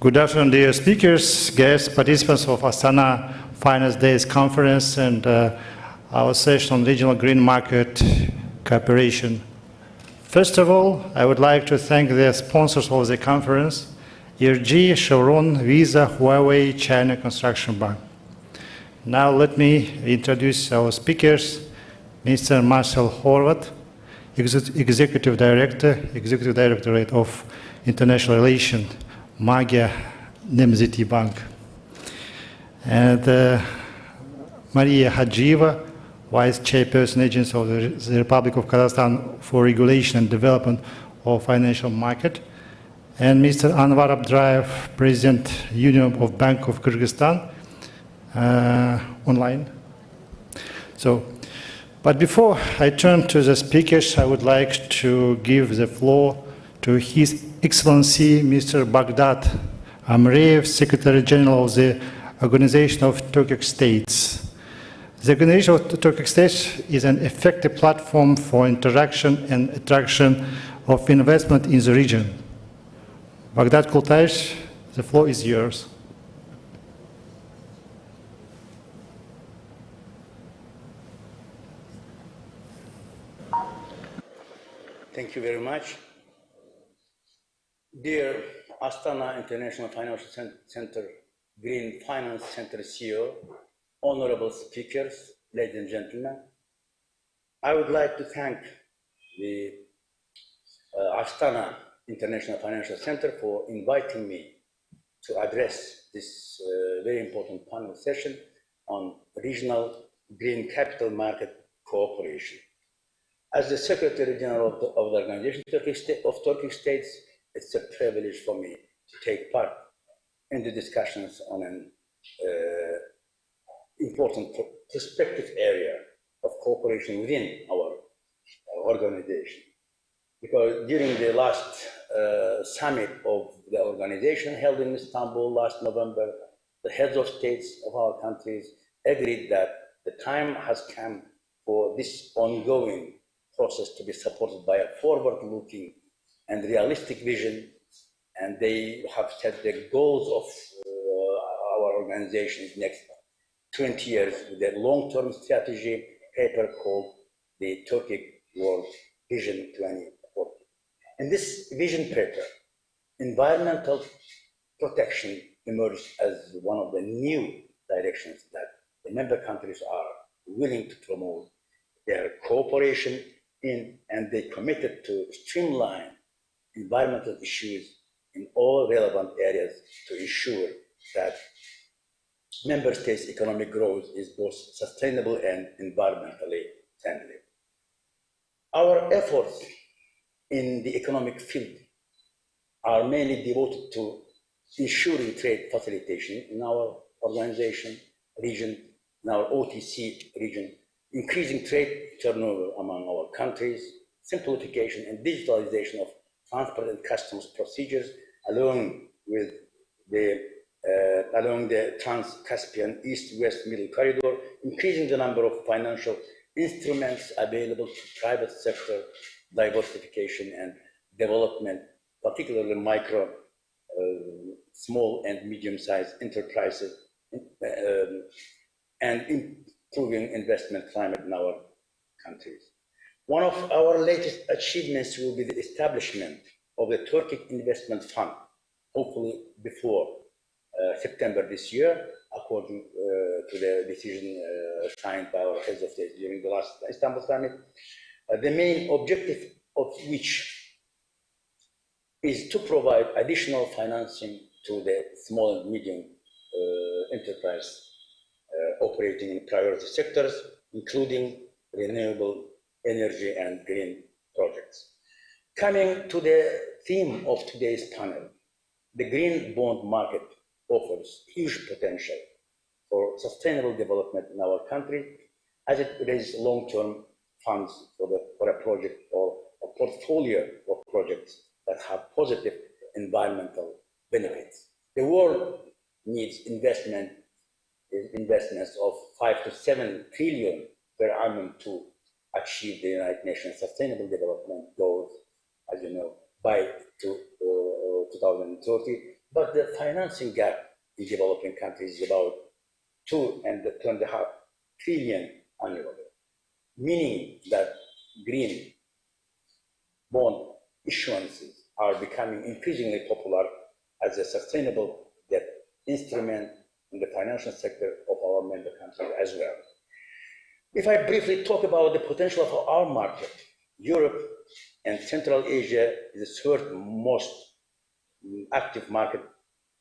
Good afternoon, dear speakers, guests, participants of Astana Finance Days Conference and our session on regional green market cooperation. First of all, I would like to thank the sponsors of the conference, ENG, Chevron, Visa, Huawei, China Construction Bank. Now let me introduce our speakers, Mr. Marcel Horvat, Executive Directorate of International Relations, Magia Nemzeti Bank, and Maria Hadjieva, Vice Chairperson Agency of the Republic of Kazakhstan for Regulation and Development of Financial Market, and Mr. Anvar Abdraev, President Union of Bank of Kyrgyzstan, online. But before I turn to the speakers, I would like to give the floor to His Excellency Mr. Baghdad Amreev, Secretary General of the Organization of Turkic States. The Organization of Turkic States is an effective platform for interaction and attraction of investment in the region. Baghdad Kultash, the floor is yours. Thank you very much. Dear Astana International Financial Center, Green Finance Center CEO, honorable speakers, ladies and gentlemen, I would like to thank the Astana International Financial Center for inviting me to address this very important panel session on regional green capital market cooperation. As the Secretary General of the Organization of Turkic States, it's a privilege for me to take part in the discussions on an important prospective area of cooperation within our organization. Because during the last summit of the organization held in Istanbul last November, the heads of states of our countries agreed that the time has come for this ongoing process to be supported by a forward-looking and realistic vision, and they have set the goals of our organization's next 20 years with a long-term strategy paper called the Turkic World Vision 2040. In this vision paper, environmental protection emerged as one of the new directions that the member countries are willing to promote their cooperation in, and they committed to streamline environmental issues in all relevant areas to ensure that member states' economic growth is both sustainable and environmentally friendly. Our efforts in the economic field are mainly devoted to ensuring trade facilitation in our organization, region, in our OTC region, increasing trade turnover among our countries, simplification and digitalization of transport and customs procedures along the Trans-Caspian East-West Middle Corridor, increasing the number of financial instruments available to private sector diversification and development, particularly micro, small and medium-sized enterprises, and improving investment climate in our countries. One of our latest achievements will be the establishment of the Turkic Investment Fund, hopefully before September this year, according to the decision signed by our heads of state during the last Istanbul summit. The main objective of which is to provide additional financing to the small and medium enterprise operating in priority sectors, including renewable energy and green projects. Coming to the theme of today's panel, the green bond market offers huge potential for sustainable development in our country as it raises long-term funds for a project or a portfolio of projects that have positive environmental benefits. The world needs investments of 5 to 7 trillion per annum to achieve the United Nations Sustainable Development Goals, as you know, by 2030, But the financing gap in developing countries is about 2.5 trillion annually, meaning that green bond issuances are becoming increasingly popular as a sustainable debt instrument in the financial sector of our member countries as well. If I briefly talk about the potential of our market, Europe and Central Asia is the third most active market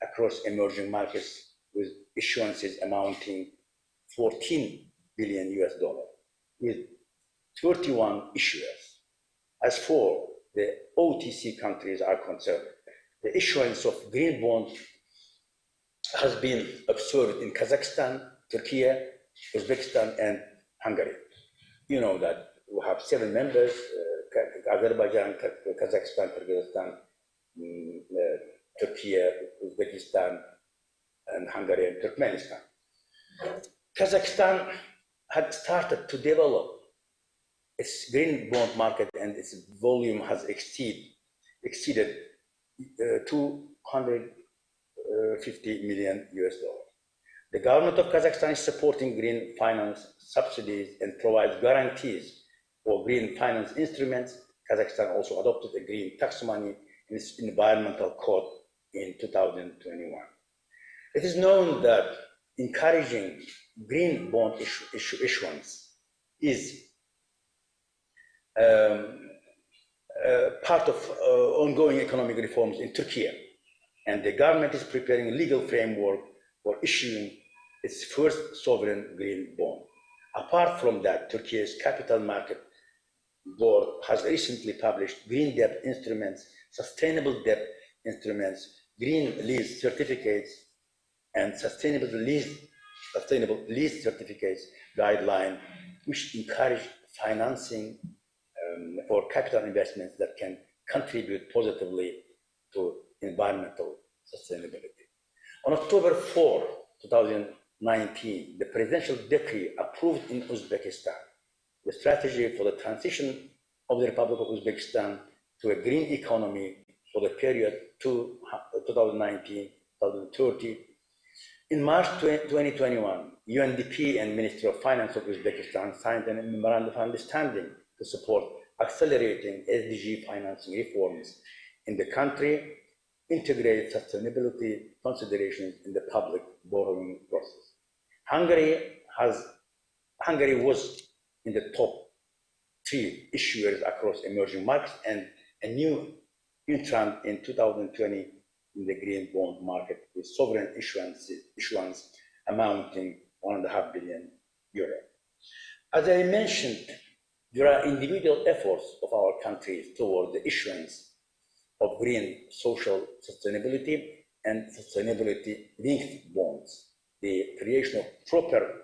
across emerging markets, with issuances amounting 14 billion US dollar, with 31 issuers. As for the OTC countries are concerned, the issuance of green bonds has been observed in Kazakhstan, Turkey, Uzbekistan, and Hungary. You know that we have 7 members, Azerbaijan, Kazakhstan, Kyrgyzstan, Turkey, Uzbekistan, and Hungary, and Turkmenistan. Kazakhstan had started to develop its green bond market, and its volume has exceeded 250 million US dollars. The government of Kazakhstan is supporting green finance subsidies and provides guarantees for green finance instruments. Kazakhstan also adopted a green taxonomy in its environmental code in 2021. It is known that encouraging green bond issuance is part of ongoing economic reforms in Turkey, and the government is preparing a legal framework for issuing its first sovereign green bond. Apart from that, Turkey's Capital Market Board has recently published green debt instruments, sustainable debt instruments, green lease certificates, and sustainable lease certificates guideline, which encourage financing for capital investments that can contribute positively to environmental sustainability. On October 4, 2019, the presidential decree approved in Uzbekistan the strategy for the transition of the Republic of Uzbekistan to a green economy for the period 2019-2030. In March 2021, UNDP and Ministry of Finance of Uzbekistan signed a memorandum of understanding to support accelerating SDG financing reforms in the country, integrate sustainability considerations in the public borrowing process. Hungary was in the top 3 issuers across emerging markets and a new entrant in 2020 in the green bond market, with sovereign issuance amounting €1.5 billion. As I mentioned, there are individual efforts of our countries towards the issuance of green social sustainability and sustainability-linked bonds, the creation of proper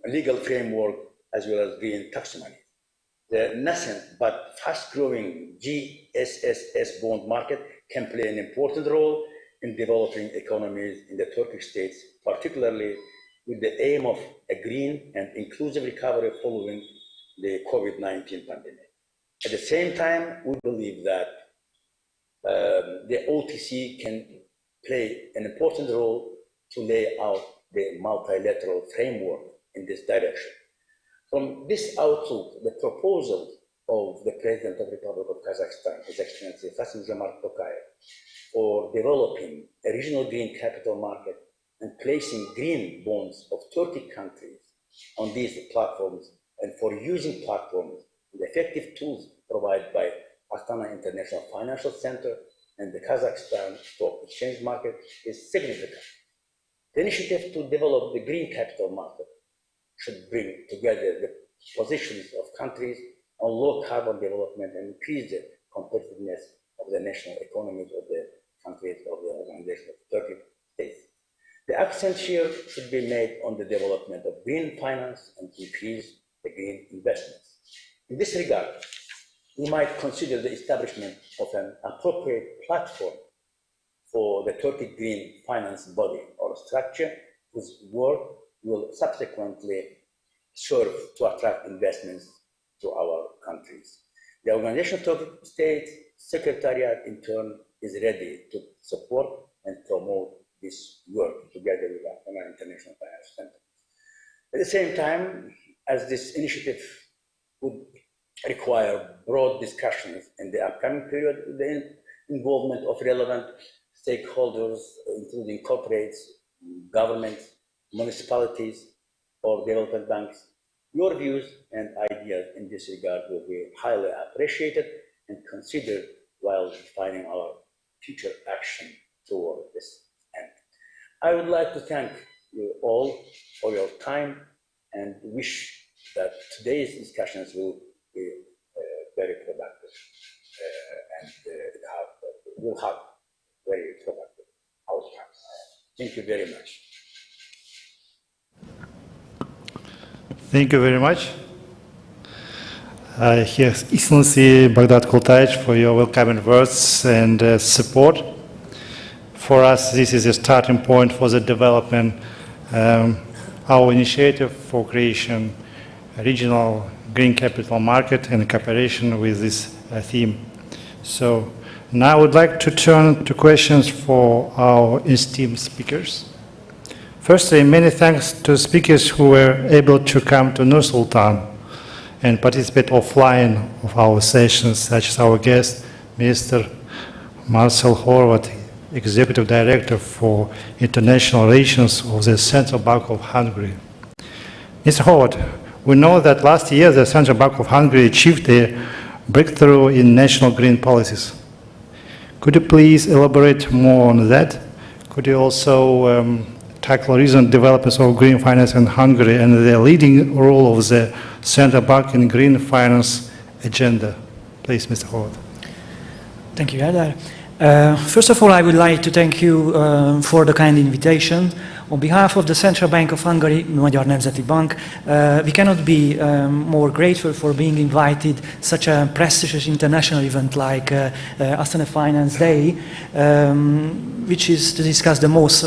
legal framework, as well as green taxonomy. The nascent but fast-growing GSSS bond market can play an important role in developing economies in the Turkish states, particularly with the aim of a green and inclusive recovery following the COVID-19 pandemic. At the same time, we believe that the OTC can play an important role to lay out the multilateral framework in this direction. From this outlook, the proposal of the President of the Republic of Kazakhstan, His Excellency Kassym-Jomart Tokayev, for developing a regional green capital market and placing green bonds of 30 countries on these platforms, and for using platforms with effective tools provided by Astana International Financial Center and the Kazakhstan Stock Exchange market is significant. The initiative to develop the green capital market should bring together the positions of countries on low carbon development and increase the competitiveness of the national economies of the countries of the Organization of 30 States. The accent here should be made on the development of green finance and increase the green investments. In this regard, we might consider the establishment of an appropriate platform for the Turkish green finance body or structure, whose work will subsequently serve to attract investments to our countries. The Organization of Turkish States Secretariat, in turn, is ready to support and promote this work together with our international finance center. At the same time, as this initiative would require broad discussions in the upcoming period, with the involvement of relevant stakeholders, including corporates, governments, municipalities, or development banks, your views and ideas in this regard will be highly appreciated and considered while defining our future action toward this end. I would like to thank you all for your time and wish that today's discussions will be very productive and will have very productive outcomes. Thank you very much. Thank you very much. His Excellency Baghdad Kultayich, for your welcoming words and support. For us, this is a starting point for the development, our initiative for creation regional green capital market and cooperation with this theme. So now I would like to turn to questions for our esteemed speakers. Firstly, many thanks to speakers who were able to come to Nur-Sultan and participate offline of our sessions, such as our guest, Mr. Marcel Horvat, Executive Director for International Relations of the Central Bank of Hungary. Mr. Horvat, we know that last year the Central Bank of Hungary achieved a breakthrough in national green policies. Could you please elaborate more on that? Could you also tackle recent developments of green finance in Hungary and the leading role of the Central Bank in green finance agenda? Please, Mr. Horvat. Thank you, Eder. First of all, I would like to thank you for the kind invitation. On behalf of the Central Bank of Hungary, Magyar Nemzeti Bank, we cannot be more grateful for being invited such a prestigious international event like Astana Finance Day, which is to discuss the most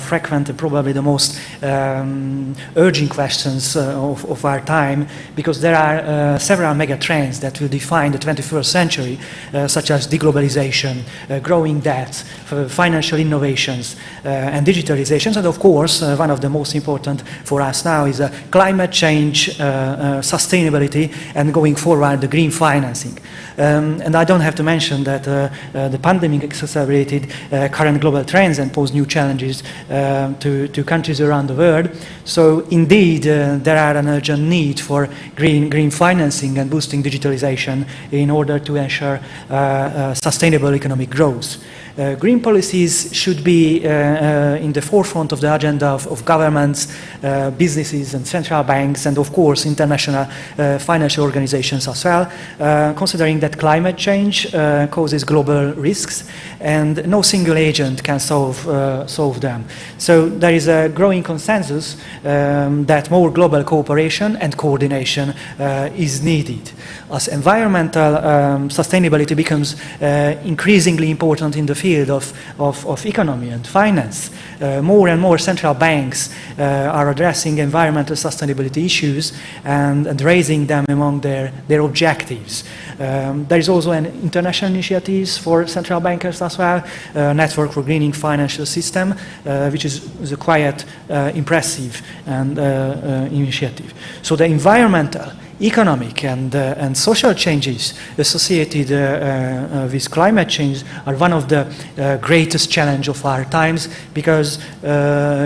frequent and probably the most urgent questions of our time, because there are several mega trends that will define the 21st century, such as deglobalization, growing debt, financial innovations, and digitalizations, and of course, one of the most important for us now is climate change, sustainability, and going forward, the green financing. And I don't have to mention that the pandemic exacerbated current global trends and posed new challenges to countries around the world. So indeed, there are an urgent need for green financing and boosting digitalization in order to ensure sustainable economic growth. Green policies should be in the forefront of the agenda of governments, businesses and central banks, and of course international financial organizations as well, considering that climate change causes global risks and no single agent can solve them. So there is a growing consensus that more global cooperation and coordination is needed. As environmental sustainability becomes increasingly important in the field of economy and finance, more and more central banks are addressing environmental sustainability issues and raising them among their objectives. There is also an international initiative for central bankers as well, Network for Greening Financial System, which is a quite impressive and initiative. So the environmental, economic and social changes associated with climate change are one of the greatest challenges of our times, because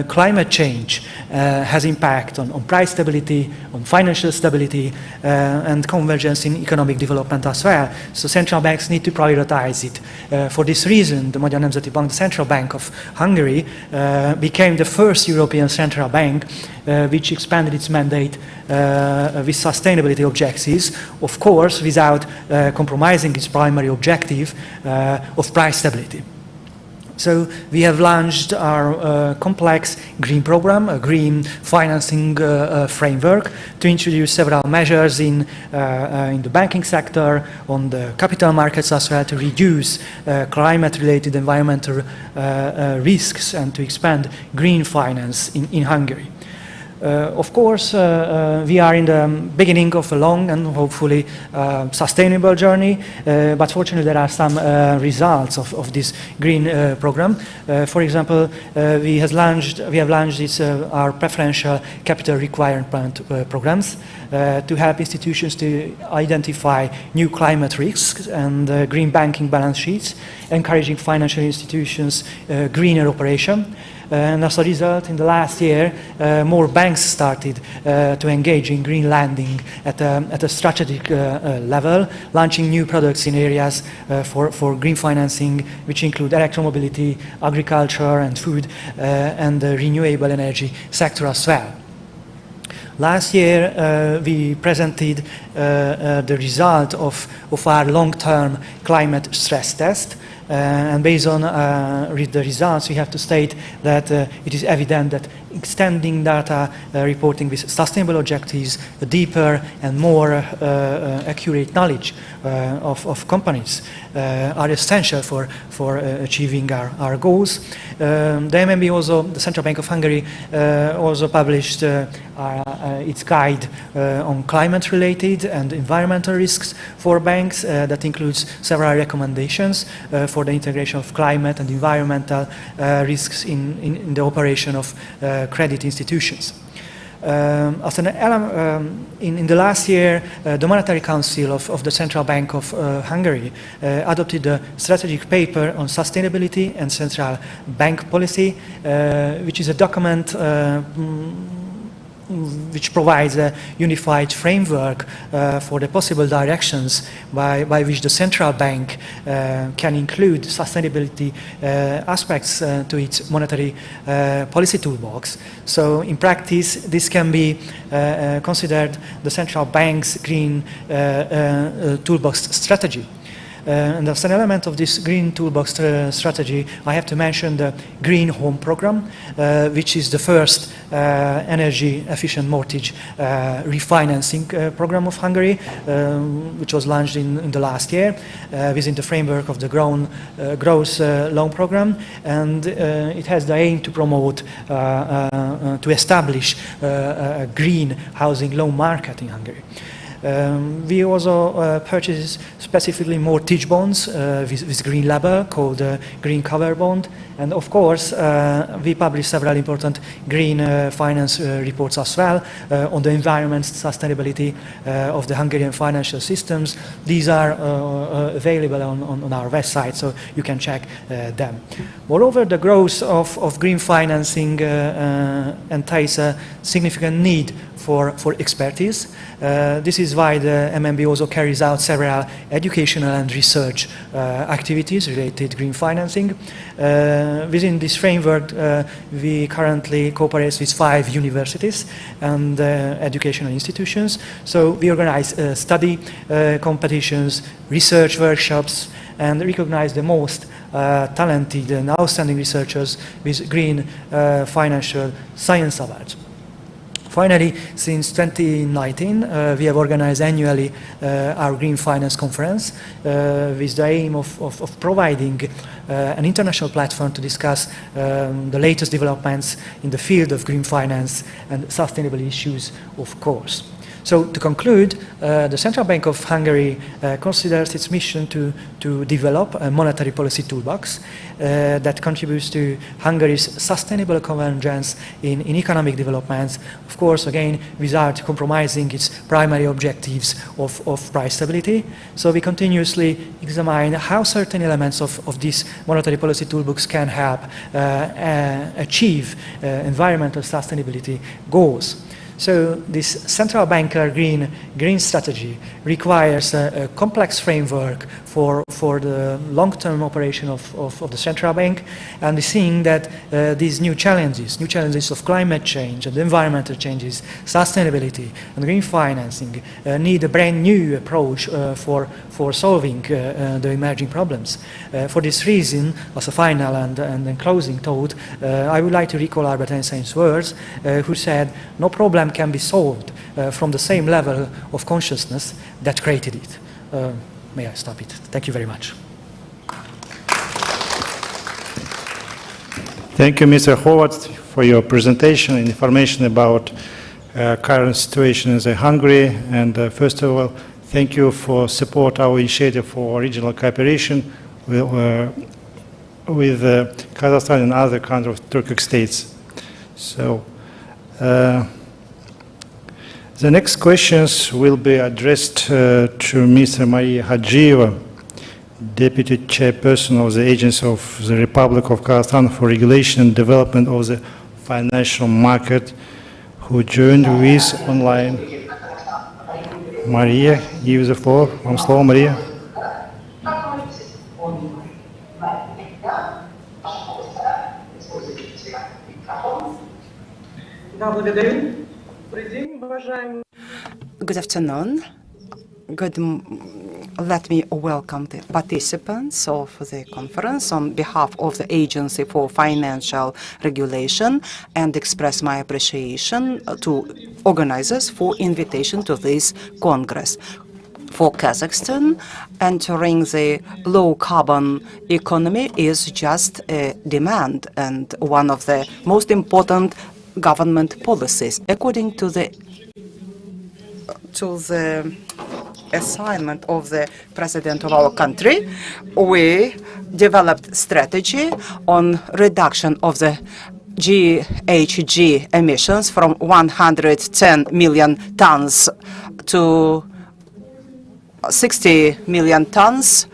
climate change has impact on price stability, on financial stability, and convergence in economic development as well. So central banks need to prioritize it. For this reason, the Magyar Nemzeti Bank, the Central Bank of Hungary, became the first European central bank which expanded its mandate with sustainability objectives, of course, without compromising its primary objective of price stability. So we have launched our complex green program, a green financing framework, to introduce several measures in the banking sector, on the capital markets as well, to reduce climate-related environmental risks and to expand green finance in Hungary. Of course, we are in the beginning of a long and hopefully sustainable journey, but fortunately there are some results of this green program. For example, we have launched our preferential capital requirement programs to help institutions to identify new climate risks and green banking balance sheets, encouraging financial institutions greener operation. And as a result, in the last year, more banks started to engage in green lending at a strategic level, launching new products in areas for green financing, which include electromobility, agriculture and food, and the renewable energy sector as well. Last year, we presented the result of our long-term climate stress test. And based on the results, we have to state that it is evident that extending data reporting with sustainable objectives, a deeper and more accurate knowledge of companies are essential for achieving our goals. The MNB also, the Central Bank of Hungary, also published its guide on climate-related and environmental risks for banks that includes several recommendations for the integration of climate and environmental risks in the operation of credit institutions. In the last year, the Monetary Council of the Central Bank of Hungary adopted a strategic paper on sustainability and central bank policy, which is a document which provides a unified framework for the possible directions by which the central bank can include sustainability aspects to its monetary policy toolbox. So in practice, this can be considered the central bank's green toolbox strategy. And as an element of this green toolbox strategy, I have to mention the Green Home Program, which is the first energy-efficient mortgage refinancing program of Hungary, which was launched in the last year within the framework of the Growth Loan Program, and it has the aim to promote, to establish a green housing loan market in Hungary. We also purchased specifically mortgage bonds with green label called Green Cover Bond, and of course we published several important green finance reports as well on the environment sustainability of the Hungarian financial systems. These are available on our website, so you can check them. Moreover, the growth of green financing entails a significant need for expertise. This is why the MNB also carries out several educational and research activities related to green financing. Within this framework, we currently cooperate with 5 universities and educational institutions. So we organize study competitions, research workshops, and recognize the most talented and outstanding researchers with green financial science awards. Finally, since 2019, we have organized annually our Green Finance Conference with the aim of providing an international platform to discuss the latest developments in the field of green finance and sustainable issues, of course. So to conclude, the Central Bank of Hungary considers its mission to develop a monetary policy toolbox that contributes to Hungary's sustainable convergence in economic developments, of course, again, without compromising its primary objectives of price stability. So we continuously examine how certain elements of this monetary policy toolbox can help achieve environmental sustainability goals. So this central banker green strategy requires a complex framework for the long-term operation of the central bank, and we're seeing that these new challenges of climate change and environmental changes, sustainability and green financing need a brand new approach for solving the emerging problems. For this reason, as a final and closing thought, I would like to recall Albert Einstein's words, who said, "No problem can be solved from the same level of consciousness that created it." May I stop it? Thank you very much. Thank you, Mr. Howard, for your presentation and information about current situation in Hungary. And first of all, thank you for support our initiative for regional cooperation with Kazakhstan and other kind of Turkic states. So the next questions will be addressed to Mr. Maria Hadjieva, Deputy Chairperson of the Agency of the Republic of Kazakhstan for Regulation and Development of the Financial Market, who joined with online. Maria, give the floor. Вам слово, Maria. Good afternoon. Let me welcome the participants of the conference on behalf of the Agency for Financial Regulation and express my appreciation to organizers for invitation to this Congress. For Kazakhstan, entering the low-carbon economy is just a demand and one of the most important government policies. According to the assignment of the president of our country, we developed strategy on reduction of the GHG emissions from 110 million tons to 60 million tons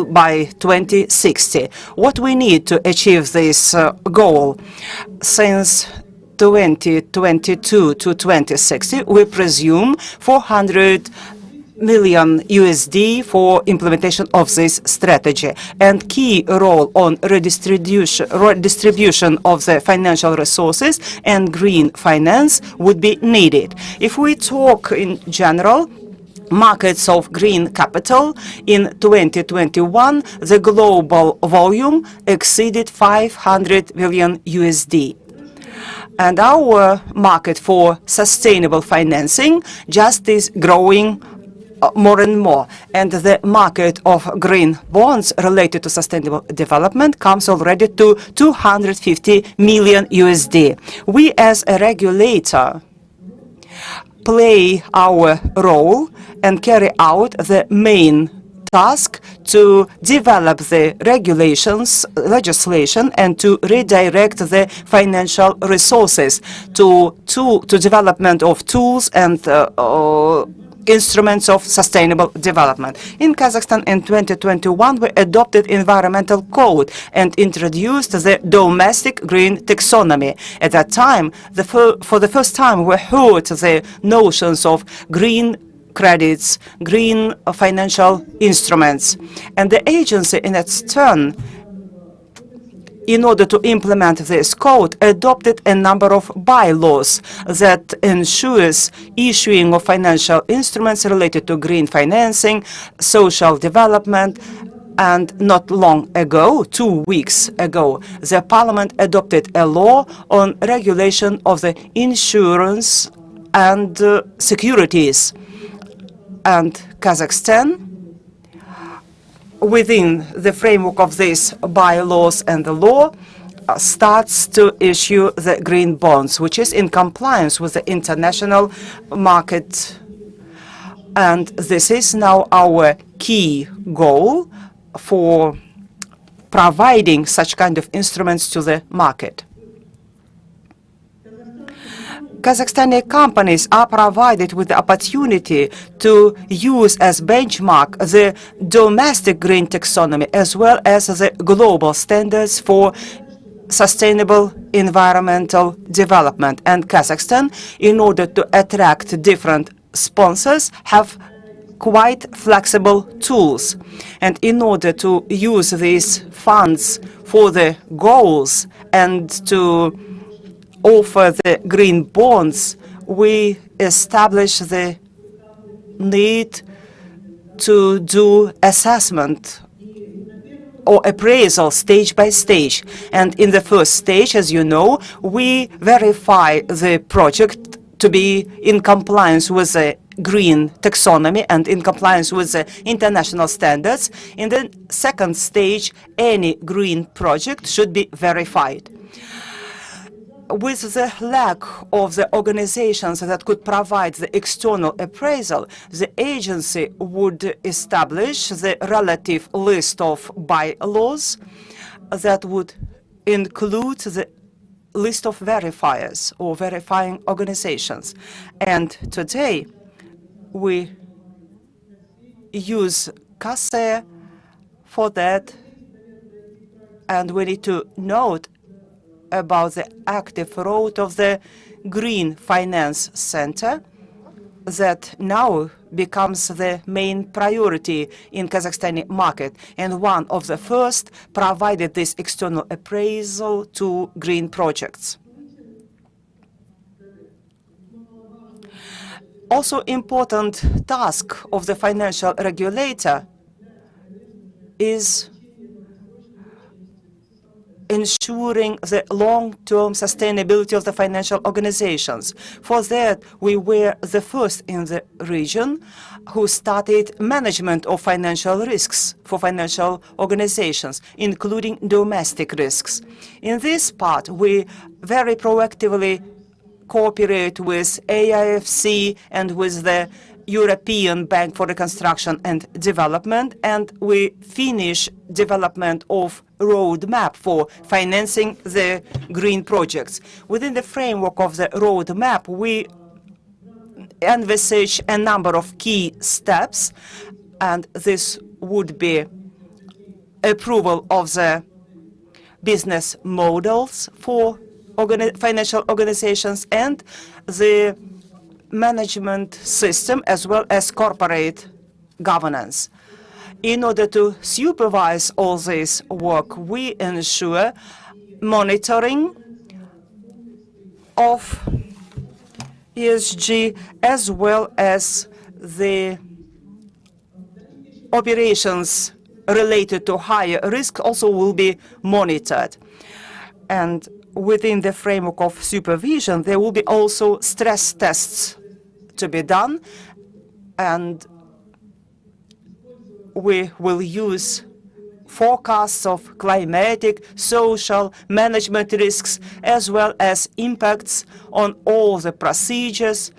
by 2060. What we need to achieve this goal? Since 2022 to 2060, we presume 400 million USD for implementation of this strategy, and key role on redistribution of the financial resources and green finance would be needed. If we talk in general, markets of green capital in 2021, the global volume exceeded 500 billion USD. And our market for sustainable financing just is growing more and more. And the market of green bonds related to sustainable development comes already to 250 million USD. We as a regulator play our role and carry out the main task to develop the regulations, legislation, and to redirect the financial resources to development of tools and instruments of sustainable development. In Kazakhstan in 2021, we adopted environmental code and introduced the domestic green taxonomy. At that time, for the first time, we heard the notions of green credits, green financial instruments. And the agency, in its turn, in order to implement this code, adopted a number of bylaws that ensures issuing of financial instruments related to green financing, social development, and not long ago, 2 weeks ago, the parliament adopted a law on regulation of the insurance and securities. And Kazakhstan, within the framework of these bylaws and the law, starts to issue the green bonds, which is in compliance with the international market. And this is now our key goal for providing such kind of instruments to the market. Kazakhstani companies are provided with the opportunity to use as benchmark the domestic green taxonomy as well as the global standards for sustainable environmental development. And Kazakhstan, in order to attract different sponsors, have quite flexible tools. And in order to use these funds for the goals and to offer the green bonds, we establish the need to do assessment or appraisal stage by stage. And in the first stage, as you know, we verify the project to be in compliance with the green taxonomy and in compliance with the international standards. In the second stage, any green project should be verified. With the lack of the organizations that could provide the external appraisal, the agency would establish the relative list of bylaws that would include the list of verifiers or verifying organizations. And today, we use CASE for that, and we need to note about the active role of the Green Finance Center that now becomes the main priority in Kazakhstani market, and one of the first provided this external appraisal to green projects. Also important task of the financial regulator is ensuring the long-term sustainability of the financial organizations. For that, we were the first in the region who started management of financial risks for financial organizations, including domestic risks. In this part, we very proactively cooperate with AFD and with the European Bank for Reconstruction and Development, and we finish development of roadmap for financing the green projects. Within the framework of the roadmap, we envisage a number of key steps, and this would be approval of the business models for financial organizations and the management system, as well as corporate governance. In order to supervise all this work, we ensure monitoring of ESG, as well as the operations related to higher risk also will be monitored. And within the framework of supervision, there will be also stress tests to be done, and we will use forecasts of climatic, social, management risks, as well as impacts on all the procedures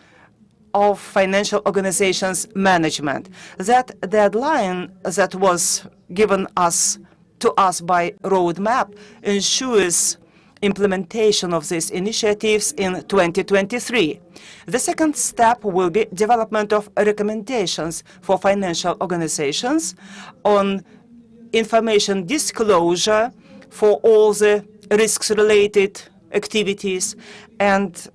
of financial organizations management. That deadline that was given to us by roadmap ensures implementation of these initiatives in 2023. The second step will be development of recommendations for financial organizations on information disclosure for all the risks-related activities, and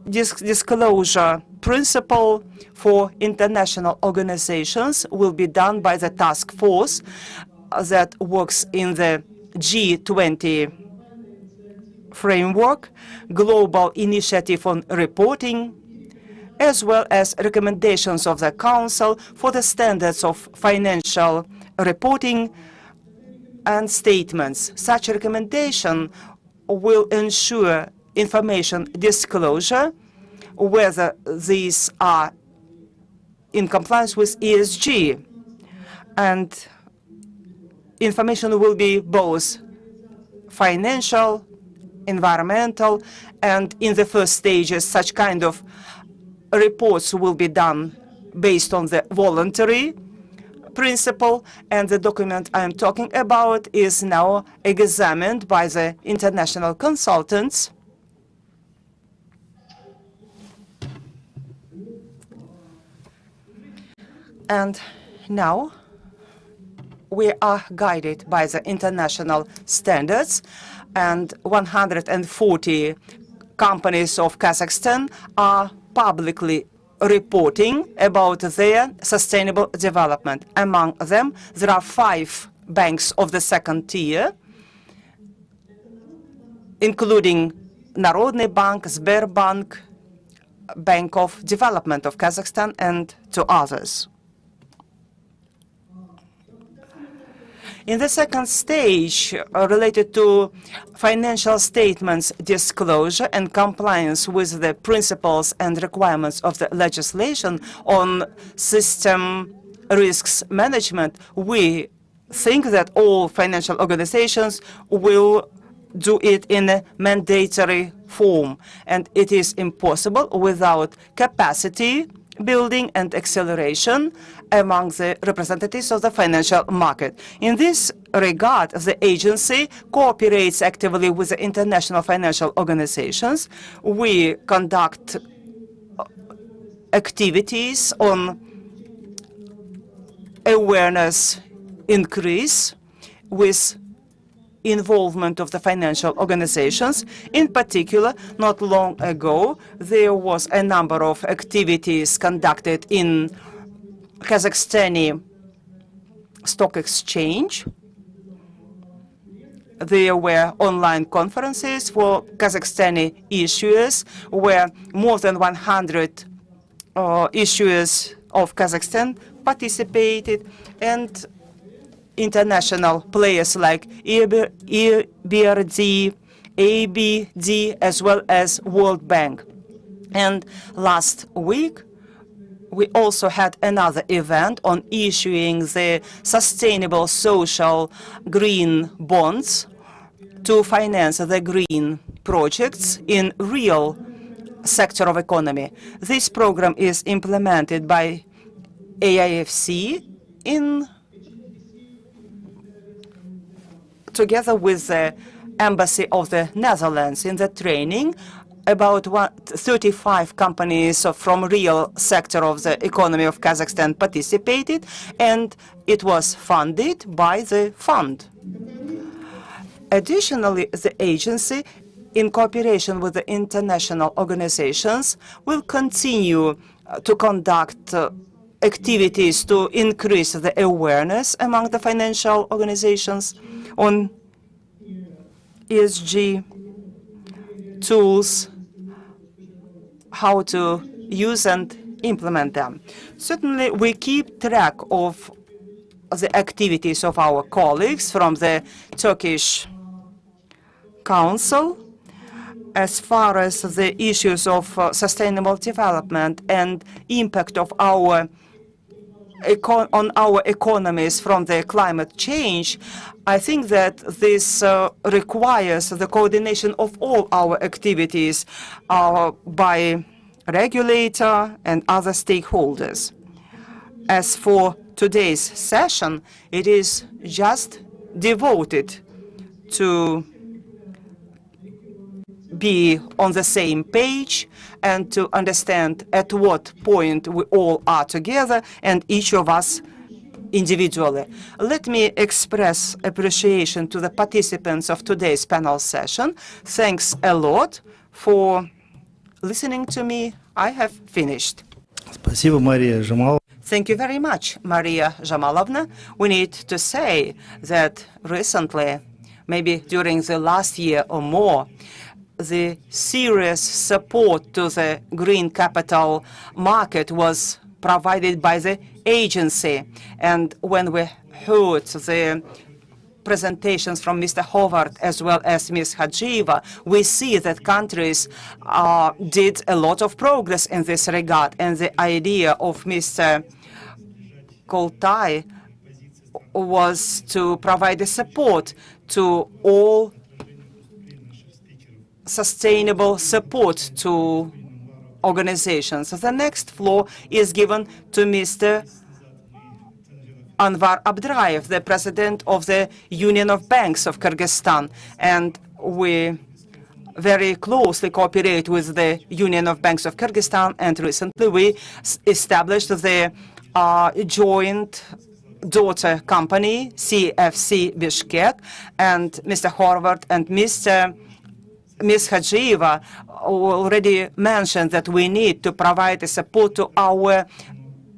disclosure principle for international organizations will be done by the task force that works in the G20 framework, global initiative on reporting, as well as recommendations of the Council for the standards of financial reporting and statements. Such recommendation will ensure information disclosure, whether these are in compliance with ESG, and information will be both financial, environmental, and in the first stages, such kind of reports will be done based on the voluntary principle, and the document I am talking about is now examined by the international consultants. And now we are guided by the international standards, and 140 companies of Kazakhstan are publicly reporting about their sustainable development. Among them, there are 5 banks of the second tier, including Narodный Bank, Sberbank, Bank of Development of Kazakhstan, and 2 others. In the second stage, related to financial statements disclosure and compliance with the principles and requirements of the legislation on system risks management, we think that all financial organizations will do it in a mandatory form, and it is impossible without capacity building and acceleration among the representatives of the financial market. In this regard, the agency cooperates actively with the international financial organizations. We conduct activities on awareness increase with involvement of the financial organizations. In particular, not long ago, there was a number of activities conducted in Kazakhstani stock exchange. There were online conferences for Kazakhstani issuers, where more than 100 issuers of Kazakhstan participated, and international players like EBRD, ABD, as well as World Bank. And last week, we also had another event on issuing the sustainable social green bonds to finance the green projects in real sector of economy. This program is implemented by AIFC together with the Embassy of the Netherlands. In the training, about 35 companies from real sector of the economy of Kazakhstan participated, and it was funded by the fund. Additionally, the agency, in cooperation with the international organizations, will continue to conduct activities to increase the awareness among the financial organizations on ESG tools, how to use and implement them. Certainly, we keep track of the activities of our colleagues from the Turkish Council as far as the issues of sustainable development and impact of our on our economies from the climate change. I think that this requires the coordination of all our activities by regulator and other stakeholders. As for today's session, it is just devoted to be on the same page and to understand at what point we all are together and each of us individually. Let me express appreciation to the participants of today's panel session. Thanks a lot for listening to me. I have finished. Спасибо, Мария Жамаловна. Thank you very much, Maria Zhamalovna. We need to say that recently, maybe during the last year or more, the serious support to the green capital market was provided by the agency. And when we heard the presentations from Mr. Howard as well as Ms. Hajiva, we see that countries did a lot of progress in this regard. And the idea of Mr. Koltai was to provide the support to all sustainable support to organizations. The next floor is given to Mr. Anvar Abdrayev, the president of the Union of Banks of Kyrgyzstan. And we very closely cooperate with the Union of Banks of Kyrgyzstan, and recently we established the joint daughter company, CFC Bishkek, and Mr. Horvath and Ms. Hajiva already mentioned that we need to provide the support to our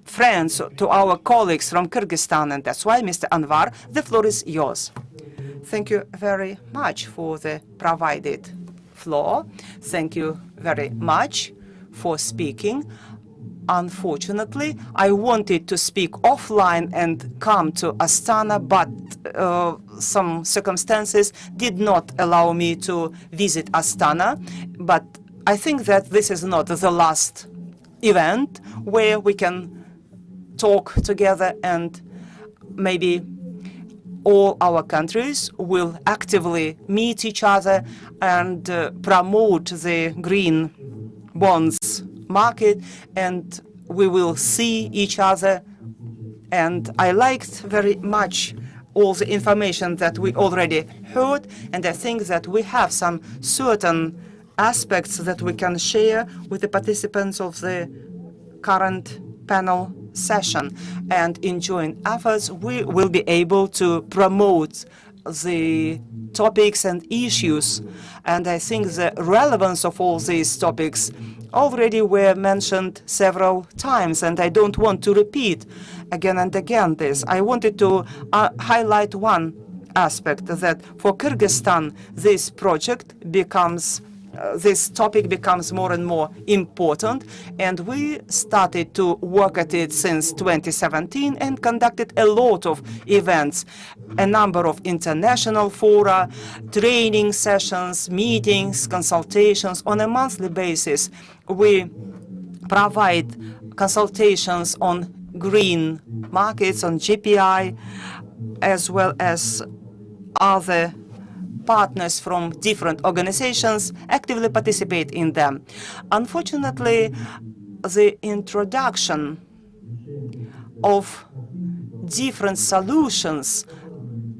friends, to our colleagues from Kyrgyzstan, and that's why, Mr. Anvar, the floor is yours. Thank you very much for the provided floor. Thank you very much for speaking. Unfortunately, I wanted to speak offline and come to Astana, but some circumstances did not allow me to visit Astana. But I think that this is not the last event where we can talk together, and maybe all our countries will actively meet each other and promote the green bonds market, and we will see each other. And I liked very much all the information that we already heard, and I think that we have some certain aspects that we can share with the participants of the current panel session. And in joint efforts, we will be able to promote the topics and issues. And I think the relevance of all these topics already were mentioned several times, and I don't want to repeat again and again this. I wanted to highlight one aspect, that for Kyrgyzstan, this project becomes this topic becomes more and more important, and we started to work at it since 2017 and conducted a lot of events, a number of international fora, training sessions, meetings, consultations on a monthly basis. We provide consultations on green markets, on GPI, as well as other partners from different organizations actively participate in them. Unfortunately, the introduction of different solutions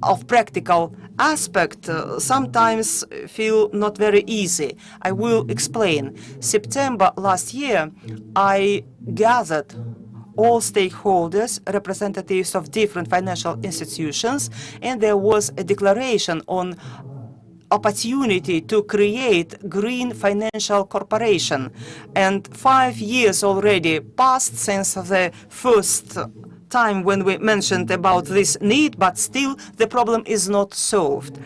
of practical aspect sometimes feel not very easy. I will explain. September last year, I gathered all stakeholders, representatives of different financial institutions, and there was a declaration on opportunity to create green financial corporation. And 5 years already passed since the first time when we mentioned about this need, but still the problem is not solved.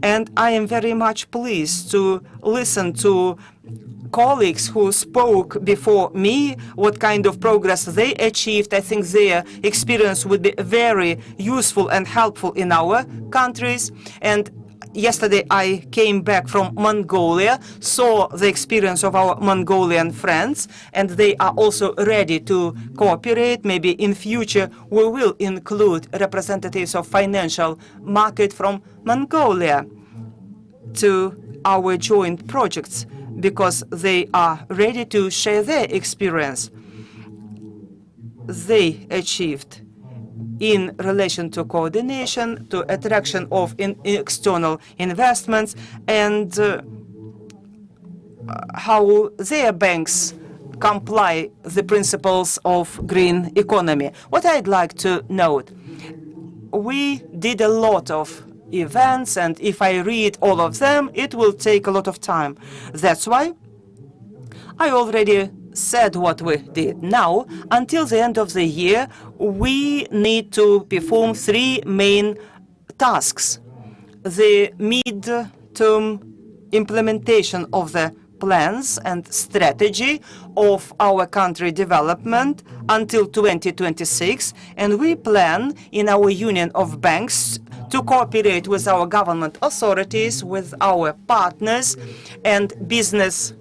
And I am very much pleased to listen to colleagues who spoke before me, what kind of progress they achieved. I think their experience would be very useful and helpful in our countries. And yesterday I came back from Mongolia, saw the experience of our Mongolian friends, and they are also ready to cooperate. Maybe in future we will include representatives of financial market from Mongolia to our joint projects, because they are ready to share their experience they achieved in relation to coordination, to attraction of external investments, and how their banks comply the principles of green economy. What I'd like to note, we did a lot of events, and if I read all of them, it will take a lot of time. That's why I already said what we did. Now, until the end of the year, we need to perform 3 main tasks. The mid-term implementation of the plans and strategy of our country development until 2026, and we plan in our union of banks to cooperate with our government authorities, with our partners and business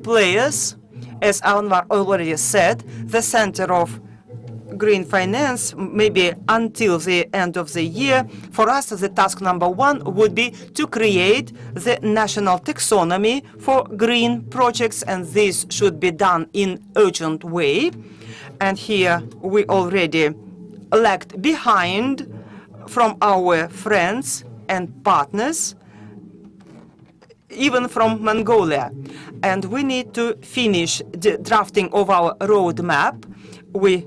players. As Anwar already said, the Center of Green Finance, maybe until the end of the year. For us, the task number 1 would be to create the national taxonomy for green projects, and this should be done in urgent way. And here we already lagged behind from our friends and partners, even from Mongolia. And we need to finish the drafting of our roadmap. We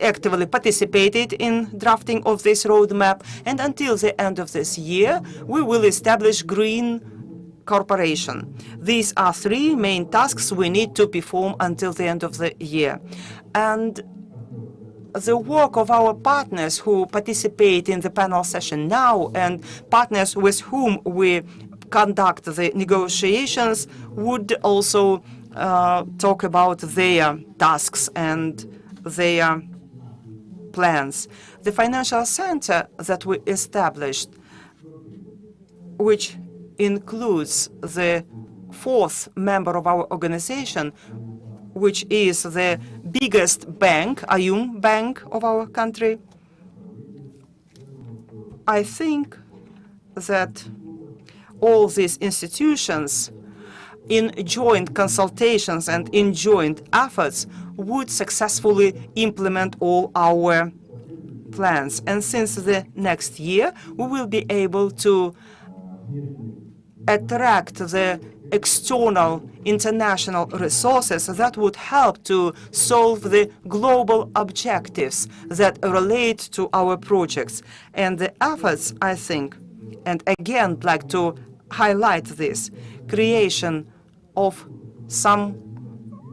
actively participated in drafting of this roadmap, and until the end of this year, we will establish green corporation. These are 3 main tasks we need to perform until the end of the year. And the work of our partners who participate in the panel session now, and partners with whom we conduct the negotiations, would also talk about their tasks and their plans. The financial center that we established, which includes the fourth member of our organization, which is the biggest bank, Ayum Bank of our country, I think that all these institutions in joint consultations and in joint efforts would successfully implement all our plans. And since the next year, we will be able to attract the external international resources that would help to solve the global objectives that relate to our projects. And the efforts, I think, and again, I'd like to highlight this, creation of some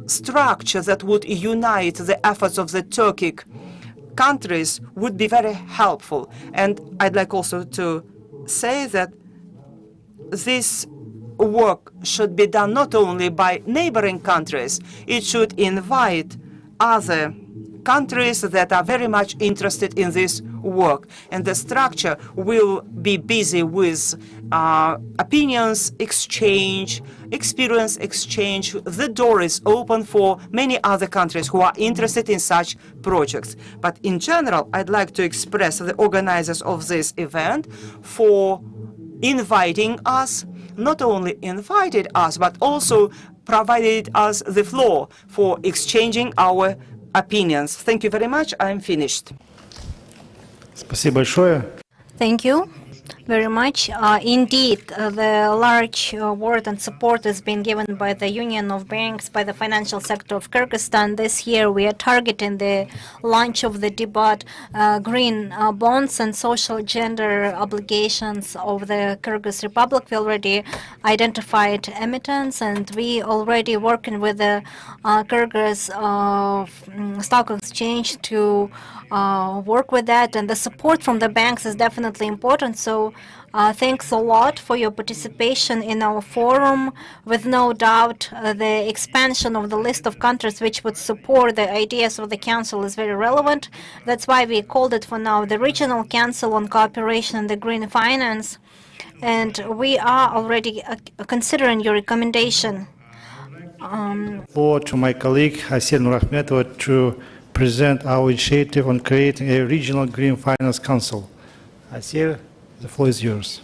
structure that would unite the efforts of the Turkic countries would be very helpful. And I'd like also to say that this work should be done not only by neighboring countries, it should invite other countries that are very much interested in this work. And the structure will be busy with opinions exchange, experience exchange. The door is open for many other countries who are interested in such projects. But in general, I'd like to express the organizers of this event for inviting us, not only invited us, but also provided us the floor for exchanging our opinions. Thank you very much. I'm finished. Спасибо большое. Thank you very much. Indeed, the large word and support has been given by the Union of Banks, by the financial sector of Kyrgyzstan. This year, we are targeting the launch of the debate, green bonds and social gender obligations of the Kyrgyz Republic. We already identified emittents, and we already working with the Kyrgyz stock exchange to work with that, and the support from the banks is definitely important. So thanks a lot for your participation in our forum. With no doubt, the expansion of the list of countries which would support the ideas of the Council is very relevant. That's why we called it for now the Regional Council on Cooperation in the Green Finance. And we are already considering your recommendation. Floor to my colleague, Asil Nurahmetova, to present our initiative on creating a regional green finance council. Asil, the floor is yours.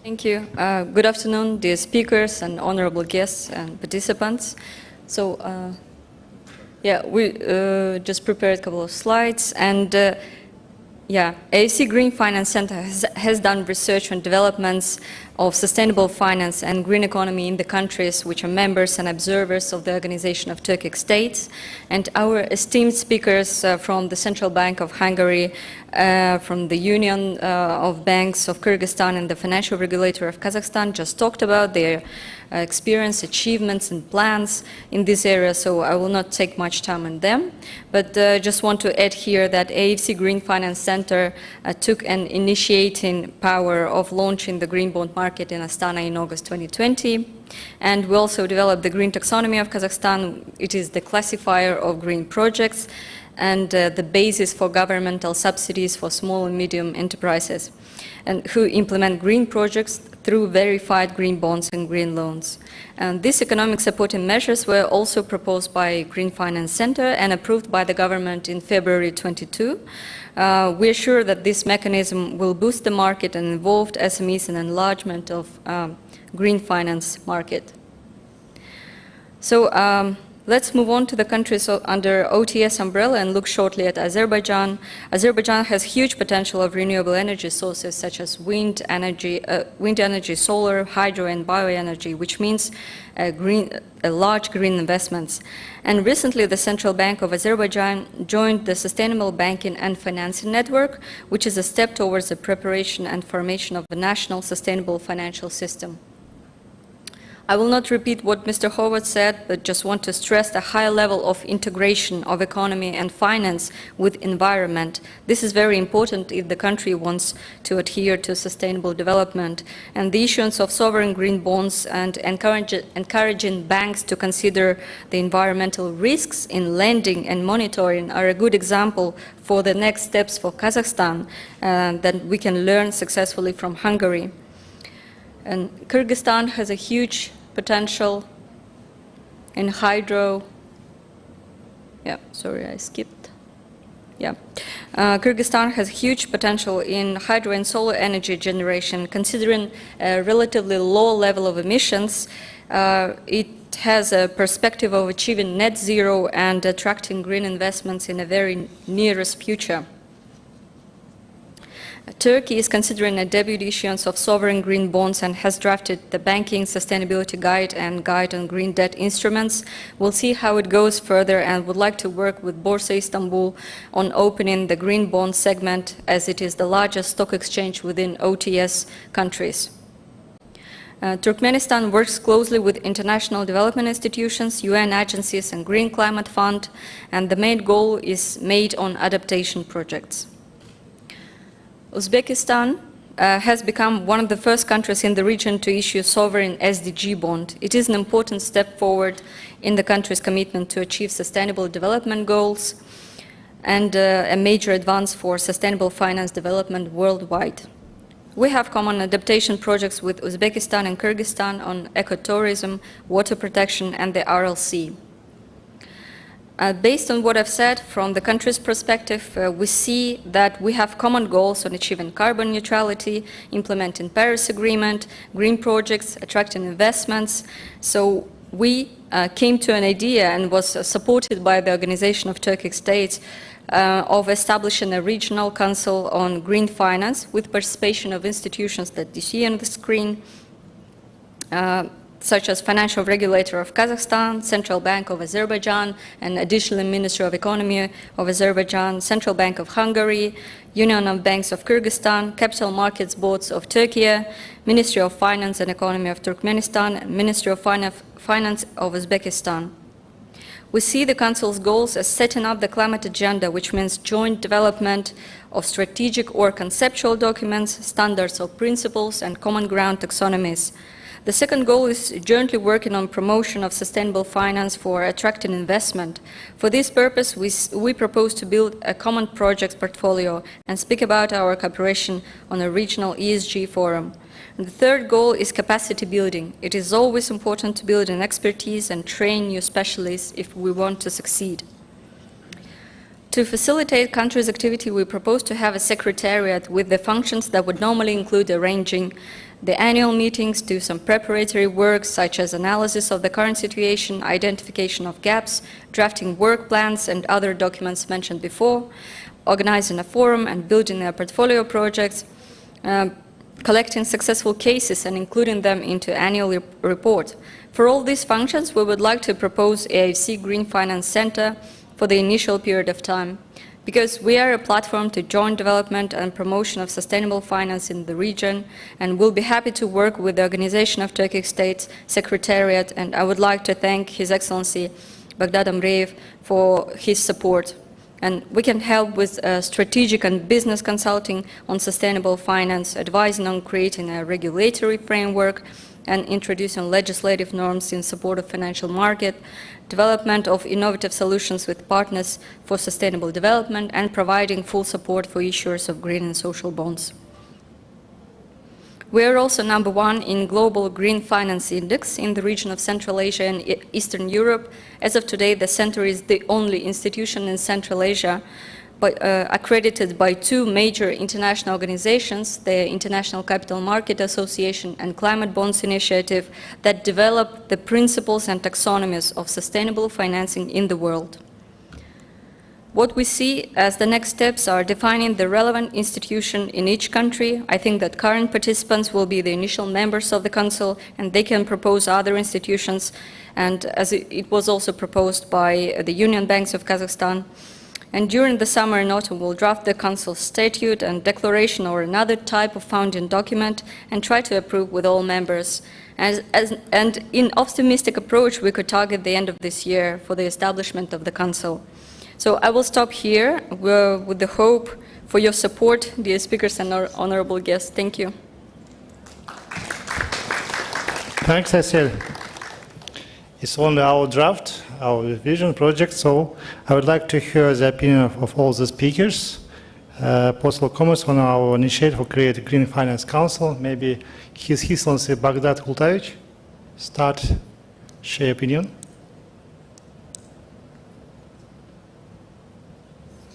Thank you. Good afternoon, dear speakers and honorable guests and participants. So, yeah, we just prepared a couple of slides, and yeah, AFD Green Finance Center has done research on developments of sustainable finance and green economy in the countries which are members and observers of the Organization of Turkic States. And our esteemed speakers from the Central Bank of Hungary, from the Union of Banks of Kyrgyzstan and the Financial Regulator of Kazakhstan just talked about their experience, achievements and plans in this area, so I will not take much time on them. But just want to add here that AFD Green Finance Center took an initiating power of launching the green bond market in Astana in August 2020. And we also developed the green taxonomy of Kazakhstan. It is the classifier of green projects and the basis for governmental subsidies for small and medium enterprises and who implement green projects through verified green bonds and green loans. And these economic supporting measures were also proposed by Green Finance Center and approved by the government in February 22. We are sure that this mechanism will boost the market and involved SMEs and enlargement of green finance market. So let's move on to the countries under OTS umbrella and look shortly at Azerbaijan. Azerbaijan has huge potential of renewable energy sources such as wind energy, solar, hydro and bioenergy, which means large green investments. And recently the Central Bank of Azerbaijan joined the Sustainable Banking and Financing Network, which is a step towards the preparation and formation of a national sustainable financial system. I will not repeat what Mr. Howard said, but just want to stress the high level of integration of economy and finance with environment. This is very important if the country wants to adhere to sustainable development. And the issuance of sovereign green bonds and encouraging banks to consider the environmental risks in lending and monitoring are a good example for the next steps for Kazakhstan that we can learn successfully from Hungary. And Kyrgyzstan has a huge potential in hydro. Yeah, sorry, I skipped. Yeah. Kyrgyzstan has huge potential in hydro and solar energy generation. Considering a relatively low level of emissions, it has a perspective of achieving net zero and attracting green investments in a very nearest future. Turkey is considering a debut issuance of sovereign green bonds and has drafted the Banking Sustainability Guide and Guide on Green Debt Instruments. We'll see how it goes further and would like to work with Borsa Istanbul on opening the green bond segment, as it is the largest stock exchange within OTS countries. Turkmenistan works closely with international development institutions, UN agencies and Green Climate Fund, and the main goal is made on adaptation projects. Uzbekistan has become one of the first countries in the region to issue sovereign SDG bond. It is an important step forward in the country's commitment to achieve sustainable development goals and a major advance for sustainable finance development worldwide. We have common adaptation projects with Uzbekistan and Kyrgyzstan on ecotourism, water protection and the RLC. Based on what I've said, from the country's perspective, we see that we have common goals on achieving carbon neutrality, implementing Paris Agreement, green projects, attracting investments. So we came to an idea and was supported by the Organization of Turkic States of establishing a regional council on green finance with participation of institutions that you see on the screen, such as Financial Regulator of Kazakhstan, Central Bank of Azerbaijan, and additionally Ministry of Economy of Azerbaijan, Central Bank of Hungary, Union of Banks of Kyrgyzstan, Capital Markets Boards of Turkey, Ministry of Finance and Economy of Turkmenistan, and Ministry of Finance of Uzbekistan. We see the Council's goals as setting up the climate agenda, which means joint development of strategic or conceptual documents, standards or principles, and common ground taxonomies. The second goal is jointly working on promotion of sustainable finance for attracting investment. For this purpose, we propose to build a common projects portfolio and speak about our cooperation on a regional ESG forum. And the third goal is capacity building. It is always important to build an expertise and train new specialists if we want to succeed. To facilitate countries' activity, we propose to have a secretariat with the functions that would normally include arranging the annual meetings, do some preparatory work such as analysis of the current situation, identification of gaps, drafting work plans and other documents mentioned before, organizing a forum and building a portfolio projects, collecting successful cases and including them into annual report. For all these functions, we would like to propose AFC Green Finance Center for the initial period of time, because we are a platform to joint development and promotion of sustainable finance in the region, and we'll be happy to work with the Organization of Turkic States Secretariat, and I would like to thank His Excellency Baghdad Amreev for his support. And we can help with strategic and business consulting on sustainable finance, advising on creating a regulatory framework and introducing legislative norms in support of financial market, development of innovative solutions with partners for sustainable development, and providing full support for issuers of green and social bonds. We are also #1 in Global Green Finance Index in the region of Central Asia and Eastern Europe. As of today, the center is the only institution in Central Asia accredited by 2 major international organizations, the International Capital Market Association and Climate Bonds Initiative, that develop the principles and taxonomies of sustainable financing in the world. What we see as the next steps are defining the relevant institution in each country. I think that current participants will be the initial members of the Council, and they can propose other institutions, and as it was also proposed by the Union Banks of Kazakhstan. And during the summer and autumn, we'll draft the Council statute and declaration or another type of founding document and try to approve with all members. And in optimistic approach, we could target the end of this year for the establishment of the Council. So I will stop here with the hope for your support, dear speakers and honorable guests. Thank you. Thanks, Asil. It's only our draft, our vision project, so I would like to hear the opinion of all the speakers. Possible comments on our initiative for create a Green Finance Council. Maybe His Excellency Baghdad Kultavich start, share opinion.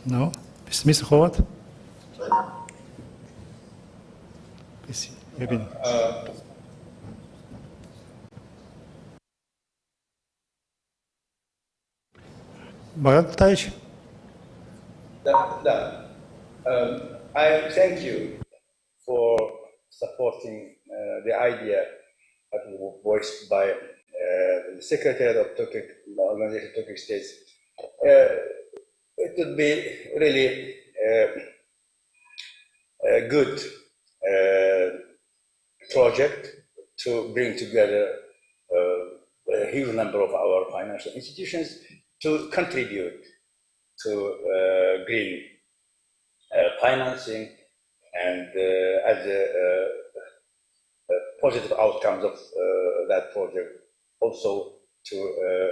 No? Mr. Howard? Please, your opinion. Baghdad Kultavich? I thank you for supporting the idea that was voiced by the Secretary of Turkic Organization of Turkic States. It would be really a good project to bring together a huge number of our financial institutions to contribute to green financing and as a positive outcomes of that project, also to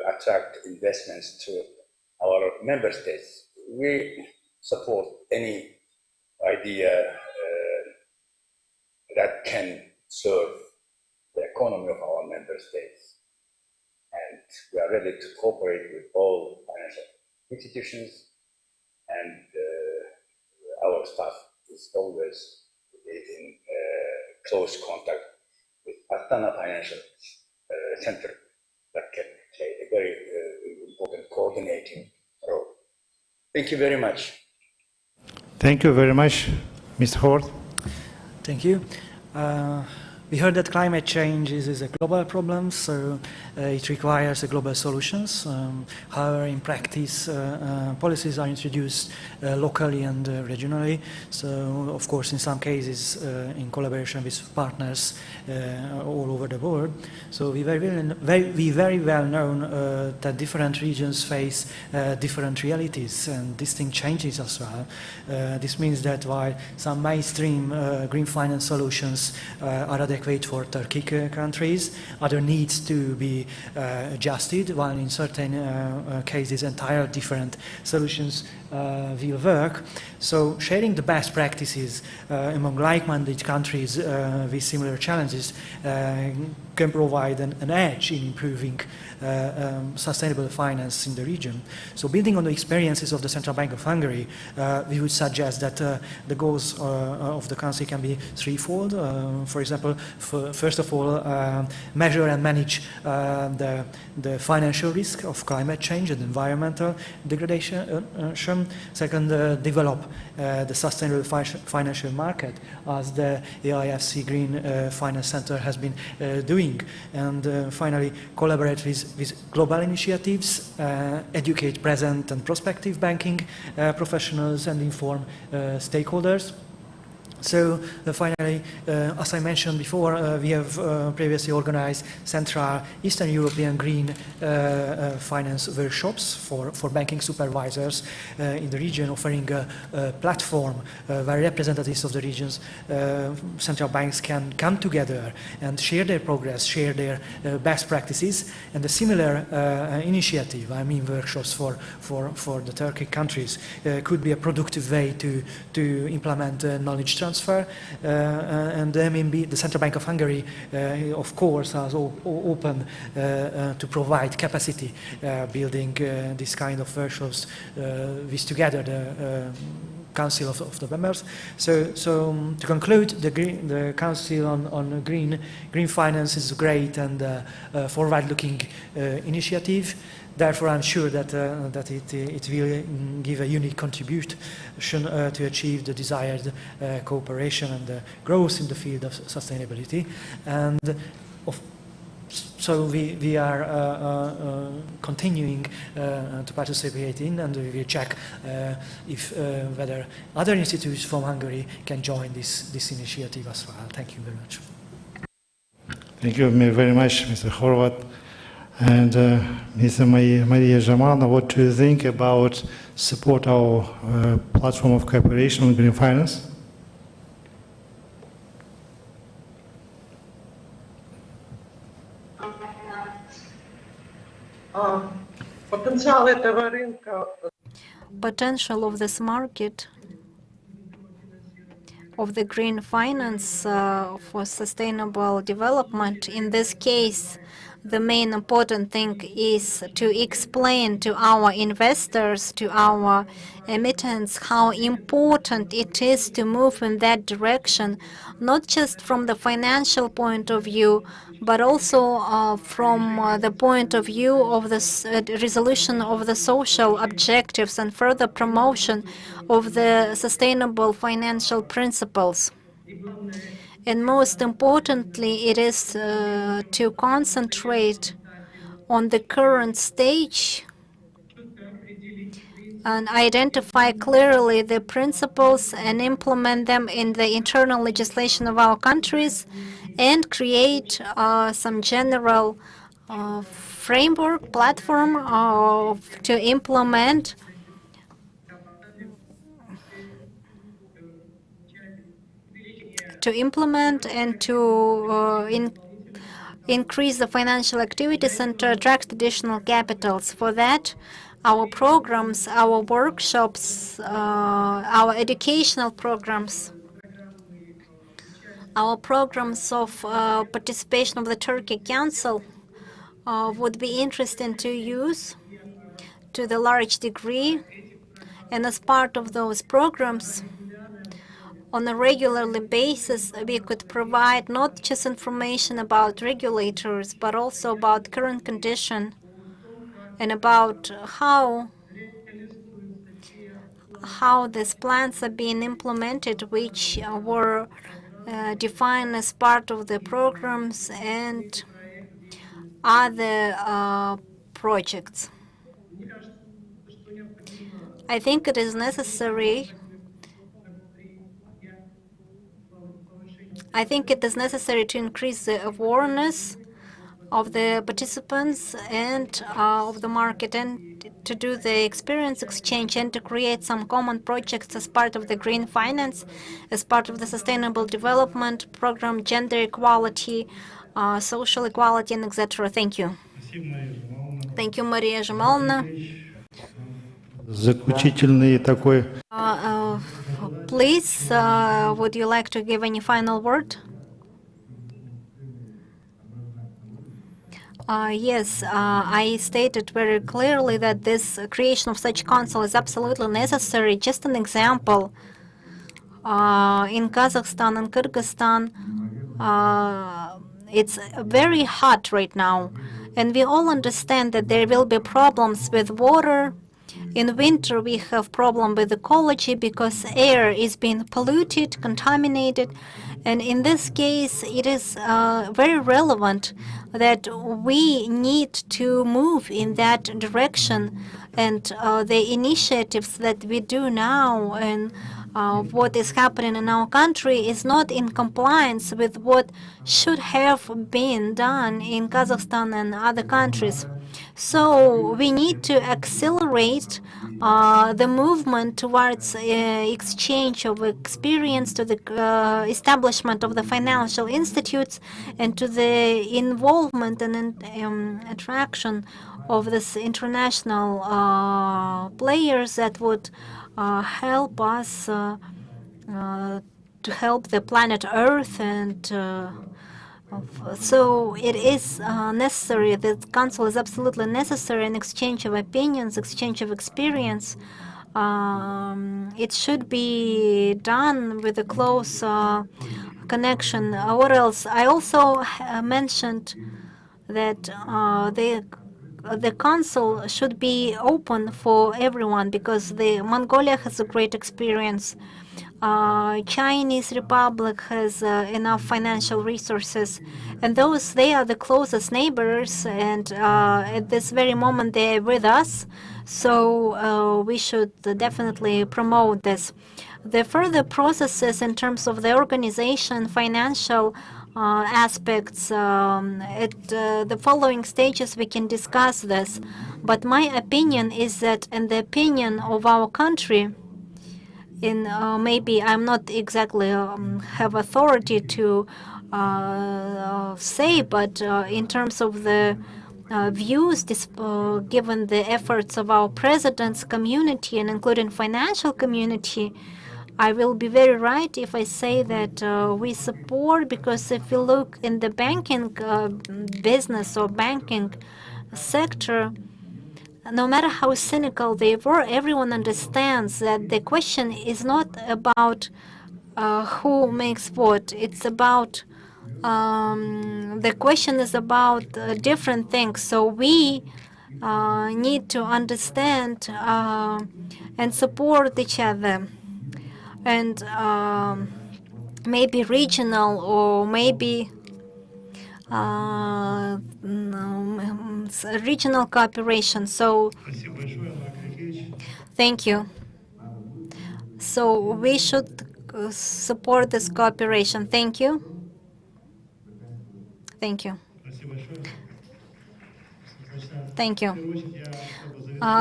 attract investments to our member states. We support any idea that can serve the economy of our member states. And we are ready to cooperate with all financial institutions, and our staff is always in close contact with Astana Financial Center that can play a very important coordinating role. Thank you very much. Thank you very much, Mr. Howard. Thank you. We heard that climate change is a global problem, so it requires a global solutions. However, in practice, policies are introduced locally and regionally. So, of course, in some cases, in collaboration with partners all over the world. So we very well know that different regions face different realities and distinct changes as well. This means that while some mainstream green finance solutions are adequate for Turkic countries, other needs to be adjusted, while in certain cases entirely different solutions will work. So sharing the best practices among like-minded countries with similar challenges can provide an edge in improving sustainable finance in the region. So building on the experiences of the Central Bank of Hungary, we would suggest that the goals of the Council can be threefold. For example, first of all, measure and manage the financial risk of climate change and environmental degradation. Second, develop the sustainable financial market, as the AIFC Green Finance Center has been doing. And finally, collaborate with global initiatives, educate present and prospective banking professionals, and inform stakeholders. So finally, as I mentioned before, we have previously organized Central Eastern European Green Finance workshops for banking supervisors in the region, offering a platform where representatives of the region's central banks can come together and share their progress, share their best practices. And a similar initiative, I mean workshops for the Turkic countries, could be a productive way to implement knowledge transfer. And the MNB, the Central Bank of Hungary, of course, has open to provide capacity building this kind of workshops with together the Council of the members. So to conclude, the Council on Green Finance is a great and forward-looking initiative. Therefore, I'm sure that it will give a unique contribution to achieve the desired cooperation and growth in the field of sustainability. And so we are continuing to participate in, and we will check if whether other institutes from Hungary can join this initiative as well. Thank you very much. Thank you very much, Mr. Horvat. And Mr. Maria Jamana, what do you think about support our platform of cooperation on green finance? Потенциал этого рынка. Potential of this market of the green finance for sustainable development. In this case, the main important thing is to explain to our investors, to our emittents, how important it is to move in that direction, not just from the financial point of view, but also from the point of view of the resolution of the social objectives and further promotion of the sustainable financial principles. And most importantly, it is to concentrate on the current stage and identify clearly the principles and implement them in the internal legislation of our countries, and create some general framework, platform to implement and to increase the financial activities and to attract additional capitals. For that, our programs, our workshops, our educational programs, our programs of participation of the Turkey Council would be interesting to use to the large degree. And as part of those programs, on a regular basis, we could provide not just information about regulators, but also about current condition and about how these plans are being implemented, which were defined as part of the programs and other projects. I think it is necessary to increase the awareness of the participants and of the market, and to do the experience exchange and to create some common projects as part of the green finance, as part of the sustainable development program, gender equality, social equality, and etc. Thank you. Thank you, Maria Jamalna. Заключительный такой. Please, would you like to give any final word? Yes, I stated very clearly that this creation of such council is absolutely necessary. Just an example, in Kazakhstan and Kyrgyzstan, it's very hot right now, and we all understand that there will be problems with water. In winter, we have problem with ecology because air is being polluted, contaminated, and in this case, it is very relevant that we need to move in that direction. And the initiatives that we do now and what is happening in our country is not in compliance with what should have been done in Kazakhstan and other countries. So we need to accelerate the movement towards exchange of experience, to the establishment of the financial institutes, and to the involvement and attraction of this international players that would help us to help the planet Earth. And so it is necessary, the council is absolutely necessary, an exchange of opinions, exchange of experience. It should be done with a close connection. What else? I also mentioned that the council should be open for everyone, because Mongolia has a great experience. Chinese Republic has enough financial resources, and they are the closest neighbors, and at this very moment they are with us. So we should definitely promote this. The further processes in terms of the organization, financial aspects, at the following stages we can discuss this. But my opinion is that, in the opinion of our country, maybe I'm not exactly have authority to say, but in terms of the views, given the efforts of our president's community and including financial community, I will be very right if I say that we support, because if you look in the banking business or banking sector, no matter how cynical they were, everyone understands that the question is not about who makes what. It's about the question is about different things. So we need to understand and support each other, and maybe regional or maybe regional cooperation. So thank you. So we should support this cooperation. Thank you. Thank you. Thank you.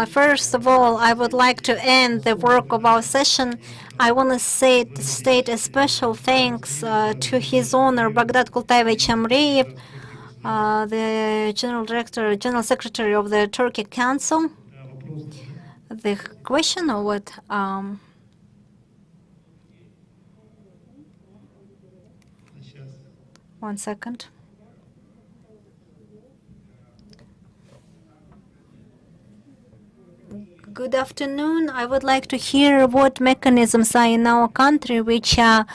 First of all, I would like to end the work of our session. I want to state a special thanks to His Honor Baghdad Kultayevich Amreev, the General Secretary of the Turkey Council. The question or what? One second. Good afternoon. I would like to hear what mechanisms are in our country which are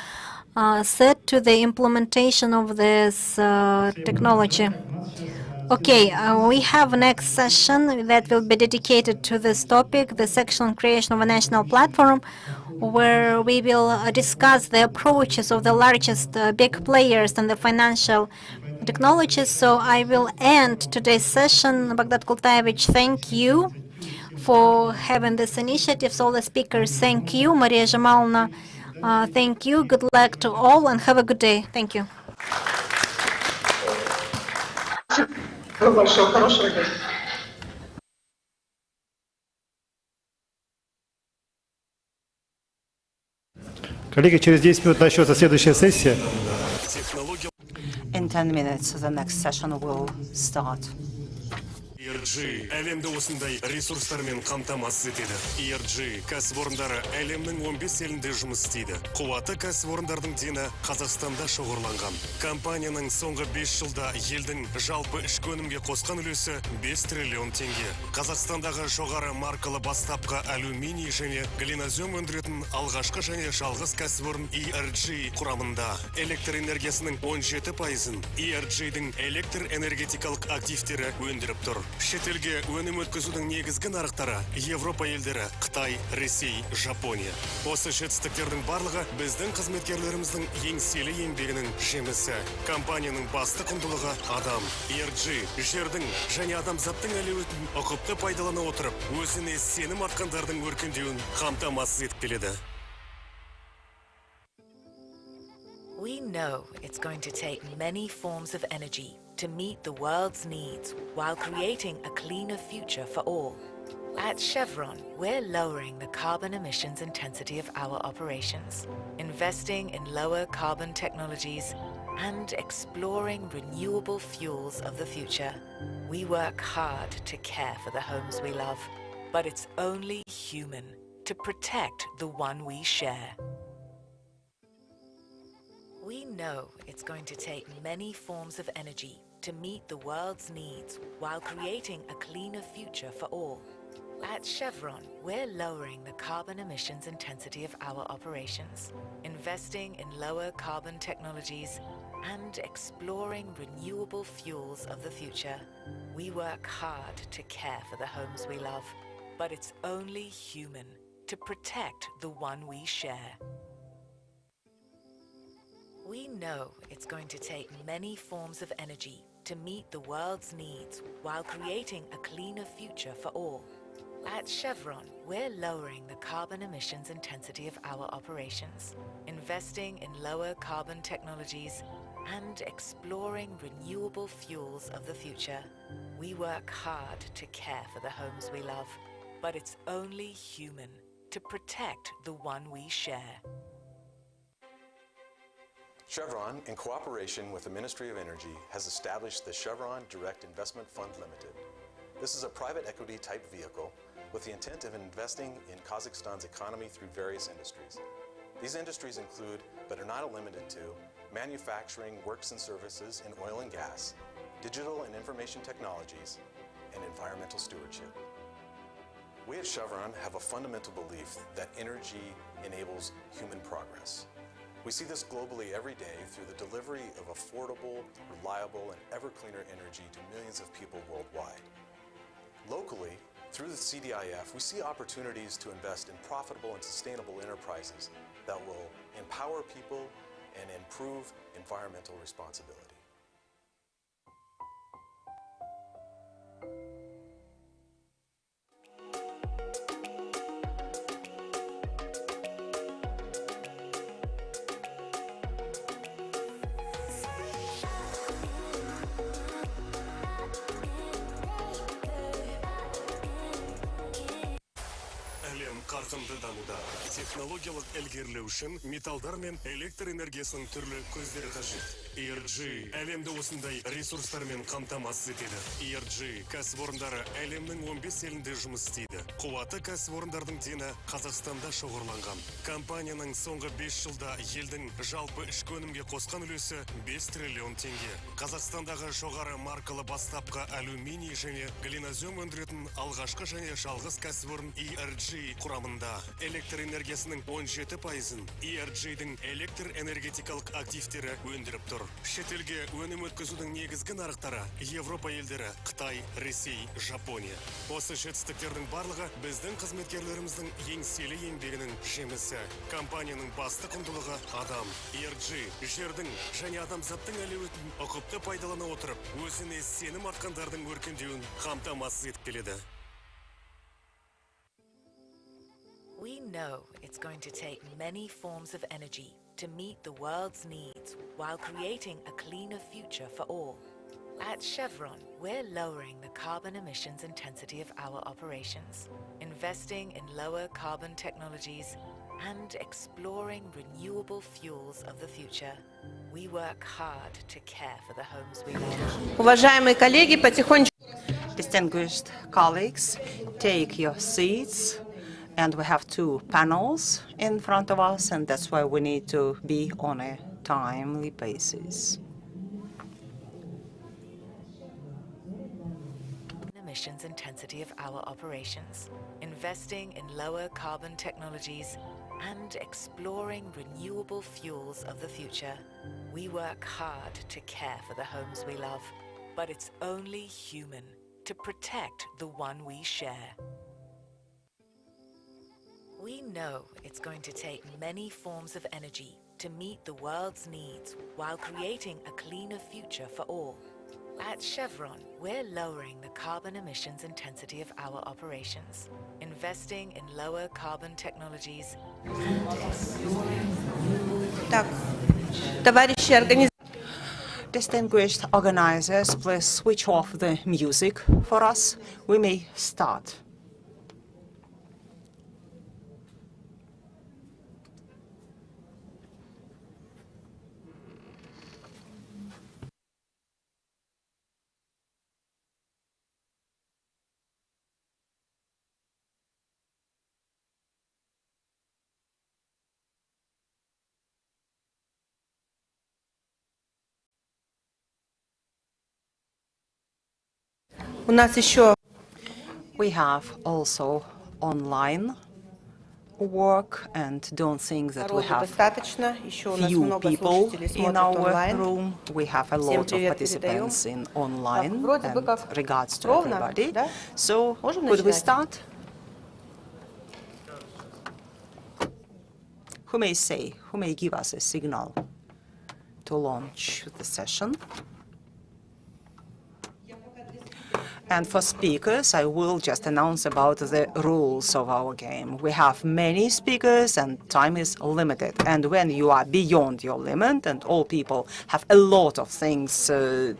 set to the implementation of this technology. Okay, we have next session that will be dedicated to this topic, the section on creation of a national platform, where we will discuss the approaches of the largest big players in the financial technologies. So I will end today's session. Baghdad Kultayevich, thank you for having this initiative. All the speakers, thank you. Maria Jamalna, thank you. Good luck to all and have a good day. Thank you. Спасибо большое. Хорошего дня. Коллеги, через 10 минут начнется следующая сессия. In 10 minutes, the next session will start. ERG әлемді осындай ресурстармен қамтамасыз етеді. ERG кәсіпорындары әлемнің 15 елінде жұмыс істейді. Қуаты кәсіпорындардың дені Қазақстанда шоғырланған. Компанияның соңғы 5 жылда елдің жалпы ішкі өнімге қосқан үлесі 5 триллион теңге. Қазақстандағы жоғары маркалы бастапқы алюминий және глинозем өндіретін алғашқы және жалғыз кәсіпорын ERG құрамында. Электр энергиясының 17%-ын ERG-дің электр энергетикалық активтері өндіріп тұр. Шетелге өнім өткізудің негізгі нарықтары Европа елдері, Қытай, Ресей, Жапония. Осы жетістіктердің барлығы біздің қызметкерлеріміздің еңселі еңбегінің жемісі. Компанияның басты құндылығы адам. ERG жердің және адамзаттың әлеуетін ұқыпты пайдалана отырып, өзіне сенім артқандардың өркендеуін қамтамасыз етіп келеді. We know it's going to take many forms of energy to meet the world's needs while creating a cleaner future for all. At Chevron, we're lowering the carbon emissions intensity of our operations, investing in lower carbon technologies, and exploring renewable fuels of the future. We work hard to care for the homes we love, but it's only human to protect the one we share. We know it's going to take many forms of energy to meet the world's needs while creating a cleaner future for all. At Chevron, we're lowering the carbon emissions intensity of our operations, investing in lower carbon technologies, and exploring renewable fuels of the future. We work hard to care for the homes we love, but it's only human to protect the one we share. We know it's going to take many forms of energy to meet the world's needs while creating a cleaner future for all. At Chevron, we're lowering the carbon emissions intensity of our operations, investing in lower carbon technologies, and exploring renewable fuels of the future. We work hard to care for the homes we love, but it's only human to protect the one we share. Chevron, in cooperation with the Ministry of Energy, has established the Chevron Direct Investment Fund Limited. This is a private equity type vehicle with the intent of investing in Kazakhstan's economy through various industries. These industries include, but are not limited to, manufacturing, works and services in oil and gas, digital and information technologies, and environmental stewardship. We at Chevron have a fundamental belief that energy enables human progress. We see this globally every day through the delivery of affordable, reliable, and ever cleaner energy to millions of people worldwide. Locally, through the CDIF, we see opportunities to invest in profitable and sustainable enterprises that will empower people and improve environmental responsibility. Қарқынды дамуда технологиялық ілгерілеу үшін металдар мен электр энергиясының түрлі көздері қажет. ERG әлемді осындай ресурстармен қамтамасыз етеді. ERG кәсіпорындары әлемнің 15 елінде жұмыс істейді. Қуаты кәсіпорындардың дені Қазақстанда шоғырланған. Компанияның соңғы 5 жылда елдің жалпы ішкі өнімге қосқан үлесі 5 триллион теңге. Қазақстандағы жоғары маркалы бастапқы алюминий және глинозем өндіретін алғашқы және жалғыз кәсіпорын ERG құрамында. Электр энергиясының 17%-ын ERG-дің электр энергетикалық активтері өндіріп тұр. Шетелге өнім өткізудің негізгі нарықтары Европа елдері, Қытай, Ресей, Жапония. Осы жетістіктердің барлығы біздің қызметкерлеріміздің еңселі еңбегінің жемісі. Компанияның басты құндылығы адам. ERG жердің және адамзаттың әлеуетін ұқыпты пайдалана отырып, өзіне сенім артқандардың өркендеуін қамтамасыз етіп келеді. We know it's going to take many forms of energy to meet the world's needs while creating a cleaner future for all. At Chevron, we're lowering the carbon emissions intensity of our operations, investing in lower carbon technologies, and exploring renewable fuels of the future. We work hard to care for the homes we love. Уважаемые коллеги, потихонечку. Distinguished colleagues, take your seats. And we have 2 panels in front of us, and that's why we need to be on a timely basis. Emissions intensity of our operations, investing in lower carbon technologies, and exploring renewable fuels of the future. We work hard to care for the homes we love, but it's only human to protect the one we share. We know it's going to take many forms of energy to meet the world's needs while creating a cleaner future for all. At Chevron, we're lowering the carbon emissions intensity of our operations, investing in lower carbon technologies. Distinguished organizers, please switch off the music for us. We may start. We have also online work, and don't think that we have few people in our room. We have a lot of participants in online, and regards to everybody. So, could we start? Who may say, who may give us a signal? to launch the session. And for speakers, I will just announce about the rules of our game. We have many speakers and time is limited. And when you are beyond your limit, and all people have a lot of things to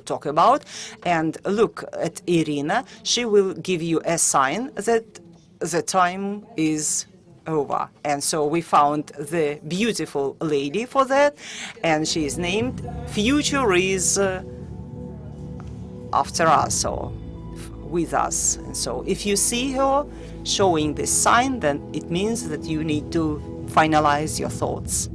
talk about, and look at Irina, she will give you a sign that the time is over. And so we found the beautiful lady for that, and she is named Future is after us or with us. And so if you see her showing this sign, then it means that you need to finalize your thoughts.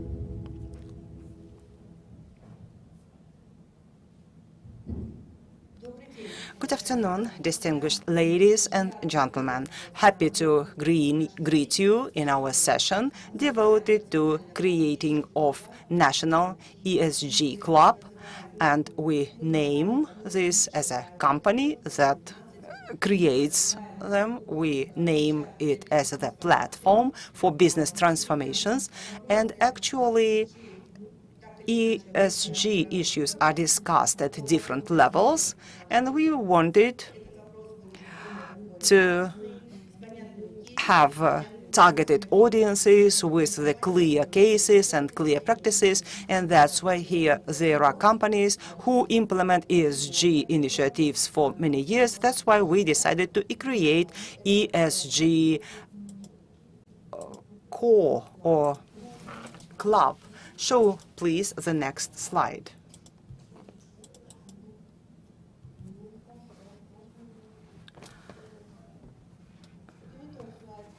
Good afternoon, distinguished ladies and gentlemen. Happy to greet you in our session devoted to creating of National ESG Club. And we name this as a company that creates them. We name it as the platform for business transformations. And actually, ESG issues are discussed at different levels. And we wanted to have targeted audiences with the clear cases and clear practices, and that's why here there are companies who implement ESG initiatives for many years. That's why we decided to create ESG core or club. Show, please, the next slide.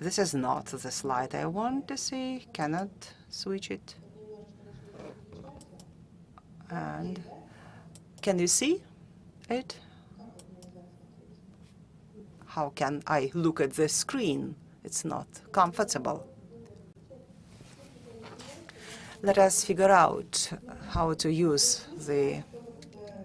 This is not the slide I want to see. Cannot switch it. And can you see it? How can I look at the screen? It's not comfortable. Let us figure out how to use the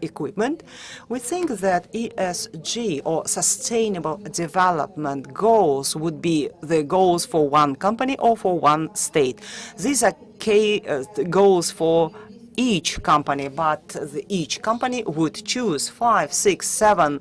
equipment. We think that ESG or sustainable development goals would be the goals for one company or for one state. These are key goals for each company, but each company would choose 5, 6, 7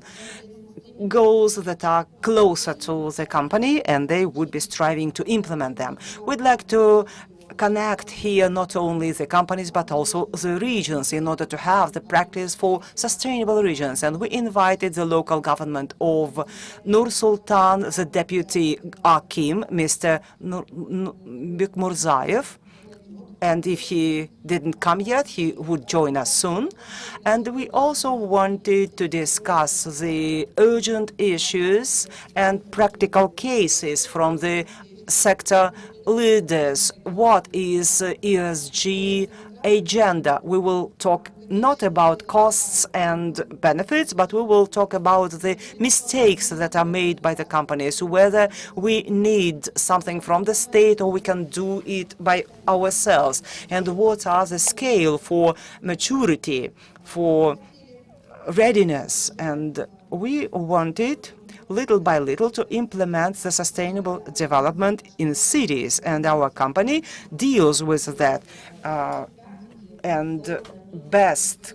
goals that are closer to the company, and they would be striving to implement them. We'd like to connect here not only the companies but also the regions in order to have the practice for sustainable regions. And we invited the local government of Nur Sultan, the deputy Akim, Mr. Bekmurzaev. And if he didn't come yet, he would join us soon. And we also wanted to discuss the urgent issues and practical cases from the sector leaders. What is ESG agenda? We will talk not about costs and benefits, but we will talk about the mistakes that are made by the companies, whether we need something from the state or we can do it by ourselves, and what are the scale for maturity, for readiness. And we wanted little by little to implement the sustainable development in cities, and our company deals with that. And best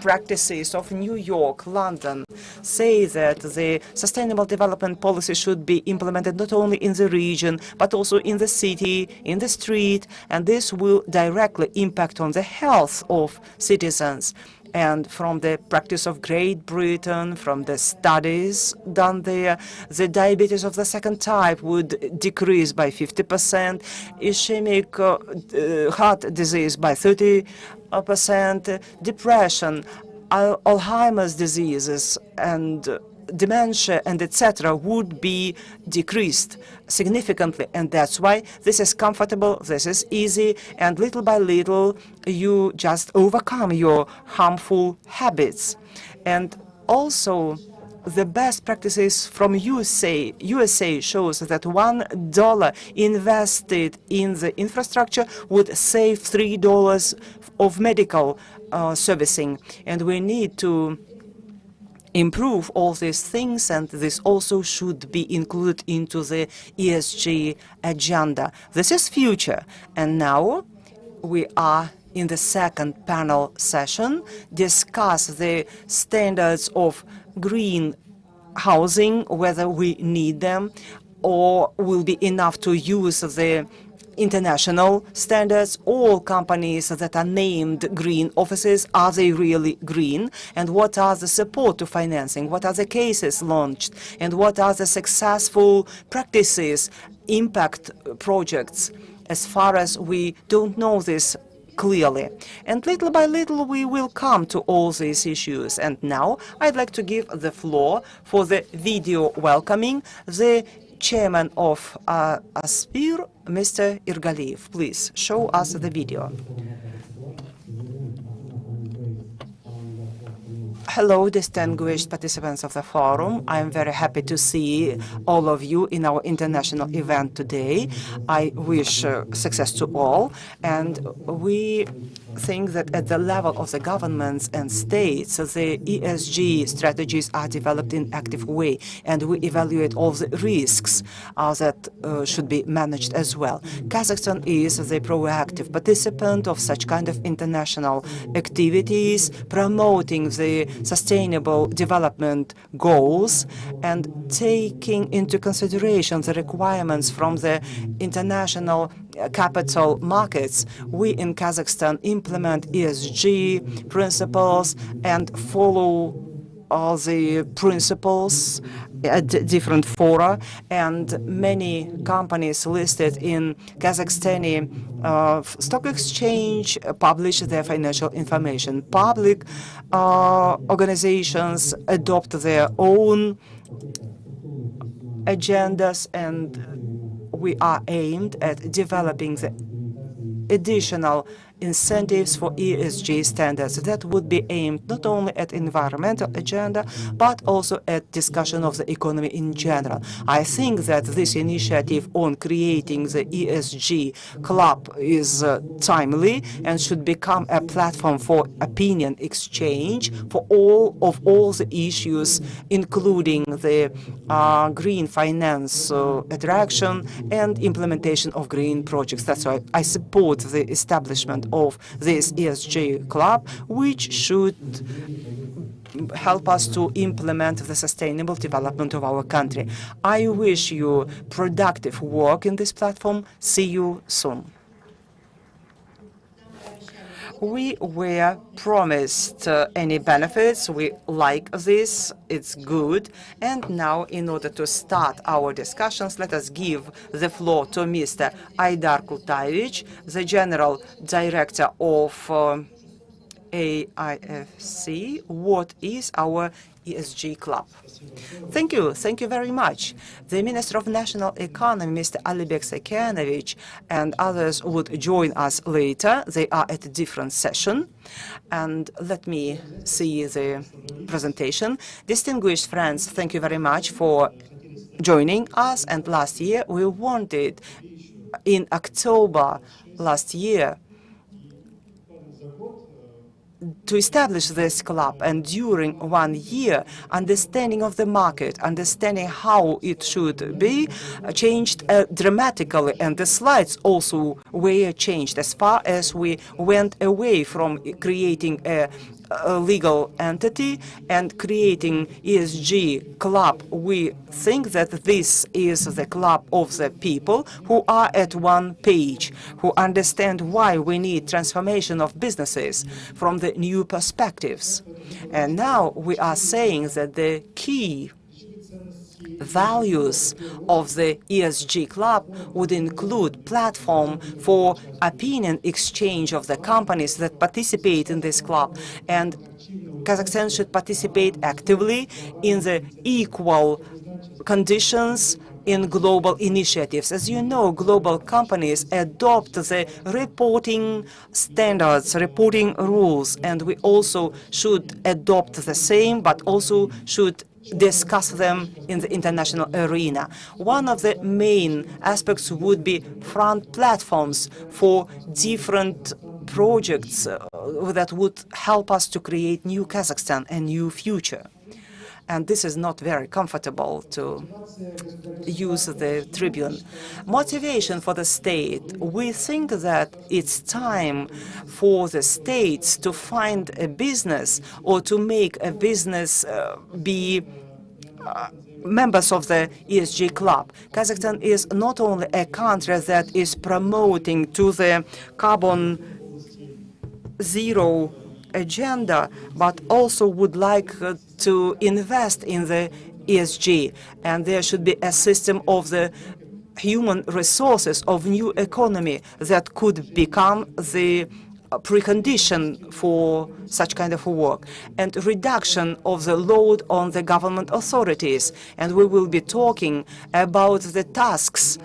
practices of New York, London say that the sustainable development policy should be implemented not only in the region, but also in the city, in the street, and this will directly impact on the health of citizens. And from the practice of Great Britain, from the studies done there, the diabetes of the second type would decrease by 50%, ischemic heart disease by 30%, depression, Alzheimer's diseases, and dementia, and etc. would be decreased significantly. And that's why this is comfortable, this is easy, and little by little you just overcome your harmful habits. And also the best practices from USA shows that $1 invested in the infrastructure would save $3 of medical servicing. And we need to improve all these things, and this also should be included into the ESG agenda. This is future, and now we are in the second panel session, discuss the standards of green housing, whether we need them or will be enough to use the international standards. All companies that are named green offices, are they really green? And what are the support to financing? What are the cases launched? And what are the successful practices, impact projects? As far as we don't know this clearly. And little by little we will come to all these issues. And now I'd like to give the floor for the video welcoming the chairman of ASPIR, Mr. Irgaliyev. Please show us the video. Hello, distinguished participants of the forum. I am very happy to see all of you in our international event today. I wish success to all. And we think that at the level of the governments and states, the ESG strategies are developed in active way, and we evaluate all the risks that should be managed as well. Kazakhstan is the proactive participant of such kind of international activities, promoting the sustainable development goals and taking into consideration the requirements from the international capital markets. We in Kazakhstan implement ESG principles and follow all the principles at different fora, and many companies listed in Kazakhstani stock exchange publish their financial information. Public organizations adopt their own agendas, and we are aimed at developing the additional incentives for ESG standards that would be aimed not only at environmental agenda, but also at discussion of the economy in general. I think that this initiative on creating the ESG Club is timely and should become a platform for opinion exchange for all the issues, including the green finance attraction and implementation of green projects. That's why I support the establishment of this ESG Club, which should help us to implement the sustainable development of our country. I wish you productive work in this platform. See you soon. We were promised any benefits. We like this. It's good. And now, in order to start our discussions, let us give the floor to Mr. Aidar Kultayevich, the General Director of AIFC. What is our ESG Club? Thank you. Thank you very much. The Minister of National Economy, Mr. Alibek Sakianovich, and others would join us later. They are at a different session. And let me see the presentation. Distinguished friends, thank you very much for joining us. And last year, we wanted, in October last year, to establish this club, and during 1 year, understanding of the market, understanding how it should be, changed dramatically, and the slides also were changed as far as we went away from creating a legal entity and creating ESG Club. We think that this is the club of the people who are at one page, who understand why we need transformation of businesses from the new perspectives. And now we are saying that the key values of the ESG Club would include platform for opinion exchange of the companies that participate in this club, and Kazakhstan should participate actively in the equal conditions in global initiatives. As you know, global companies adopt the reporting standards, reporting rules, and we also should adopt the same, but also should discuss them in the international arena. One of the main aspects would be front platforms for different projects that would help us to create new Kazakhstan, a new future. and this is not very comfortable to use the tribune. Motivation for the state. We think that it's time for the states to find a business or to make a business be members of the ESG Club. Kazakhstan is not only a country that is promoting to the carbon zero agenda, but also would like to invest in the ESG. And there should be a system of the human resources of new economy that could become the precondition for such kind of work, and reduction of the load on the government authorities. And we will be talking about the tasks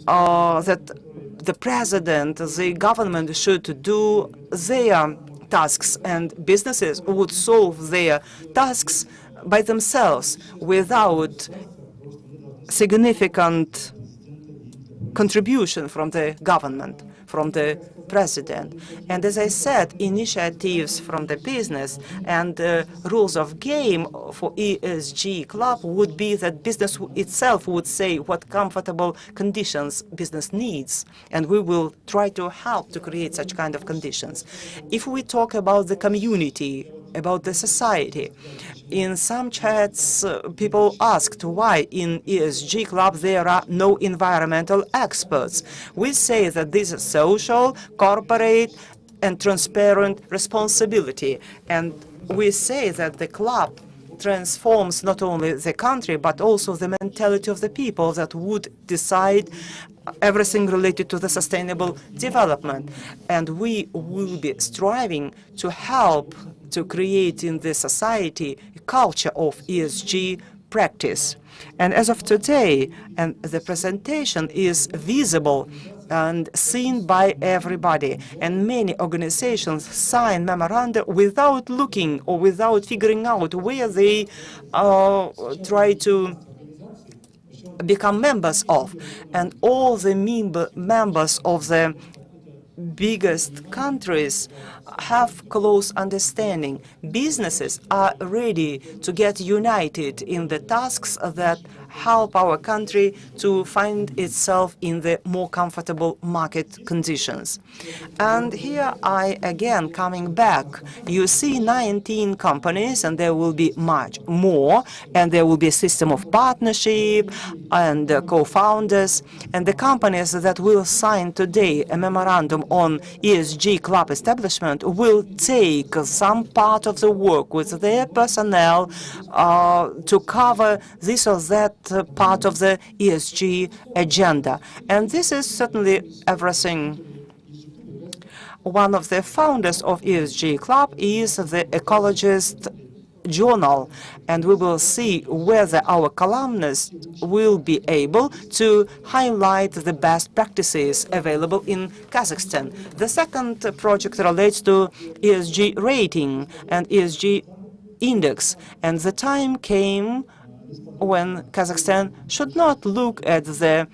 that the president, the government should do their tasks, and businesses would solve their tasks by themselves without significant contribution from the government, from the president. And as I said, initiatives from the business and rules of game for ESG Club would be that business itself would say what comfortable conditions business needs, and we will try to help to create such kind of conditions. If we talk about the community, about the society, in some chats, people asked why in ESG Club there are no environmental experts. We say that this is social, corporate, and transparent responsibility. And we say that the club transforms not only the country, but also the mentality of the people that would decide everything related to the sustainable development. And we will be striving to help to create in the society a culture of ESG practice. And as of today, and the presentation is visible and seen by everybody, and many organizations sign memoranda without looking or without figuring out where they try to become members of. And all the members of the biggest countries have close understanding. Businesses are ready to get united in the tasks that help our country to find itself in the more comfortable market conditions. And here I again coming back, you see 19 companies, and there will be much more, and there will be a system of partnership and co-founders, and the companies that will sign today a memorandum on ESG Club establishment will take some part of the work with their personnel to cover this or that part of the ESG agenda. And this is certainly everything. One of the founders of ESG Club is the Ecologist Journal, and we will see whether our columnists will be able to highlight the best practices available in Kazakhstan. The second project relates to ESG rating and ESG index, and the time came when Kazakhstan should not look at the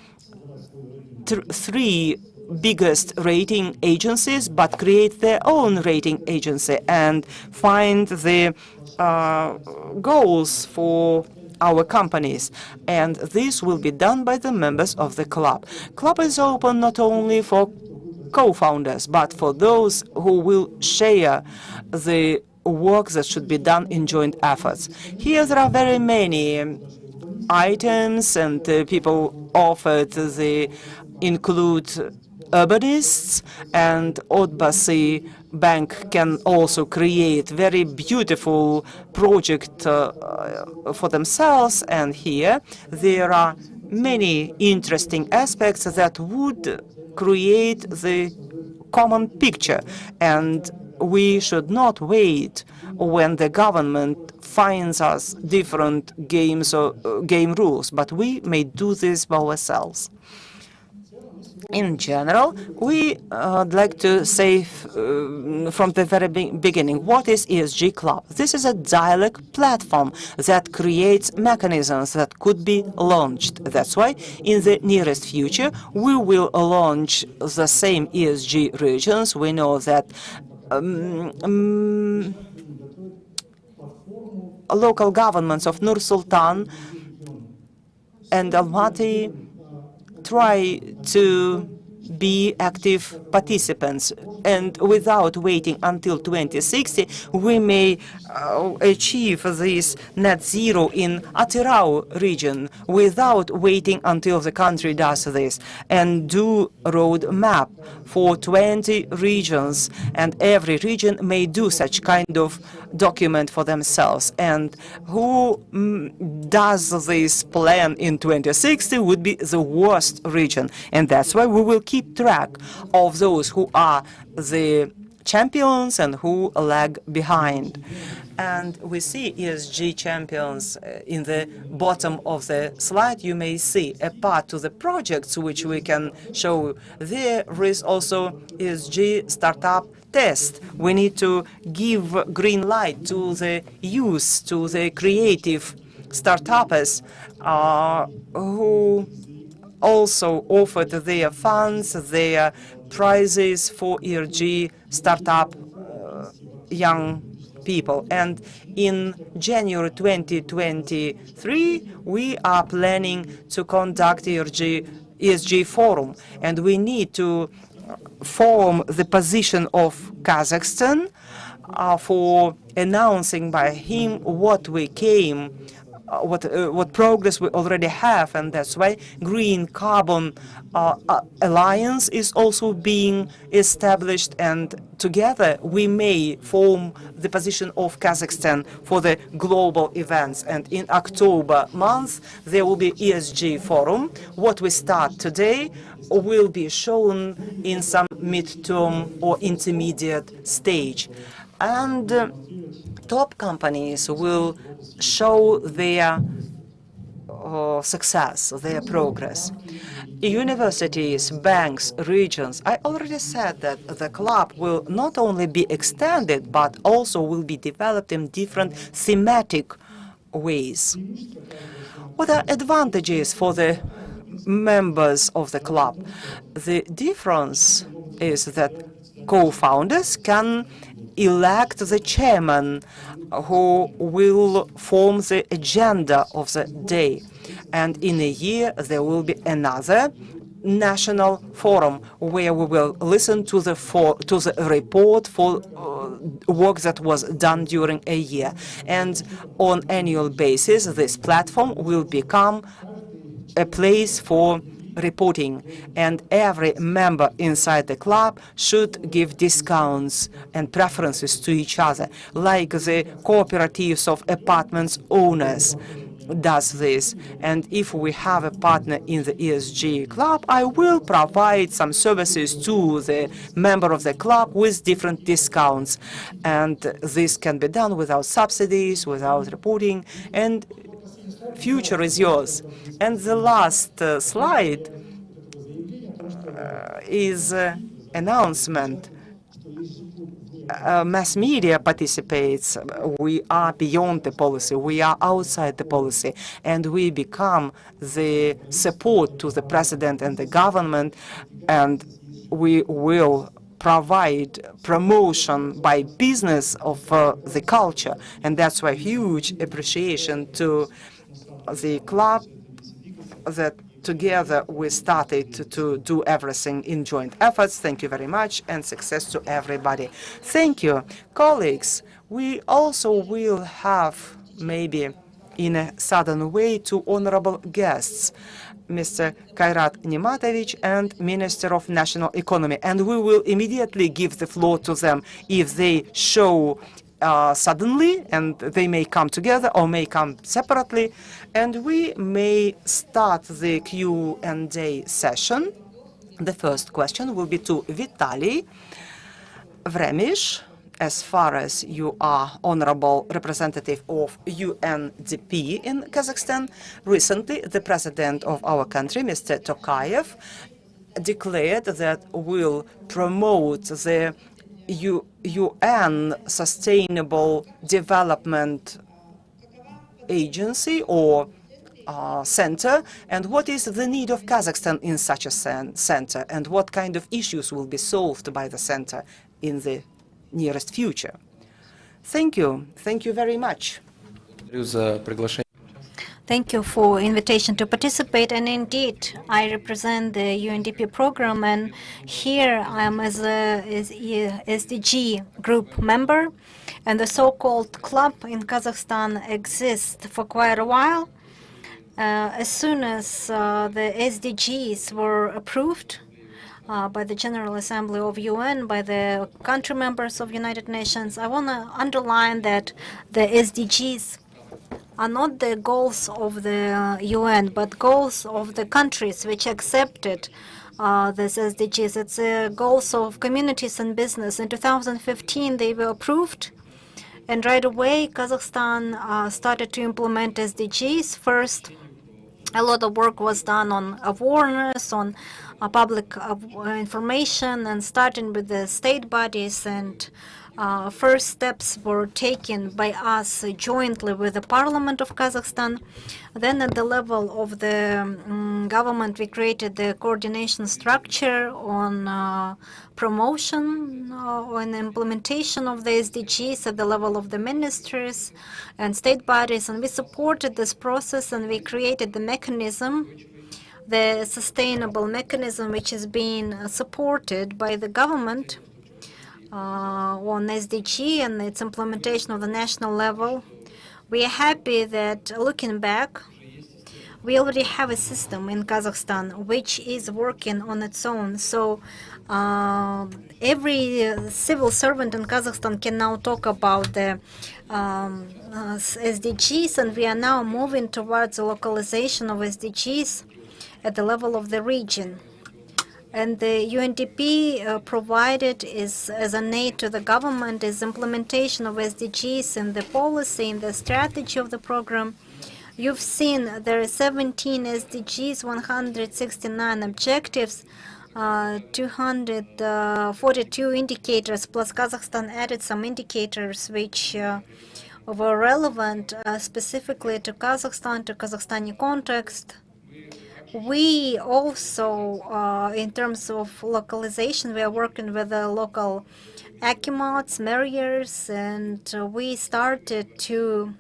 three biggest rating agencies, but create their own rating agency and find the goals for our companies. And this will be done by the members of the club. Club is open not only for co-founders, but for those who will share the work that should be done in joint efforts. Here there are very many items, and people offered the include urbanists, and Odbasi Bank can also create very beautiful project for themselves. And here there are many interesting aspects that would create the common picture, and we should not wait when the government finds us different games or game rules, but we may do this by ourselves. In general, we would like to say from the very beginning, what is ESG Club? This is a dialogue platform that creates mechanisms that could be launched. That's why in the nearest future, we will launch the same ESG regions. We know that local governments of Nur Sultan and Almaty try to be active participants, and without waiting until 2060, we may achieve this net zero in Atirau region without waiting until the country does this, and do a road map for 20 regions, and every region may do such kind of document for themselves. And who does this plan in 2060 would be the worst region, and that's why we will keep track of those who are the champions and who lag behind. And we see ESG champions in the bottom of the slide. You may see a part to the projects which we can show. There is also ESG startup test. We need to give green light to the youth, to the creative startups who also offered their funds, their prizes for ESG startup young people. And in January 2023, we are planning to conduct ESG forum, and we need to form the position of Kazakhstan for announcing by him what we came, what progress we already have, and that's why Green Carbon Alliance is also being established, and together we may form the position of Kazakhstan for the global events. And in October month, there will be ESG forum. What we start today will be shown in some midterm or intermediate stage. And top companies will show their success, their progress. Universities, banks, regions. I already said that the club will not only be extended, but also will be developed in different thematic ways. What are advantages for the members of the club? The difference is that co-founders can elect the chairman who will form the agenda of the day. And in a year, there will be another national forum where we will listen to the report for work that was done during a year. And on annual basis, this platform will become a place for reporting, and every member inside the club should give discounts and preferences to each other, like the cooperatives of apartments owners does this. And if we have a partner in the ESG club, I will provide some services to the member of the club with different discounts, and this can be done without subsidies, without reporting, and future is yours. And the last slide is announcement. Mass media participates. We are beyond the policy. We are outside the policy, and we become the support to the president and the government, and we will provide promotion by business of the culture. And that's why huge appreciation to the club that together we started to do everything in joint efforts. Thank you very much, and success to everybody. Thank you. Colleagues, we also will have, maybe in a sudden way, two honorable guests, Mr. Kairat Nimatovich and Minister of National Economy. And we will immediately give the floor to them if they show suddenly, and they may come together or may come separately, and we may start the Q&A session. The first question will be to Vitaly Vremish. As far as you are honorable representative of UNDP in Kazakhstan, recently the president of our country, Mr. Tokayev, declared that will promote the UN Sustainable Development Agency or center, and what is the need of Kazakhstan in such a center, and what kind of issues will be solved by the center in the nearest future? Thank you. Thank you very much. Thank you for invitation to participate. And indeed, I represent the UNDP program, and here I am as a SDG group member. And the so-called club in Kazakhstan exists for quite a while. As soon as the SDGs were approved by the General Assembly of UN, by the country members of United Nations, I want to underline that the SDGs are not the goals of the UN, but goals of the countries which accepted this SDGs. It's goals of communities and business. In 2015, they were approved. And right away, Kazakhstan started to implement SDGs. First, a lot of work was done on awareness, on public information, and starting with the state bodies. And first steps were taken by us jointly with the Parliament of Kazakhstan. Then at the level of the government, we created the coordination structure on promotion and implementation of the SDGs at the level of the ministries and state bodies. And we supported this process, and we created the mechanism, the sustainable mechanism, which is being supported by the government on SDG and its implementation on the national level. We are happy that, looking back, we already have a system in Kazakhstan which is working on its own. So every civil servant in Kazakhstan can now talk about the SDGs, and we are now moving towards the localization of SDGs at the level of the region. And the UNDP provided is as an aid to the government is implementation of SDGs in the policy, in the strategy of the program. You've seen there are 17 SDGs, 169 objectives, 242 indicators, plus Kazakhstan added some indicators which were relevant specifically to Kazakhstan, to Kazakhstani context. We also, in terms of localization, we are working with the local akimots, mayors, and we started to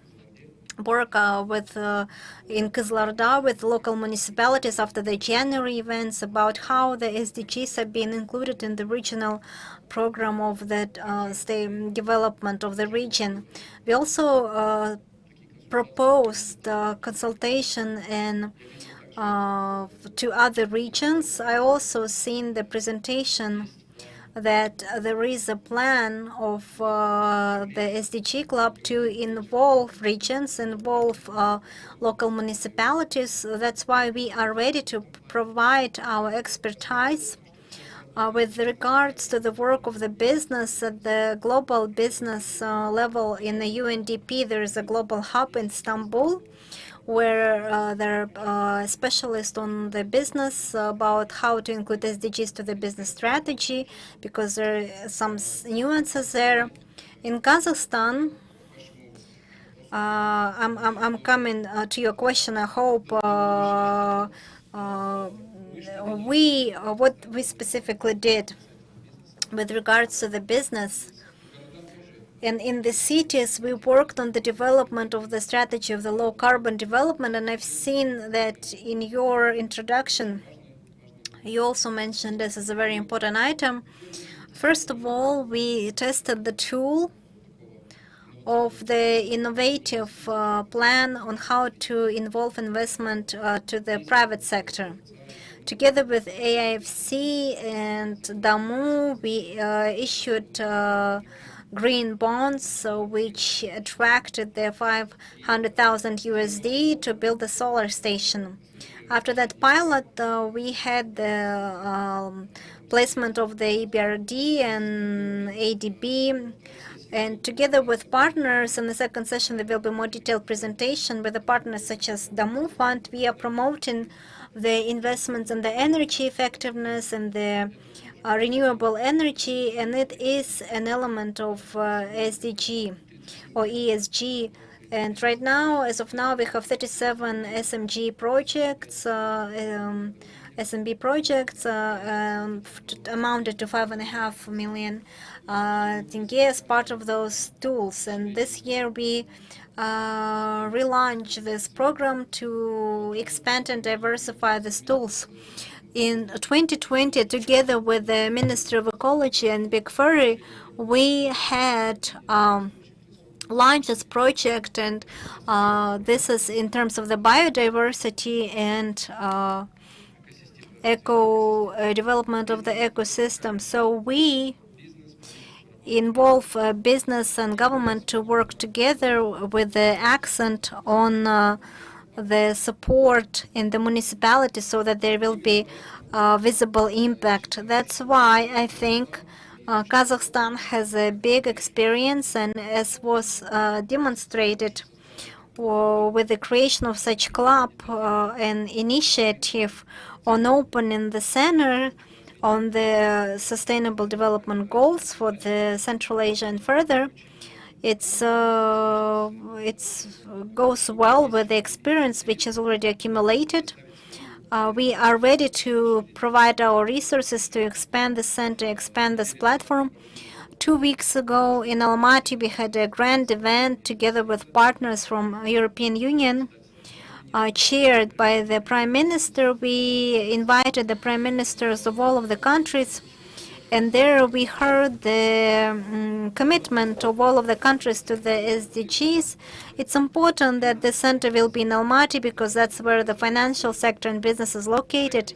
work in Kizlyarda with local municipalities after the January events about how the SDGs have been included in the regional program of the state development of the region. We also proposed consultation and to other regions. I also seen the presentation that there is a plan of the SDG Club to involve regions, involve local municipalities. That's why we are ready to provide our expertise with regards to the work of the business at the global business level. In the UNDP, there is a global hub in Istanbul, where there are specialists on the business about how to include SDGs to the business strategy, because there are some nuances there. In Kazakhstan, I'm coming to your question. I hope what we specifically did with regards to the business. And in the cities, we worked on the development of the strategy of the low carbon development. And I've seen that in your introduction, you also mentioned this as a very important item. First of all, we tested the tool of the innovative plan on how to involve investment to the private sector. Together with AFC and DAMU, we issued green bonds, which attracted the 500,000 USD to build a solar station. After that pilot, we had the placement of the EBRD and ADB. And together with partners, in the second session, there will be more detailed presentation with the partners such as DAMU Fund. We are promoting the investments in the energy effectiveness and the renewable energy, and it is an element of SDG or ESG. And right now, as of now, we have 37 SMG projects SMB projects amounted to 5.5 million tenge as part of those tools. And this year we relaunch this program to expand and diversify these tools. In 2020, together with the Ministry of Ecology and Big Furry, we had launched this project, and this is in terms of the biodiversity and development of the ecosystem. So we involve business and government to work together with the accent on the support in the municipality so that there will be visible impact. That's why I think Kazakhstan has a big experience, and as was demonstrated with the creation of such club, an initiative on opening the center on the Sustainable Development Goals for the Central Asia and further. It goes well with the experience which is already accumulated. We are ready to provide our resources to expand the center, expand this platform. 2 weeks ago in Almaty, we had a grand event together with partners from European Union, chaired by the Prime Minister. We invited the Prime Ministers of all of the countries, and there we heard the commitment of all of the countries to the SDGs. It's important that the center will be in Almaty because that's where the financial sector and business is located.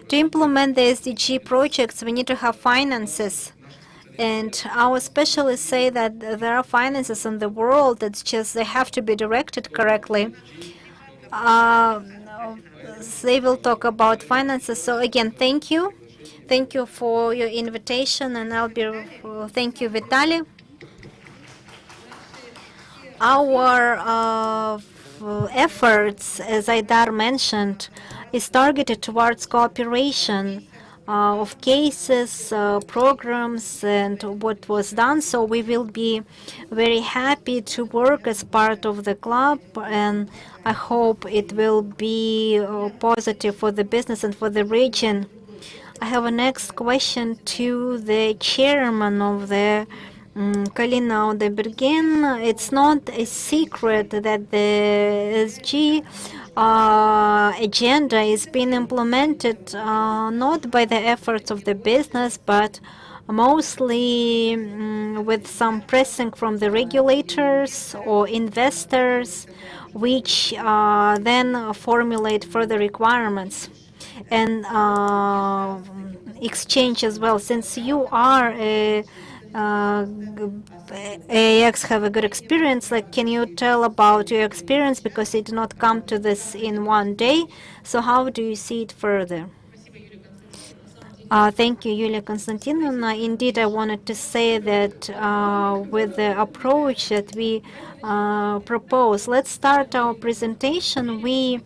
To implement the SDG projects, we need to have finances. And our specialists say that there are finances in the world, it's just they have to be directed correctly. They will talk about finances. So again, thank you. Thank you for your invitation, and thank you, Vitaly. Our efforts, as Aidar mentioned, is targeted towards cooperation of cases, programs, and what was done. So we will be very happy to work as part of the club, and I hope it will be positive for the business and for the region. I have a next question to the chairman of the Kalina Odebergen. It's not a secret that the SG agenda is being implemented not by the efforts of the business, but mostly with some pressing from the regulators or investors, which then formulate further requirements and exchange as well. Since you are AX have a good experience, like, can you tell about your experience, because it did not come to this in one day, so how do you see it further? Thank you, Yulia Konstantinovna. Indeed, I wanted to say that with the approach that we propose, let's start our presentation. We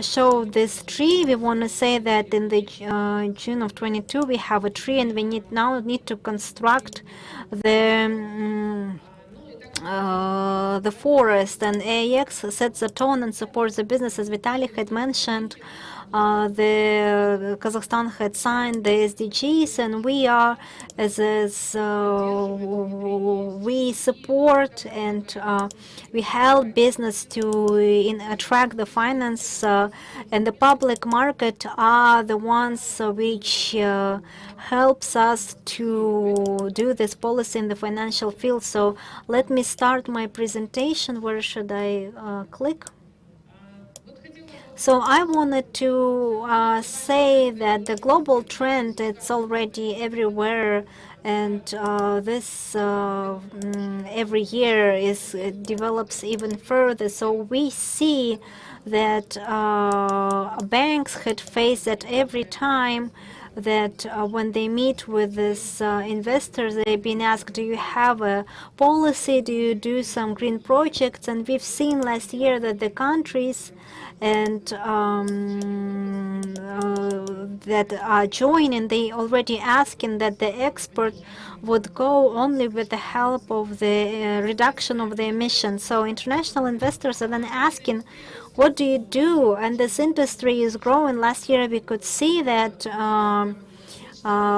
show this tree. We want to say that in the June of 22 we have a tree, and we now need to construct the forest, and AX sets the tone and supports the business. As Vitaly had mentioned, the Kazakhstan had signed the SDGs, and we are we support and we help business to attract the finance, and the public market are the ones which helps us to do this policy in the financial field. So let me start my presentation. Where should I click? So I wanted to say that the global trend, it's already everywhere, and this every year develops even further. So we see that banks had faced that every time that when they meet with these investors, they've been asked, do you have a policy, do you do some green projects? And we've seen last year that the countries and that are joining, they already asking that the export would go only with the help of the reduction of the emissions. So international investors are then asking, what do you do? And this industry is growing. Last year we could see that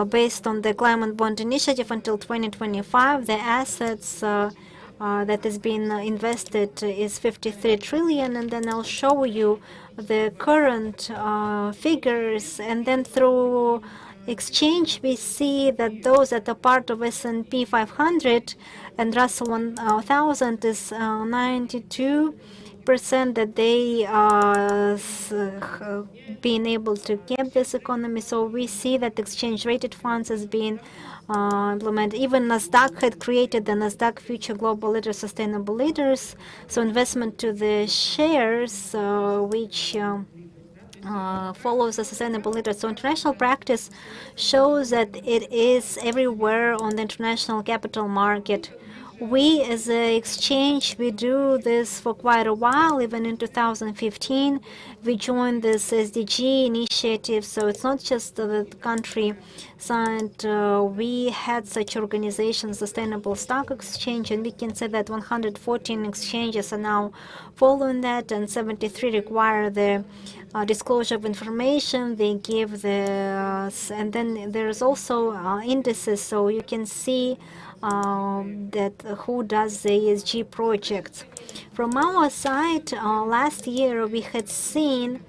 based on the Climate Bond Initiative until 2025, the assets that is being invested is 53 trillion, and then I'll show you the current figures, and then through exchange we see that those that are part of S&P 500 and Russell 1000 is 92% that they are being able to keep this economy. So we see that exchange-rated funds has been implemented. Even Nasdaq had created the Nasdaq Future Global Leaders, Sustainable Leaders. So investment to the shares, which follows a sustainable leader. So international practice shows that it is everywhere on the international capital market. We, as an exchange, we do this for quite a while. Even in 2015, we joined this SDG initiative. So it's not just the country signed. We had such organizations, Sustainable Stock Exchange, and we can say that 114 exchanges are now following that, and 73 require the disclosure of information. They give the, and then there's also indices, so you can see that who does the ESG projects. From our side, last year we had seen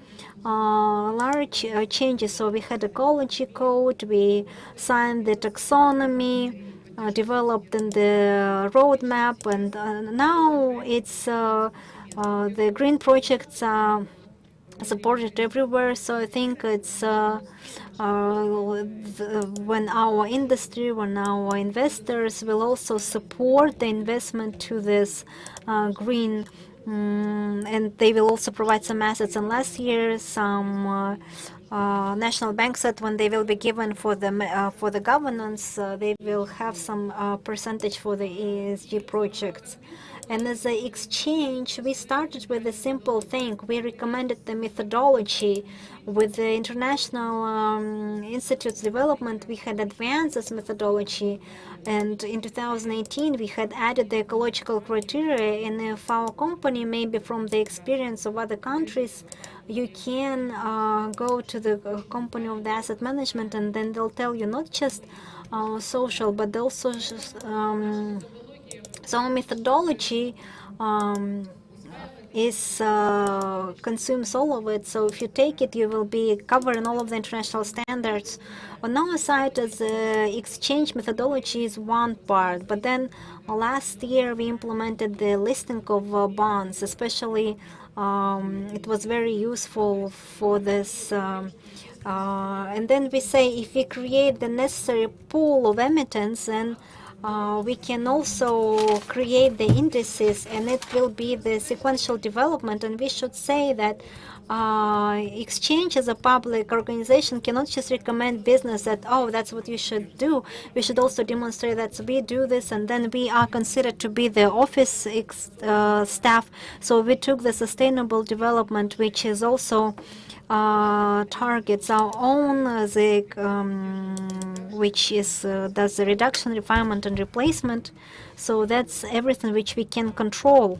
large changes. So we had ecology code, we signed the taxonomy, developed in the roadmap, and now it's the green projects are supported everywhere. So I think it's when our industry, when our investors will also support the investment to this green, and they will also provide some assets. And last year, some national banks said when they will be given for the governance, they will have some percentage for the ESG projects. And as an exchange, we started with a simple thing. We recommended the methodology. With the International Institute's development, we had advanced this methodology. And in 2018, we had added the ecological criteria. And if our company, maybe from the experience of other countries, you can go to the company of the asset management, and then they'll tell you not just social, but also so methodology consumes all of it. So if you take it, you will be covering all of the international standards. On our side, as exchange methodology is one part, but then last year we implemented the listing of bonds, especially it was very useful for this. And then we say if we create the necessary pool of emittents, and we can also create the indices, and it will be the sequential development. And we should say that exchange as a public organization cannot just recommend business that, oh, that's what you should do. We should also demonstrate that we do this, and then we are considered to be the office staff. So we took the sustainable development, which is also targets our own, which is does the reduction, refinement, and replacement. So that's everything which we can control.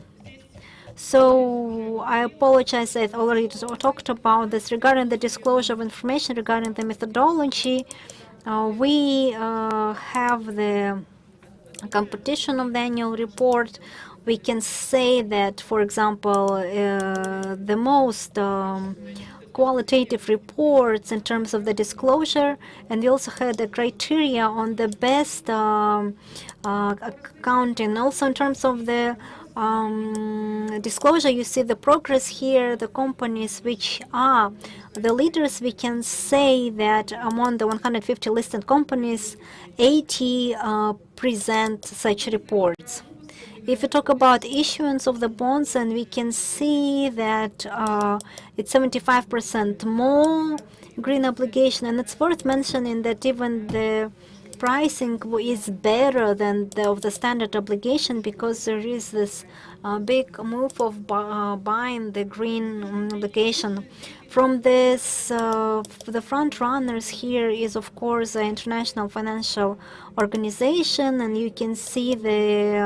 So I apologize, I already talked about this regarding the disclosure of information, regarding the methodology. We have the competition of the annual report. We can say that, for example, the most qualitative reports in terms of the disclosure, and we also had the criteria on the best accounting. Also in terms of the disclosure, you see the progress here, the companies which are the leaders. We can say that among the 150 listed companies, 80 present such reports. If we talk about issuance of the bonds, and we can see that it's 75% more green obligation, and it's worth mentioning that even the pricing is better than of the standard obligation, because there is this big move of buying the green obligation. From this, the front runners here is, of course, the International Financial Organization, and you can see the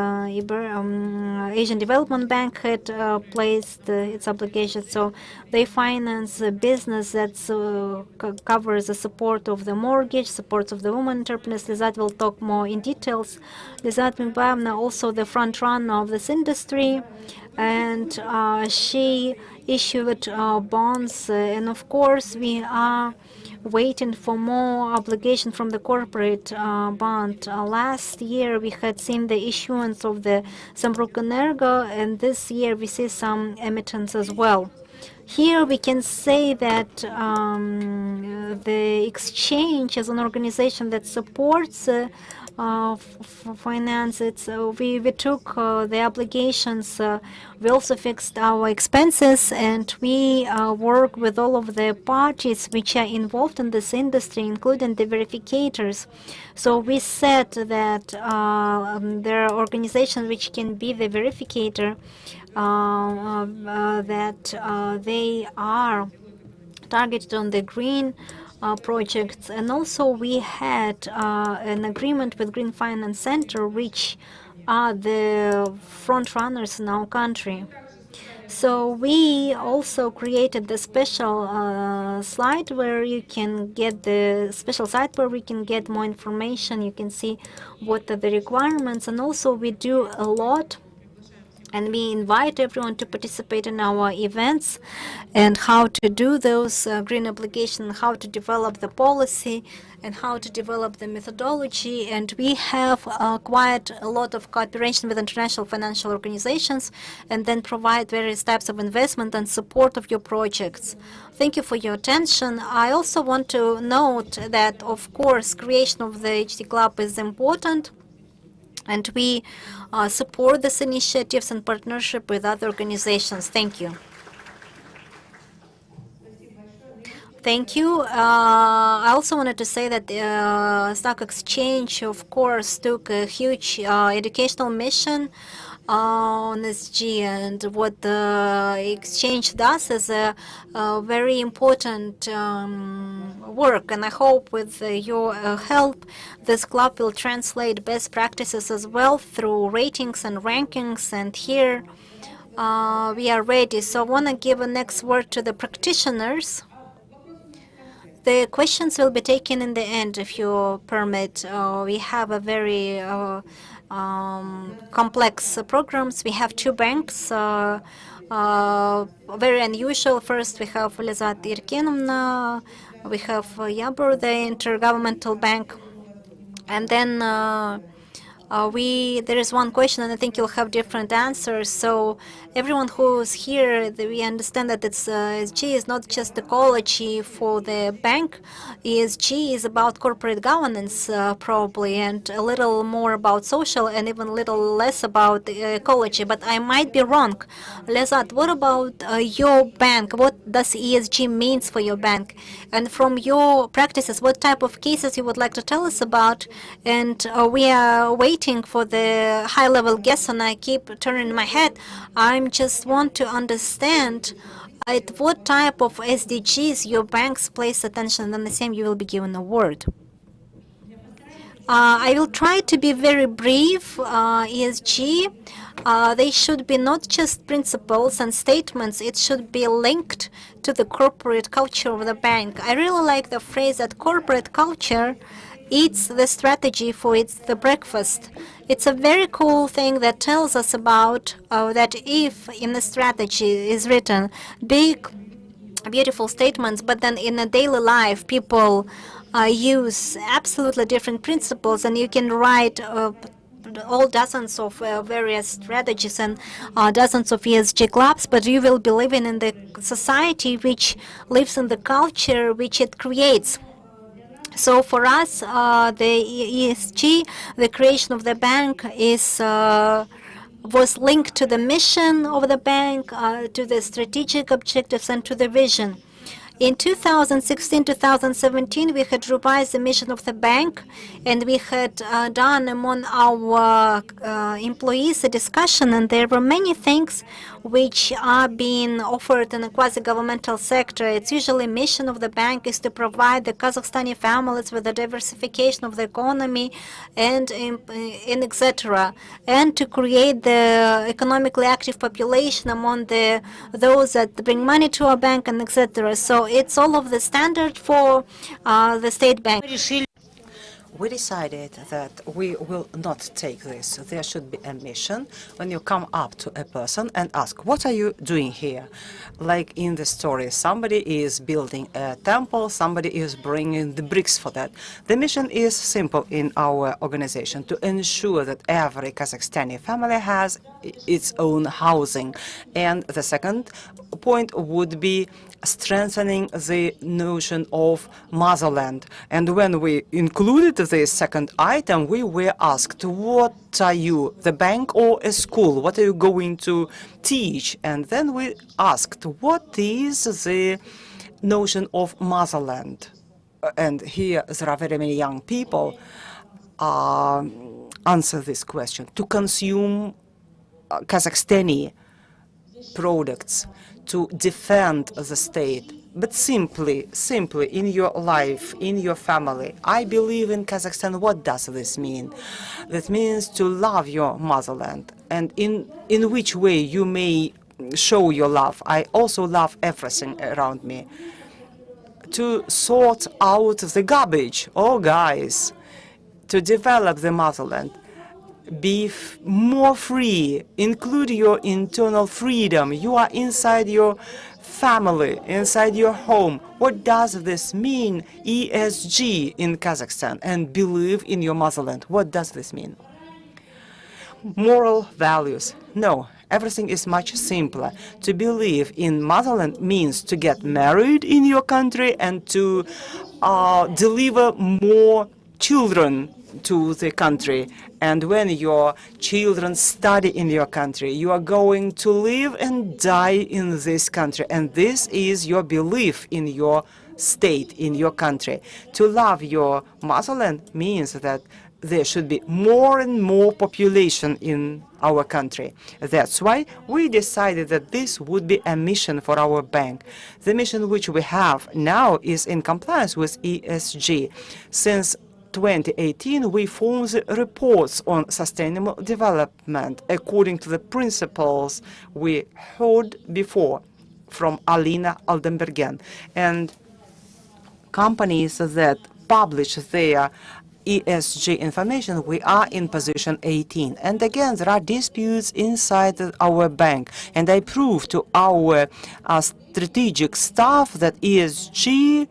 Asian Development Bank had placed its obligations. So they finance a business that covers the support of the mortgage, support of the women entrepreneurs. Lizat will talk more in details. Lizat Mimbavna, also the front runner of this industry, and she issued bonds, and of course we are waiting for more obligation from the corporate bond. Last year we had seen the issuance of the Samruk Energo, and this year we see some emittance as well. Here we can say that the exchange as an organization that supports finance, we took the obligations, we also fixed our expenses, and we work with all of the parties which are involved in this industry, including the verificators. So we said that there are organizations which can be the verificator, that they are targeted on the green projects. And also we had an agreement with Green Finance Center, which are the front runners in our country. So we also created the special slide where you can get the special site where we can get more information. You can see what are the requirements, and also we do a lot. And we invite everyone to participate in our events and how to do those green obligations, how to develop the policy, and how to develop the methodology. And we have quite a lot of cooperation with international financial organizations, and then provide various types of investment and support of your projects. Thank you for your attention. I also want to note that, of course, creation of the ESG Club is important, and we support these initiatives in partnership with other organizations. Thank you. Thank you. I also wanted to say that the stock exchange, of course, took a huge educational mission on ESG, and what the exchange does is a very important work, and I hope with your help this club will translate best practices as well through ratings and rankings, and here we are ready. So I want to give a next word to the practitioners. The questions will be taken in the end, if you permit. We have a very complex programs. We have two banks, very unusual. First, we have Lizat Irkinovna, we have Yabur, the Intergovernmental Bank, and then there is one question, and I think you'll have different answers. So everyone who's here, we understand that it's ESG is not just ecology for the bank. ESG is about corporate governance, probably, and a little more about social, and even a little less about ecology. But I might be wrong. Lezat, what about your bank? What does ESG means for your bank? And from your practices, what type of cases you would like to tell us about? And we are waiting for the high-level guests, and I keep turning my head. I just want to understand at what type of SDGs your banks place attention, and then the same you will be given a word. I will try to be very brief. ESG, they should be not just principles and statements, it should be linked to the corporate culture of the bank. I really like the phrase that corporate culture eats the strategy for the breakfast. It's a very cool thing that tells us about that if in the strategy is written big, beautiful statements, but then in a daily life people use absolutely different principles, and you can write all dozens of various strategies and dozens of ESG clubs, but you will be living in the society which lives in the culture which it creates. So for us, the ESG, the creation of the bank was linked to the mission of the bank, to the strategic objectives, and to the vision. In 2016-2017, we had revised the mission of the bank, and we had done among our employees a discussion, and there were many things which are being offered in the quasi-governmental sector. It's usually mission of the bank is to provide the Kazakhstani families with the diversification of the economy and etc., and to create the economically active population among those that bring money to our bank and etc. So it's all of the standard for the state bank. We decided that we will not take this. There should be a mission when you come up to a person and ask, what are you doing here? Like in the story, somebody is building a temple, somebody is bringing the bricks for that. The mission is simple in our organization, to ensure that every Kazakhstani family has its own housing. And the second point would be strengthening the notion of motherland. And when we included this second item, we were asked, what are you, the bank or a school? What are you going to teach? And then we asked, what is the notion of motherland? And here there are very many young people answer this question. To consume Kazakhstani products, to defend the state, but simply in your life, in your family. I believe in Kazakhstan. What does this mean? That means to love your motherland. And in which way you may show your love. I also love everything around me. To sort out the garbage. Oh, guys, to develop the motherland. Be more free, include your internal freedom. You are inside your family, inside your home. What does this mean, ESG in Kazakhstan, and believe in your motherland? What does this mean? Moral values. No, everything is much simpler. To believe in motherland means to get married in your country and to deliver more children to the country. And when your children study in your country, you are going to live and die in this country. And this is your belief in your state, in your country. To love your motherland means that there should be more and more population in our country. That's why we decided that this would be a mission for our bank. The mission which we have now is in compliance with ESG. Since 2018, we formed the reports on sustainable development according to the principles we heard before from Alina Aldenbergen. And companies that publish their ESG information, we are in position 18. And again, there are disputes inside our bank. And I prove to our strategic staff that ESG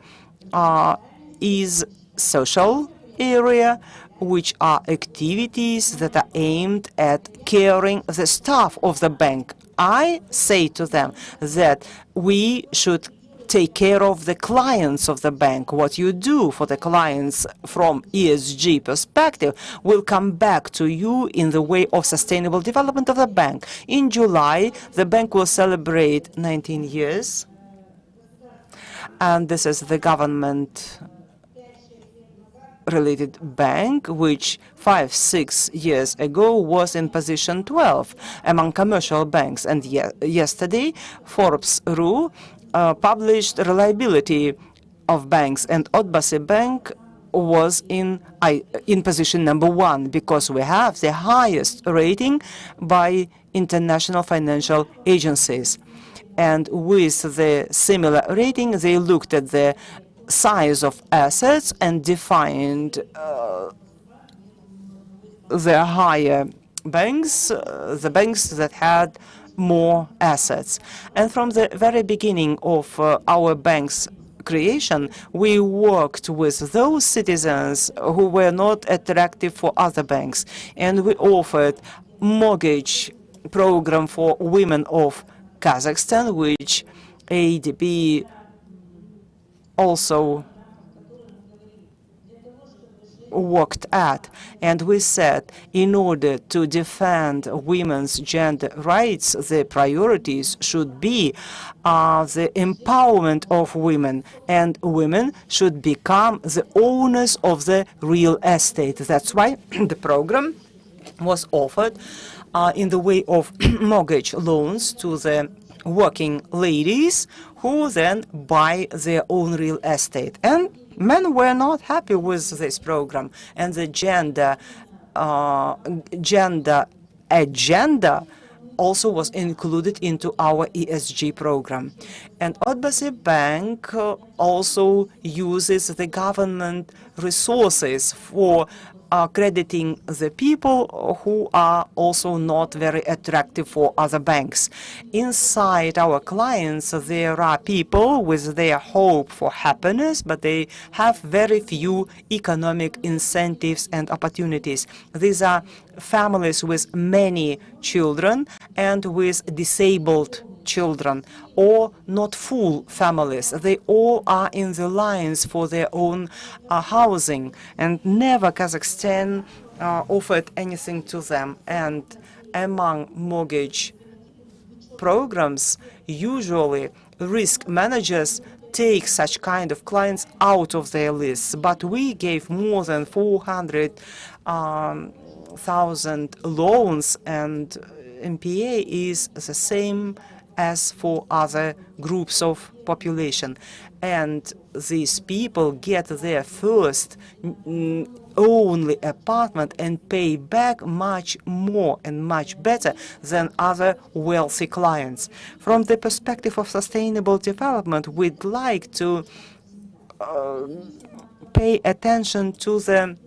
is social area, which are activities that are aimed at caring the staff of the bank. I say to them that we should take care of the clients of the bank. What you do for the clients from ESG perspective will come back to you in the way of sustainable development of the bank. In July, the bank will celebrate 19 years. And this is the government related bank, which 5-6 years ago was in position 12 among commercial banks. And yesterday, Forbes.ru published reliability of banks, and Odbasi Bank was in position number 1 because we have the highest rating by international financial agencies. And with the similar rating, they looked at the size of assets and defined the higher banks, the banks that had more assets. And from the very beginning of our bank's creation, we worked with those citizens who were not attractive for other banks. And we offered mortgage program for women of Kazakhstan, which ADB also worked at. And we said, in order to defend women's gender rights, the priorities should be the empowerment of women, and women should become the owners of the real estate. That's why the program was offered in the way of mortgage loans to the working ladies who then buy their own real estate. And men were not happy with this program, and the gender agenda also was included into our ESG program. And Odbasi Bank also uses the government resources for crediting the people who are also not very attractive for other banks. Inside our clients, there are people with their hope for happiness, but they have very few economic incentives and opportunities. These are families with many children and with disabled children, or not full families. They all are in the lines for their own housing, and never Kazakhstan offered anything to them. And among mortgage programs, usually risk managers take such kind of clients out of their lists, but we gave more than 400,000 loans, and MPA is the same as for other groups of population. And these people get their first only apartment and pay back much more and much better than other wealthy clients. From the perspective of sustainable development, we'd like to pay attention to the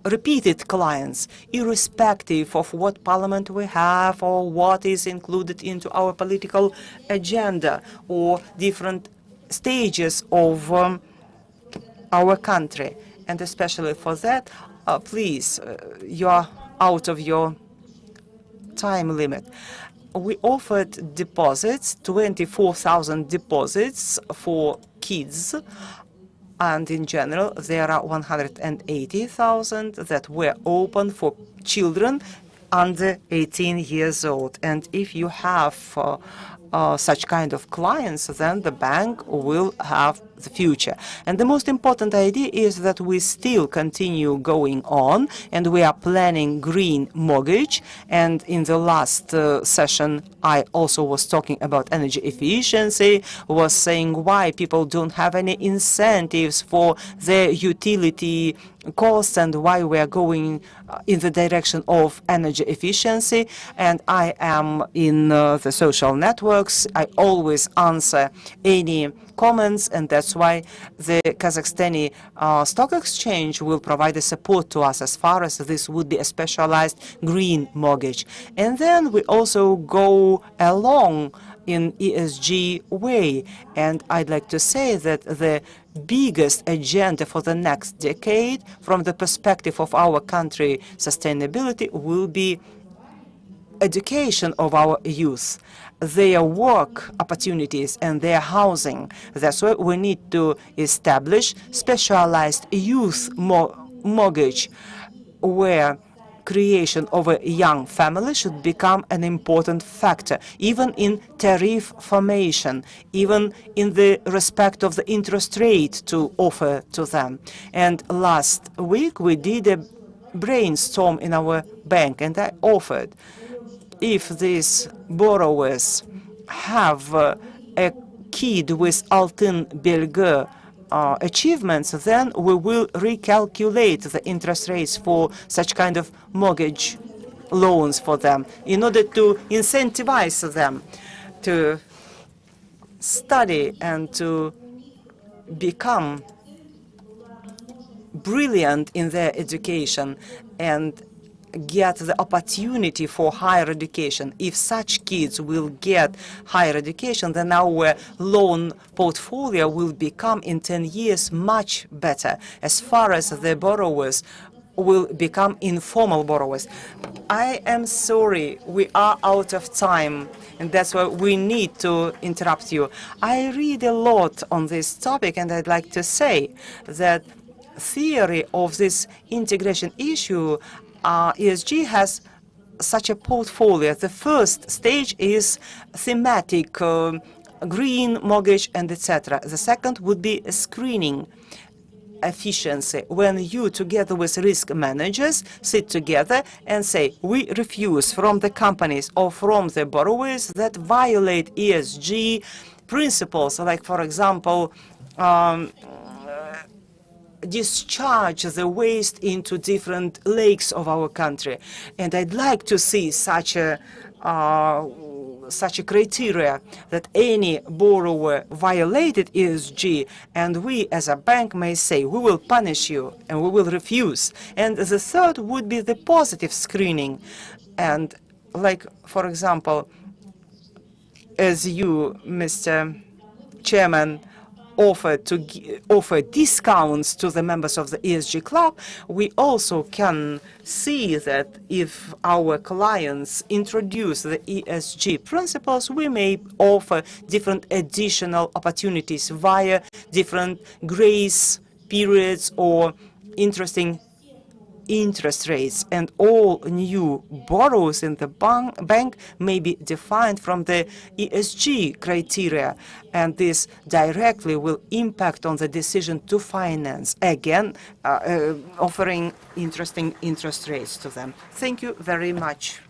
repeated clients, irrespective of what parliament we have or what is included into our political agenda or different stages of our country. And especially for that, please, you are out of your time limit. We offered deposits, 24,000 deposits for kids, and in general, there are 180,000 that were open for children under 18 years old. And if you have such kind of clients, then the bank will have the future. And the most important idea is that we still continue going on, and we are planning green mortgage. And in the last session, I also was talking about energy efficiency, was saying why people don't have any incentives for their utility costs and why we are going in the direction of energy efficiency. And I am in the social networks. I always answer any comments, and that's why the Kazakhstani stock exchange will provide the support to us as far as this would be a specialized green mortgage. And then we also go along in ESG way. And I'd like to say that the biggest agenda for the next decade, from the perspective of our country sustainability, will be education of our youth, their work opportunities and their housing. That's why we need to establish specialized youth mortgage, where creation of a young family should become an important factor, even in tariff formation, even in the respect of the interest rate to offer to them. And last week we did a brainstorm in our bank, and I offered, if these borrowers have a kid with Altın Belge achievements, then we will recalculate the interest rates for such kind of mortgage loans for them in order to incentivize them to study and to become brilliant in their education and get the opportunity for higher education. If such kids will get higher education, then our loan portfolio will become in 10 years much better as far as the borrowers will become informal borrowers. I am sorry, we are out of time, and that's why we need to interrupt you. I read a lot on this topic, and I'd like to say that theory of this integration issue, ESG has such a portfolio. The first stage is thematic, green, mortgage, and etc. The second would be screening efficiency, when you, together with risk managers, sit together and say, we refuse from the companies or from the borrowers that violate ESG principles, like, for example, discharge the waste into different lakes of our country. And I'd like to see such a criteria that any borrower violated ESG, and we as a bank may say, we will punish you and we will refuse. And the third would be the positive screening. And like, for example, as you, Mr. Chairman, offer discounts to the members of the ESG Club, we also can see that if our clients introduce the ESG principles, we may offer different additional opportunities via different grace periods or interesting interest rates, and all new borrowers in the bank may be defined from the ESG criteria, and this directly will impact on the decision to finance, again offering interesting interest rates to them. Thank you very much.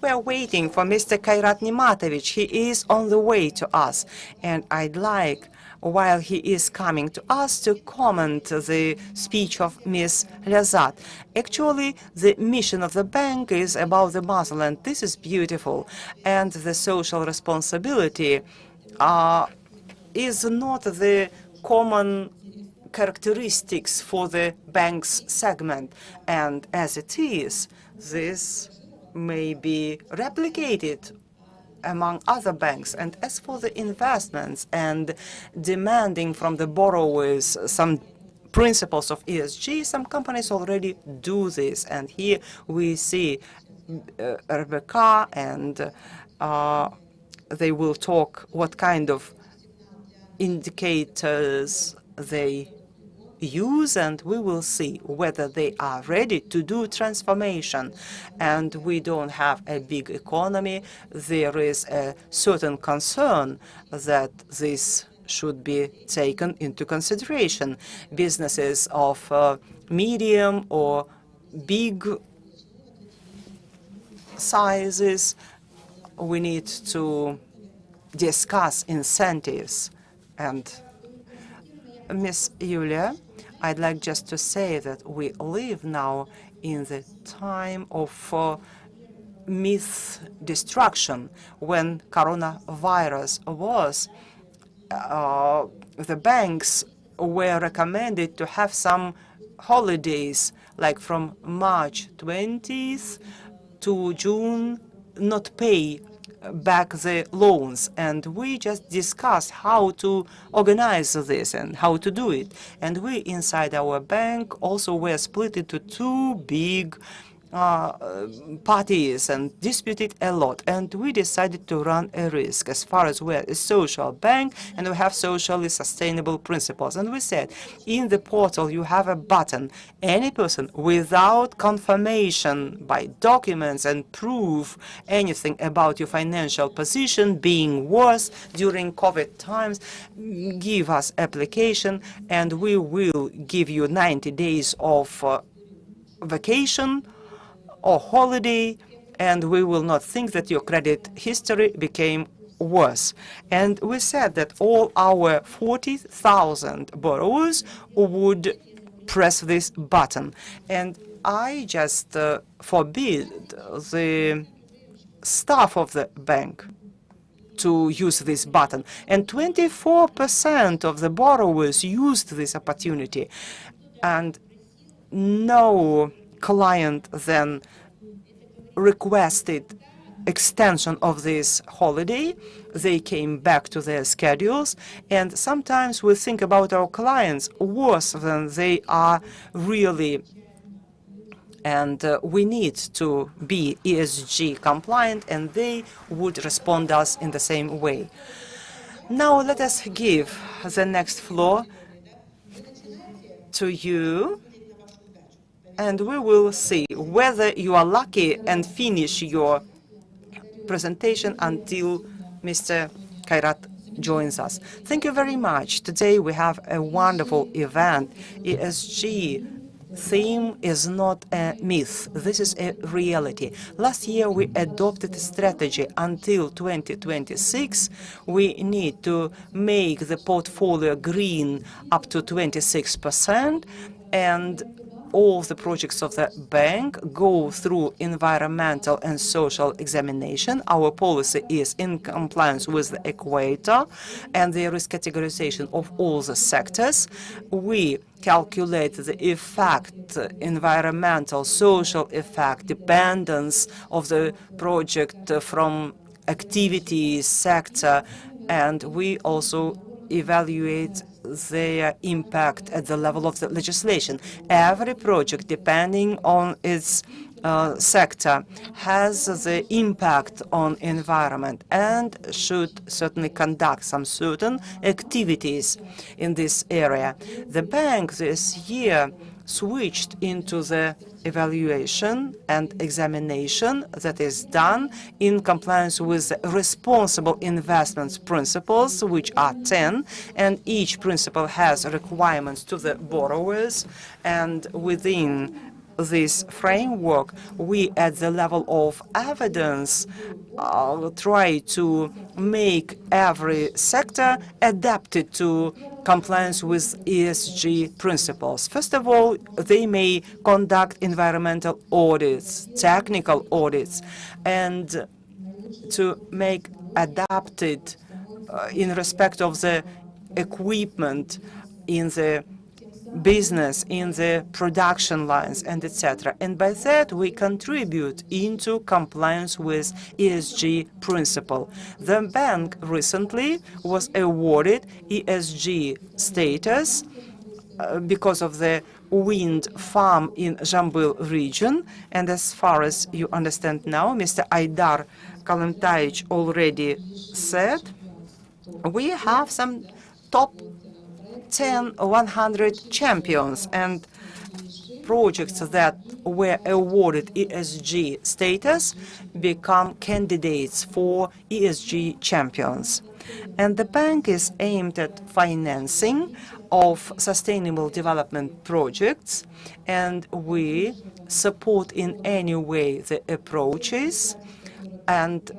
We are waiting for Mr. Kairat Nimatovich. He is on the way to us, and I'd like, while he is coming to us, to comment the speech of Ms. Lazat. Actually, the mission of the bank is about the motherland. This is beautiful, and the social responsibility is not the common characteristics for the bank's segment, and as it is, this may be replicated among other banks. And as for the investments and demanding from the borrowers some principles of ESG, some companies already do this. And here we see Rebecca, and they will talk what kind of indicators they use, and we will see whether they are ready to do transformation. And we don't have a big economy. There is a certain concern that this should be taken into consideration. Businesses of medium or big sizes, we need to discuss incentives. And Ms. Yulia, I'd like just to say that we live now in the time of myth destruction. When coronavirus was, the banks were recommended to have some holidays, like from March 20th to June, not pay back the loans, and we just discussed how to organize this and how to do it. And we inside our bank also were split into two big parties and disputed a lot, and we decided to run a risk as far as we're a social bank and we have socially sustainable principles. And we said, in the portal you have a button. Any person without confirmation by documents and proof anything about your financial position being worse during COVID times, give us application and we will give you 90 days of vacation or holiday, and we will not think that your credit history became worse. And we said that all our 40,000 borrowers would press this button. And I just forbid the staff of the bank to use this button. And 24% of the borrowers used this opportunity. And no client then requested extension of this holiday. They came back to their schedules, and sometimes we think about our clients worse than they are really, and we need to be ESG compliant, and they would respond to us in the same way. Now let us give the next floor to you, and we will see whether you are lucky and finish your presentation until Mr. Kairat joins us. Thank you very much. Today we have a wonderful event. ESG theme is not a myth. This is a reality. Last year we adopted a strategy until 2026. We need to make the portfolio green up to 26%, and all the projects of the bank go through environmental and social examination. Our policy is in compliance with the equator, and there is categorization of all the sectors. We calculate the effect, environmental, social effect, dependence of the project from activity sector, and we also evaluate their impact at the level of the legislation. Every project, depending on its sector, has the impact on environment and should certainly conduct some certain activities in this area. The bank this year switched into the evaluation and examination that is done in compliance with responsible investments principles, which are 10, and each principle has requirements to the borrowers. And within this framework, we, at the level of evidence, try to make every sector adapted to compliance with ESG principles. First of all, they may conduct environmental audits, technical audits, and to make adapted in respect of the equipment in the business, in the production lines, and etc. And by that, we contribute into compliance with ESG principle. The bank recently was awarded ESG status because of the wind farm in Zhambyl region. And as far as you understand now, Mr. Aidar Kalantaich already said, we have some top 100 champions, and projects that were awarded ESG status become candidates for ESG champions. And the bank is aimed at financing of sustainable development projects, and we support in any way the approaches and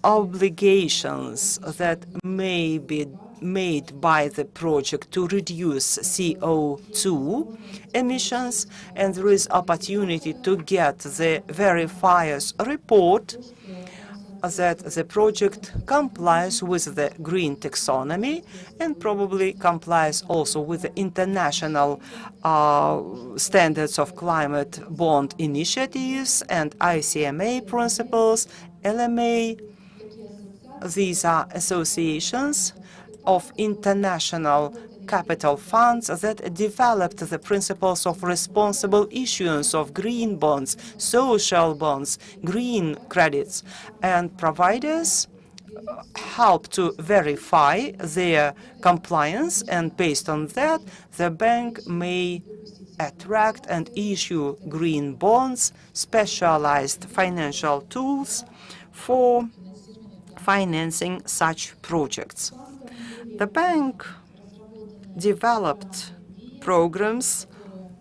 obligations that may be made by the project to reduce CO2 emissions, and there is opportunity to get the verifier's report that the project complies with the green taxonomy and probably complies also with the international standards of climate bond initiatives and ICMA principles, LMA. These are associations of international capital funds that developed the principles of responsible issuance of green bonds, social bonds, green credits, and providers help to verify their compliance, and based on that, the bank may attract and issue green bonds, specialized financial tools for financing such projects. The bank developed programs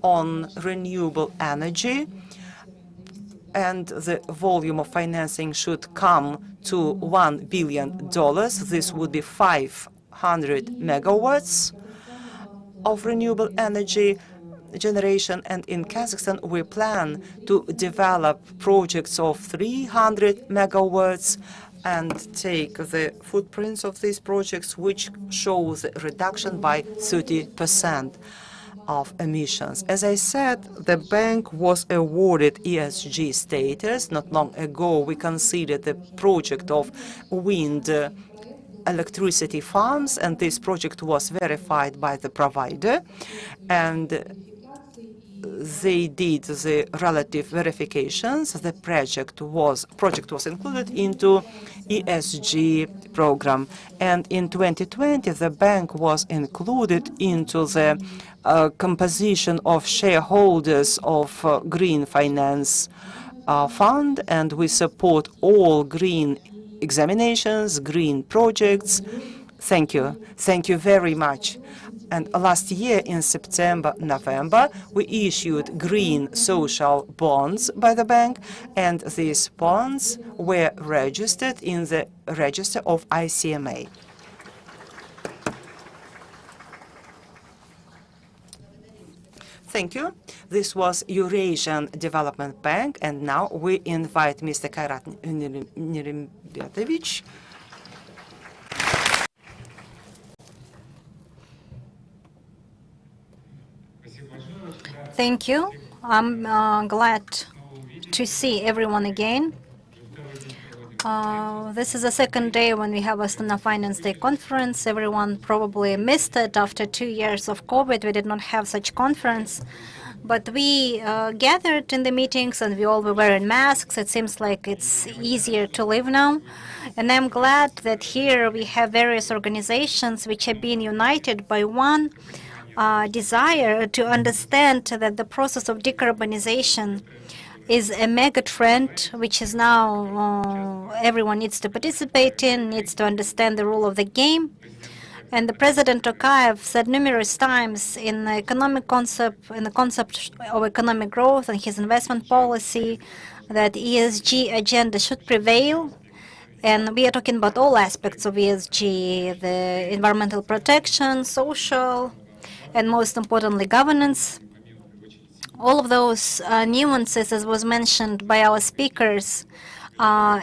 on renewable energy, and the volume of financing should come to $1 billion. This would be 500 megawatts of renewable energy generation, and in Kazakhstan we plan to develop projects of 300 megawatts and take the footprints of these projects, which shows a reduction by 30% of emissions. As I said, the bank was awarded ESG status. Not long ago, we considered the project of wind electricity farms, and this project was verified by the provider, and they did the relative verifications. The project was included into ESG program, and in 2020 the bank was included into the composition of shareholders of Green Finance Fund, and we support all green examinations, green projects. Thank you. Thank you very much. And last year in September, November, we issued green social bonds by the bank, and these bonds were registered in the register of ICMA. Thank you. This was Eurasian Development Bank, and now we invite Mr. Kairat Nirembyatovich. Thank you. I'm glad to see everyone again. This is the second day when we have Astana Finance Day conference. Everyone probably missed it after 2 years of COVID. We did not have such conference. But we gathered in the meetings and we all were wearing masks. It seems like it's easier to live now. And I'm glad that here we have various organizations which have been united by one desire to understand that the process of decarbonization is a mega trend, which is now everyone needs to participate in, needs to understand the rule of the game. And the President Tokayev said numerous times in the economic concept, in the concept of economic growth and his investment policy, that ESG agenda should prevail. And we are talking about all aspects of ESG, the environmental protection, social, and most importantly, governance. All of those nuances, as was mentioned by our speakers,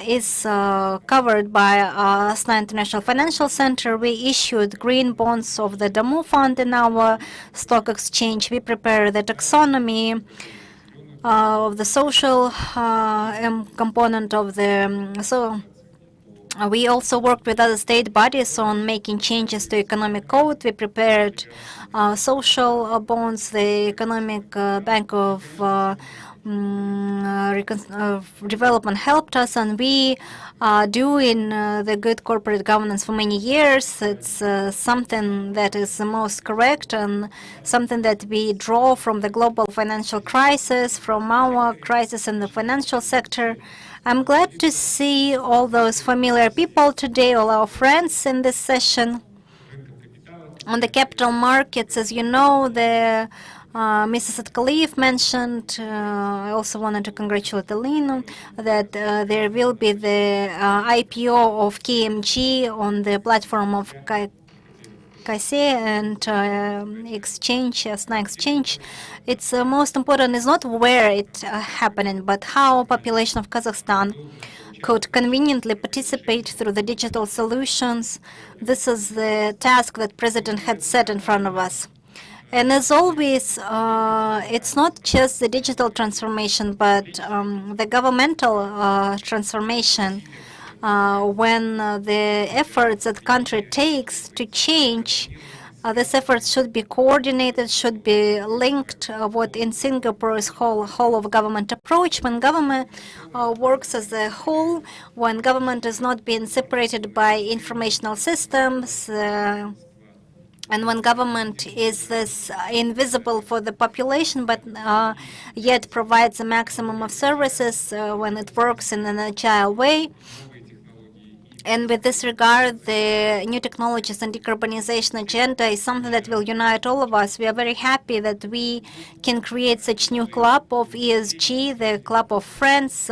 is covered by Astana International Financial Center. We issued green bonds of the Damu Fund in our stock exchange. We prepare the taxonomy of the social component of the we also worked with other state bodies on making changes to economic code. We prepared social bonds. The Economic Bank of Development helped us, and we are doing the good corporate governance for many years. It's something that is the most correct and something that we draw from the global financial crisis, from our crisis in the financial sector. I'm glad to see all those familiar people today, all our friends in this session. On the capital markets, as you know, the Mrs. Atkaliyev mentioned, I also wanted to congratulate Alina, that there will be the IPO of KMG on the platform of Kase and exchange, Astana Exchange. It's most important is not where it's happening, but how population of Kazakhstan could conveniently participate through the digital solutions. This is the task that President had set in front of us. And as always, it's not just the digital transformation, but the governmental transformation. When the efforts that country takes to change, these efforts should be coordinated, should be linked. What in Singapore is whole of government approach. When government works as a whole, when government is not being separated by informational systems, and when government is this invisible for the population, but yet provides a maximum of services when it works in an agile way. And with this regard, the new technologies and decarbonization agenda is something that will unite all of us. We are very happy that we can create such new club of ESG, the club of friends,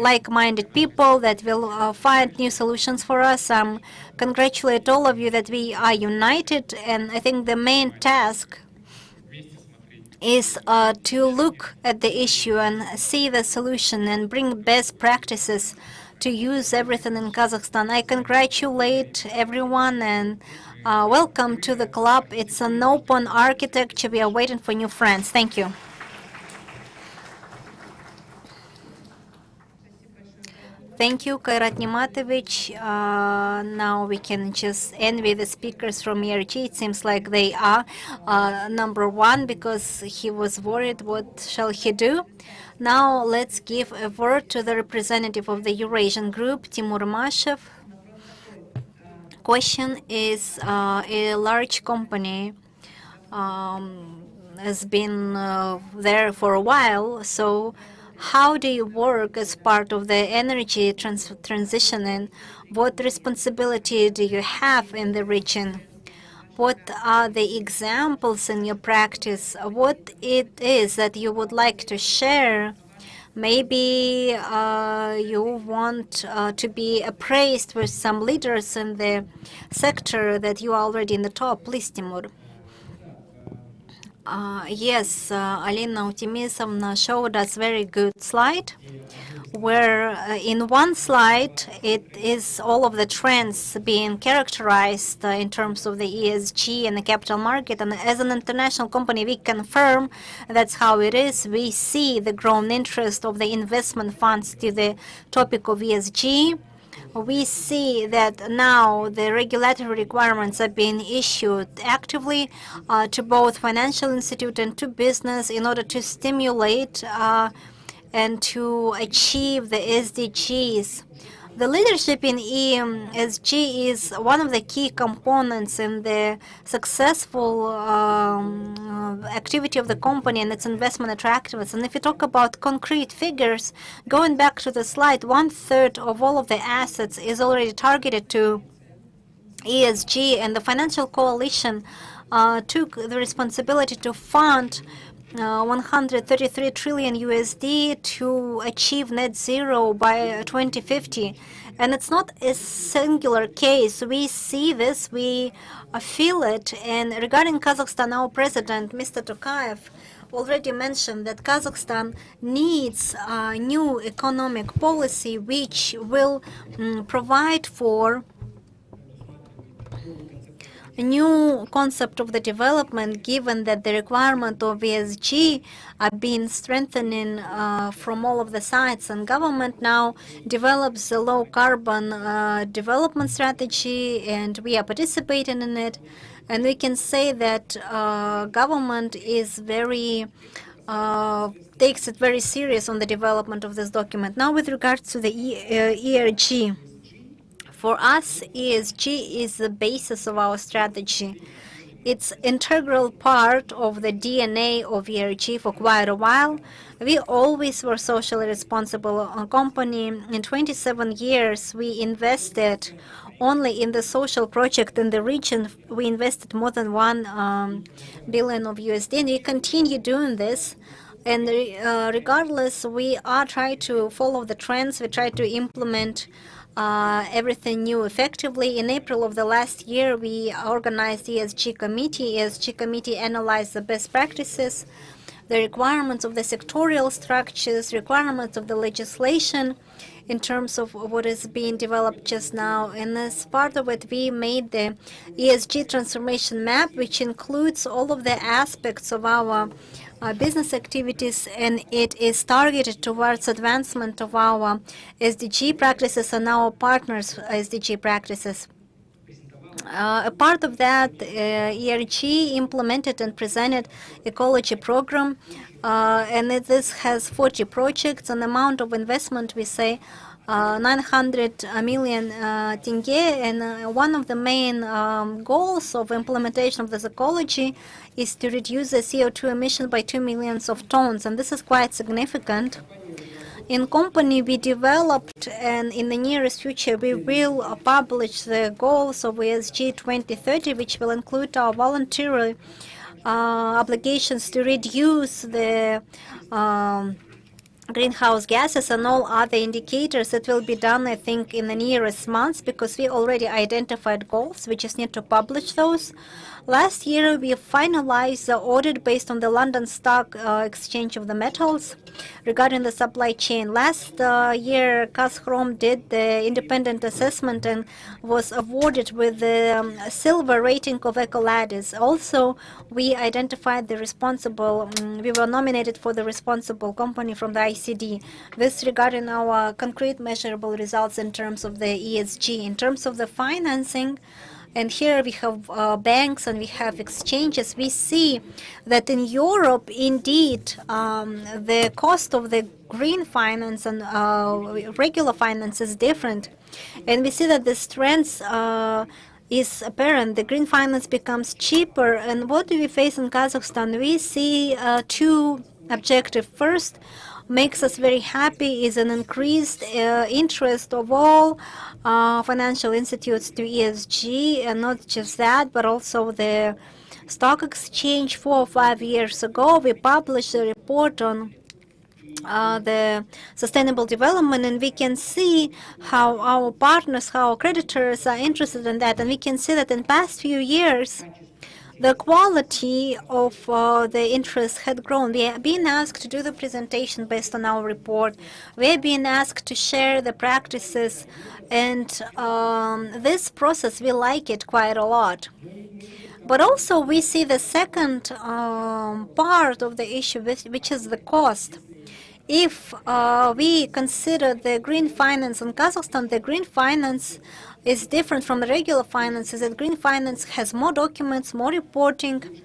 like-minded people that will find new solutions for us. Congratulate all of you that we are united, and I think the main task is to look at the issue and see the solution and bring best practices to use everything in Kazakhstan. I congratulate everyone and welcome to the club. It's an open architecture. We are waiting for new friends. Thank you. Thank you, Kairat Nimatovich. Now we can just envy the speakers from ERG. It seems like they are number one because he was worried what shall he do. Now let's give a word to the representative of the Eurasian group, Timur Mashev. Question is, a large company has been there for a while. So how do you work as part of the energy transition, and what responsibility do you have in the region? What are the examples in your practice? What it is that you would like to share? Maybe you want to be appraised with some leaders in the sector that you are already in the top. Please, Timur. Yes, Alina Utimisovna showed us very good slide, where in one slide it is all of the trends being characterized in terms of the ESG and the capital market. And as an international company, we confirm that's how it is. We see the growing interest of the investment funds to the topic of ESG. We see that now the regulatory requirements are being issued actively to both financial institute and to business in order to stimulate and to achieve the SDGs. The leadership in ESG is one of the key components in the successful activity of the company and its investment attractiveness. And if you talk about concrete figures, going back to the slide, 1/3 of all of the assets is already targeted to ESG, and the financial coalition took the responsibility to fund 133 trillion USD to achieve net zero by 2050. And it's not a singular case. We see this, we feel it. And regarding Kazakhstan, our president, Mr. Tokayev, already mentioned that Kazakhstan needs a new economic policy which will provide for a new concept of the development, given that the requirement of ESG are being strengthening from all of the sides, and government now develops a low carbon development strategy, and we are participating in it. And we can say that government is very takes it very serious on the development of this document. Now, with regards to the ERG. For us, ESG is the basis of our strategy. It's integral part of the DNA of ERG for quite a while. We always were socially responsible company. In 27 years, we invested only in the social project in the region. We invested more than 1 billion of USD, and we continue doing this. And regardless, we are trying to follow the trends. We try to implement everything new effectively. In April of the last year, we organized the ESG committee. ESG committee analyzed the best practices, the requirements of the sectorial structures, requirements of the legislation in terms of what is being developed just now. And as part of it, we made the ESG transformation map, which includes all of the aspects of our business activities, and it is targeted towards advancement of our SDG practices and our partners' SDG practices. A part of that, ERG implemented and presented ecology program, and this has 40 projects. An amount of investment, we say, 900 million tenge, and one of the main goals of implementation of this ecology is to reduce the CO2 emission by 2 million tons, and this is quite significant. In company, we developed, and in the nearest future, we will publish the goals of ESG 2030, which will include our voluntary obligations to reduce the greenhouse gases and all other indicators. It will be done, I think, in the nearest months, because we already identified goals. We just need to publish those. Last year, we finalized the audit based on the London Stock Exchange of the metals regarding the supply chain. Last year, Kazchrom did the independent assessment and was awarded with the silver rating of EcoLadis. Also, we identified the responsible, we were nominated for the responsible company from the ICD. This regarding our concrete measurable results in terms of the ESG. In terms of the financing, and here we have banks and we have exchanges, we see that in Europe, indeed, the cost of the green finance and regular finance is different. And we see that the strengths is apparent. The green finance becomes cheaper. And what do we face in Kazakhstan? We see two objectives. First, makes us very happy is an increased interest of all financial institutes to ESG, and not just that, but also the stock exchange. 4 or 5 years ago, we published a report on the sustainable development, and we can see how our partners, how our creditors are interested in that. And we can see that in past few years, the quality of the interest had grown. We have been asked to do the presentation based on our report. We have been asked to share the practices, and this process, we like it quite a lot. But also we see the second part of the issue, which is the cost. If we consider the green finance in Kazakhstan, the green finance is different from the regular finances. That green finance has more documents, more reporting,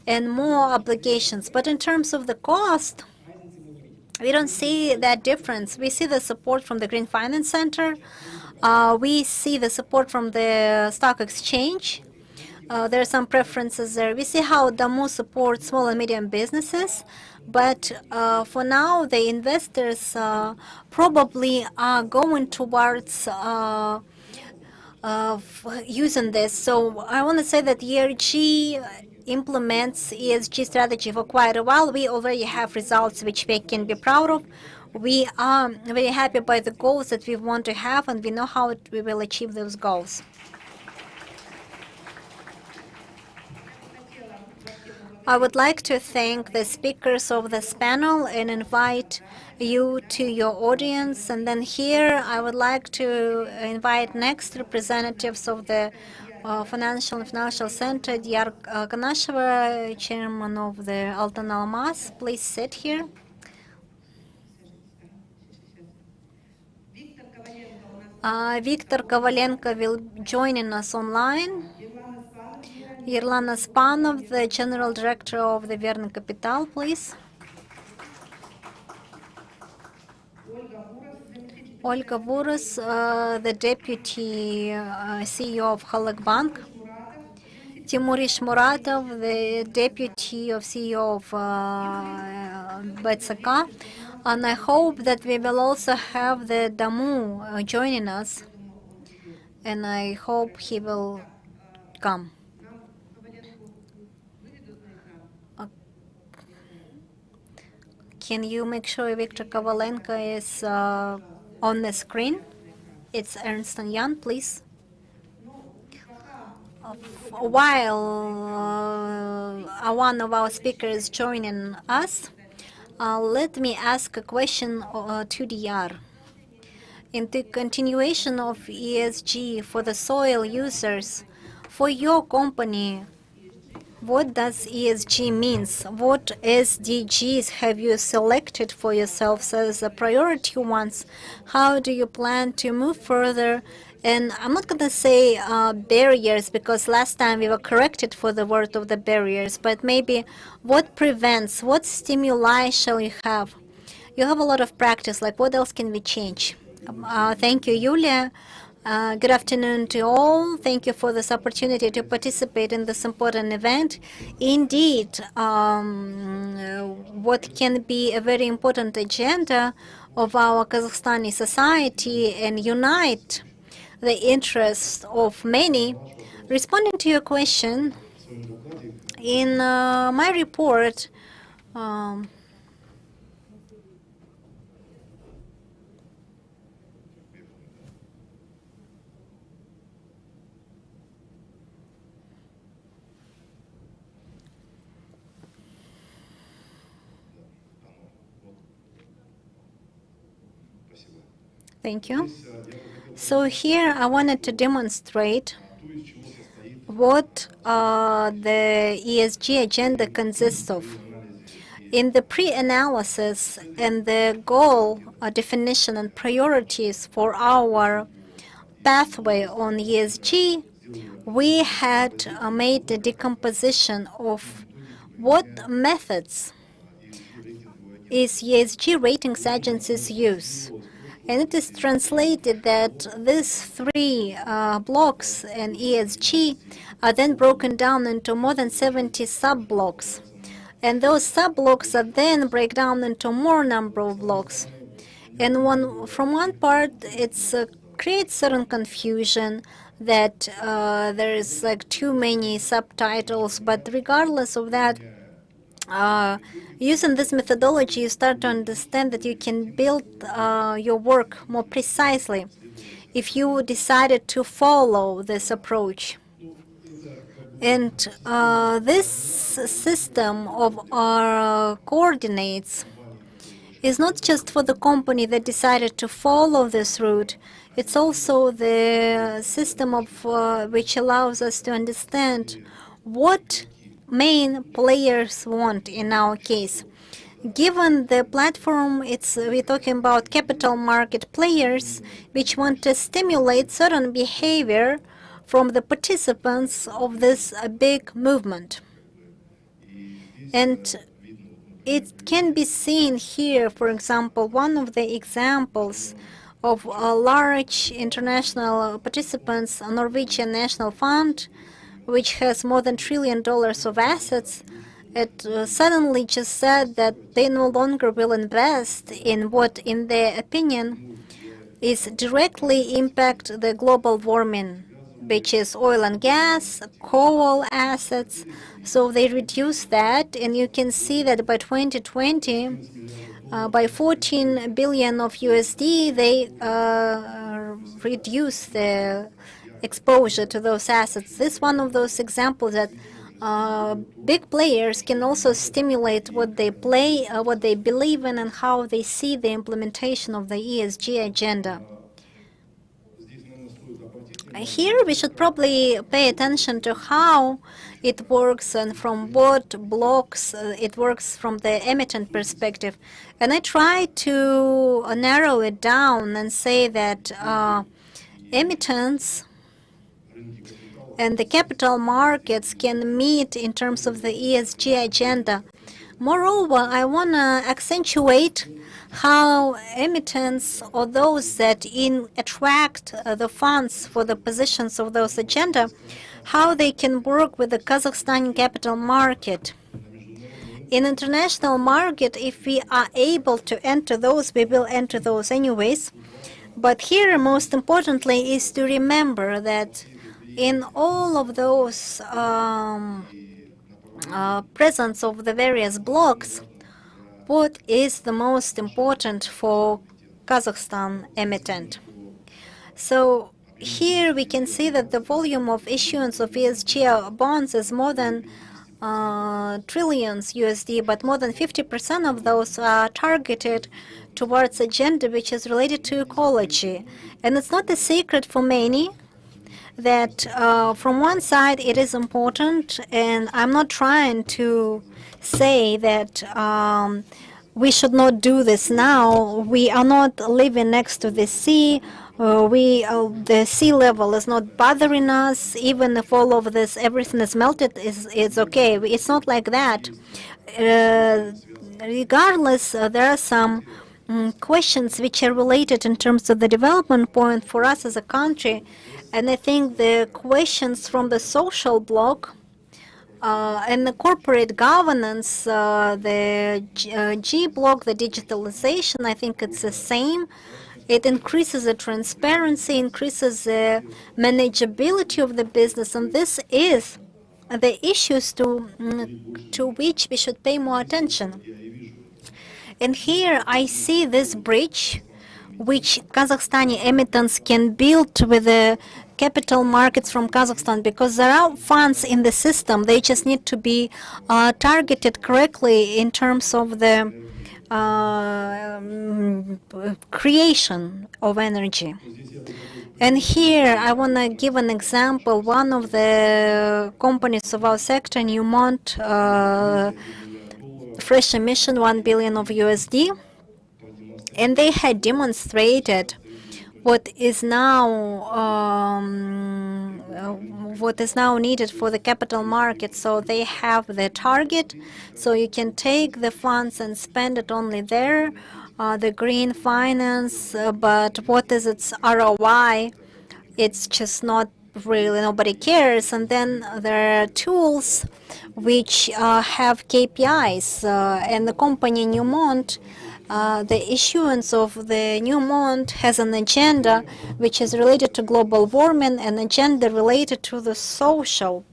and more obligations. But in terms of the cost, we don't see that difference. We see the support from the Green Finance Center. We see the support from the stock exchange. There are some preferences there. We see how Damu supports small and medium businesses. But for now, the investors probably are going towards using this. So I want to say that ERG implements ESG strategy for quite a while. We already have results which we can be proud of. We are very happy by the goals that we want to have, and we know how we will achieve those goals. I would like to thank the speakers of this panel and invite you to your audience. And then here I would like to invite next representatives of the Financial Center, Diyar Kanasheva, chairman of the Altan Almaz. Please sit here. Viktor Kovalenko will join us online. Yerlana Spanov, the General Director of the Verno Capital, please. Olga Buras, the Deputy CEO of Halyk Bank. Timurish Muratov, the Deputy of CEO of BTSK. And I hope that we will also have the Damu joining us. And I hope he will come. Can you make sure Viktor Kovalenko is on the screen? It's Ernst & Young, please. While one of our speakers is joining us, let me ask a question to Diyar. In the continuation of ESG for the soil users, for your company, what does ESG means? What SDGs have you selected for yourselves as the priority ones? How do you plan to move further? And I'm not going to say barriers, because last time we were corrected for the word of the barriers, but maybe what prevents, what stimuli shall you have? You have a lot of practice, like what else can we change? Thank you, Yulia. Good afternoon to all. Thank you for this opportunity to participate in this important event. Indeed, what can be a very important agenda of our Kazakhstani society and unite the interests of many. Responding to your question, in my report, thank you. So here I wanted to demonstrate what the ESG agenda consists of. In the pre-analysis and the goal definition and priorities for our pathway on ESG, we had made the decomposition of what methods is ESG ratings agencies use. And it is translated that these three blocks in ESG are then broken down into more than 70 sub-blocks. And those sub-blocks are then break down into more number of blocks. And from one part, it's creates certain confusion that there is like too many subtitles, but regardless of that, using this methodology, you start to understand that you can build your work more precisely if you decided to follow this approach. And this system of coordinates is not just for the company that decided to follow this route, it's also the system of which allows us to understand what main players want in our case. Given the platform, we're talking about capital market players which want to stimulate certain behavior from the participants of this big movement. And it can be seen here, for example, one of the examples of a large international participants, a Norwegian National Fund, which has more than $1 trillion of assets. It suddenly just said that they no longer will invest in what, in their opinion, is directly impact the global warming, which is oil and gas, coal assets. So they reduce that, and you can see that by 2020, by 14 billion of USD, they reduce the exposure to those assets. This is one of those examples that big players can also stimulate what they believe in, and how they see the implementation of the ESG agenda. Here we should probably pay attention to how it works and from what blocks it works from the emittent perspective. And I try to narrow it down and say that emittents and the capital markets can meet in terms of the ESG agenda. Moreover, I want to accentuate how emittents or those that attract the funds for the positions of those agenda, how they can work with the Kazakhstani capital market. In international market, if we are able to enter those, we will enter those anyways. But here, most importantly, is to remember that in all of those presence of the various blocks, what is the most important for Kazakhstan emittent? So here we can see that the volume of issuance of ESG bonds is more than trillions USD, but more than 50% of those are targeted towards agenda which is related to ecology. And it's not a secret for many that from one side it is important, and I'm not trying to say that we should not do this now. We are not living next to the sea. The sea level is not bothering us. Even if all of this, everything is melted, it's okay. It's not like that. Regardless, there are some questions which are related in terms of the development point for us as a country. And I think the questions from the social bloc and the corporate governance, the G bloc, the digitalization, I think it's the same. It increases the transparency, increases the manageability of the business, and this is the issues to which we should pay more attention. And here I see this bridge which Kazakhstani emittents can build with the capital markets from Kazakhstan, because there are funds in the system. They just need to be targeted correctly in terms of the creation of energy. And here I want to give an example. One of the companies of our sector, Newmont, fresh emission, 1 billion of USD, and they had demonstrated what is now what is now needed for the capital market. So they have the target, so you can take the funds and spend it only there, the green finance, but what is its ROI? It's just not really, nobody cares. And then there are tools which have KPIs, and the company Newmont, the issuance of the Newmont has an agenda which is related to global warming, an agenda related to the social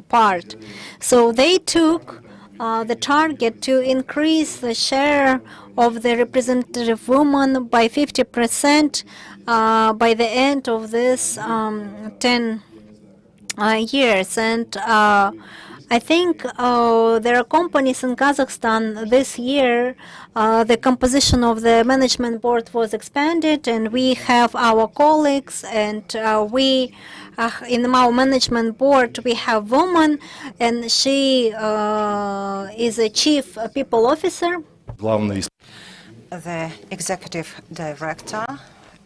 part. So they took the target to increase the share of the representative women by 50% by the end of this 10 years. And I think there are companies in Kazakhstan this year, the composition of the management board was expanded, and we have our colleagues, and we in our management board we have woman, and she is a chief people officer. The executive director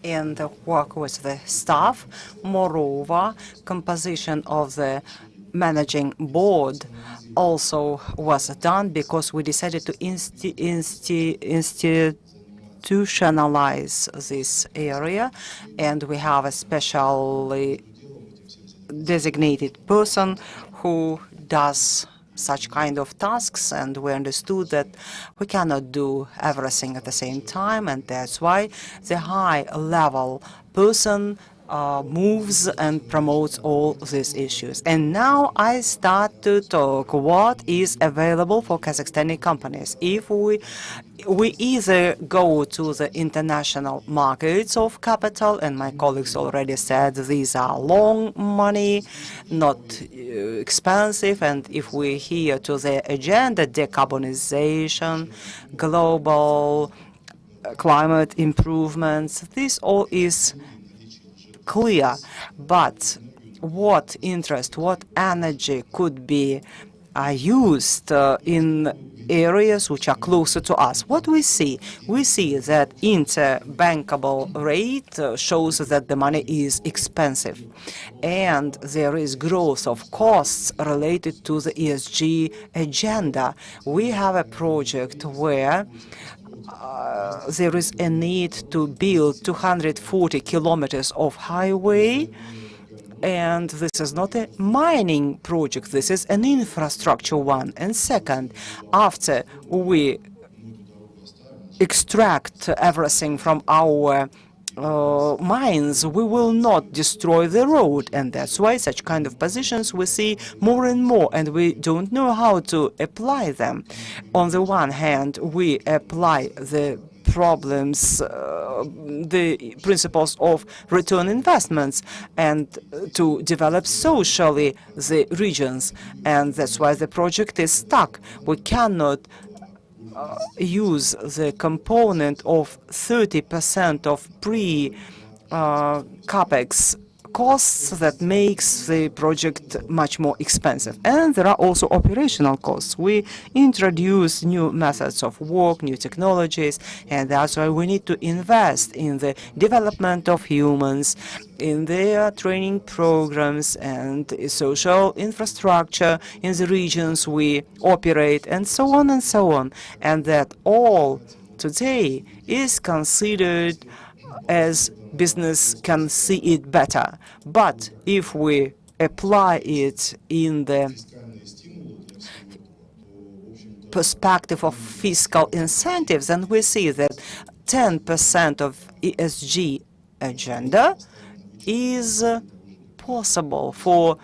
in the work with the staff. Moreover, composition of the managing board also was done because we decided to institutionalize this area, and we have a specially designated person who does such kind of tasks, and we understood that we cannot do everything at the same time, and that's why the high-level person moves and promotes all these issues. And now I start to talk what is available for Kazakhstani companies. If we either go to the international markets of capital, and my colleagues already said these are long money, not expensive, and if we adhere to the agenda, decarbonization, global climate improvements, this all is clear. But what interest, what energy could be used in areas which are closer to us? What we see? We see that interbankable rate shows that the money is expensive, and there is growth of costs related to the ESG agenda. We have a project where there is a need to build 240 kilometers of highway, and this is not a mining project, this is an infrastructure one. And second, after we extract everything from our mines, we will not destroy the road, and that's why such kind of positions we see more and more, and we don't know how to apply them. On the one hand, we apply the problems, the principles of return investments, and to develop socially the regions, and that's why the project is stuck. We cannot use the component of 30% of pre-capex costs that makes the project much more expensive. And there are also operational costs. We introduce new methods of work, new technologies, and that's why we need to invest in the development of humans, in their training programs and social infrastructure in the regions we operate, and so on and so on. And that all today is considered as business can see it better. But if we apply it in the perspective of fiscal incentives, then we see that 10% of ESG agenda is possible for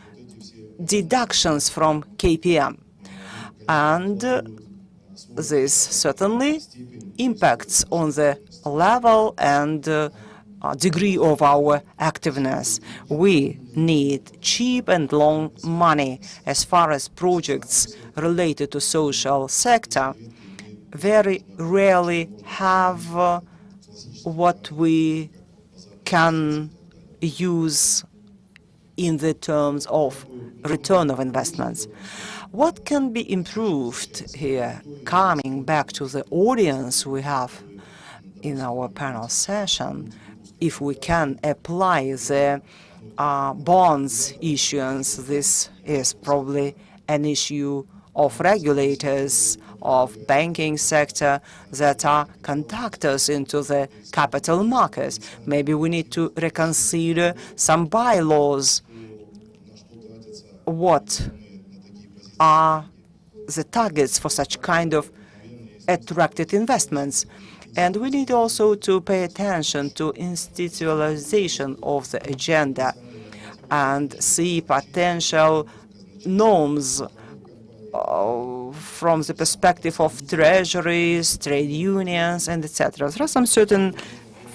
deductions from KPM. And this certainly impacts on the level and degree of our activeness. We need cheap and long money as far as projects related to social sector very rarely have what we can use in the terms of return of investments. What can be improved here? Coming back to the audience we have in our panel session, if we can apply the bonds issuance. This is probably an issue of regulators, of banking sector that are conductors into the capital markets. Maybe we need to reconsider some bylaws. What are the targets for such kind of attracted investments? And we need also to pay attention to institutionalization of the agenda and see potential norms from the perspective of treasuries, trade unions, and etc. There are some certain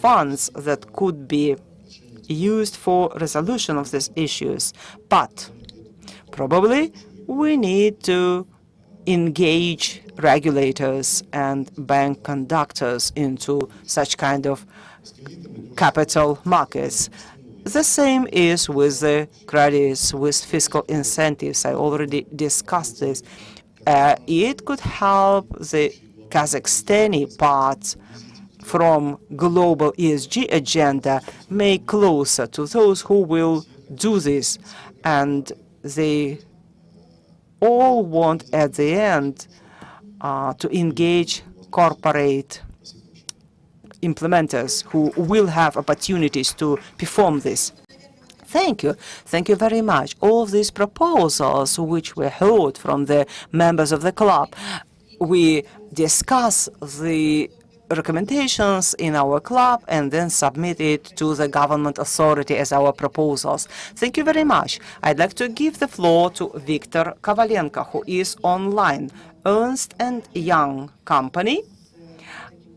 funds that could be used for resolution of these issues, but probably we need to engage regulators and bank conductors into such kind of capital markets. The same is with the credits, with fiscal incentives. I already discussed this. It could help the Kazakhstani part from global ESG agenda make closer to those who will do this. And they all want at the end to engage corporate implementers who will have opportunities to perform this. Thank you. Thank you very much. All of these proposals which we heard from the members of the club, we discuss the recommendations in our club and then submit it to the government authority as our proposals. Thank you very much. I'd like to give the floor to Viktor Kovalenko, who is online. Ernst & Young company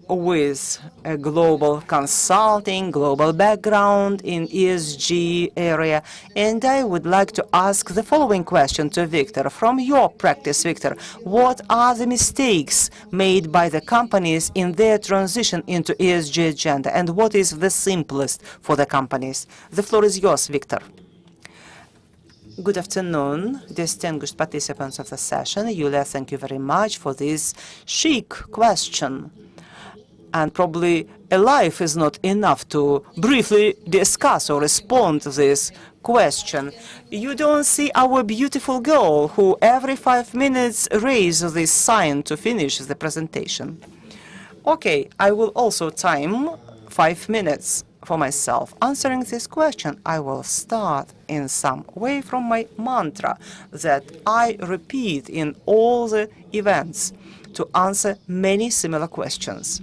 with a global consulting, global background in ESG area. And I would like to ask the following question to Victor. From your practice, Victor, what are the mistakes made by the companies in their transition into ESG agenda, and what is the simplest for the companies? The floor is yours, Victor. Good afternoon, distinguished participants of the session. Yulia, thank you very much for this chic question. And probably a life is not enough to briefly discuss or respond to this question. You don't see our beautiful girl who every 5 minutes raises this sign to finish the presentation. Okay, I will also time 5 minutes for myself. Answering this question, I will start in some way from my mantra that I repeat in all the events to answer many similar questions.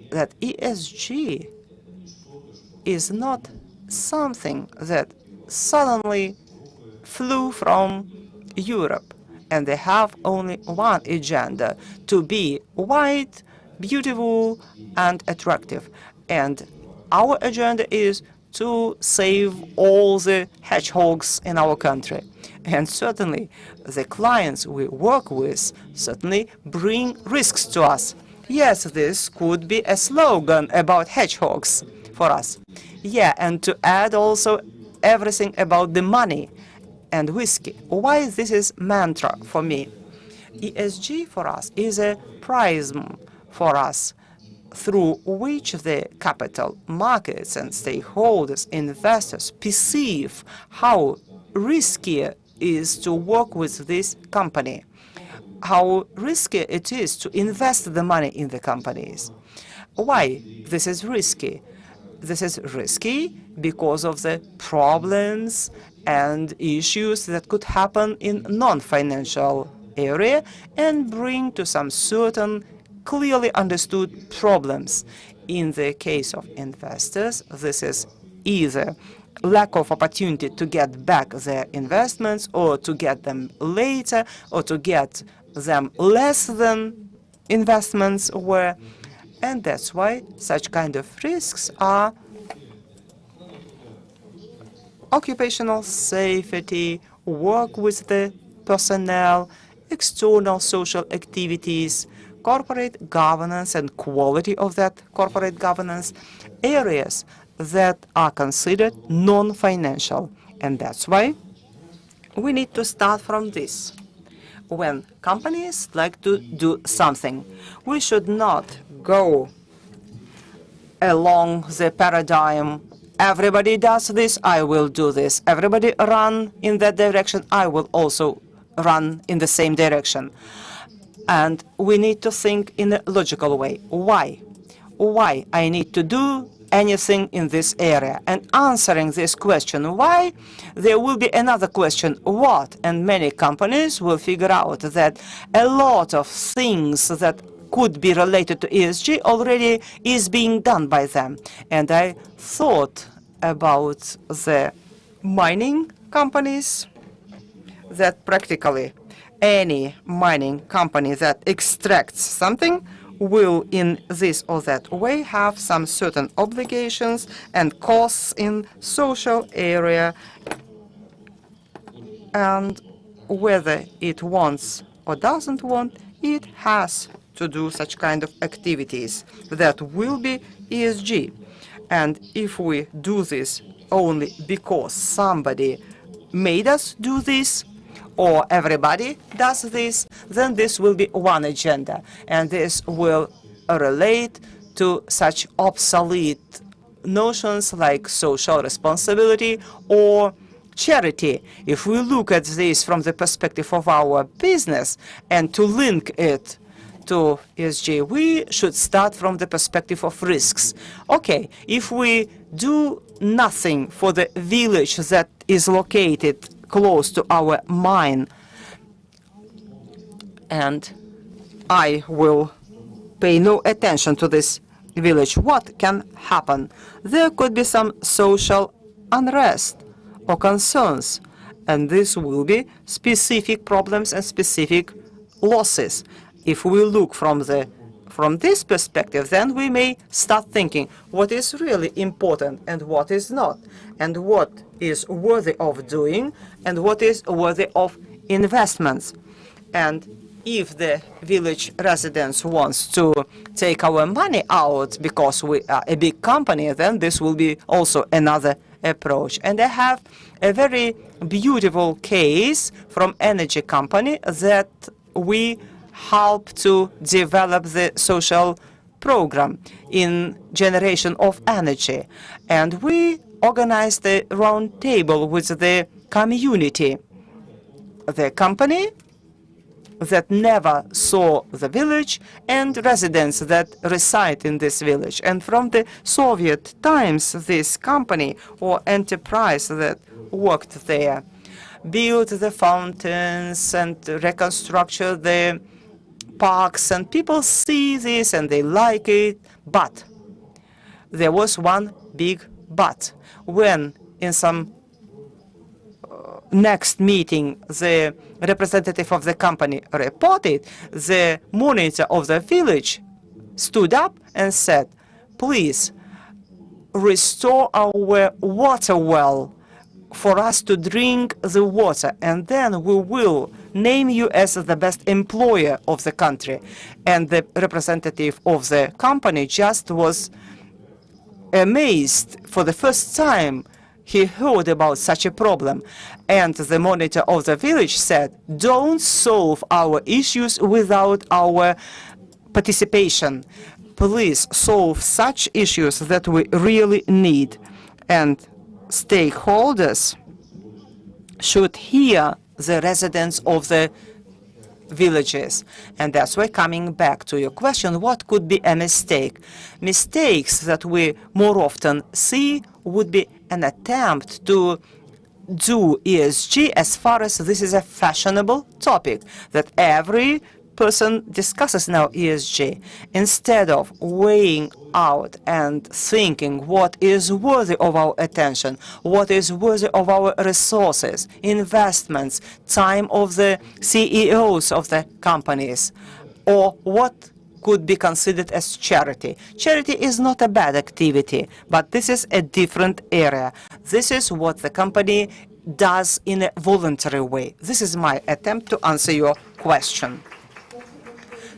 That ESG is not something that suddenly flew from Europe, and they have only one agenda: to be white, beautiful, and attractive. And our agenda is to save all the hedgehogs in our country. And certainly the clients we work with certainly bring risks to us. Yes, this could be a slogan about hedgehogs for us. Yeah, and to add also everything about the money and whiskey. Why this is mantra for me? ESG for us is a prism for us through which the capital markets and stakeholders, investors perceive how risky it is to work with this company, how risky it is to invest the money in the companies. Why this is risky? This is risky because of the problems and issues that could happen in non-financial area and bring to some certain clearly understood problems. In the case of investors, this is either lack of opportunity to get back their investments, or to get them later, or to get them less than investments were. And that's why such kind of risks are occupational safety, work with the personnel, external social activities, corporate governance and quality of that corporate governance, areas that are considered non-financial. And that's why we need to start from this. When companies like to do something, we should not go along the paradigm everybody does this, I will do this. Everybody run in that direction, I will also run in the same direction. And we need to think in a logical way. Why? Why I need to do anything in this area? And answering this question, why, there will be another question, what? And many companies will figure out that a lot of things that could be related to ESG already is being done by them. And I thought about the mining companies, that practically any mining company that extracts something will in this or that way have some certain obligations and costs in social area, and whether it wants or doesn't want, it has to do such kind of activities that will be ESG. And if we do this only because somebody made us do this, or everybody does this, then this will be one agenda, and this will relate to such obsolete notions like social responsibility or charity. If we look at this from the perspective of our business and to link it to ESG, we should start from the perspective of risks. Okay, if we do nothing for the village that is located close to our mine, and I will pay no attention to this village, what can happen? There could be some social unrest or concerns, and this will be specific problems and specific losses. If we look from this perspective, then we may start thinking what is really important and what is not, and what is worthy of doing and what is worthy of investments. And if the village residents wants to take our money out because we are a big company, then this will be also another approach. And I have a very beautiful case from energy company that we help to develop the social program in generation of energy. And we organized a round table with the community, the company that never saw the village, and residents that reside in this village. And from the Soviet times, this company or enterprise that worked there built the fountains and reconstructed the parks, and people see this and they like it. But there was one big but. When in some next meeting the representative of the company reported, the monitor of the village stood up and said, please restore our water well for us to drink the water, and then we will name you as the best employer of the country. And the representative of the company just was amazed. For the first time he heard about such a problem. And the monitor of the village said, don't solve our issues without our participation. Please solve such issues that we really need. And stakeholders should hear the residents of the villages. And that's why, coming back to your question, what could be a mistake? Mistakes that we more often see would be an attempt to do ESG as far as this is a fashionable topic, that every person discusses now ESG, instead of weighing out and thinking what is worthy of our attention, what is worthy of our resources, investments, time of the CEOs of the companies, or what could be considered as charity. Charity is not a bad activity, but this is a different area. This is what the company does in a voluntary way. This is my attempt to answer your question.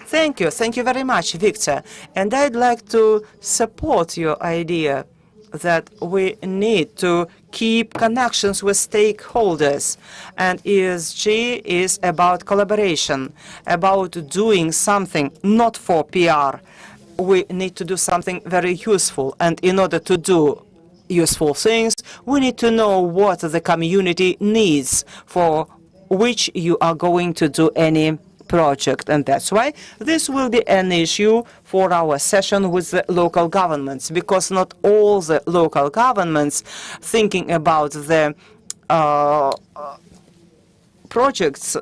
Thank you. Thank you very much, Victor. And I'd like to support your idea that we need to keep connections with stakeholders. And ESG is about collaboration, about doing something not for PR. We need to do something very useful. And in order to do useful things. We need to know what the community needs for which you are going to do any project. And that's why this will be an issue for our session with the local governments, because not all the local governments thinking about the projects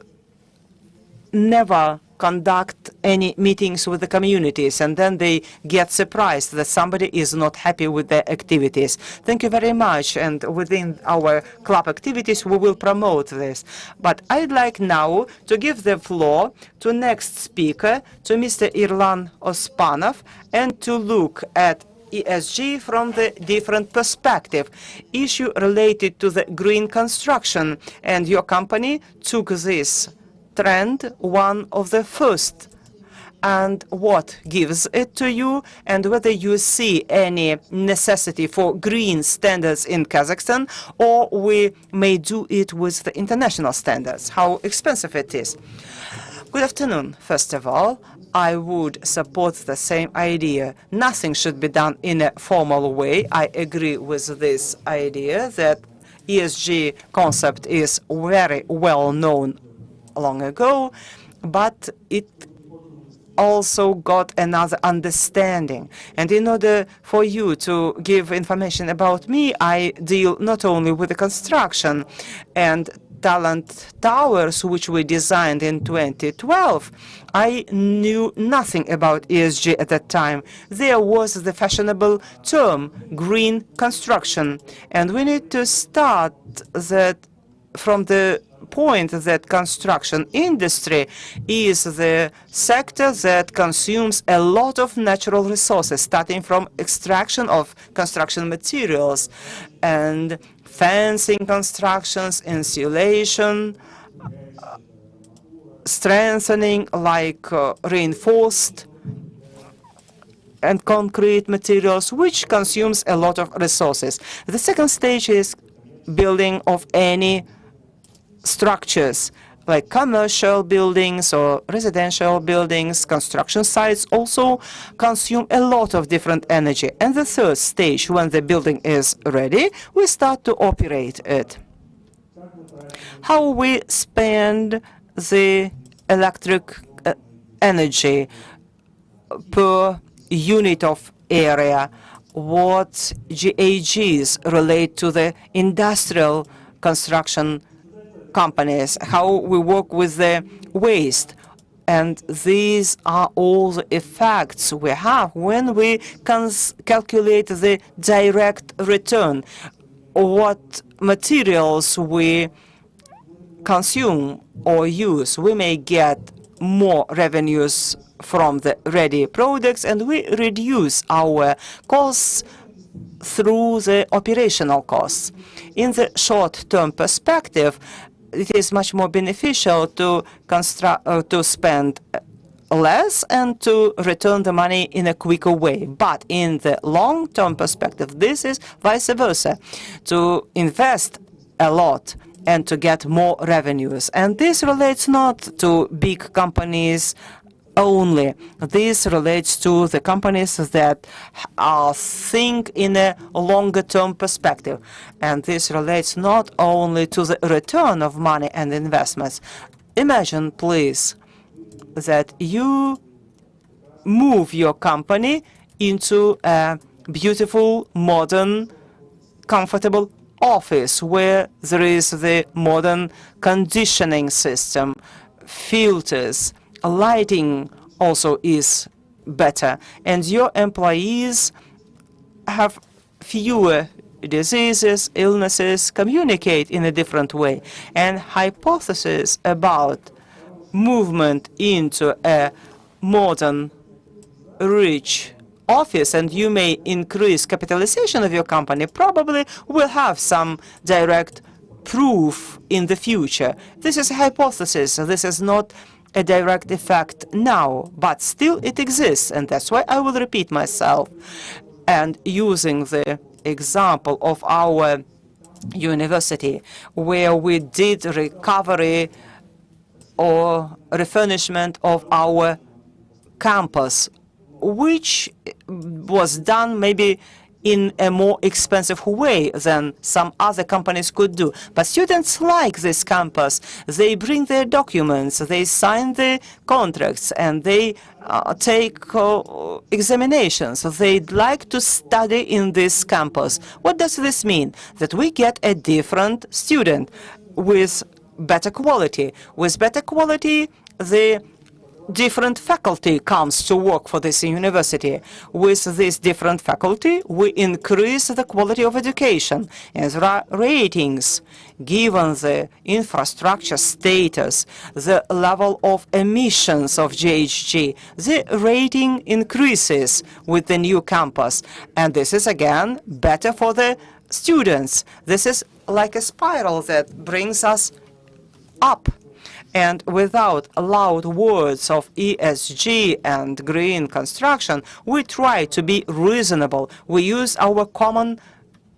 never conduct any meetings with the communities, and then they get surprised that somebody is not happy with their activities. Thank you very much, and within our club activities we will promote this. But I'd like now to give the floor to next speaker, to Mr. Irlan Ospanov, and to look at ESG from the different perspective, issue related to the green construction, and your company took this trend one of the first, and what gives it to you, and whether you see any necessity for green standards in Kazakhstan, or we may do it with the international standards, how expensive it is. Good afternoon. First of all, I would support the same idea. Nothing should be done in a formal way. I agree with this idea that ESG concept is very well known long ago, but it also got another understanding. And in order for you to give information about me, I deal not only with the construction and Talent Towers, which we designed in 2012. I knew nothing about ESG at that time. There was the fashionable term, green construction. And we need to start that from the point that construction industry is the sector that consumes a lot of natural resources, starting from extraction of construction materials and fencing constructions, insulation, strengthening like reinforced and concrete materials, which consumes a lot of resources. The second stage is building of any structures, like commercial buildings or residential buildings. Construction sites also consume a lot of different energy. And the third stage, when the building is ready, we start to operate it. How we spend the electric energy per unit of area, what GAGs relate to the industrial construction companies, how we work with the waste. And these are all the effects we have when we calculate the direct return, what materials we consume or use. We may get more revenues from the ready products, and we reduce our costs through the operational costs. In the short-term perspective, it is much more beneficial to spend less and to return the money in a quicker way. But in the long-term perspective, this is vice versa, to invest a lot and to get more revenues. And this relates not to big companies only. This relates to the companies that think in a longer-term perspective. And this relates not only to the return of money and investments. Imagine, please, that you move your company into a beautiful, modern, comfortable office where there is the modern conditioning system, filters, lighting also is better, and your employees have fewer diseases, illnesses, communicate in a different way. And hypothesis about movement into a modern, rich office, and you may increase capitalization of your company, probably will have some direct proof in the future. This is a hypothesis. This is not a direct effect now, but still it exists, and that's why I will repeat myself. And using the example of our university, where we did recovery or refurnishment of our campus, which was done maybe in a more expensive way than some other companies could do. But students like this campus. They bring their documents, they sign the contracts, and they take examinations. They'd like to study in this campus. What does this mean? That we get a different student with better quality. With better quality, the different faculty comes to work for this university. With this different faculty, we increase the quality of education. And there are ratings. Given the infrastructure status, the level of emissions of GHG, the rating increases with the new campus. And this is, again, better for the students. This is like a spiral that brings us up. And without loud words of ESG and green construction, we try to be reasonable. We use our common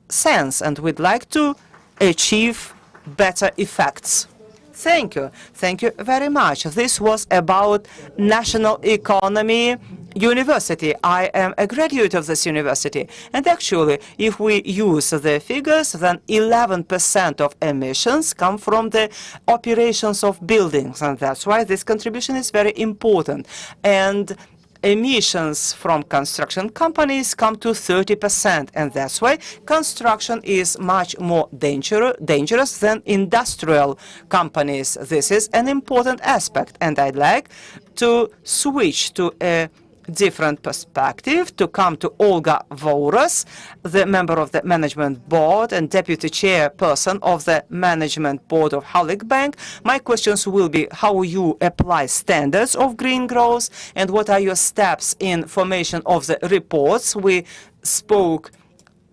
sense, and we'd like to achieve better effects. Thank you. Thank you very much. This was about National Economy University. I am a graduate of this university. And actually, if we use the figures, then 11% of emissions come from the operations of buildings. And that's why this contribution is very important. And emissions from construction companies come to 30%, and that's why construction is much more dangerous than industrial companies. This is an important aspect, and I'd like to switch to a different perspective, to come to Olga Voros, the member of the management board and deputy chairperson of the management board of Halyk Bank. My questions will be how you apply standards of green growth and what are your steps in formation of the reports. We spoke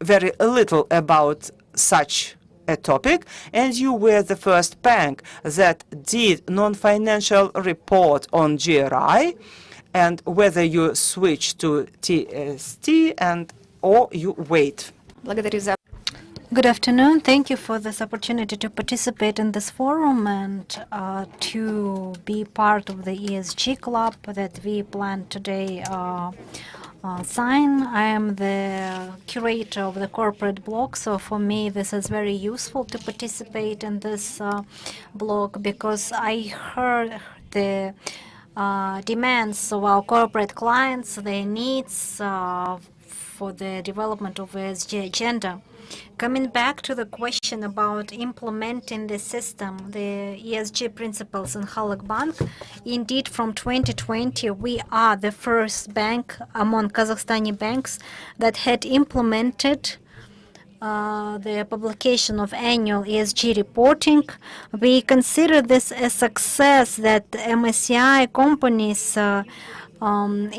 very little about such a topic, and you were the first bank that did non-financial report on GRI, and whether you switch to TST or you wait. Good afternoon. Thank you for this opportunity to participate in this forum and to be part of the ESG Club that we plan today sign. I am the curator of the corporate blog, so for me this is very useful to participate in this blog because I heard the demands of our corporate clients, their needs for the development of the ESG agenda. Coming back to the question about implementing the system, the ESG principles in Halyk Bank, indeed from 2020 we are the first bank among Kazakhstani banks that had implemented the publication of annual ESG reporting. We consider this a success that MSCI companies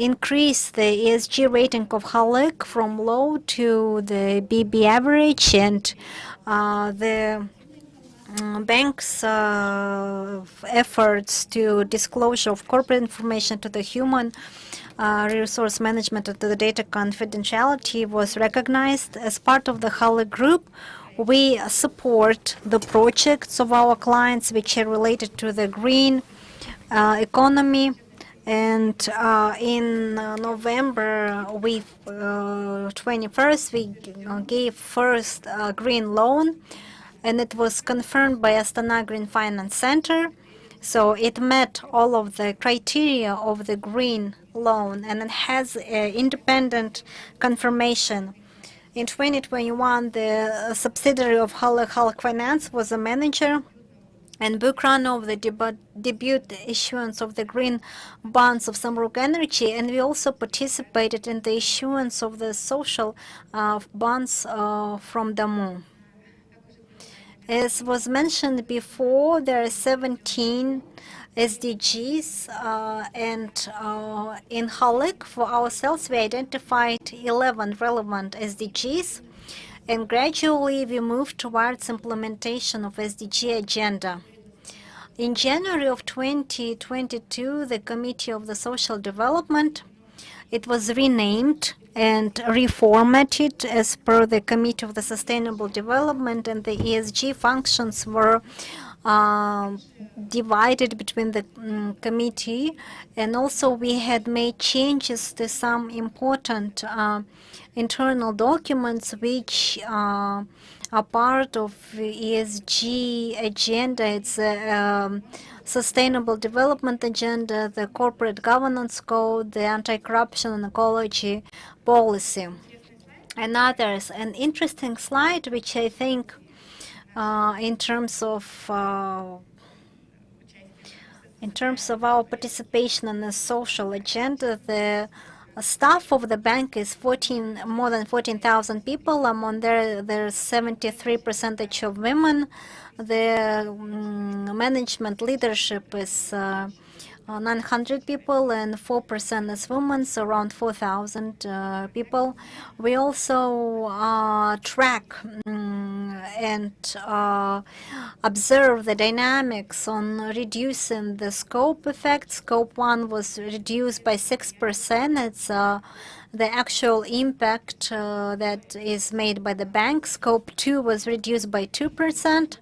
increase the ESG rating of Halyk from low to the BB average, and the bank's efforts to disclosure of corporate information to the human resource management and to the data confidentiality was recognized. As part of the Halyk Group, we support the projects of our clients which are related to the green economy. And in November 21st, we gave first green loan, and it was confirmed by Astana Green Finance Center. So it met all of the criteria of the green loan, and it has independent confirmation. In 2021, the subsidiary of Halyk Finance was a manager and book runner of the debut issuance of the green bonds of Samruk Energy, and we also participated in the issuance of the social bonds from Damu. As was mentioned before, there are 17 SDGs, and in Halyk, for ourselves, we identified 11 relevant SDGs, and gradually we moved towards implementation of SDG agenda. In January of 2022, the Committee of the Social Development, it was renamed and reformatted as per the Committee of the Sustainable Development, and the ESG functions were divided between the committee, and also we had made changes to some important internal documents which are part of ESG agenda. It's a sustainable development agenda, the corporate governance code, the anti-corruption and ecology policy, and others. An interesting slide, which I think in terms of our participation in the social agenda, the staff of the bank is more than 14,000 people. Among there's 73% of women. The management leadership is 900 people, and 4% is women, so around 4,000 people. We also track and observe the dynamics on reducing the scope effect. Scope 1 was reduced by 6%. It's the actual impact that is made by the bank. Scope 2 was reduced by 2%.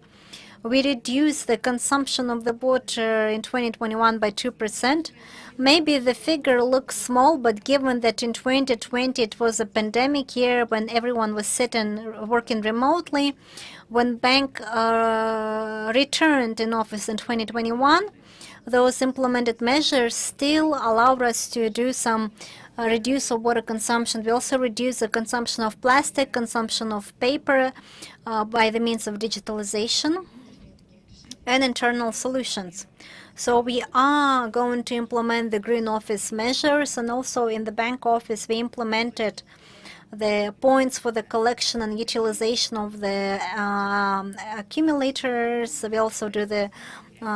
We reduced the consumption of the water in 2021 by 2%. Maybe the figure looks small, but given that in 2020 it was a pandemic year when everyone was sitting working remotely, when bank returned in office in 2021, those implemented measures still allow us to do some reduce of water consumption. We also reduce the consumption of plastic, consumption of paper by the means of digitalization and internal solutions. So we are going to implement the green office measures, and also in the bank office we implemented the points for the collection and utilization of the accumulators. We also do the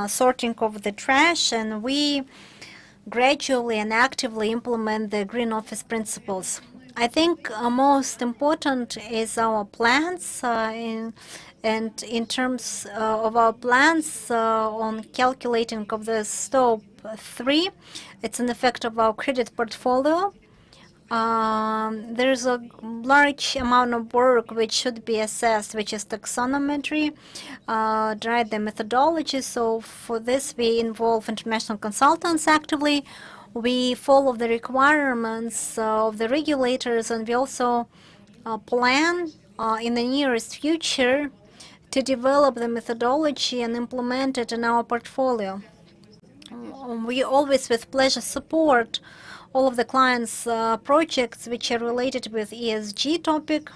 sorting of the trash, and we gradually and actively implement the green office principles. I think most important is our plans and in terms of our plans on calculating of the scope 3, it's an effect of our credit portfolio. There's a large amount of work which should be assessed, which is taxonometry, drive the methodology. So for this, we involve international consultants actively. We follow the requirements of the regulators, and we also plan in the nearest future to develop the methodology and implement it in our portfolio. We always with pleasure support all of the clients' projects which are related with ESG topic,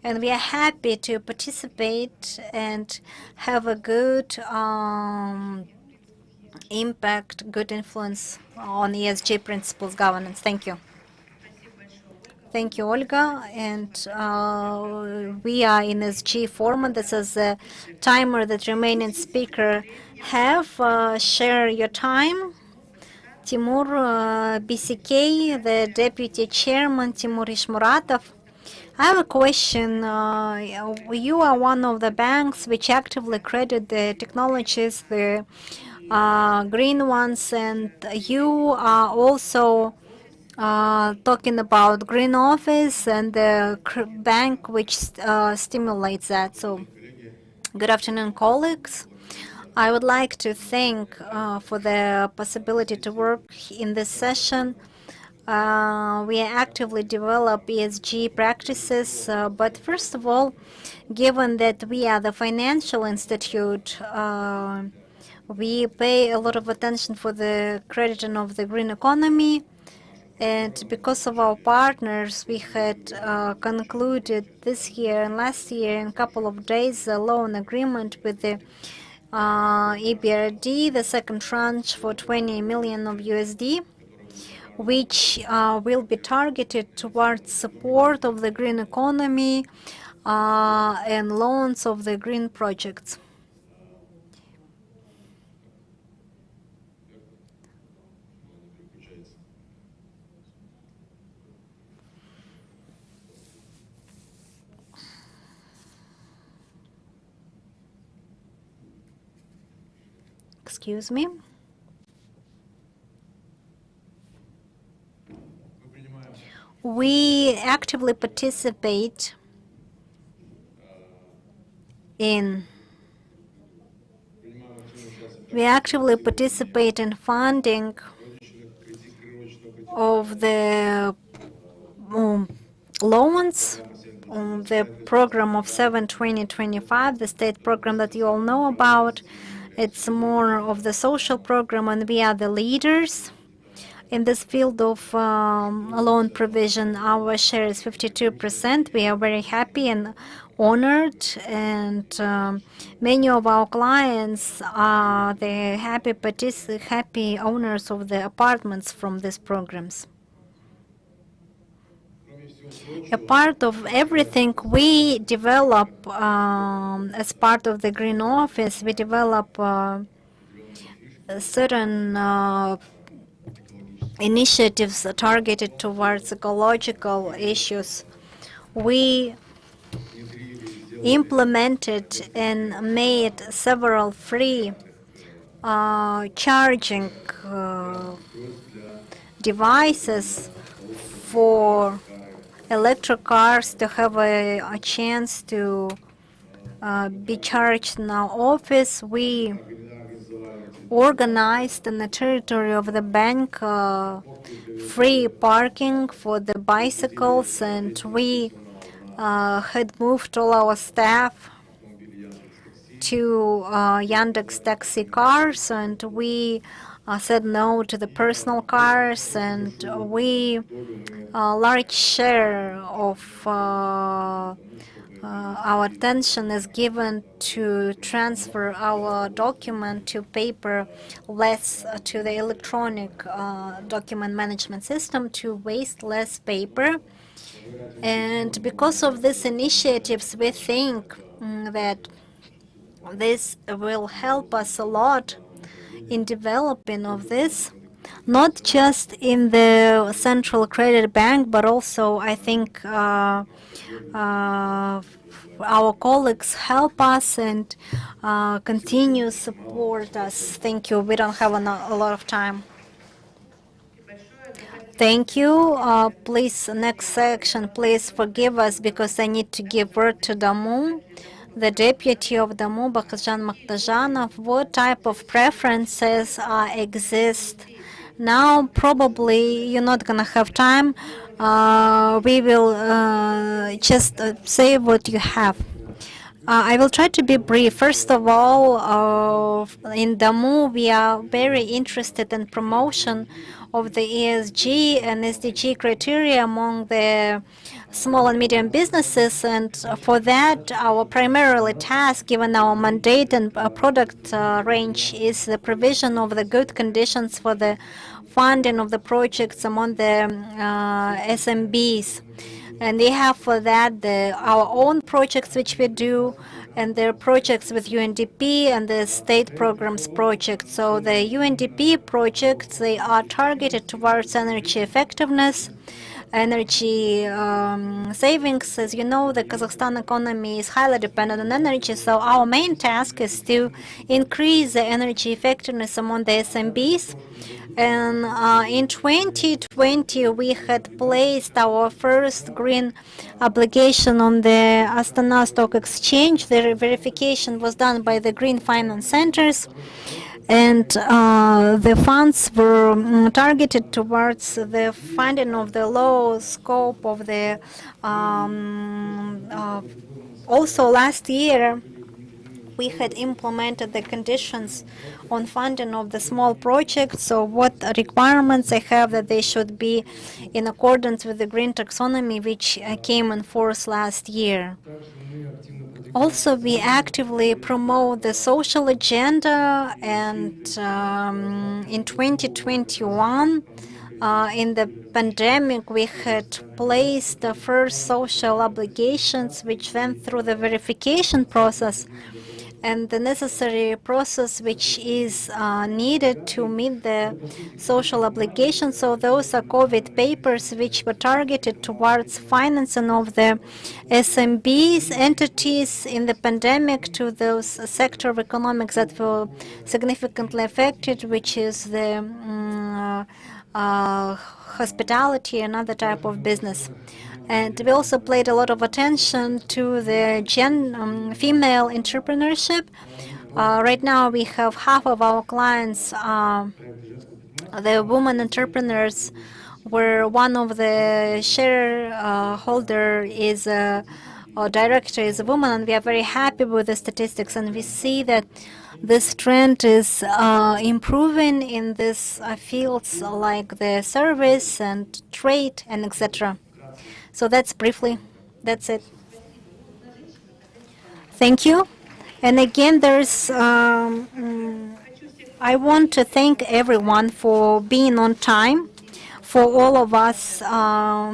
and we are happy to participate and have a good impact, good influence on ESG principles governance. Thank you. Thank you, Olga. And we are in ESG format. This is the timer that remaining speaker have. Share your time. Timur BCK, the Deputy Chairman, Timur Ishmuratov. I have a question. You are one of the banks which actively credit the technologies, the green ones, and you are also talking about green office and the bank which stimulates that. So, good afternoon, colleagues. I would like to thank for the possibility to work in this session. We actively develop ESG practices, but first of all, given that we are the financial institute, we pay a lot of attention for the crediting of the green economy. And because of our partners, we had concluded this year and last year in a couple of days a loan agreement with the EBRD, the second tranche for 20 million of USD, which will be targeted towards support of the green economy and loans of the green projects. Excuse me. We actively participate in We actively participate in funding of the loans, the program of 7-20-25, the state program that you all know about. It's more of the social program, and we are the leaders in this field of loan provision. Our share is 52%. We are very happy and honored, and many of our clients are the happy owners of the apartments from these programs. A part of everything we develop as part of the Green Office, we develop certain initiatives targeted towards ecological issues. We implemented and made several free charging devices for electric cars to have a chance to be charged in our office. We organized in the territory of the bank free parking for the bicycles, and we had moved all our staff to Yandex taxi cars, and we said no to the personal cars, and we a large share of our attention is given to transfer our document to paper, less to the electronic document management system, to waste less paper. And because of these initiatives, we think that this will help us a lot in developing of this, not just in the Central Credit Bank, but also I think our colleagues help us and continue support us. Thank you. We don't have a lot of time. Thank you. Please, next section, please forgive us because I need to give word to Damu, the deputy of Damu, Bakhjan Makhtajanov. What type of preferences exist? Now, probably you're not going to have time. We will just say what you have. I will try to be brief. First of all, in Damu, we are very interested in promotion of the ESG and SDG criteria among the small and medium businesses, and for that, our primarily task, given our mandate and product range, is the provision of the good conditions for the funding of the projects among the SMBs. And we have for that our own projects which we do, and their projects with UNDP and the state programs projects. So the UNDP projects, they are targeted towards energy effectiveness, energy savings. As you know, the Kazakhstan economy is highly dependent on energy, so our main task is to increase the energy effectiveness among the SMBs. And in 2020, we had placed our first green obligation on the Astana Stock Exchange. The verification was done by the Green Finance Centers, and the funds were targeted towards the funding of the low scope of the also last year we had implemented the conditions on funding of the small projects. So what requirements they have, that they should be in accordance with the green taxonomy, which came in force last year. Also, we actively promote the social agenda, and in 2021, in the pandemic, we had placed the first social obligations, which went through the verification process and the necessary process which is needed to meet the social obligations. So those are COVID papers which were targeted towards financing of the SMBs entities in the pandemic to those sector of economics that were significantly affected, which is the hospitality and other type of business. And we also paid a lot of attention to the female entrepreneurship. Right now, we have half of our clients, the women entrepreneurs, where one of the shareholder is or director is a woman, and we are very happy with the statistics, and we see that this trend is improving in these fields like the service and trade and etc. So that's briefly, that's it. Thank you. And again, I want to thank everyone for being on time, for all of us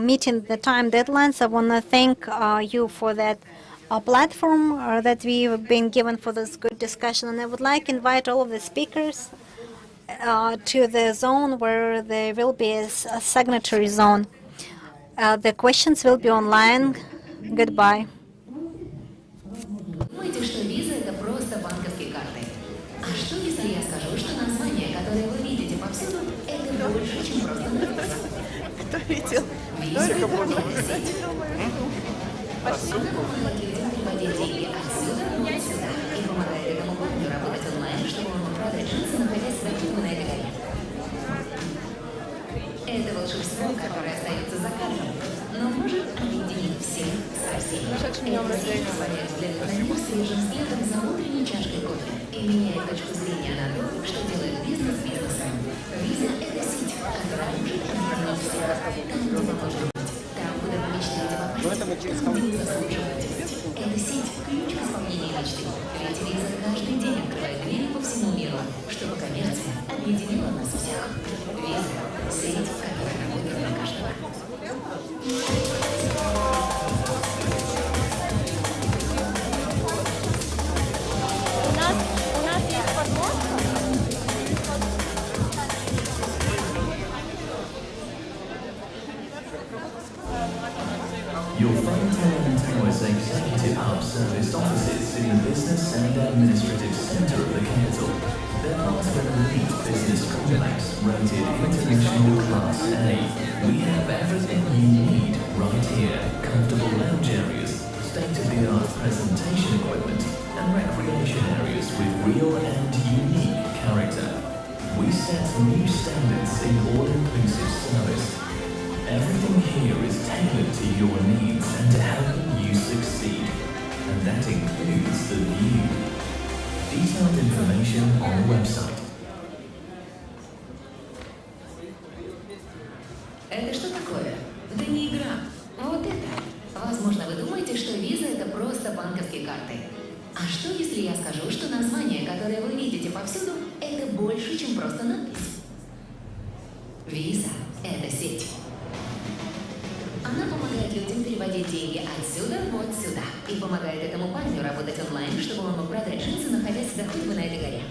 meeting the time deadlines. I want to thank you for that platform that we've been given for this good discussion. And I would like to invite all of the speakers to the zone where there will be a signatory zone. The questions will be online. Goodbye. Думаете, что виза это просто банковские карты? А что, если я скажу, что название, которое вы видите повсюду, это больше, чем просто надпись? Кто видел? Виза это сеть. Она помогает людям переводить деньги отсюда вот сюда и помогает этому парню работать онлайн, чтобы он мог продать джинсы, находясь в дома на этой горе. Это волшебство, которое остается за кадром, но может объединить всех со всеми. Это сеть позволяет взглянуть на мир свежим взглядом за утренней чашкой кофе и меняет точку зрения на то, что делает бизнес бизнесом. Виза – это сеть, которая может объединить всех. Там, где вы можете быть, там, куда вы мечтаете попасть, там, где вы заслуживаете быть. Это сеть – ключ к исполнению мечты. Ведь виза каждый день открывает двери по всему миру, чтобы коммерция объединила нас всех. Виза – сеть, которая работает на каждого. Your Untitled executive hub serviced offices in the business and administrative center of the capital. They're part of an elite business complex rated international class A. We have everything you need right here. Comfortable lounge areas, state-of-the-art presentation equipment, and recreation areas with real and unique character. We set new standards in all-inclusive service. Everything here is tailored to your needs and to help you succeed. And that includes the view. Detailed information on the website. Это что такое? Да не игра. Вот это. Возможно, вы думаете, что виза это просто банковские карты. А что, если я скажу, что название, которое вы видите повсюду, это больше, чем просто надпись? Виза – это сеть. Она помогает людям переводить деньги отсюда вот сюда и помогает этому парню работать онлайн, чтобы он мог продать джинсы, находясь хоть бы на этой горе.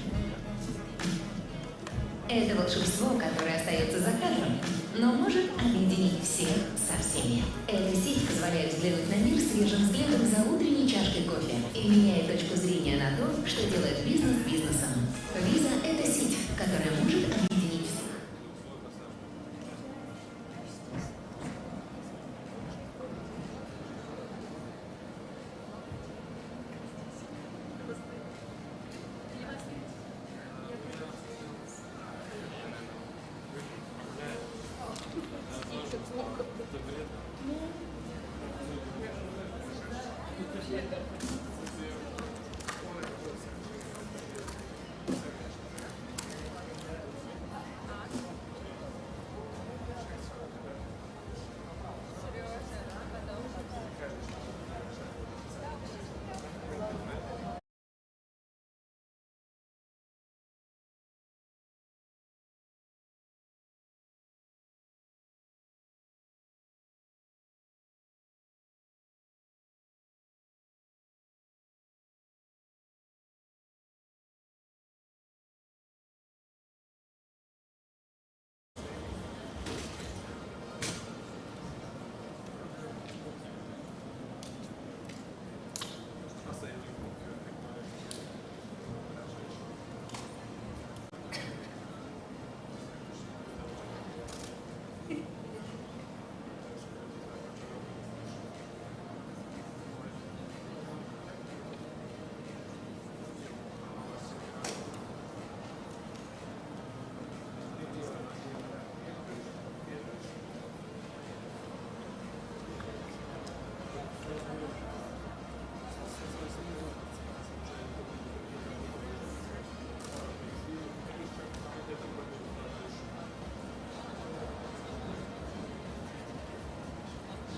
Это волшебство, которое остается за кадром, но может объединить всех со всеми. Эта сеть позволяет взглянуть на мир свежим взглядом за утренней чашкой кофе и меняет точку зрения на то, что делает бизнес бизнесом. Виза – это сеть, которая может объединить всех.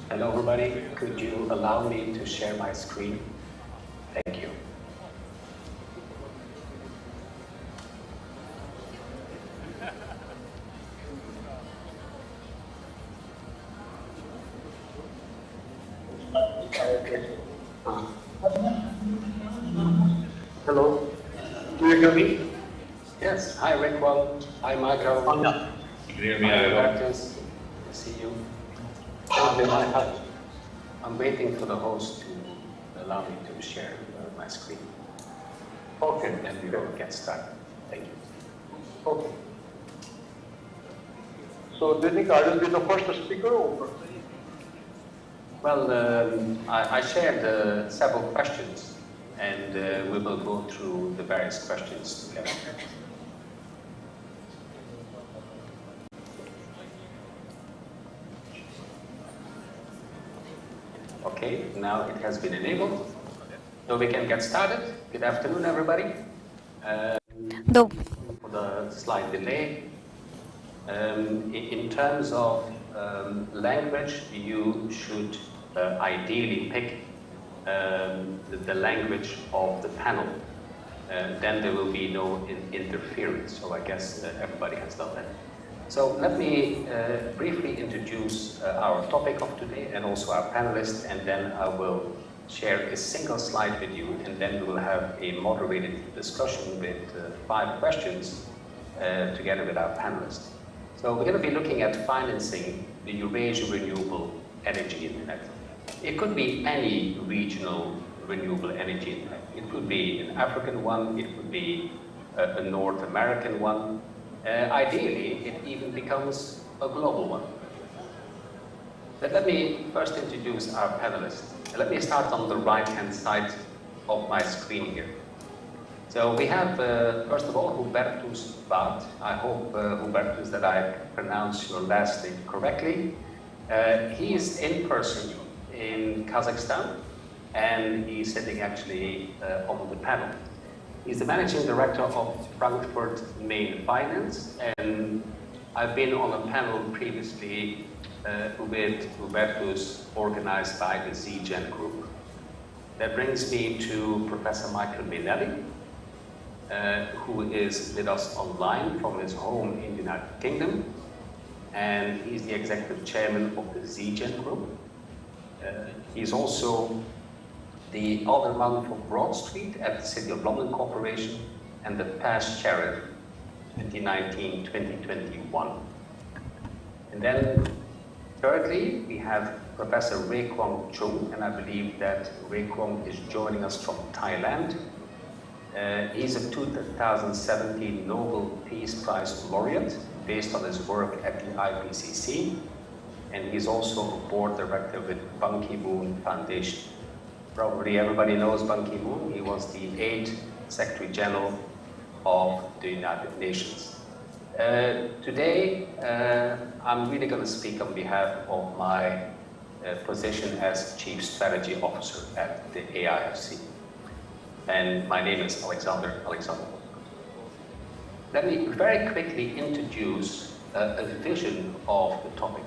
Hello, everybody. Could you allow me to share my screen? Thank you. Hello. Do you hear me? Yes. Hi, Renewable. Hi, Michael. Hi, Robertus. I see you. I'm waiting for the host to allow me to share my screen. Okay. Then we will get started. Thank you. Okay. So do you think I will be the first speaker or? Well, I shared several questions, and we will go through the various questions together. Okay, now it has been enabled, so we can get started. Good afternoon, everybody. For the slide delay, in terms of language, you should ideally pick the language of the panel. Then there will be no interference, so I guess everybody has done that. So let me briefly introduce our topic of today and also our panelists, and then I will share a single slide with you, and then we will have a moderated discussion with 5 questions together with our panelists. So we're going to be looking at financing the Eurasia Renewable Energy Internet. It could be any regional renewable energy internet. It could be an African one, it could be a North American one. Ideally, it even becomes a global one. But let me first introduce our panelists. Let me start on the right-hand side of my screen here. So we have, first of all, Hubertus Baat. I hope, Hubertus, that I pronounced your last name correctly. He is in person in Kazakhstan, and he's sitting actually on the panel. He's the managing director of Frankfurt Main Finance, and I've been on a panel previously with Hubertus organized by the ZGen group. That brings me to Professor Michael Minelli, who is with us online from his home in the United Kingdom, and he's the executive chairman of the ZGen group. He's also the alderman for Broad Street at the City of London Corporation and the past sheriff 2019-2021. And then thirdly, we have Professor Ray Kwong Chung, and I believe that Ray Kwong is joining us from Thailand. He's a 2017 Nobel Peace Prize laureate based on his work at the IPCC, and he's also a board director with Ban Ki-moon Foundation. Probably everybody knows Ban Ki-moon. He was the 8th Secretary General of the United Nations. Today, I'm really going to speak on behalf of my position as Chief Strategy Officer at the AIFC. And my name is Alexander. Let me very quickly introduce a vision of the topic.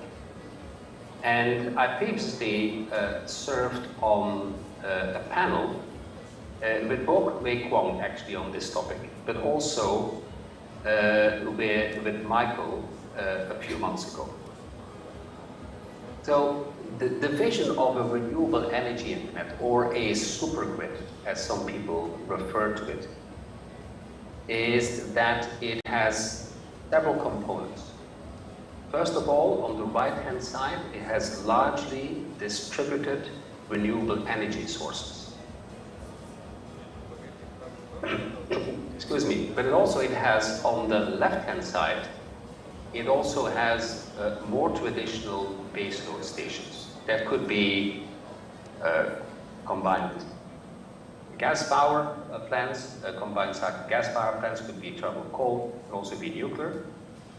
And I previously served on a panel with both Ray Kwong actually on this topic, but also with Michael a few months ago. So the vision of a renewable energy internet, or a supergrid, as some people refer to it, is that it has several components. First of all, on the right-hand side, it has largely distributed renewable energy sources. Excuse me, but it has on the left-hand side, it also has more traditional baseload stations that could be combined gas power plants, combined cycle gas power plants, could be thermal coal, could also be nuclear,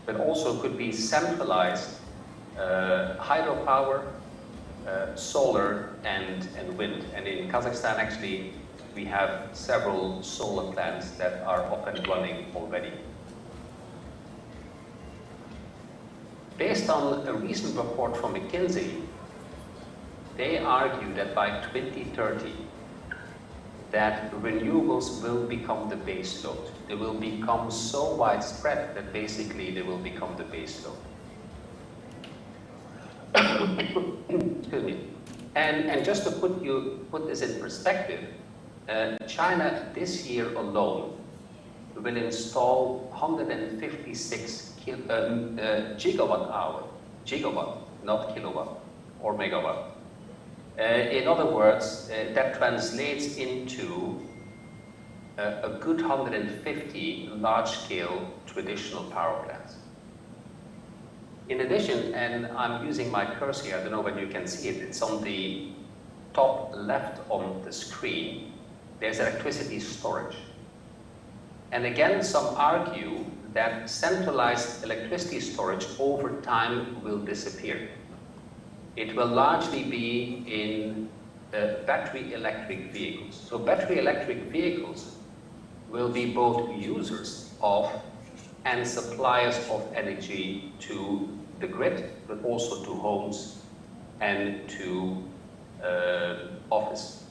but also could be centralized hydropower, solar and wind. And in Kazakhstan, actually, we have several solar plants that are up and running already. Based on a recent report from McKinsey, they argue that by 2030, that renewables will become the base load. They will become so widespread that basically they will become the base load. Excuse me. And just to put this in perspective, China this year alone will install 156 gigawatt, not kilowatt or megawatt. In other words, that translates into a good 150 large-scale traditional power plants. In addition, and I'm using my cursor here, I don't know whether you can see it, it's on the top left on the screen, there's electricity storage. And again, some argue that centralized electricity storage over time will disappear. It will largely be in battery electric vehicles. So battery electric vehicles will be both users of and suppliers of energy to the grid, but also to homes and to office.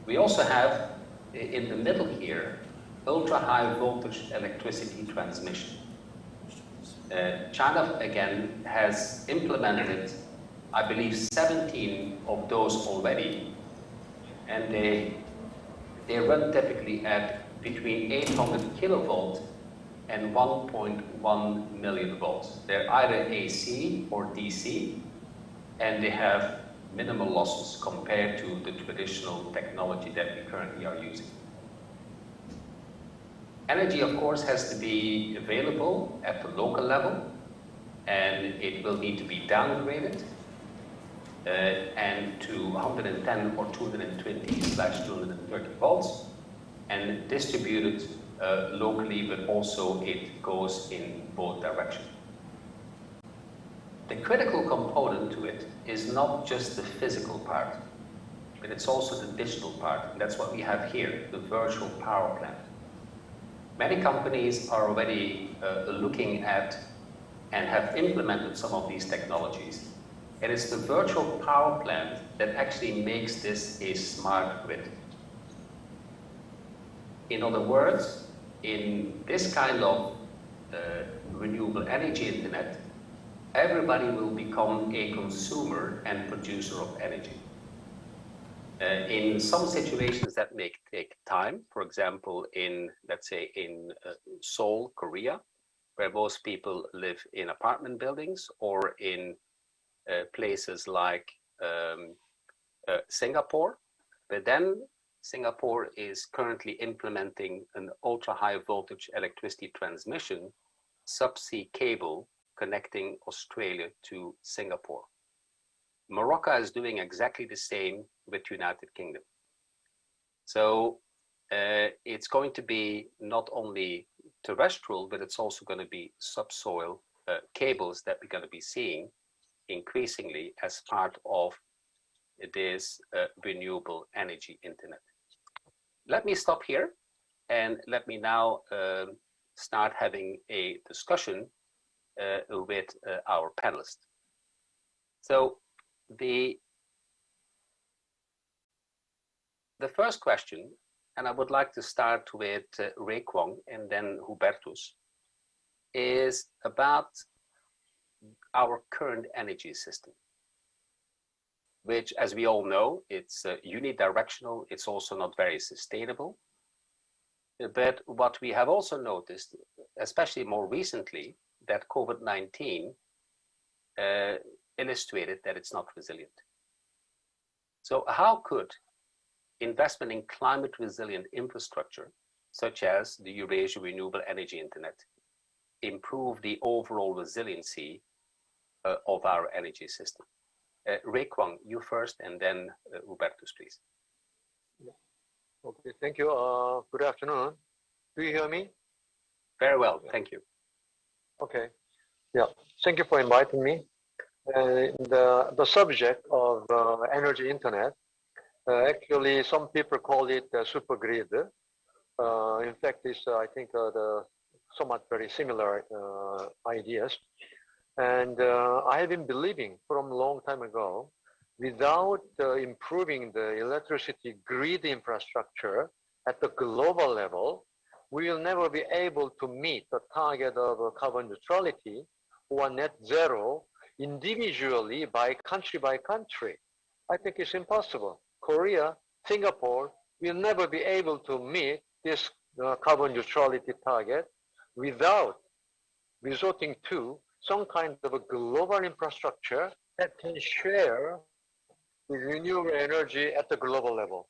We also have, in the middle here, ultra-high voltage electricity transmission. China, again, has implemented, I believe, 17 of those already, and they run typically at between 800 kilovolt and 1.1 million volts. They're either AC or DC, and they have minimal losses compared to the traditional technology that we currently are using. Energy, of course, has to be available at the local level, and it will need to be downgraded and to 110 or 220/230 volts, and distributed locally, but also it goes in both directions. The critical component to it is not just the physical part, but it's also the digital part. And that's what we have here, the virtual power plant. Many companies are already looking at and have implemented some of these technologies. And it's the virtual power plant that actually makes this a smart grid. In other words, in this kind of renewable energy internet, everybody will become a consumer and producer of energy. In some situations that may take time, for example, in, let's say, in Seoul, Korea, where most people live in apartment buildings, or in places like Singapore. But then Singapore is currently implementing an ultra-high voltage electricity transmission subsea cable connecting Australia to Singapore. Morocco is doing exactly the same with United Kingdom. So it's going to be not only terrestrial, but it's also going to be subsoil cables that we're going to be seeing increasingly as part of this renewable energy internet. Let me stop here, and let me now start having a discussion with our panelists. So the first question, and I would like to start with Ray Kwong and then Hubertus, is about our current energy system, which, as we all know, it's unidirectional. It's also not very sustainable. But what we have also noticed, especially more recently, that COVID-19 illustrated that it's not resilient. So how could investment in climate resilient infrastructure, such as the Eurasia Renewable Energy Internet, improve the overall resiliency of our energy system? Ray Kwong, you first, and then Hubertus, please. Okay, thank you. Good afternoon. Do you hear me? Very well, thank you. Okay, yeah, thank you for inviting me. The subject of energy internet, actually some people call it super grid. In fact, it's I think the somewhat very similar ideas. And I have been believing from a long time ago, without improving the electricity grid infrastructure at the global level, we will never be able to meet the target of carbon neutrality or net zero individually by country. I think it's impossible. Korea, Singapore will never be able to meet this carbon neutrality target without resorting to some kind of a global infrastructure that can share the renewable energy at the global level.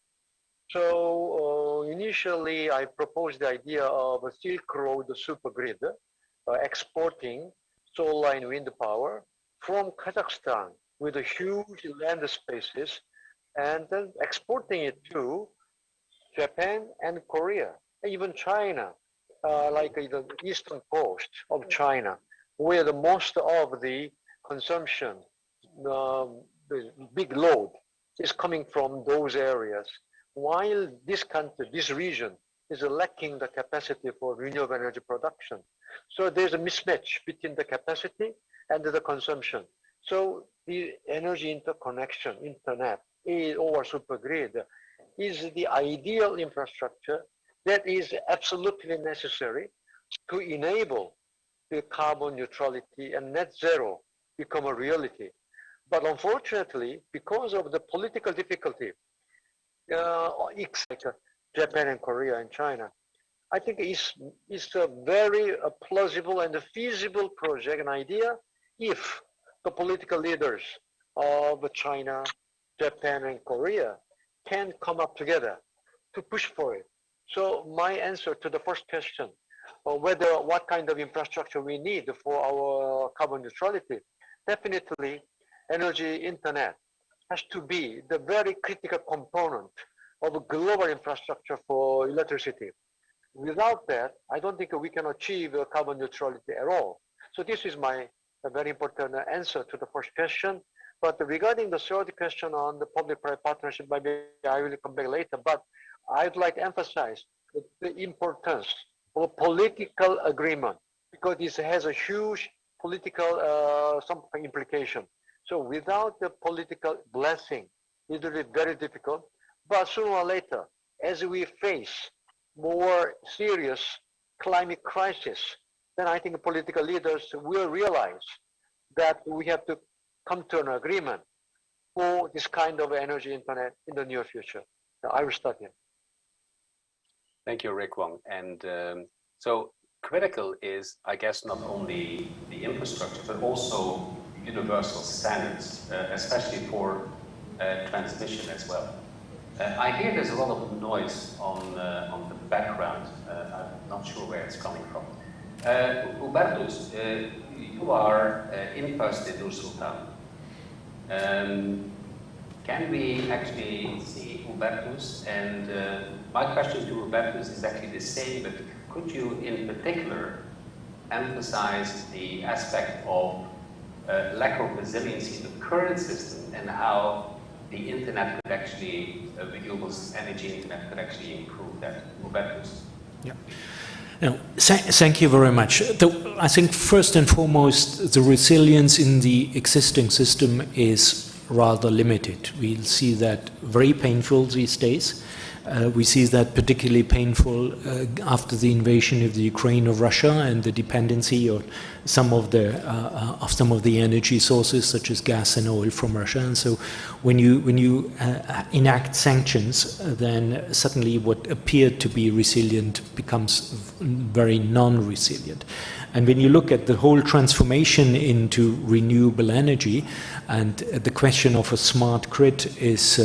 So initially, I proposed the idea of a Silk Road supergrid, exporting solar and wind power from Kazakhstan with a huge land spaces, and then exporting it to Japan and Korea, even China, like the eastern coast of China, where the most of the consumption, the big load is coming from those areas. While this country, this region is lacking the capacity for renewable energy production. So there's a mismatch between the capacity and the consumption. So the energy interconnection, internet, or supergrid is the ideal infrastructure that is absolutely necessary to enable the carbon neutrality and net zero become a reality. But unfortunately, because of the political difficulty, like Japan and Korea and China, I think it's a very plausible and a feasible project and idea if the political leaders of China, Japan, and Korea can come up together to push for it. So my answer to the first question, what kind of infrastructure we need for our carbon neutrality, definitely energy internet has to be the very critical component of a global infrastructure for electricity. Without that, I don't think we can achieve carbon neutrality at all. So this is my very important answer to the first question. But regarding the third question on the public-private partnership, maybe I will come back later. But I'd like to emphasize the importance of political agreement, because this has a huge political implication. So without the political blessing, it will be very difficult. But sooner or later, as we face more serious climate crisis, then I think political leaders will realize that we have to come to an agreement for this kind of energy internet in the near future. I will start here. Thank you, Rick Wong. And so critical is, I guess, not only the infrastructure, but also universal standards, especially for transmission as well. I hear there's a lot of noise on the background. I'm not sure where it's coming from. Hubertus, you are in person in Nur-Sultan. Can we actually see Hubertus? And my question to Hubertus is actually the same, but could you in particular emphasize the aspect of lack of resiliency in the current system and how the internet could actually, renewables energy internet could actually improve that? Hubertus? Yeah. No, thank you very much. I think first and foremost, the resilience in the existing system is rather limited. We'll see that very painful these days. We see that particularly painful after the invasion of the Ukraine of Russia and the dependency of some of the energy sources such as gas and oil from Russia. And so when you enact sanctions, then suddenly what appeared to be resilient becomes very non-resilient. And when you look at the whole transformation into renewable energy, and the question of a smart grid is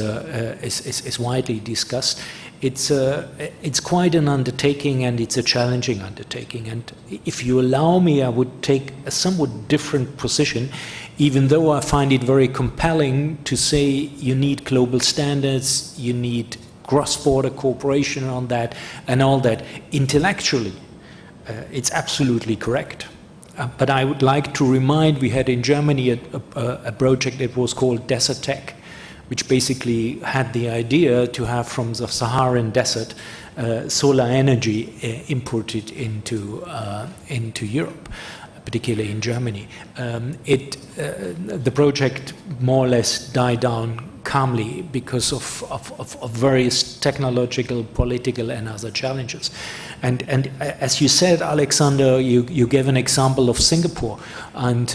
widely discussed, it's quite an undertaking, and it's a challenging undertaking. And if you allow me, I would take a somewhat different position, even though I find it very compelling to say you need global standards, you need cross-border cooperation on that, and all that. Intellectually, it's absolutely correct. But I would like to remind, we had in Germany a project that was called Desert Tech, which basically had the idea to have from the Saharan desert solar energy imported into Europe. particularly in Germany. The project more or less died down calmly because of various technological, political, and other challenges. And as you said, Alexander, you gave an example of Singapore, and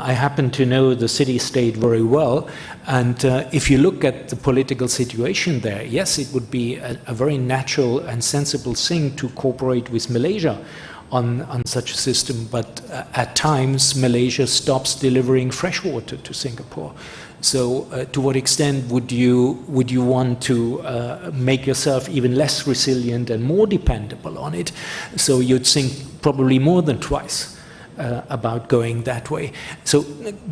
I happen to know the city-state very well. And if you look at the political situation there, yes, it would be a very natural and sensible thing to cooperate with Malaysia on such a system, but at times Malaysia stops delivering fresh water to Singapore. So to what extent would you want to make yourself even less resilient and more dependable on it? So you'd think probably more than twice about going that way. So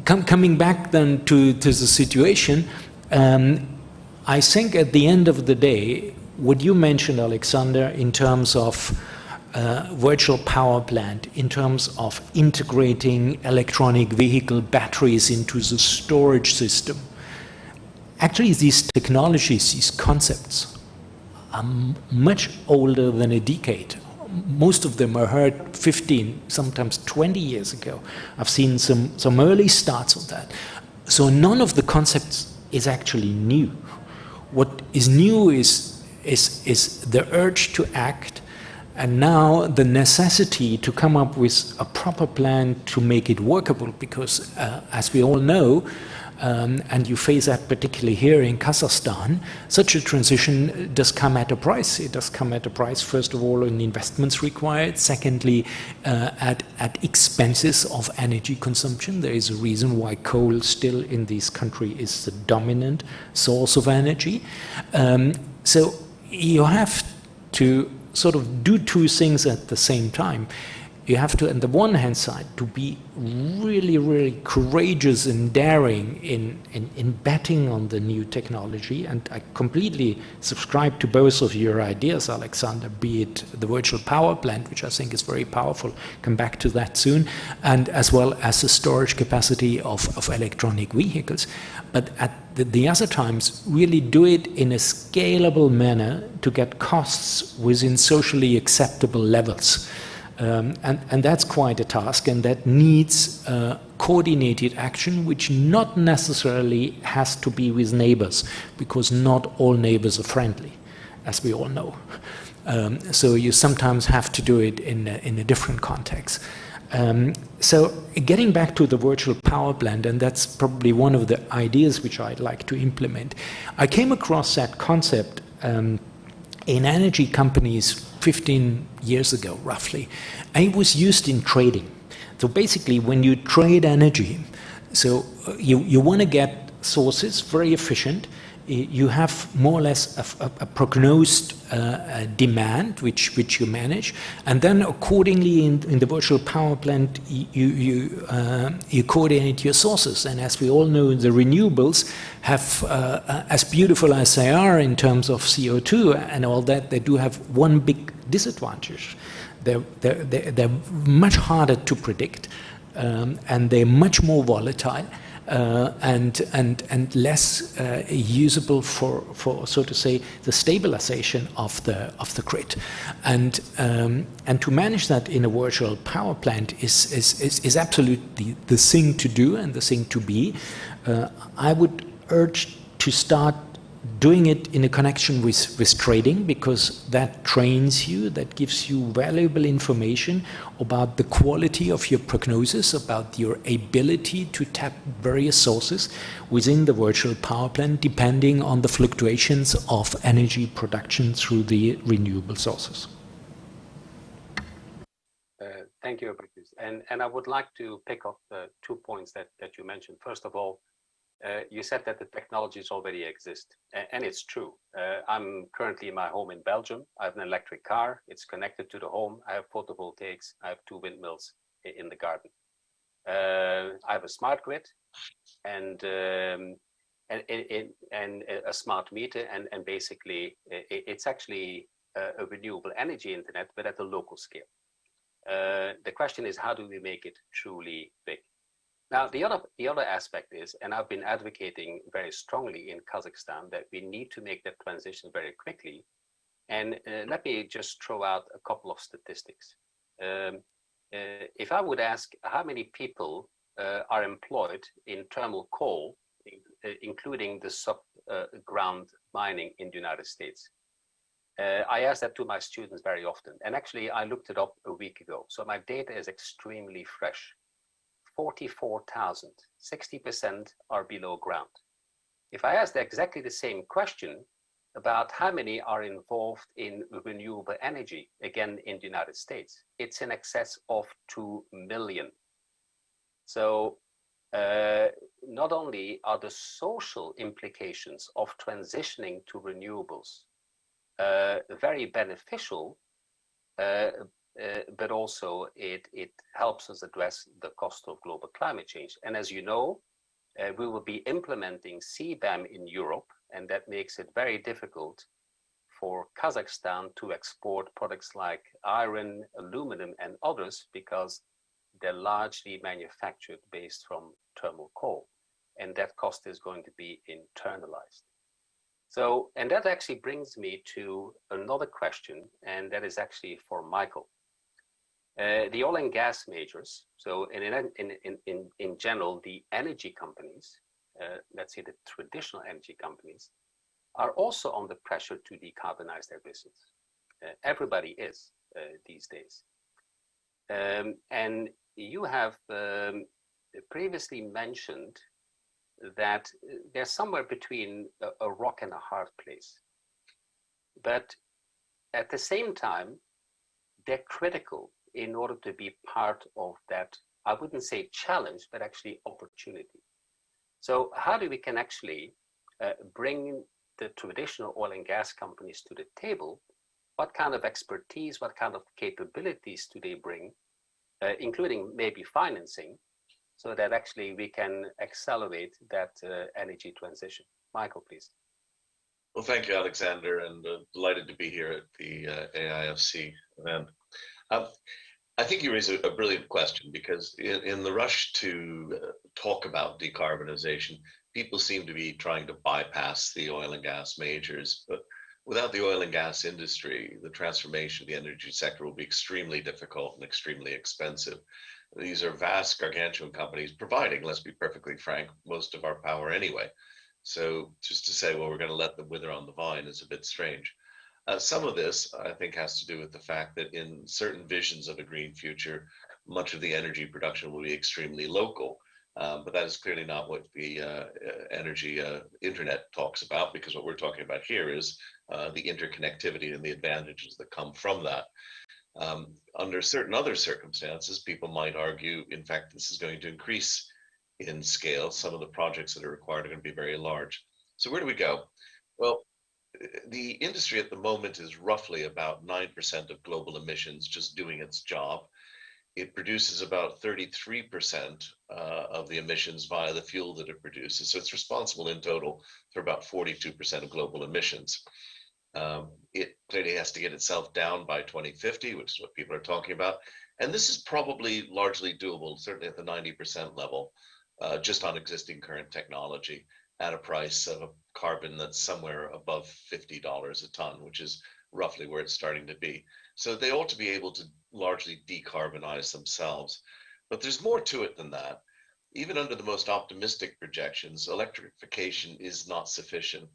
coming back then to the situation, I think at the end of the day, what you mentioned, Alexander, in terms of virtual power plant, in terms of integrating electronic vehicle batteries into the storage system. Actually, these technologies, these concepts, are much older than a decade. Most of them are heard 15, sometimes 20 years ago. I've seen some early starts of that. So none of the concepts is actually new. What is new is the urge to act, and now the necessity to come up with a proper plan to make it workable, because as we all know, and you face that particularly here in Kazakhstan, such a transition does come at a price. It does come at a price, first of all, in investments required, secondly, at expenses of energy consumption. There is a reason why coal still in this country is the dominant source of energy. So you have to sort of do two things at the same time. You have to, on the one hand side, to be really, really courageous and daring in betting on the new technology. And I completely subscribe to both of your ideas, Alexander, be it the virtual power plant, which I think is very powerful, come back to that soon, and as well as the storage capacity of electronic vehicles. But at the other times, really do it in a scalable manner to get costs within socially acceptable levels. And that's quite a task, and that needs coordinated action, which not necessarily has to be with neighbors, because not all neighbors are friendly, as we all know. So you sometimes have to do it in a different context. So getting back to the virtual power plant, and that's probably one of the ideas which I'd like to implement. I came across that concept in energy companies 15 years ago, roughly. And it was used in trading. So basically, when you trade energy, so you want to get sources very efficient. You have more or less a prognosed demand, which you manage, and then accordingly in the virtual power plant, you coordinate your sources. And as we all know, the renewables have, as beautiful as they are in terms of CO2 and all that, they do have one big disadvantage. They're much harder to predict, and they're much more volatile. And less usable for so to say the stabilization of the grid, and to manage that in a virtual power plant is absolutely the thing to do and the thing to be. I would urge to start doing it in a connection with trading, because that trains you, that gives you valuable information about the quality of your prognosis, about your ability to tap various sources within the virtual power plant, depending on the fluctuations of energy production through the renewable sources. Thank you, Patrice. And I would like to pick up 2 points that you mentioned. First of all, you said that the technologies already exist, and it's true. I'm currently in my home in Belgium. I have an electric car. It's connected to the home. I have photovoltaics. I have 2 windmills in the garden. I have a smart grid and a smart meter, and basically it's actually a renewable energy internet, but at a local scale. The question is, how do we make it truly big? Now, the other aspect is, and I've been advocating very strongly in Kazakhstan, that we need to make that transition very quickly. And let me just throw out a couple of statistics. if I would ask how many people are employed in thermal coal, including the sub-ground mining in the United States, I ask that to my students very often. And actually, I looked it up a week ago. So my data is extremely fresh. 44,000, 60% are below ground. If I asked exactly the same question about how many are involved in renewable energy, again in the United States, it's in excess of 2 million. So not only are the social implications of transitioning to renewables very beneficial, but also it helps us address the cost of global climate change. And as you know, we will be implementing CBAM in Europe, and that makes it very difficult for Kazakhstan to export products like iron, aluminum, and others because they're largely manufactured based from thermal coal, and that cost is going to be internalized. So, and that actually brings me to another question, and that is actually for Michael. The oil and gas majors, so in general, the energy companies, let's say the traditional energy companies, are also under pressure to decarbonize their business. Everybody is these days. And you have previously mentioned that they're somewhere between a rock and a hard place. But at the same time, they're critical in order to be part of that, I wouldn't say challenge, but actually opportunity. So how do we can actually bring the traditional oil and gas companies to the table? What kind of expertise, what kind of capabilities do they bring, including maybe financing, so that actually we can accelerate that energy transition? Michael, please. Well, thank you, Alexander, and delighted to be here at the AIFC event. I think you raise a brilliant question, because in the rush to talk about decarbonization, people seem to be trying to bypass the oil and gas majors. But without the oil and gas industry, the transformation of the energy sector will be extremely difficult and extremely expensive. These are vast, gargantuan companies providing, let's be perfectly frank, most of our power anyway. So just to say, well, we're going to let them wither on the vine is a bit strange. Some of this, I think, has to do with the fact that in certain visions of a green future, much of the energy production will be extremely local. But that is clearly not what the energy internet talks about, because what we're talking about here is the interconnectivity and the advantages that come from that. Under certain other circumstances, people might argue, in fact, this is going to increase in scale. Some of the projects that are required are going to be very large. So where do we go? Well, the industry at the moment is roughly about 9% of global emissions just doing its job. It produces about 33% of the emissions via the fuel that it produces. So it's responsible in total for about 42% of global emissions. It clearly has to get itself down by 2050, which is what people are talking about. And this is probably largely doable, certainly at the 90% level, just on existing current technology, at a price of a carbon that's somewhere above $50 a ton, which is roughly where it's starting to be. So they ought to be able to largely decarbonize themselves. But there's more to it than that. Even under the most optimistic projections, electrification is not sufficient.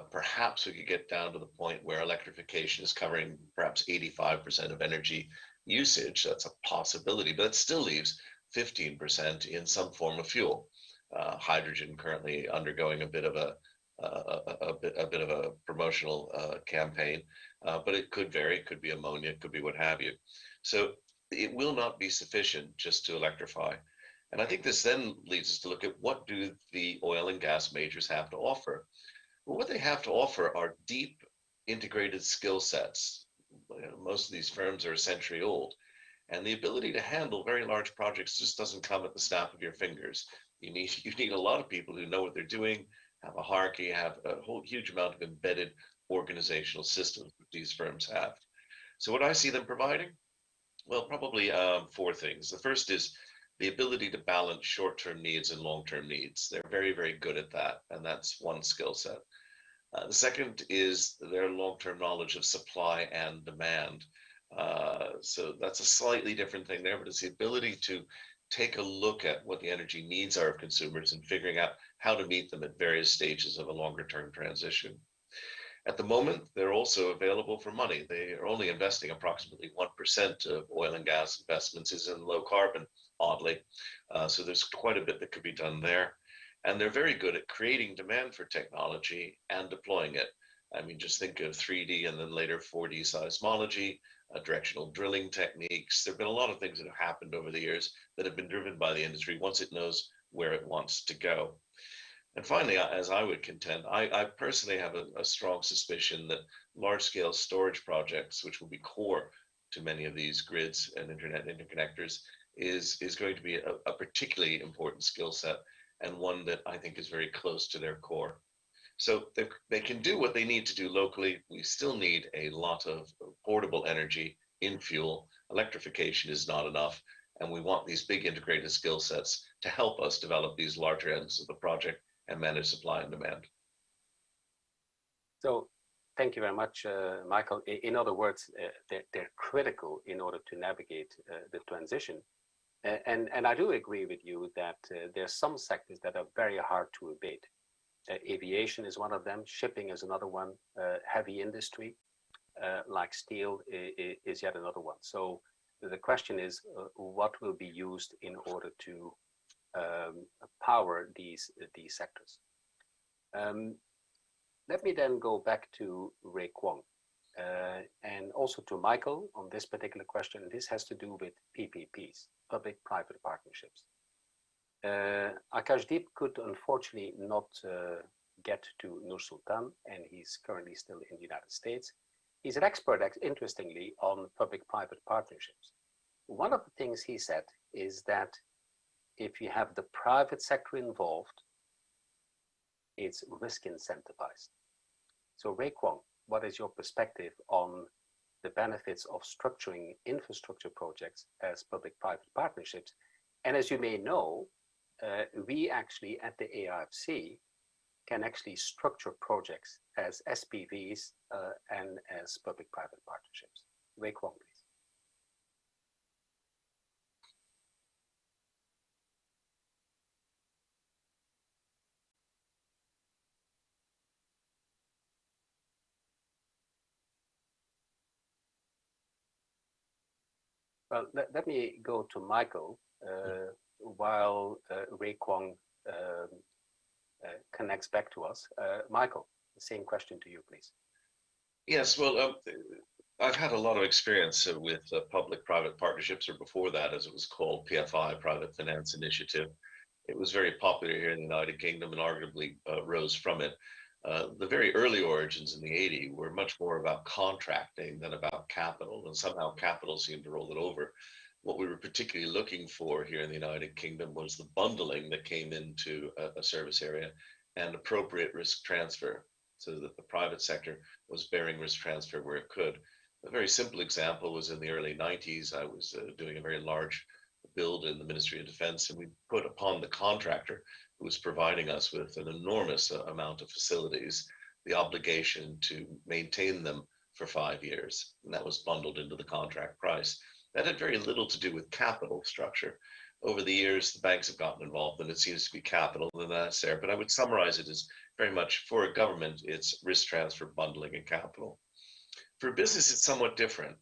Perhaps we could get down to the point where electrification is covering perhaps 85% of energy usage. That's a possibility, but it still leaves 15% in some form of fuel. Hydrogen currently undergoing a bit of a promotional campaign, but it could vary. It could be ammonia, it could be what have you. So it will not be sufficient just to electrify. And I think this then leads us to look at, what do the oil and gas majors have to offer? Well, what they have to offer are deep integrated skill sets. Most of these firms are a century old, and the ability to handle very large projects just doesn't come at the snap of your fingers. You need a lot of people who know what they're doing, have a hierarchy, have a whole huge amount of embedded organizational systems that these firms have. So what I see them providing? Well, probably four things. The first is the ability to balance short-term needs and long-term needs. They're very, very good at that, and that's one skill set. The second is their long-term knowledge of supply and demand. So that's a slightly different thing there, but it's the ability to take a look at what the energy needs are of consumers and figuring out how to meet them at various stages of a longer term transition. At the moment, they're also available for money. They are only investing approximately 1% of oil and gas investments is in low carbon, oddly. So there's quite a bit that could be done there. And they're very good at creating demand for technology and deploying it. I mean, just think of 3D and then later 4D seismology, directional drilling techniques. There have been a lot of things that have happened over the years that have been driven by the industry once it knows where it wants to go. And finally, as I would contend, I personally have a strong suspicion that large-scale storage projects, which will be core to many of these grids and internet interconnectors, is going to be a particularly important skill set and one that I think is very close to their core. So they can do what they need to do locally. We still need a lot of portable energy in fuel. Electrification is not enough. And we want these big integrated skill sets to help us develop these larger ends of the project and manage supply and demand. So thank you very much, Michael. In other words, they're critical in order to navigate the transition. And I do agree with you that there are some sectors that are very hard to abate. Aviation is one of them, shipping is another one, heavy industry like steel is yet another one. So the question is what will be used in order to power these sectors. Let me then go back to Ray Kwong and also to Michael on this particular question. This has to do with PPPs, public-private partnerships. Akashdeep could unfortunately not get to Nur Sultan, and he's currently still in the United States. He's an expert, interestingly, on public-private partnerships. One of the things he said is that if you have the private sector involved, it's risk incentivized. So Ray Kwong, what is your perspective on the benefits of structuring infrastructure projects as public-private partnerships? And as you may know, we actually at the AIFC can actually structure projects as SPVs and as public-private partnerships. Ray Kwong, please. Well, let me go to Michael while Ray Kwong connects back to us. Michael, the same question to you, please. Yes, well, I've had a lot of experience with public-private partnerships, or before that, as it was called, PFI, Private Finance Initiative. It was very popular here in the United Kingdom and arguably rose from it. The very early origins in the 80s were much more about contracting than about capital, and somehow capital seemed to roll it over. What we were particularly looking for here in the United Kingdom was the bundling that came into a service area and appropriate risk transfer, so that the private sector was bearing risk transfer where it could. A very simple example was in the early 90s. I was doing a very large build in the Ministry of Defense, and we put upon the contractor who was providing us with an enormous amount of facilities the obligation to maintain them for 5 years, and that was bundled into the contract price. That had very little to do with capital structure. Over the years, the banks have gotten involved, and it seems to be capital, and that's there. But I would summarize it as very much, for a government, it's risk transfer, bundling, and capital. For a business, it's somewhat different.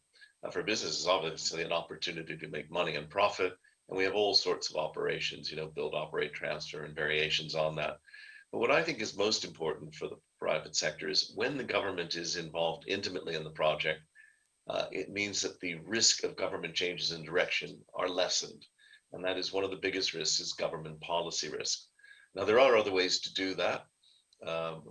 For business, it's obviously an opportunity to make money and profit, and we have all sorts of operations, build, operate, transfer, and variations on that. But what I think is most important for the private sector is when the government is involved intimately in the project, it means that the risk of government changes in direction are lessened. And that is one of the biggest risks is government policy risk. Now, there are other ways to do that.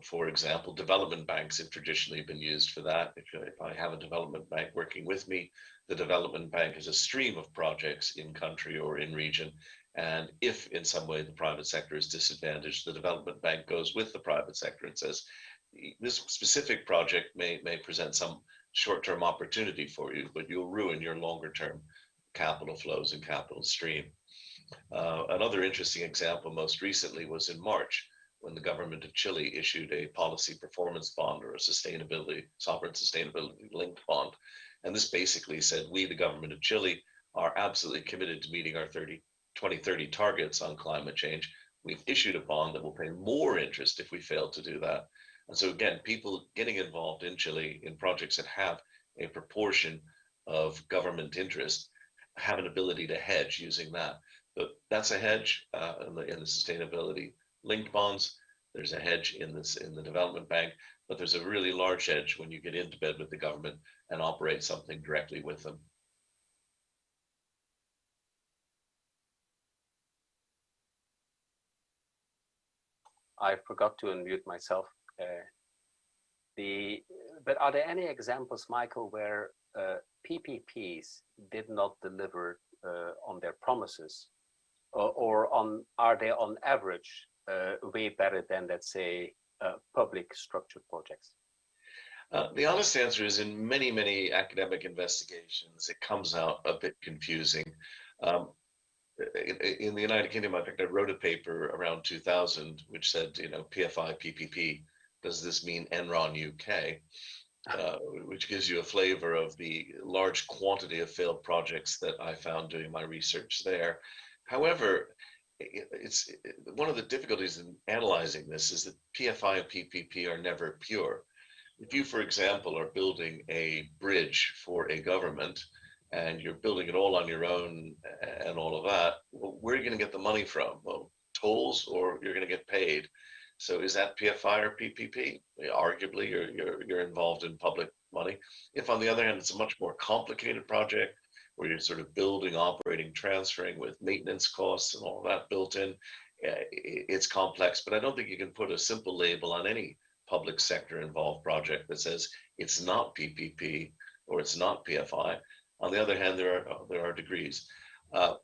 For example, development banks have traditionally been used for that. If I have a development bank working with me, the development bank is a stream of projects in country or in region. And if in some way the private sector is disadvantaged, the development bank goes with the private sector and says, this specific project may present some short-term opportunity for you, but you'll ruin your longer-term capital flows and capital stream. Another interesting example most recently was in March, when the government of Chile issued a policy performance bond or a sovereign sustainability linked bond. And this basically said, we, the government of Chile, are absolutely committed to meeting our 2030 targets on climate change. We've issued a bond that will pay more interest if we fail to do that. And so again, people getting involved in Chile in projects that have a proportion of government interest have an ability to hedge using that. But that's a hedge in the sustainability linked bonds. There's a hedge in the development bank, but there's a really large hedge when you get into bed with the government and operate something directly with them. I forgot to unmute myself. But are there any examples, Michael, where PPPs did not deliver on their promises, or are they on average way better than, let's say, public structured projects? The honest answer is, in many, many academic investigations, it comes out a bit confusing. In the United Kingdom, I think I wrote a paper around 2000, which said, PFI, PPP, does this mean Enron UK? Which gives you a flavor of the large quantity of failed projects that I found doing my research there. However, it's one of the difficulties in analyzing this is that PFI and PPP are never pure. If you, for example, are building a bridge for a government and you're building it all on your own and all of that, well, where are you going to get the money from? Well, tolls, or you're going to get paid. So is that PFI or PPP? Arguably, you're involved in public money. If, on the other hand, it's a much more complicated project where you're sort of building, operating, transferring with maintenance costs and all that built in, it's complex. But I don't think you can put a simple label on any public sector involved project that says it's not PPP or it's not PFI. On the other hand, there are degrees.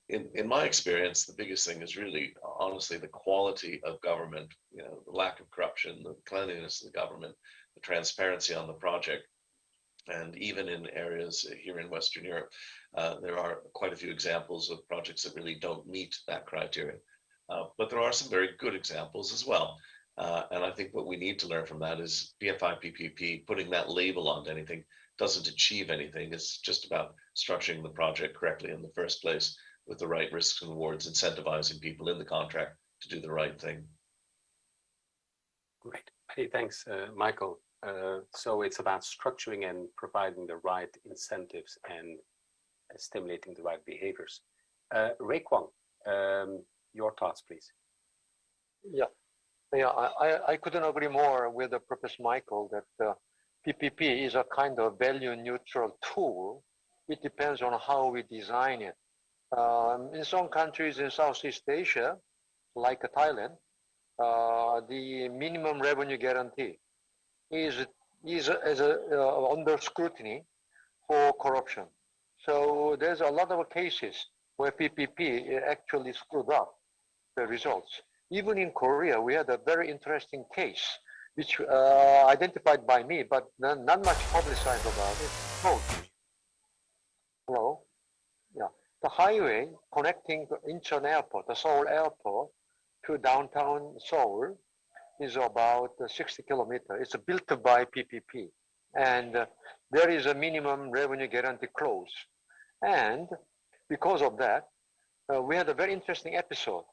In my experience, the biggest thing is really, honestly, the quality of government, the lack of corruption, the cleanliness of the government, the transparency on the project. And even in areas here in Western Europe, there are quite a few examples of projects that really don't meet that criteria. But there are some very good examples as well. And I think what we need to learn from that is PFI, PPP, putting that label onto anything doesn't achieve anything. It's just about structuring the project correctly in the first place with the right risks and rewards, incentivizing people in the contract to do the right thing. Great. Hey, thanks, Michael. So it's about structuring and providing the right incentives and stimulating the right behaviors. Ray Kwong, your thoughts, please. Yeah, I couldn't agree more with Professor Michael that PPP is a kind of value neutral tool. It depends on how we design it. In some countries in Southeast Asia, like Thailand, the minimum revenue guarantee is under scrutiny for corruption. So there's a lot of cases where PPP actually screwed up the results. Even in Korea, we had a very interesting case, which identified by me, but not much publicized about it. Hello? Yeah. The highway connecting Incheon Airport, the Seoul Airport, to downtown Seoul is about 60 kilometers. It's built by PPP. And there is a minimum revenue guarantee clause. And because of that, we had a very interesting episode.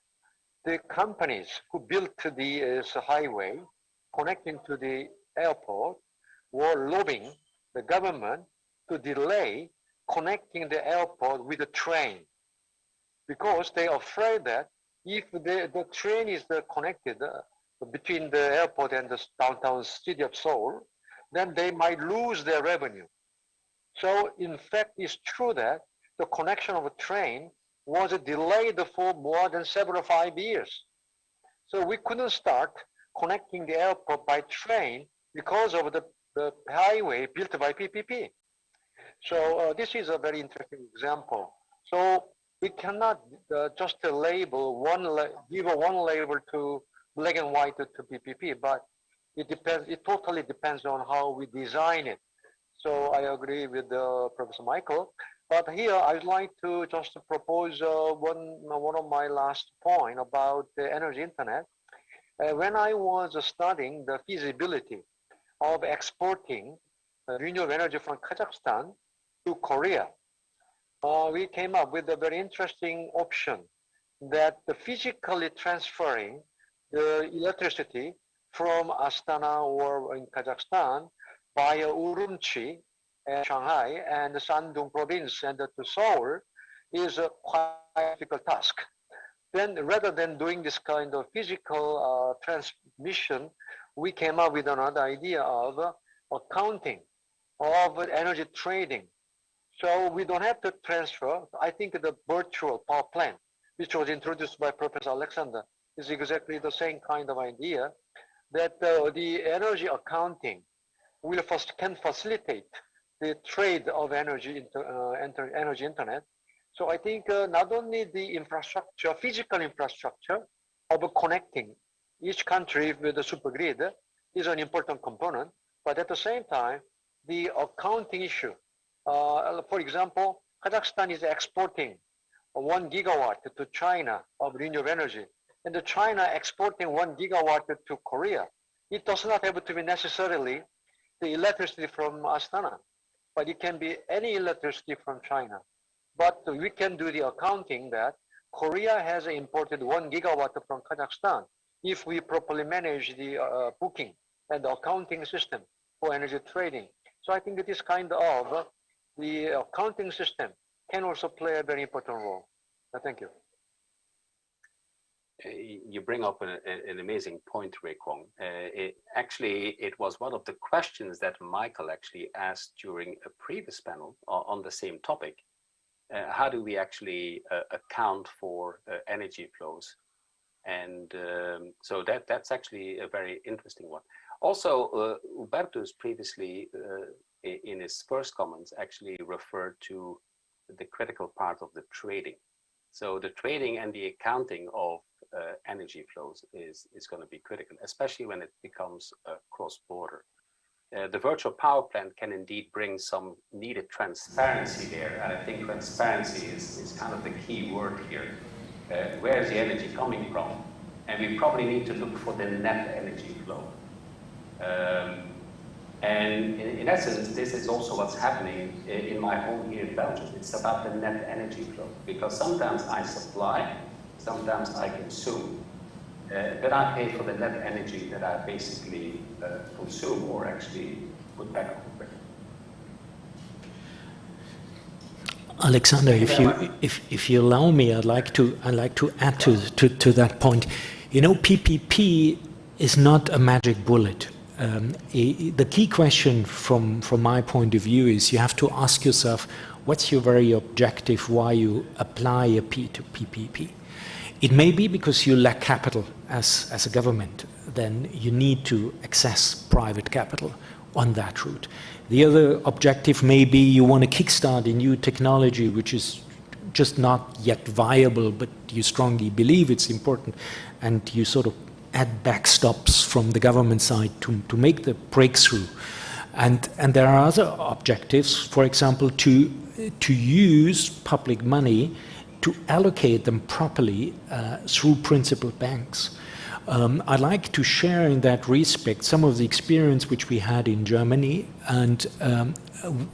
The companies who built the highway connecting to the airport were lobbying the government to delay connecting the airport with the train, because they are afraid that if the train is connected between the airport and the downtown city of Seoul, then they might lose their revenue. So in fact, it's true that the connection of a train was delayed for more than 5 years. So we couldn't start connecting the airport by train because of the highway built by PPP. So this is a very interesting example. So we cannot just label give one label to black and white to PPP, but it depends. It totally depends on how we design it. So I agree with Professor Michael. But here I'd like to just propose one of my last point about the energy internet. When I was studying the feasibility of exporting renewable energy from Kazakhstan, to Korea, we came up with a very interesting option that the physically transferring the electricity from Astana or in Kazakhstan via Urumqi and Shanghai and the Shandong province and to Seoul is a quite difficult task. Then rather than doing this kind of physical transmission, we came up with another idea of accounting, of energy trading. So we don't have to transfer. I think the virtual power plant, which was introduced by Professor Alexander, is exactly the same kind of idea, that the energy accounting can facilitate the trade of energy energy internet. So I think not only the infrastructure, physical infrastructure of connecting each country with the super grid is an important component, but at the same time, the accounting issue. For example, Kazakhstan is exporting 1 gigawatt to China of renewable energy, and the China exporting 1 gigawatt to Korea. It does not have to be necessarily the electricity from Astana, but it can be any electricity from China. But we can do the accounting that Korea has imported 1 gigawatt from Kazakhstan if we properly manage the booking and the accounting system for energy trading. So I think this kind of the accounting system can also play a very important role. Thank you. You bring up an amazing point, Rekwong. It was one of the questions that Michael actually asked during a previous panel on the same topic. How do we actually account for energy flows? And so that's actually a very interesting one. Also, Hubertus previously, in his first comments, actually referred to the critical part of the trading. So the trading and the accounting of energy flows is going to be critical, especially when it becomes cross-border. The virtual power plant can indeed bring some needed transparency there. And I think transparency is kind of the key word here. Where is the energy coming from? And we probably need to look for the net energy flow. And in essence, this is also what's happening in my home here in Belgium. It's about the net energy flow, because sometimes I supply, sometimes I consume, but I pay for the net energy that I basically consume or actually put back on the grid. Alexander, if you allow me, I'd like to add to that point. You know, PPP is not a magic bullet. The key question from my point of view is you have to ask yourself, what's your very objective why you apply a P to PPP? It may be because you lack capital as a government, then you need to access private capital on that route. The other objective may be you want to kickstart a new technology which is just not yet viable, but you strongly believe it's important, and you sort of add backstops from the government side to make the breakthrough. And there are other objectives, for example, to use public money to allocate them properly through principal banks. I'd like to share in that respect some of the experience which we had in Germany, and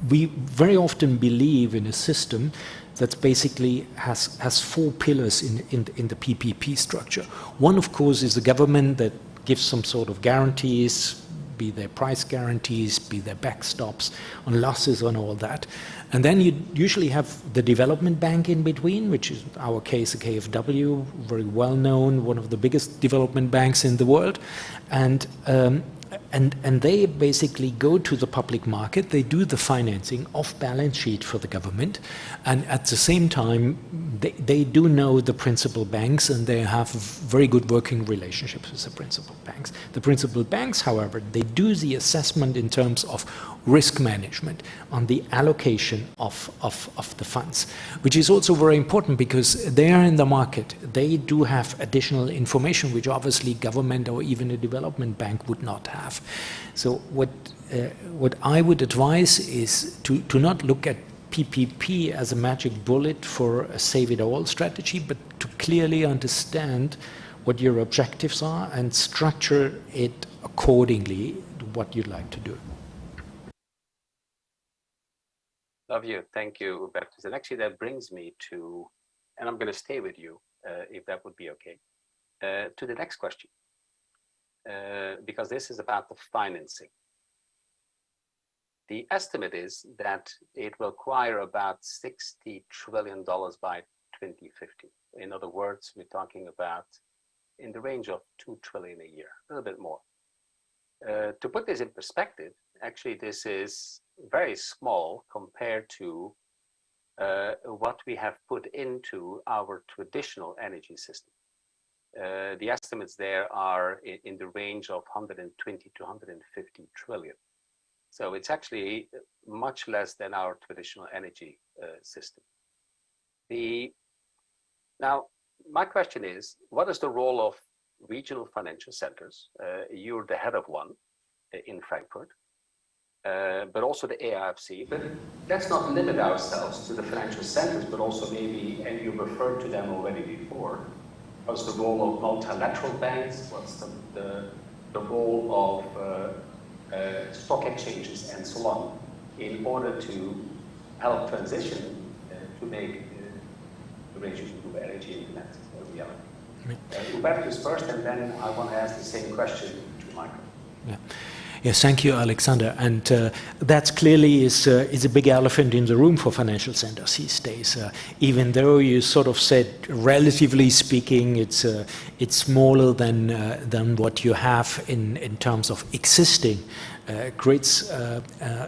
we very often believe in a system that basically has 4 pillars in the PPP structure. One, of course, is the government that gives some sort of guarantees, be there price guarantees, be there backstops on losses and all that. And then you usually have the development bank in between, which is in our case a KfW, very well known, one of the biggest development banks in the world. And they basically go to the public market, they do the financing off balance sheet for the government, and at the same time they do know the principal banks, and they have very good working relationships with the principal banks. The principal banks, however, they do the assessment in terms of risk management on the allocation of the funds, which is also very important because they are in the market. They do have additional information which obviously government or even a development bank would not have. So what I would advise is to not look at PPP as a magic bullet for a save-it-all strategy, but to clearly understand what your objectives are and structure it accordingly to what you'd like to do. Love you. Thank you, Hubertus. And actually, that brings me to, and I'm going to stay with you, if that would be okay, to the next question, because this is about the financing. The estimate is that it will require about $60 trillion by 2050. In other words, we're talking about in the range of $2 trillion a year, a little bit more. To put this in perspective, actually, this is very small compared to what we have put into our traditional energy system. The estimates there are in the range of 120 to 150 trillion. So it's actually much less than our traditional energy system. Now, my question is, what is the role of regional financial centers? You're the head of one in Frankfurt, but also the AIFC. But let's not limit ourselves to the financial centers, but also maybe, and you referred to them already before, what's the role of multilateral banks? What's the role of stock exchanges and so on in order to help transition to make the range of energy internet a reality? Hubertus first, and then I want to ask the same question to Michael. Yeah. Yes, thank you, Alexander. And that clearly is a big elephant in the room for financial centers these days. Even though you sort of said, relatively speaking, it's smaller than what you have in terms of existing grids.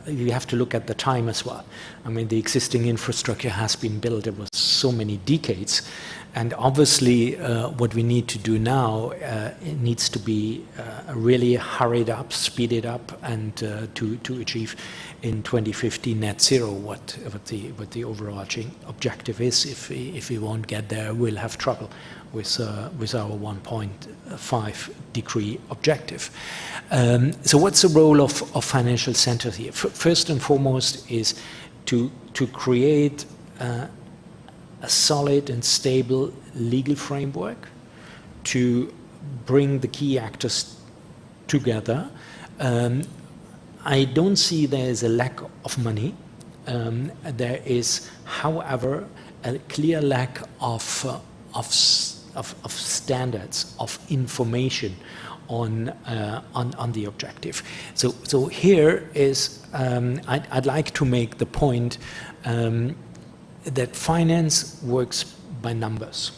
You have to look at the time as well. I mean, the existing infrastructure has been built over so many decades. And obviously, what we need to do now, it needs to be really hurried up, speeded up, and to achieve in 2050 net zero. What the overarching objective is. If we won't get there, we'll have trouble with our 1.5 degree objective. So, what's the role of financial centers here? First and foremost is to create a solid and stable legal framework to bring the key actors together. I don't see there is a lack of money. There is, however, a clear lack of standards, of information on the objective. So here is, I'd like to make the point that finance works by numbers.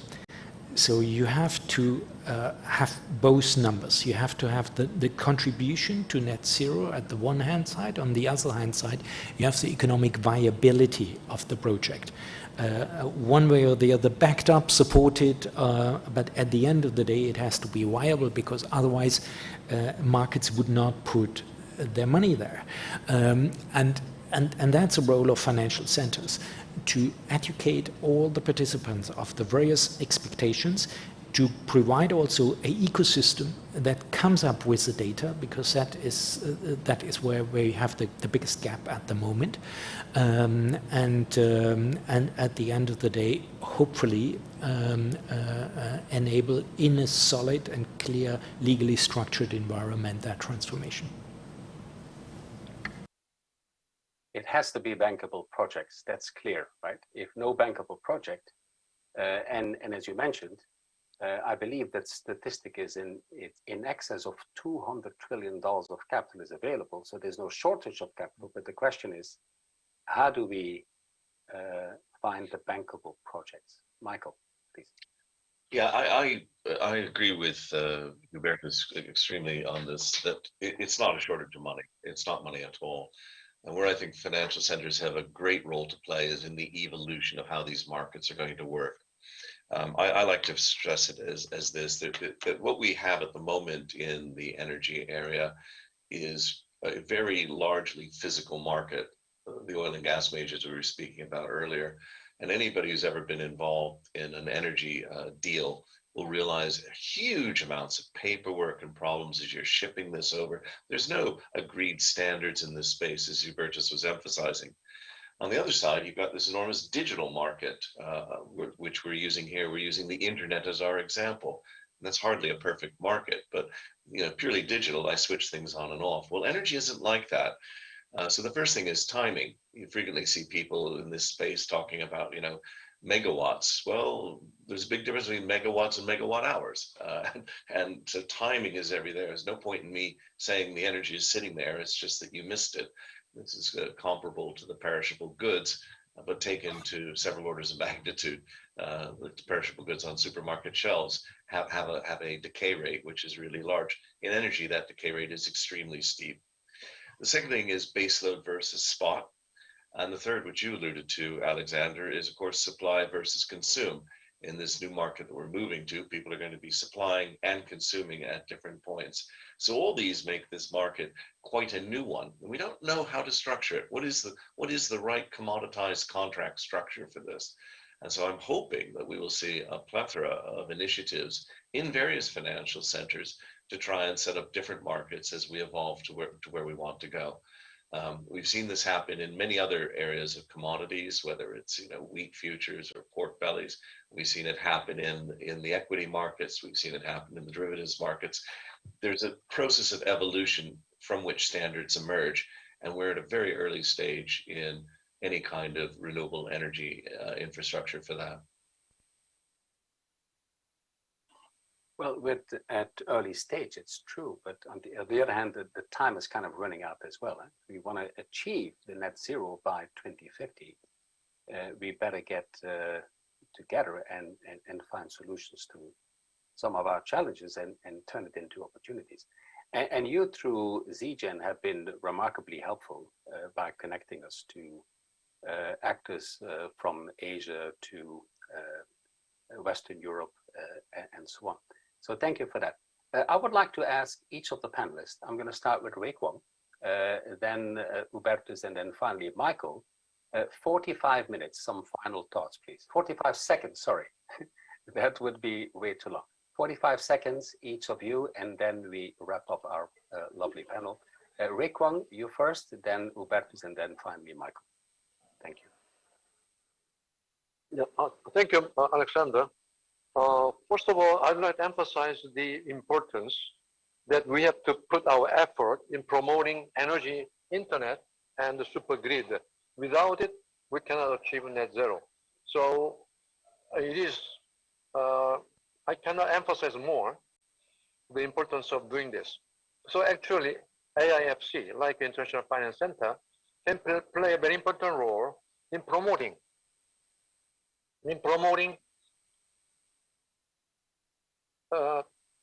So you have to have both numbers. You have to have the contribution to net zero at the one hand side. On the other hand side, you have the economic viability of the project. One way or the other, backed up, supported, but at the end of the day, it has to be viable, because otherwise markets would not put their money there. And that's a role of financial centers, to educate all the participants of the various expectations, to provide also an ecosystem that comes up with the data, because that is where you have the biggest gap at the moment, and at the end of the day, hopefully enable in a solid and clear, legally structured environment that transformation. It has to be bankable projects. That's clear, right? If no bankable project, and as you mentioned, I believe that statistic is in excess of $200 trillion of capital is available. So there's no shortage of capital. But the question is, how do we find the bankable projects? Michael, please. Yeah, I agree with Hubertus extremely on this, that it's not a shortage of money. It's not money at all. And where I think financial centers have a great role to play is in the evolution of how these markets are going to work. I like to stress it as this, that what we have at the moment in the energy area is a very largely physical market, the oil and gas majors we were speaking about earlier. And anybody who's ever been involved in an energy deal will realize huge amounts of paperwork and problems as you're shipping this over. There's no agreed standards in this space, as Hubertus was emphasizing. On the other side, you've got this enormous digital market, which we're using here. We're using the internet as our example. And that's hardly a perfect market, but purely digital, I switch things on and off. Well, energy isn't like that. So the first thing is timing. You frequently see people in this space talking about, megawatts. Well, there's a big difference between megawatts and megawatt hours. And so timing is everything. There's no point in me saying the energy is sitting there. It's just that you missed it. This is comparable to the perishable goods, but taken to several orders of magnitude. The perishable goods on supermarket shelves have a decay rate, which is really large. In energy, that decay rate is extremely steep. The second thing is baseload versus spot. And the third, which you alluded to, Alexander, is of course supply versus consume. In this new market that we're moving to, people are going to be supplying and consuming at different points. So all these make this market quite a new one. And we don't know how to structure it. What is the right commoditized contract structure for this? And so I'm hoping that we will see a plethora of initiatives in various financial centers to try and set up different markets as we evolve to where we want to go. We've seen this happen in many other areas of commodities, whether it's wheat futures or pork bellies. We've seen it happen in the equity markets. We've seen it happen in the derivatives markets. There's a process of evolution from which standards emerge, and we're at a very early stage in any kind of renewable energy infrastructure for that. Well, at early stage, it's true, but on the other hand, the time is kind of running out as well. We want to achieve the net zero by 2050. We better get together and find solutions to some of our challenges and turn it into opportunities. And you, through ZGen, have been remarkably helpful by connecting us to actors from Asia to Western Europe and so on. So thank you for that. I would like to ask each of the panelists, I'm going to start with Rekwang, then Hubertus, and then finally Michael, 45 minutes, some final thoughts, please. 45 seconds, sorry. That would be way too long. 45 seconds, each of you, and then we wrap up our lovely panel. Rekwang, you first, then Hubertus, and then finally Michael. Thank you. Yeah, thank you, Alexander. First of all, I'd like to emphasize the importance that we have to put our effort in promoting energy, internet, and the super grid. Without it, we cannot achieve net zero. So it is, I cannot emphasize more the importance of doing this. So actually, AIFC, like International Finance Center, can play a very important role in promoting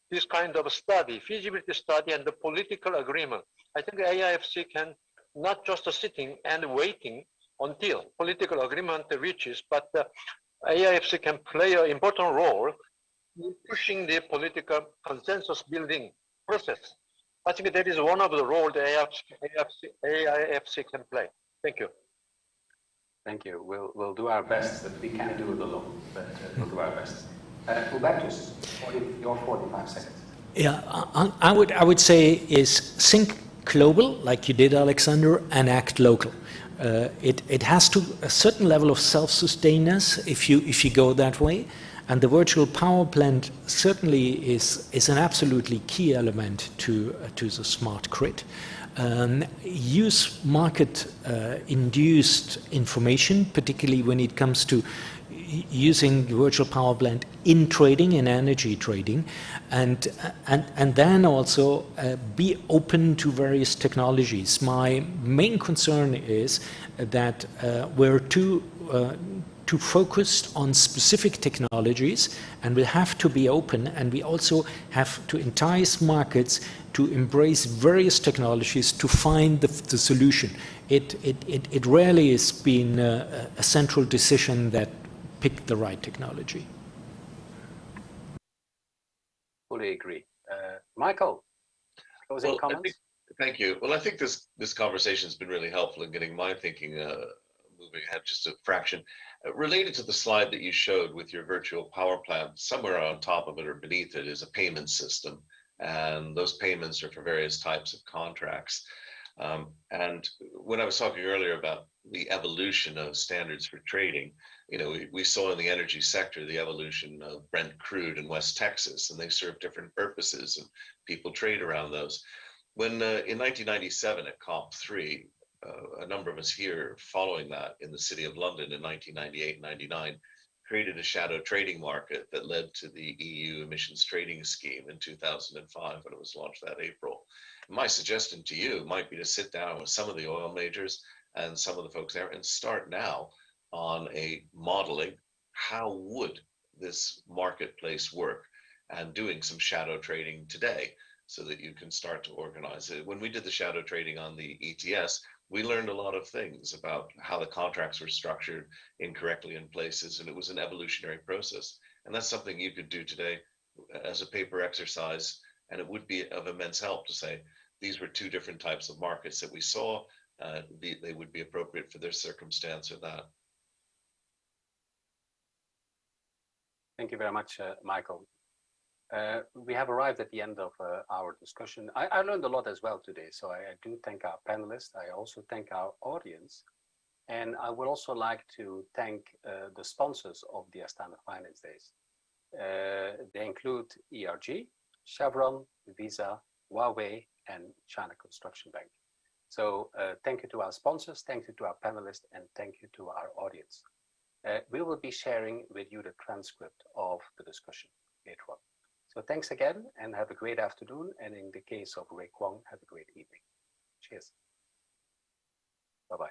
this kind of study, feasibility study, and the political agreement. I think AIFC can not just sitting and waiting until political agreement reaches, but AIFC can play an important role in pushing the political consensus building process. I think that is one of the roles the AIFC can play. Thank you. Thank you. We'll do our best, but we can't do it alone, but we'll do our best. Hubertus, your 45 seconds. Yeah, I would say is think global, like you did, Alexander, and act local. It has to a certain level of self-sustainedness if you go that way, and the virtual power plant certainly is an absolutely key element to the smart grid. Use market-induced information, particularly when it comes to using the virtual power plant in trading, in energy trading, and then also be open to various technologies. My main concern is that we're too focused on specific technologies, and we have to be open, and we also have to entice markets to embrace various technologies to find the solution. It rarely has been a central decision that pick the right technology. Fully agree. Michael, closing comments? Thank you. Well, I think this conversation has been really helpful in getting my thinking moving ahead just a fraction. Related to the slide that you showed with your virtual power plant, somewhere on top of it or beneath it is a payment system. And those payments are for various types of contracts. And when I was talking earlier about the evolution of standards for trading, we saw in the energy sector the evolution of Brent crude in West Texas, and they serve different purposes, and people trade around those. When in 1997 at COP3, a number of us here following that in the City of London in 1998-99, created a shadow trading market that led to the EU emissions trading scheme in 2005 when it was launched that April. My suggestion to you might be to sit down with some of the oil majors and some of the folks there and start now on a modeling how would this marketplace work and doing some shadow trading today so that you can start to organize it. When we did the shadow trading on the ETS, we learned a lot of things about how the contracts were structured incorrectly in places, and it was an evolutionary process. And that's something you could do today as a paper exercise, and it would be of immense help to say, these were two different types of markets that we saw, they would be appropriate for this circumstance or that. Thank you very much, Michael. We have arrived at the end of our discussion. I learned a lot as well today, so I do thank our panelists. I also thank our audience. And I would also like to thank the sponsors of the Astana Finance Days. They include ERG, Chevron, Visa, Huawei, and China Construction Bank. So thank you to our sponsors, thank you to our panelists, and thank you to our audience. We will be sharing with you the transcript of the discussion later on. So thanks again and have a great afternoon. And in the case of Ray Kwong, have a great evening. Cheers. Bye-bye.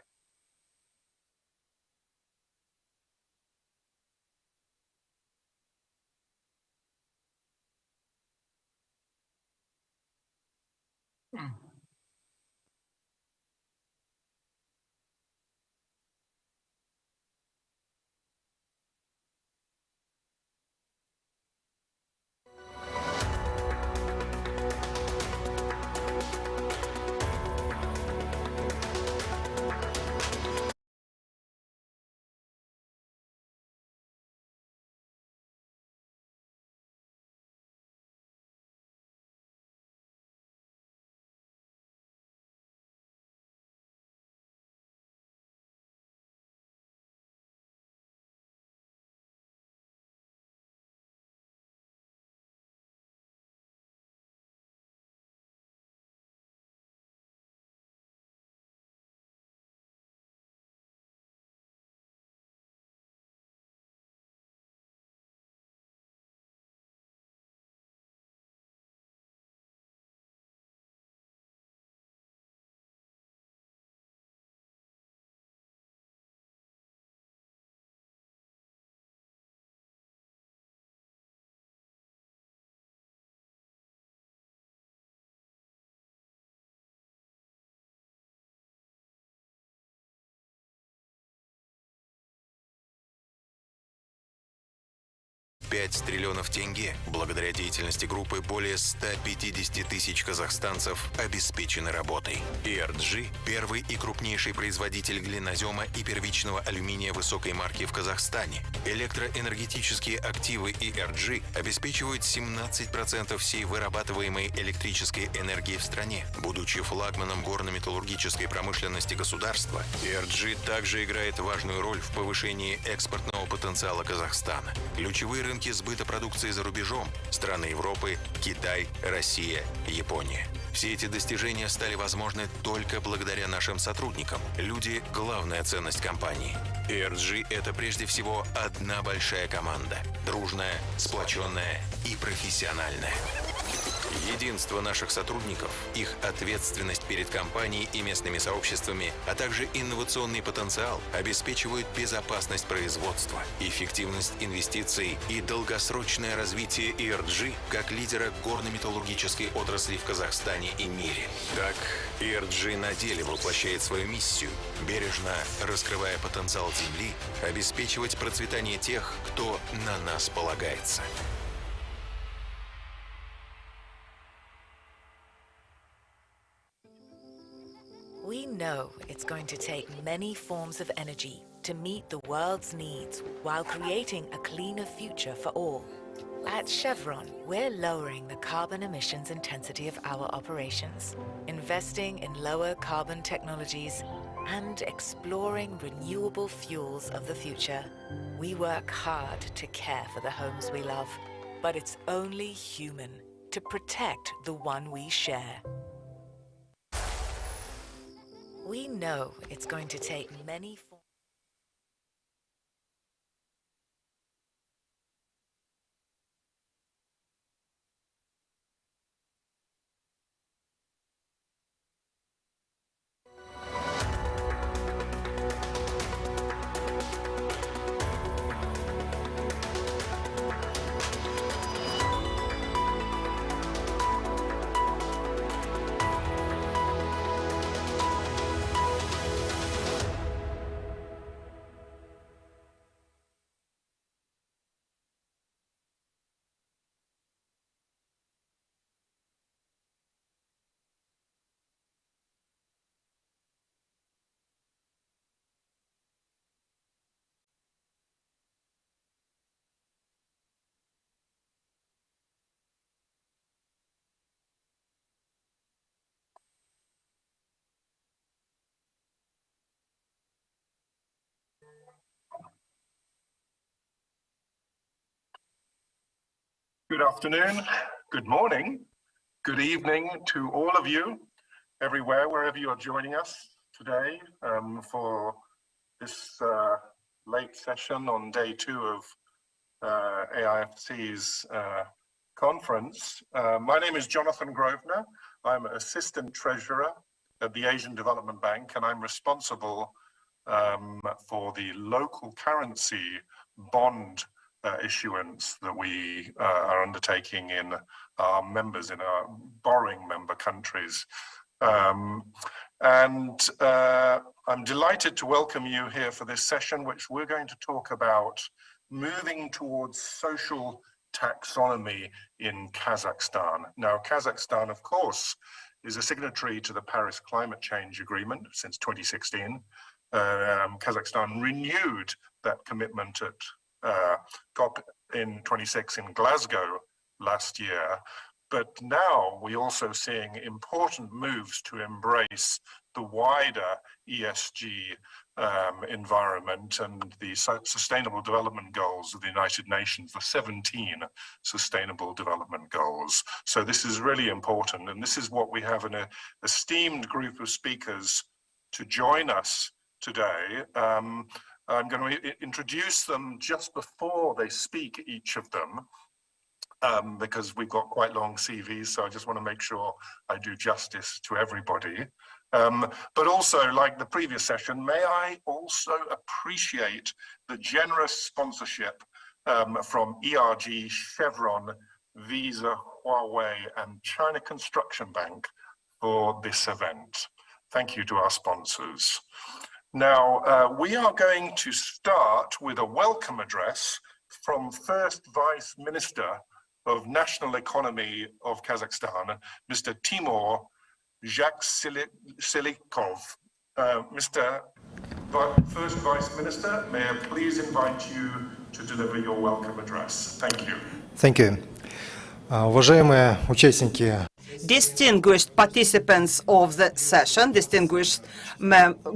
$5 триллионов тенге. Благодаря деятельности группы более 150 тысяч казахстанцев обеспечены работой. ERG – первый и крупнейший производитель глинозема и первичного алюминия высокой марки в Казахстане. Электроэнергетические активы ERG обеспечивают 17% всей вырабатываемой электрической энергии в стране. Будучи флагманом горно-металлургической промышленности государства, ERG также играет важную роль в повышении экспортного потенциала Казахстана. Ключевые рынки сбыта продукции за рубежом – страны Европы, Китай, Россия, Япония. Все эти достижения стали возможны только благодаря нашим сотрудникам. Люди – главная ценность компании. ERG – это прежде всего одна большая команда. Дружная, сплоченная и профессиональная. Единство наших сотрудников, их ответственность перед компанией и местными сообществами, а также инновационный потенциал обеспечивают безопасность производства, эффективность инвестиций и долгосрочное развитие ERG как лидера горно-металлургической отрасли в Казахстане и мире. Так, ERG на деле воплощает свою миссию, бережно раскрывая потенциал Земли, обеспечивать процветание тех, кто на нас полагается. We know it's going to take many forms of energy to meet the world's needs while creating a cleaner future for all. At Chevron, we're lowering the carbon emissions intensity of our operations, investing in lower carbon technologies, and exploring renewable fuels of the future. We work hard to care for the homes we love, but it's only human to protect the one we share. We know it's going to take many forms. Good afternoon, good morning, good evening to all of you, everywhere, wherever you are joining us today for this late session on day 2 of AIFC's conference. My name is Jonathan Grosvenor. I'm Assistant Treasurer at the Asian Development Bank, and I'm responsible for the local currency bond issuance that we are undertaking in our members, in our borrowing member countries. I'm delighted to welcome you here for this session, which we're going to talk about moving towards social taxonomy in Kazakhstan. Now, Kazakhstan, of course, is a signatory to the Paris Climate Change Agreement since 2016. Kazakhstan renewed that commitment at COP in 26 in Glasgow last year, but now we're also seeing important moves to embrace the wider ESG environment and the Sustainable Development Goals of the United Nations, the 17 Sustainable Development Goals. So this is really important, and this is what we have an esteemed group of speakers to join us today. I'm going to introduce them just before they speak, each of them, because we've got quite long CVs, so I just want to make sure I do justice to everybody. But also, like the previous session, may I also appreciate the generous sponsorship from ERG, Chevron, Visa, Huawei, and China Construction Bank for this event. Thank you to our sponsors. Now, we are going to start with a welcome address from First Vice Minister of National Economy of Kazakhstan, Mr. Timur Silikov. Mr. First Vice Minister, may I please invite you to deliver your welcome address. Thank you. Thank you. Уважаемые участники. Distinguished participants of the session, distinguished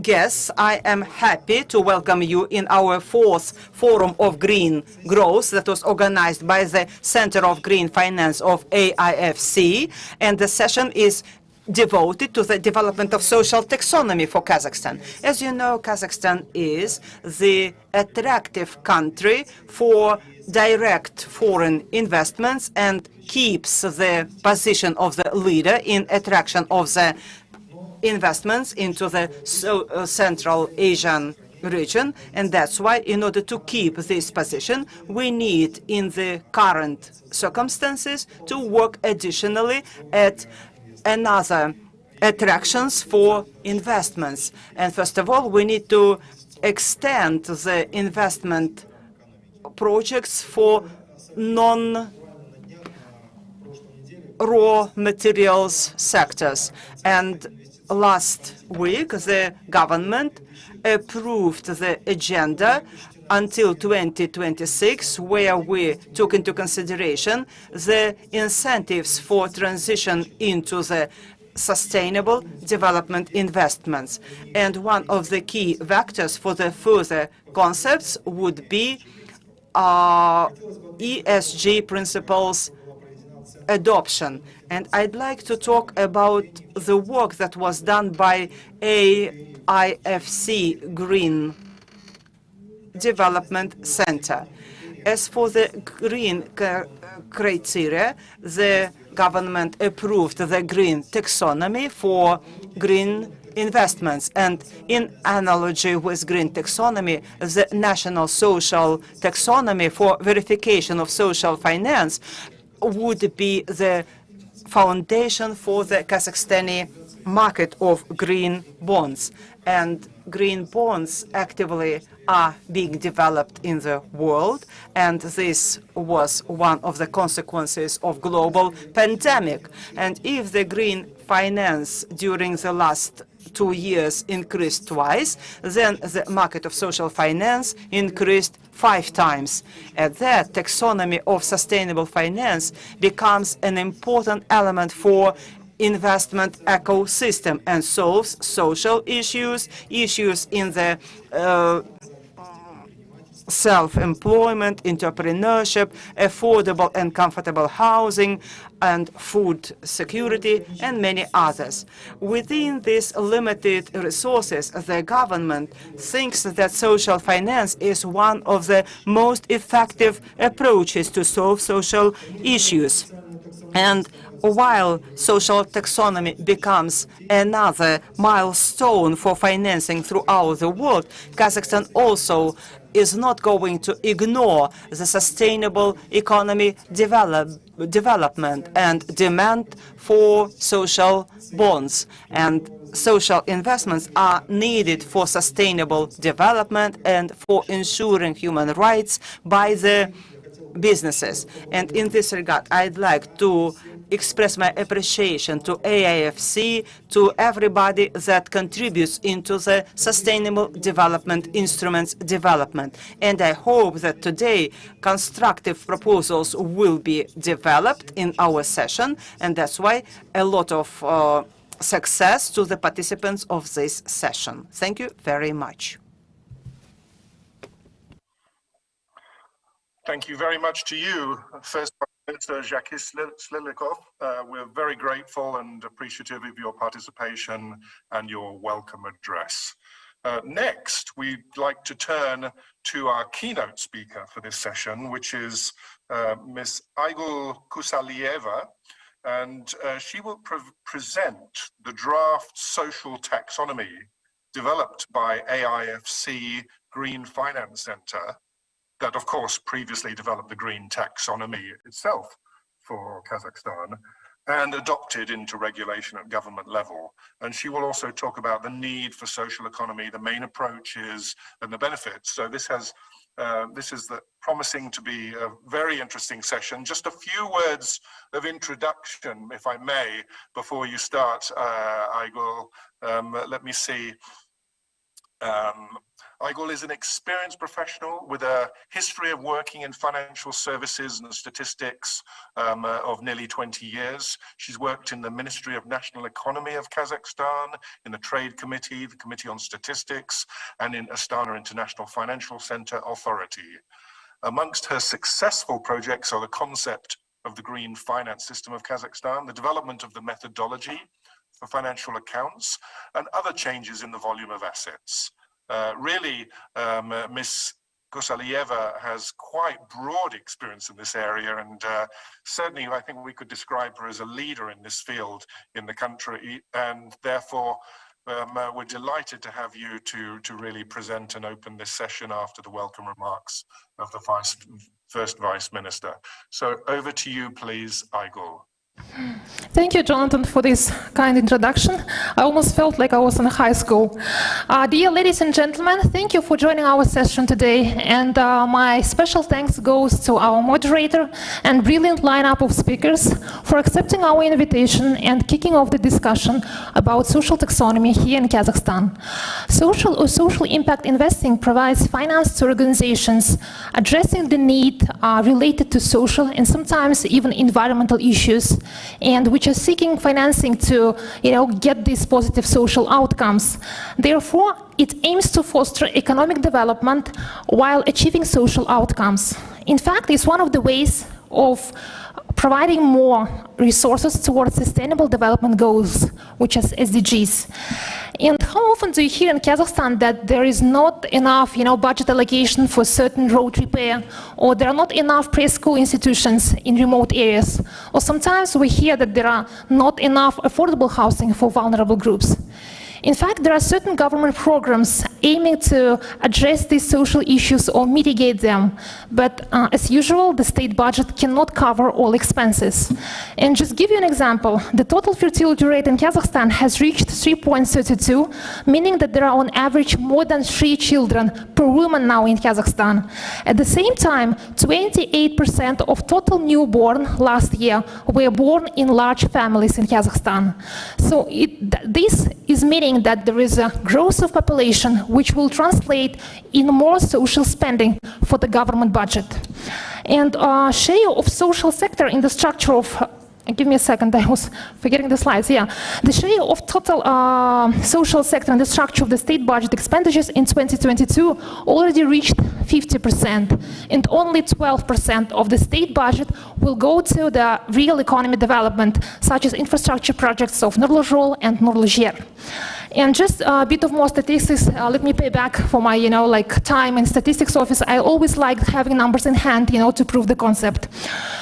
guests, I am happy to welcome you in our 4th Forum of Green Growth that was organized by the Center of Green Finance of AIFC, and the session is devoted to the development of social taxonomy for Kazakhstan. As you know, Kazakhstan is the attractive country for direct foreign investments and keeps the position of the leader in attraction of the investments into the Central Asian region. And that's why, in order to keep this position, we need, in the current circumstances, to work additionally at another attractions for investments. And first of all, we need to extend the investment projects for non-raw materials sectors. And last week, the government approved the agenda until 2026, where we took into consideration the incentives for transition into the sustainable development investments. And one of the key vectors for the further concepts would be ESG principles adoption. And I'd like to talk about the work that was done by AIFC Green Development Center. As for the green criteria, the government approved the green taxonomy for green investments. And in analogy with green taxonomy, the national social taxonomy for verification of social finance would be the foundation for the Kazakhstani market of green bonds. And green bonds actively are being developed in the world, and this was one of the consequences of global pandemic. And if the green finance during the last 2 years increased twice, then the market of social finance increased 5 times. And that taxonomy of sustainable finance becomes an important element for investment ecosystem and solves social issues, issues in the self-employment, entrepreneurship, affordable and comfortable housing, and food security, and many others. Within these limited resources, the government thinks that social finance is one of the most effective approaches to solve social issues. And while social taxonomy becomes another milestone for financing throughout the world, Kazakhstan also is not going to ignore the sustainable economy development and demand for social bonds. And social investments are needed for sustainable development and for ensuring human rights by the businesses. And in this regard, I'd like to express my appreciation to AIFC, to everybody that contributes into the sustainable development instruments development. And I hope that today constructive proposals will be developed in our session, and that's why a lot of success to the participants of this session. Thank you very much. Thank you very much to you, First Prime Minister Jacques Slilikov. We're very grateful and appreciative of your participation and your welcome address. Next, we'd like to turn to our keynote speaker for this session, which is Ms. Aygul Kusalieva, and she will present the draft social taxonomy developed by AIFC Green Finance Center, that of course previously developed the green taxonomy itself for Kazakhstan and adopted into regulation at government level. And she will also talk about the need for social economy, the main approaches and the benefits. So this is promising to be a very interesting session. Just a few words of introduction, if I may, before you start, Aygul. Let me see. Aygul is an experienced professional with a history of working in financial services and statistics of nearly 20 years. She's worked in the Ministry of National Economy of Kazakhstan, in the Trade Committee, the Committee on Statistics, and in Astana International Financial Center Authority. Amongst her successful projects are the concept of the green finance system of Kazakhstan, the development of the methodology for financial accounts, and other changes in the volume of assets. Really, Ms. Kusalieva has quite broad experience in this area, and certainly I think we could describe her as a leader in this field in the country, and therefore we're delighted to have you to really present and open this session after the welcome remarks of the First Vice Minister. So over to you, please, Aygul. Thank you, Jonathan, for this kind introduction. I almost felt like I was in high school. Dear ladies and gentlemen, thank you for joining our session today. And my special thanks goes to our moderator and brilliant lineup of speakers for accepting our invitation and kicking off the discussion about social taxonomy here in Kazakhstan. Social or social impact investing provides finance to organizations addressing the need related to social and sometimes even environmental issues, and which are seeking financing to, get these positive social outcomes. Therefore, it aims to foster economic development while achieving social outcomes. In fact, it's one of the ways of providing more resources towards sustainable development goals, which is SDGs. And how often do you hear in Kazakhstan that there is not enough, budget allocation for certain road repair, or there are not enough preschool institutions in remote areas, or sometimes we hear that there are not enough affordable housing for vulnerable groups. In fact, there are certain government programs aiming to address these social issues or mitigate them. But as usual, the state budget cannot cover all expenses. And just give you an example, the total fertility rate in Kazakhstan has reached 3.32, meaning that there are on average more than 3 children per woman now in Kazakhstan. At the same time, 28% of total newborn last year were born in large families in Kazakhstan. So this is meaning that there is a growth of population which will translate in more social spending for the government budget. And share of social sector in the structure of give me a second, I was forgetting the slides. Yeah, the share of total social sector in the structure of the state budget expenditures in 2022 already reached 50%, and only 12% of the state budget will go to the real economy development, such as infrastructure projects of Nurluzhol and Nurluzher. And just a bit of more statistics, let me pay back for my, time in statistics office. I always like having numbers in hand, to prove the concept.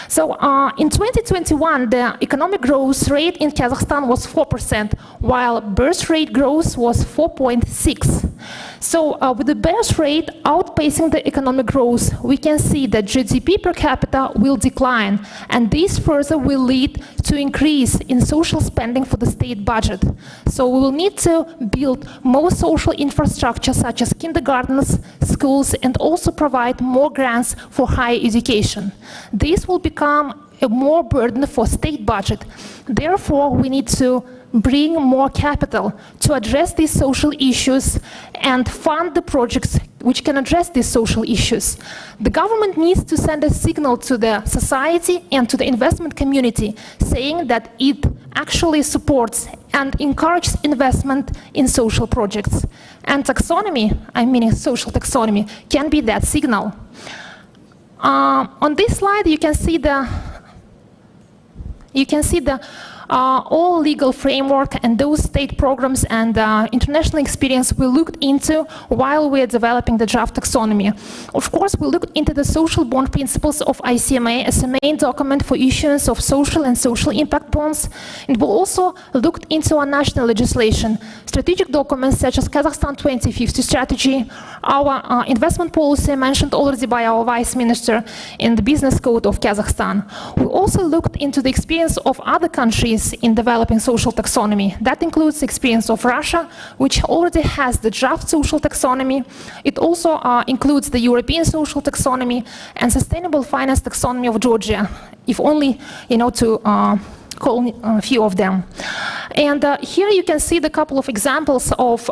So in 2021, the economic growth rate in Kazakhstan was 4%, while birth rate growth was 4.6%. So with the birth rate outpacing the economic growth, we can see that GDP per capita will decline, and this further will lead to increase in social spending for the state budget. So we will need to build more social infrastructure such as kindergartens, schools, and also provide more grants for higher education. This will become a more burden for state budget. Therefore, we need to bring more capital to address these social issues and fund the projects which can address these social issues. The government needs to send a signal to the society and to the investment community saying that it actually supports and encourages investment in social projects. And taxonomy, I mean social taxonomy, can be that signal. On this slide, you can see the all legal framework and those state programs and international experience we looked into while we are developing the draft taxonomy. Of course, we looked into the social bond principles of ICMA as a main document for issuance of social and social impact bonds. And we also looked into our national legislation, strategic documents such as Kazakhstan 2050 strategy, our investment policy mentioned already by our vice minister, in the business code of Kazakhstan. We also looked into the experience of other countries in developing social taxonomy. That includes the experience of Russia, which already has the draft social taxonomy. It also includes the European social taxonomy and sustainable finance taxonomy of Georgia, if only, to call a few of them. And here you can see the couple of examples of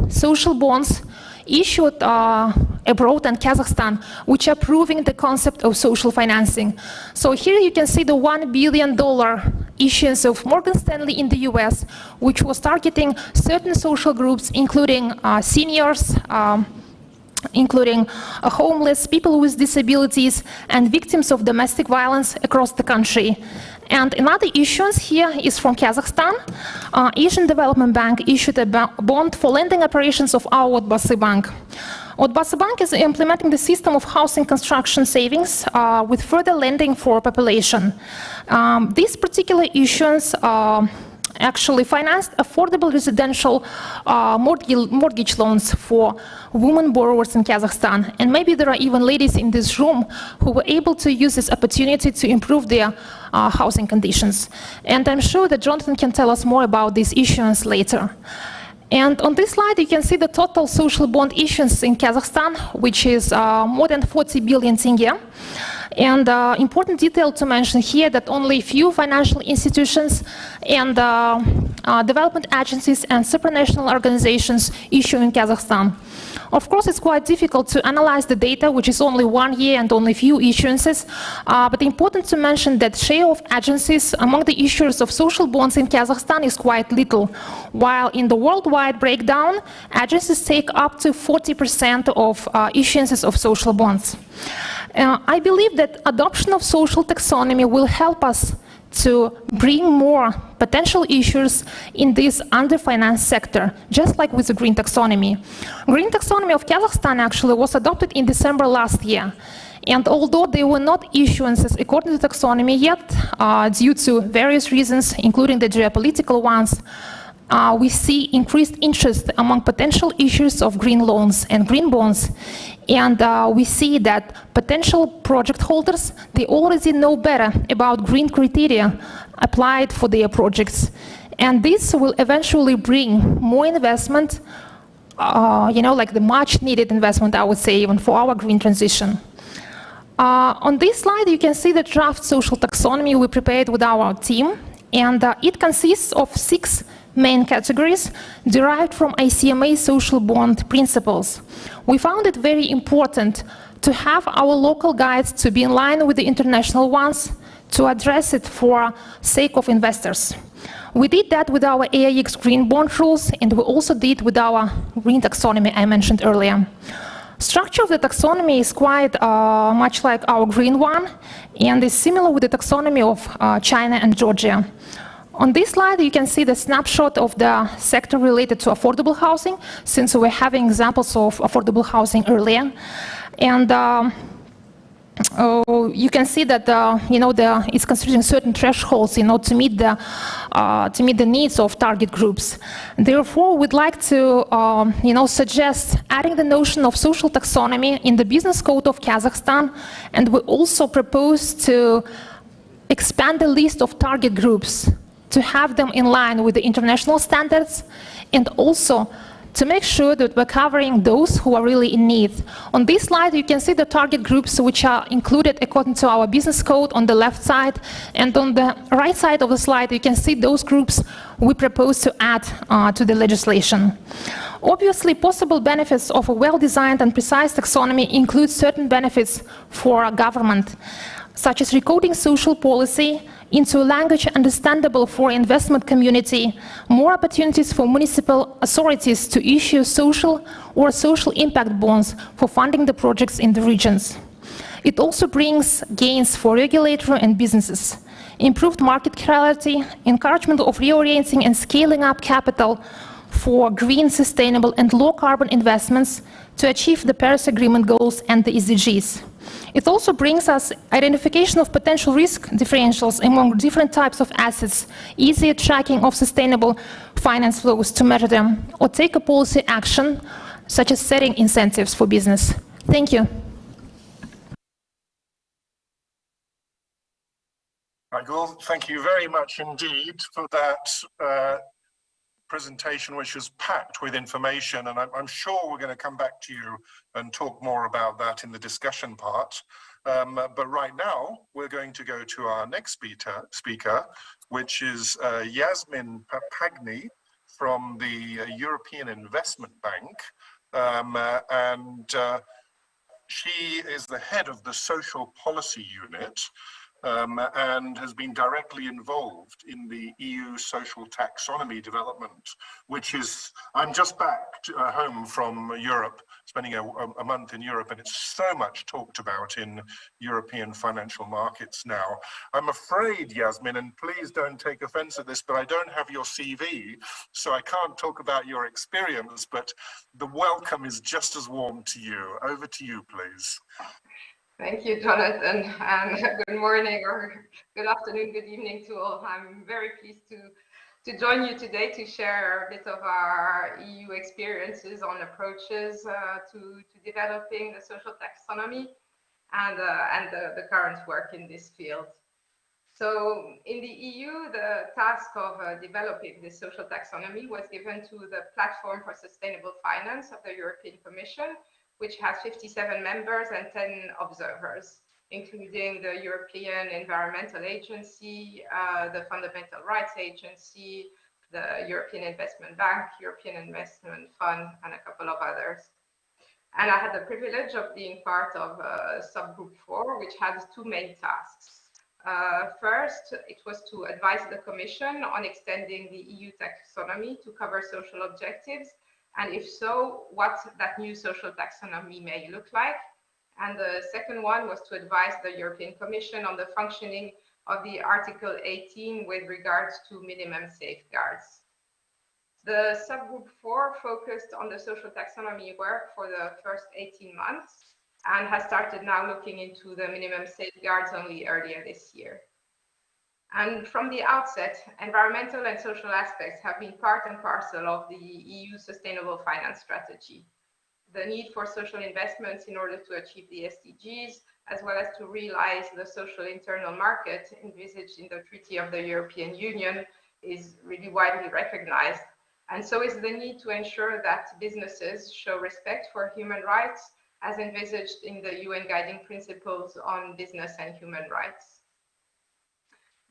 social bonds issued abroad in Kazakhstan, which are proving the concept of social financing. So here you can see the $1 billion issuance of Morgan Stanley in the US, which was targeting certain social groups, including seniors, including homeless, people with disabilities, and victims of domestic violence across the country. And another issuance here is from Kazakhstan. Asian Development Bank issued a bond for lending operations of our Otbasi Bank. Otbasi Bank is implementing the system of housing construction savings with further lending for population. This particular issuance actually financed affordable residential mortgage loans for women borrowers in Kazakhstan. And maybe there are even ladies in this room who were able to use this opportunity to improve their housing conditions. And I'm sure that Jonathan can tell us more about this issuance later. And on this slide, you can see the total social bond issuance in Kazakhstan, which is more than 40 billion tenge. And important detail to mention here that only few financial institutions and development agencies and supranational organizations issue in Kazakhstan. Of course, it's quite difficult to analyze the data, which is only 1 year and only few issuances, but important to mention that share of agencies among the issuers of social bonds in Kazakhstan is quite little, while in the worldwide breakdown, agencies take up to 40% of issuances of social bonds. I believe that adoption of social taxonomy will help us to bring more potential issues in this underfinanced sector, just like with the green taxonomy. Green taxonomy of Kazakhstan actually was adopted in December last year. And although there were not issuances according to taxonomy yet, due to various reasons, including the geopolitical ones, we see increased interest among potential issuers of green loans and green bonds. And we see that potential project holders, they already know better about green criteria applied for their projects. And this will eventually bring more investment, like the much needed investment, I would say, even for our green transition. On this slide, you can see the draft social taxonomy we prepared with our team. And it consists of 6 main categories derived from ICMA social bond principles. We found it very important to have our local guides to be in line with the international ones to address it for sake of investors. We did that with our AIX green bond rules, and we also did with our green taxonomy I mentioned earlier. Structure of the taxonomy is quite much like our green one, and is similar with the taxonomy of China and Georgia. On this slide, you can see the snapshot of the sector related to affordable housing, since we're having examples of affordable housing earlier. And you can see that it's considering certain thresholds, to meet the needs of target groups. Therefore, we'd like to, suggest adding the notion of social taxonomy in the business code of Kazakhstan, and we also propose to expand the list of target groups to have them in line with the international standards, and also to make sure that we're covering those who are really in need. On this slide, you can see the target groups which are included according to our business code on the left side, and on the right side of the slide, you can see those groups we propose to add to the legislation. Obviously, possible benefits of a well-designed and precise taxonomy include certain benefits for government, such as recoding social policy into a language understandable for investment community, more opportunities for municipal authorities to issue social or social impact bonds for funding the projects in the regions. It also brings gains for regulator and businesses, improved market clarity, encouragement of reorienting and scaling up capital for green, sustainable and low-carbon investments to achieve the Paris Agreement goals and the SDGs. It also brings us identification of potential risk differentials among different types of assets, easier tracking of sustainable finance flows to measure them, or take a policy action, such as setting incentives for business. Thank you. Well, thank you very much indeed for that presentation, which was packed with information, and I'm sure we're going to come back to you and talk more about that in the discussion part. But right now, we're going to go to our next speaker, which is Yasmin Papagni from the European Investment Bank. She is the head of the Social Policy Unit, and has been directly involved in the EU social taxonomy development, which is, I'm just back home from Europe, spending a month in Europe, and it's so much talked about in European financial markets now. I'm afraid, Yasmin, and please don't take offense at this, but I don't have your CV, so I can't talk about your experience, but the welcome is just as warm to you. Over to you, please. Thank you, Jonathan, and good morning or good afternoon, good evening to all. I'm very pleased to join you today to share a bit of our EU experiences on approaches to developing the social taxonomy and the current work in this field. So in the EU, the task of developing the social taxonomy was given to the Platform for Sustainable Finance of the European Commission, which has 57 members and 10 observers, including the European Environmental Agency, the Fundamental Rights Agency, the European Investment Bank, European Investment Fund, and a couple of others. And I had the privilege of being part of subgroup 4, which has 2 main tasks. First, it was to advise the Commission on extending the EU taxonomy to cover social objectives, and if so, what that new social taxonomy may look like. And the second one was to advise the European Commission on the functioning of the Article 18 with regards to minimum safeguards. The subgroup 4 focused on the social taxonomy work for the first 18 months and has started now looking into the minimum safeguards only earlier this year. And from the outset, environmental and social aspects have been part and parcel of the EU sustainable finance strategy. The need for social investments in order to achieve the SDGs, as well as to realize the social internal market envisaged in the Treaty of the European Union, is really widely recognized. And so is the need to ensure that businesses show respect for human rights as envisaged in the UN Guiding Principles on Business and Human Rights.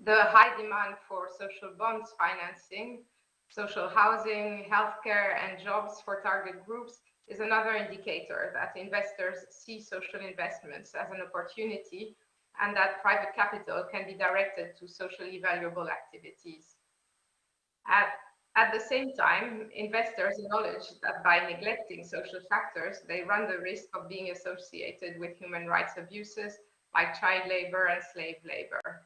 The high demand for social bonds financing, social housing, healthcare, and jobs for target groups is another indicator that investors see social investments as an opportunity and that private capital can be directed to socially valuable activities. At the same time, investors acknowledge that by neglecting social factors, they run the risk of being associated with human rights abuses like child labor and slave labor.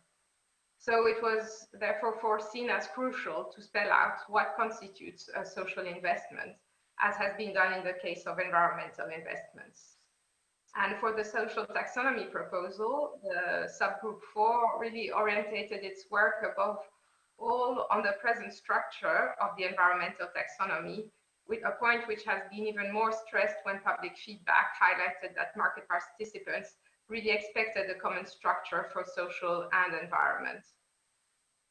So it was therefore foreseen as crucial to spell out what constitutes a social investment, as has been done in the case of environmental investments. And for the social taxonomy proposal, the subgroup 4 really orientated its work above all on the present structure of the environmental taxonomy, with a point which has been even more stressed when public feedback highlighted that market participants really expected a common structure for social and environment.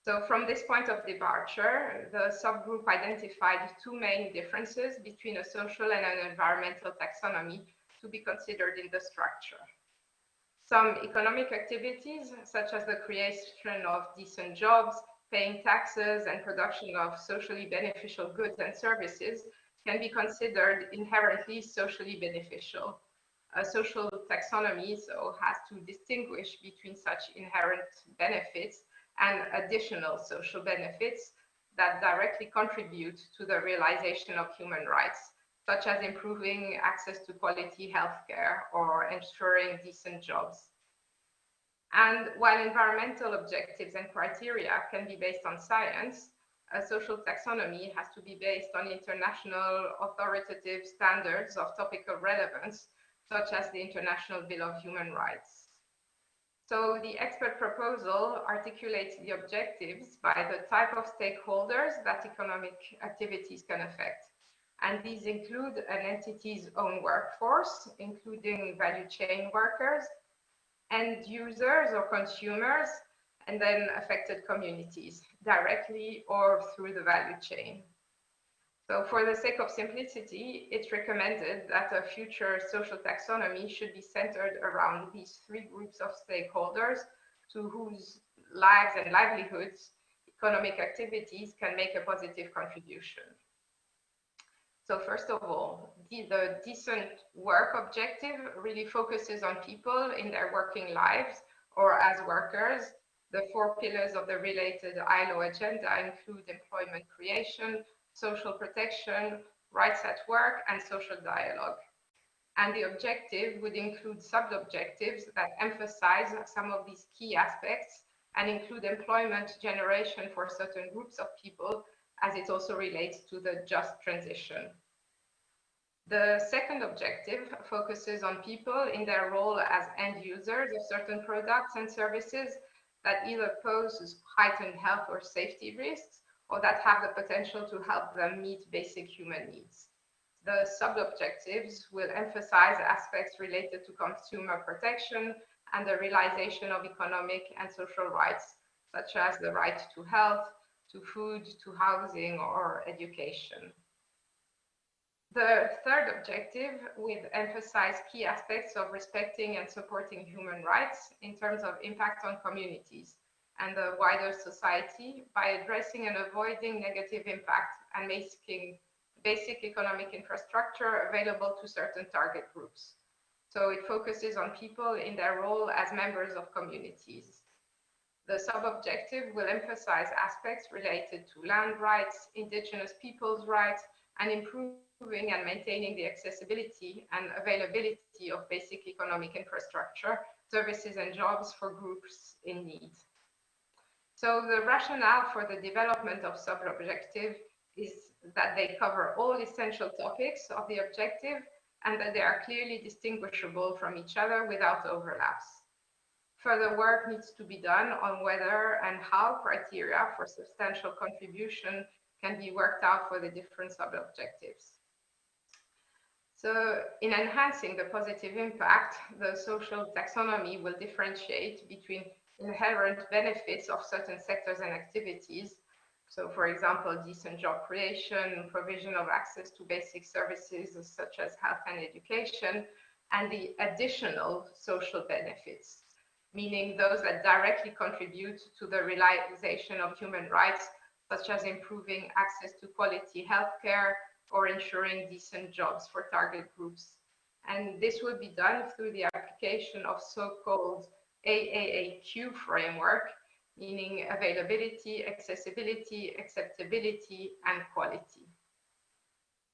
So from this point of departure, the subgroup identified two main differences between a social and an environmental taxonomy to be considered in the structure. Some economic activities, such as the creation of decent jobs, paying taxes, and production of socially beneficial goods and services, can be considered inherently socially beneficial. A social taxonomy so has to distinguish between such inherent benefits and additional social benefits that directly contribute to the realization of human rights, such as improving access to quality healthcare or ensuring decent jobs. And while environmental objectives and criteria can be based on science, a social taxonomy has to be based on international authoritative standards of topical relevance, such as the International Bill of Human Rights. So the expert proposal articulates the objectives by the type of stakeholders that economic activities can affect. And these include an entity's own workforce, including value chain workers, end users or consumers, and then affected communities, directly or through the value chain. So for the sake of simplicity, it's recommended that a future social taxonomy should be centered around these three groups of stakeholders to whose lives and livelihoods economic activities can make a positive contribution. So first of all, the decent work objective really focuses on people in their working lives or as workers. The four pillars of the related ILO agenda include employment creation, social protection, rights at work, and social dialogue. And the objective would include sub-objectives that emphasize some of these key aspects and include employment generation for certain groups of people, as it also relates to the just transition. The second objective focuses on people in their role as end users of certain products and services that either pose heightened health or safety risks or that have the potential to help them meet basic human needs. The sub-objectives will emphasize aspects related to consumer protection and the realization of economic and social rights, such as the right to health, to food, to housing, or education. The third objective will emphasize key aspects of respecting and supporting human rights in terms of impact on communities and the wider society by addressing and avoiding negative impact and making basic economic infrastructure available to certain target groups. So it focuses on people in their role as members of communities. The sub-objective will emphasize aspects related to land rights, indigenous peoples' rights, and improving and maintaining the accessibility and availability of basic economic infrastructure, services and jobs for groups in need. So the rationale for the development of sub-objective is that they cover all essential topics of the objective and that they are clearly distinguishable from each other without overlaps. Further work needs to be done on whether and how criteria for substantial contribution can be worked out for the different sub-objectives. So in enhancing the positive impact, the social taxonomy will differentiate between inherent benefits of certain sectors and activities. So for example, decent job creation, provision of access to basic services such as health and education, and the additional social benefits, meaning those that directly contribute to the realization of human rights, such as improving access to quality healthcare or ensuring decent jobs for target groups. And this will be done through the application of so-called AAAQ framework, meaning availability, accessibility, acceptability, and quality.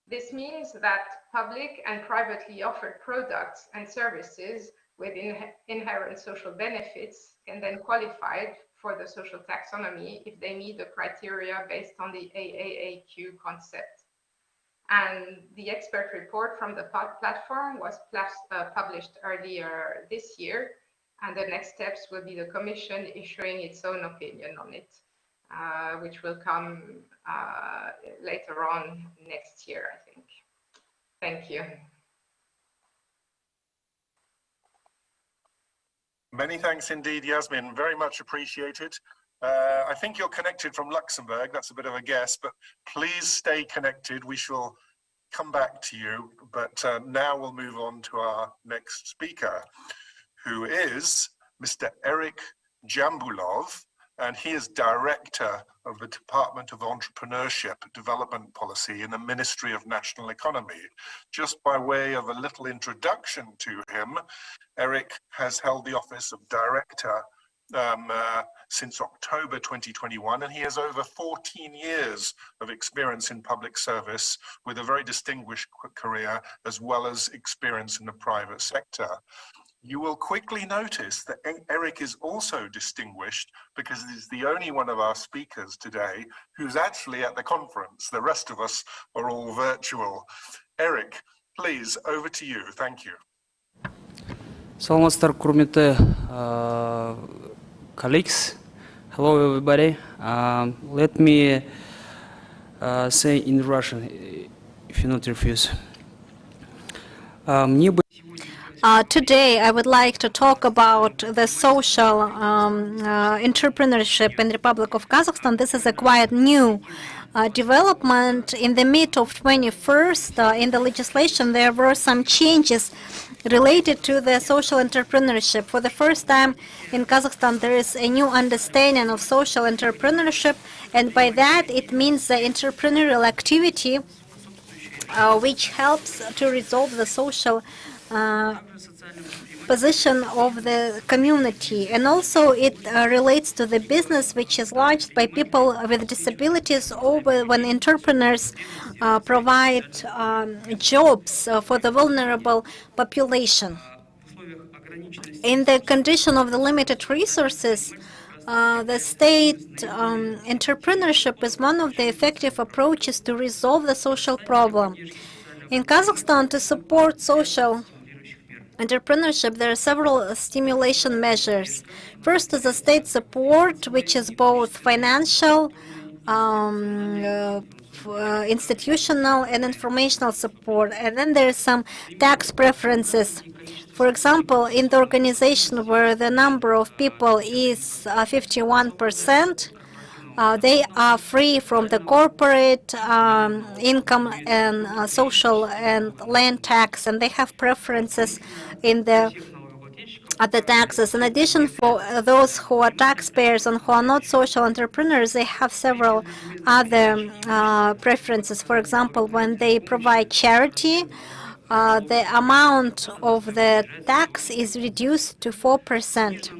This means that public and privately offered products and services with inherent social benefits can then qualify for the social taxonomy if they meet the criteria based on the AAAQ concept. And the expert report from the platform was published earlier this year, and the next steps will be the Commission issuing its own opinion on it, which will come later on next year, I think. Thank you. Many thanks indeed, Yasmin. Very much appreciated. I think you're connected from Luxembourg. That's a bit of a guess, but please stay connected. We shall come back to you. But now we'll move on to our next speaker, who is Mr. Eric Jambulov, and he is Director of the Department of Entrepreneurship Development Policy in the Ministry of National Economy. Just by way of a little introduction to him, Eric has held the office of Director since October 2021, and he has over 14 years of experience in public service with a very distinguished career as well as experience in the private sector. You will quickly notice that Eric is also distinguished because he's the only one of our speakers today who's actually at the conference. The rest of us are all virtual. Eric, please, over to you. Thank you. Саламатсыздар, құрметті colleagues. Hello, everybody. Let me say in Russian, if you not refuse. Today, I would like to talk about the social entrepreneurship in the Republic of Kazakhstan. This is a quite new development. In the mid of 21st, in the legislation, there were some changes related to the social entrepreneurship. For the first time in Kazakhstan, there is a new understanding of social entrepreneurship, and by that, it means the entrepreneurial activity which helps to resolve the social position of the community, and also it relates to the business which is launched by people with disabilities or when entrepreneurs provide jobs for the vulnerable population. In the condition of the limited resources, the state entrepreneurship is one of the effective approaches to resolve the social problem. In Kazakhstan, to support social entrepreneurship, there are several stimulation measures. First is the state support, which is both financial, institutional, and informational support. And then there are some tax preferences. For example, in the organization where the number of people is 51%, they are free from the corporate income and social and land tax, and they have preferences in the taxes. In addition, for those who are taxpayers and who are not social entrepreneurs, they have several other preferences. For example, when they provide charity, the amount of the tax is reduced to 4%.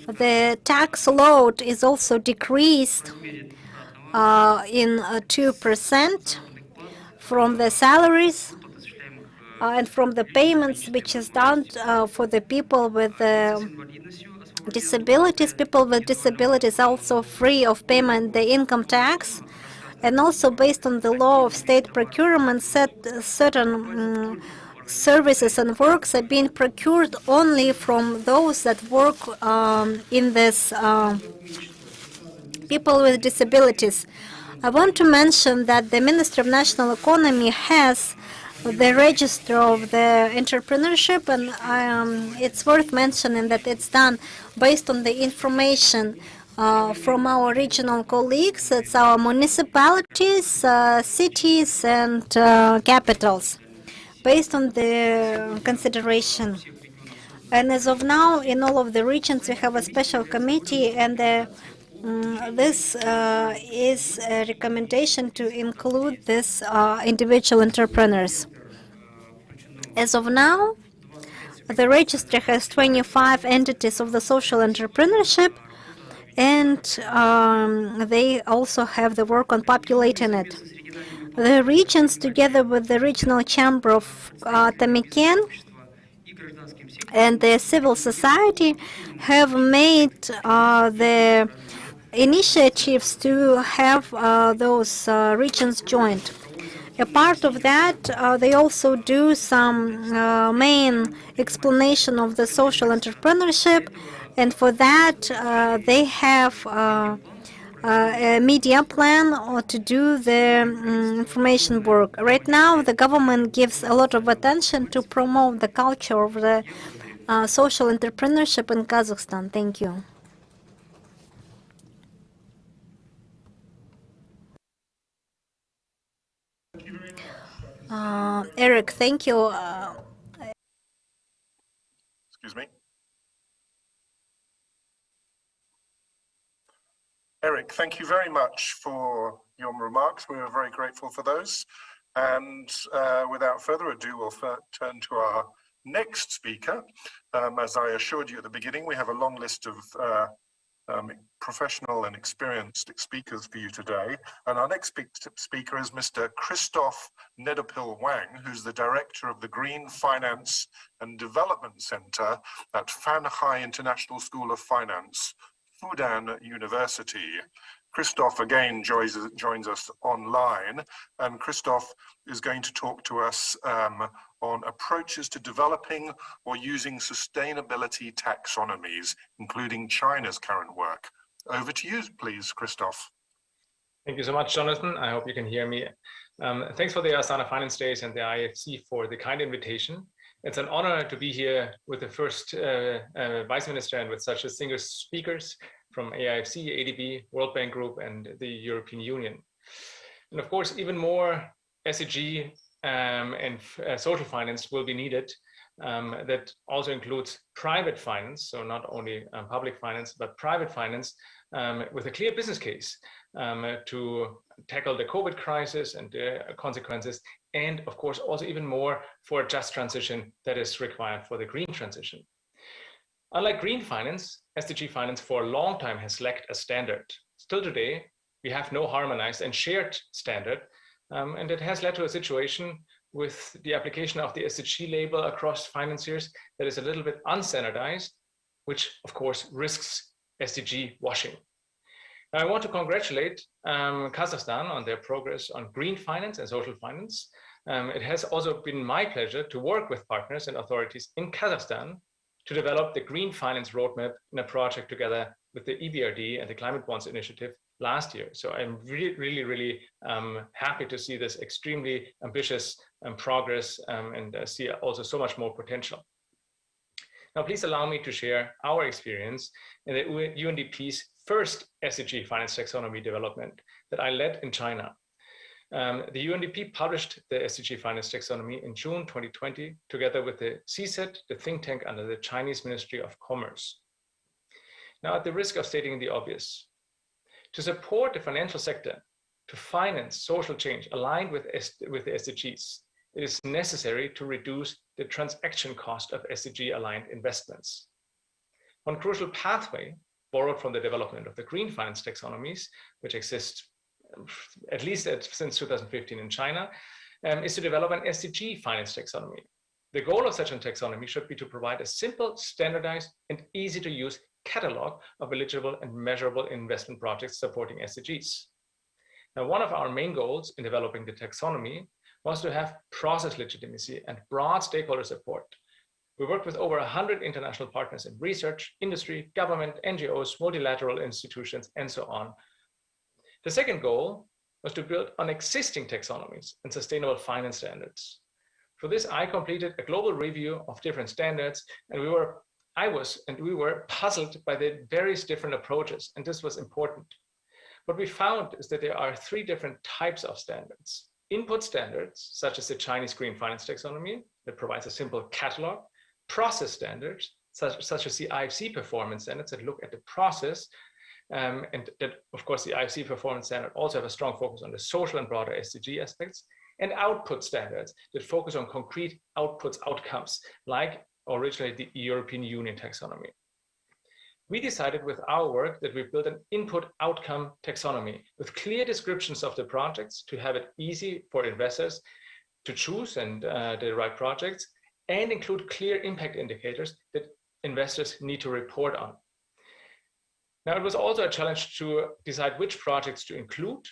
The tax load is also decreased in 2% from the salaries and from the payments which is done for the people with disabilities. People with disabilities also free of payment the income tax, and also based on the law of state procurement, certain services and works are being procured only from those that work in this people with disabilities. I want to mention that the Ministry of National Economy has the register of the entrepreneurship, and it's worth mentioning that it's done based on the information from our regional colleagues. It's our municipalities, cities, and capitals, based on the consideration. And as of now, in all of the regions, we have a special committee, and this is a recommendation to include this individual entrepreneurs. As of now, the register has 25 entities of the social entrepreneurship, and they also have the work on populating it. The regions, together with the regional chamber of Tamiken and the civil society, have made the initiatives to have those regions joined. A part of that, they also do some main explanation of the social entrepreneurship, and for that they have a media plan to do the information work. Right now, the government gives a lot of attention to promote the culture of the social entrepreneurship in Kazakhstan. Thank you. Eric, thank you. Excuse me. Eric, thank you very much for your remarks. We are very grateful for those. And without further ado, we'll turn to our next speaker. As I assured you at the beginning, we have a long list of professional and experienced speakers for you today. And our next speaker is Mr. Christoph Nedopil Wang, who's the director of the Green Finance and Development Center at Fanhai International School of Finance, Fudan University. Christoph again joins us online, and Christoph is going to talk to us on approaches to developing or using sustainability taxonomies, including China's current work. Over to you, please, Christoph. Thank you so much, Jonathan. I hope you can hear me. Thanks for the Astana Finance Days and the IFC for the kind invitation. It's an honor to be here with the first Vice Minister and with such distinguished speakers from AIFC, ADB, World Bank Group, and the European Union. And of course, even more SDG and social finance will be needed. That also includes private finance, so not only public finance, but private finance with a clear business case to tackle the COVID crisis and the consequences, and of course also even more for a just transition that is required for the green transition. Unlike green finance, SDG finance for a long time has lacked a standard. Still today, we have no harmonized and shared standard, and it has led to a situation with the application of the SDG label across financiers that is a little bit unstandardized, which of course risks SDG washing. Now, I want to congratulate Kazakhstan on their progress on green finance and social finance. It has also been my pleasure to work with partners and authorities in Kazakhstan to develop the green finance roadmap in a project together with the EBRD and the Climate Bonds Initiative last year. So I'm really happy to see this extremely ambitious progress and see also so much more potential. Now, please allow me to share our experience in the UNDP's first SDG finance taxonomy development that I led in China. The UNDP published the SDG finance taxonomy in June 2020, together with the CSET, the think tank under the Chinese Ministry of Commerce. Now, at the risk of stating the obvious, to support the financial sector to finance social change aligned with the SDGs, it is necessary to reduce the transaction cost of SDG-aligned investments. One crucial pathway borrowed from the development of the green finance taxonomies, which exist at least since 2015 in China, is to develop an SDG finance taxonomy. The goal of such a taxonomy should be to provide a simple, standardized, and easy to use catalog of eligible and measurable investment projects supporting SDGs. Now, one of our main goals in developing the taxonomy was to have process legitimacy and broad stakeholder support. We worked with over 100 international partners in research, industry, government, NGOs, multilateral institutions, and so on. The second goal was to build on existing taxonomies and sustainable finance standards. For this, I completed a global review of different standards, and we were puzzled by the various different approaches, and this was important. What we found is that there are three different types of standards. Input standards, such as the Chinese Green Finance Taxonomy, that provides a simple catalog. Process standards, such as the IFC performance standards that look at the process, and that, of course, the IFC performance standard also have a strong focus on the social and broader SDG aspects. And output standards that focus on concrete outcomes, like originally the European Union taxonomy. We decided with our work that we build an input outcome taxonomy with clear descriptions of the projects to have it easy for investors to choose and the right projects, and include clear impact indicators that investors need to report on. Now, it was also a challenge to decide which projects to include.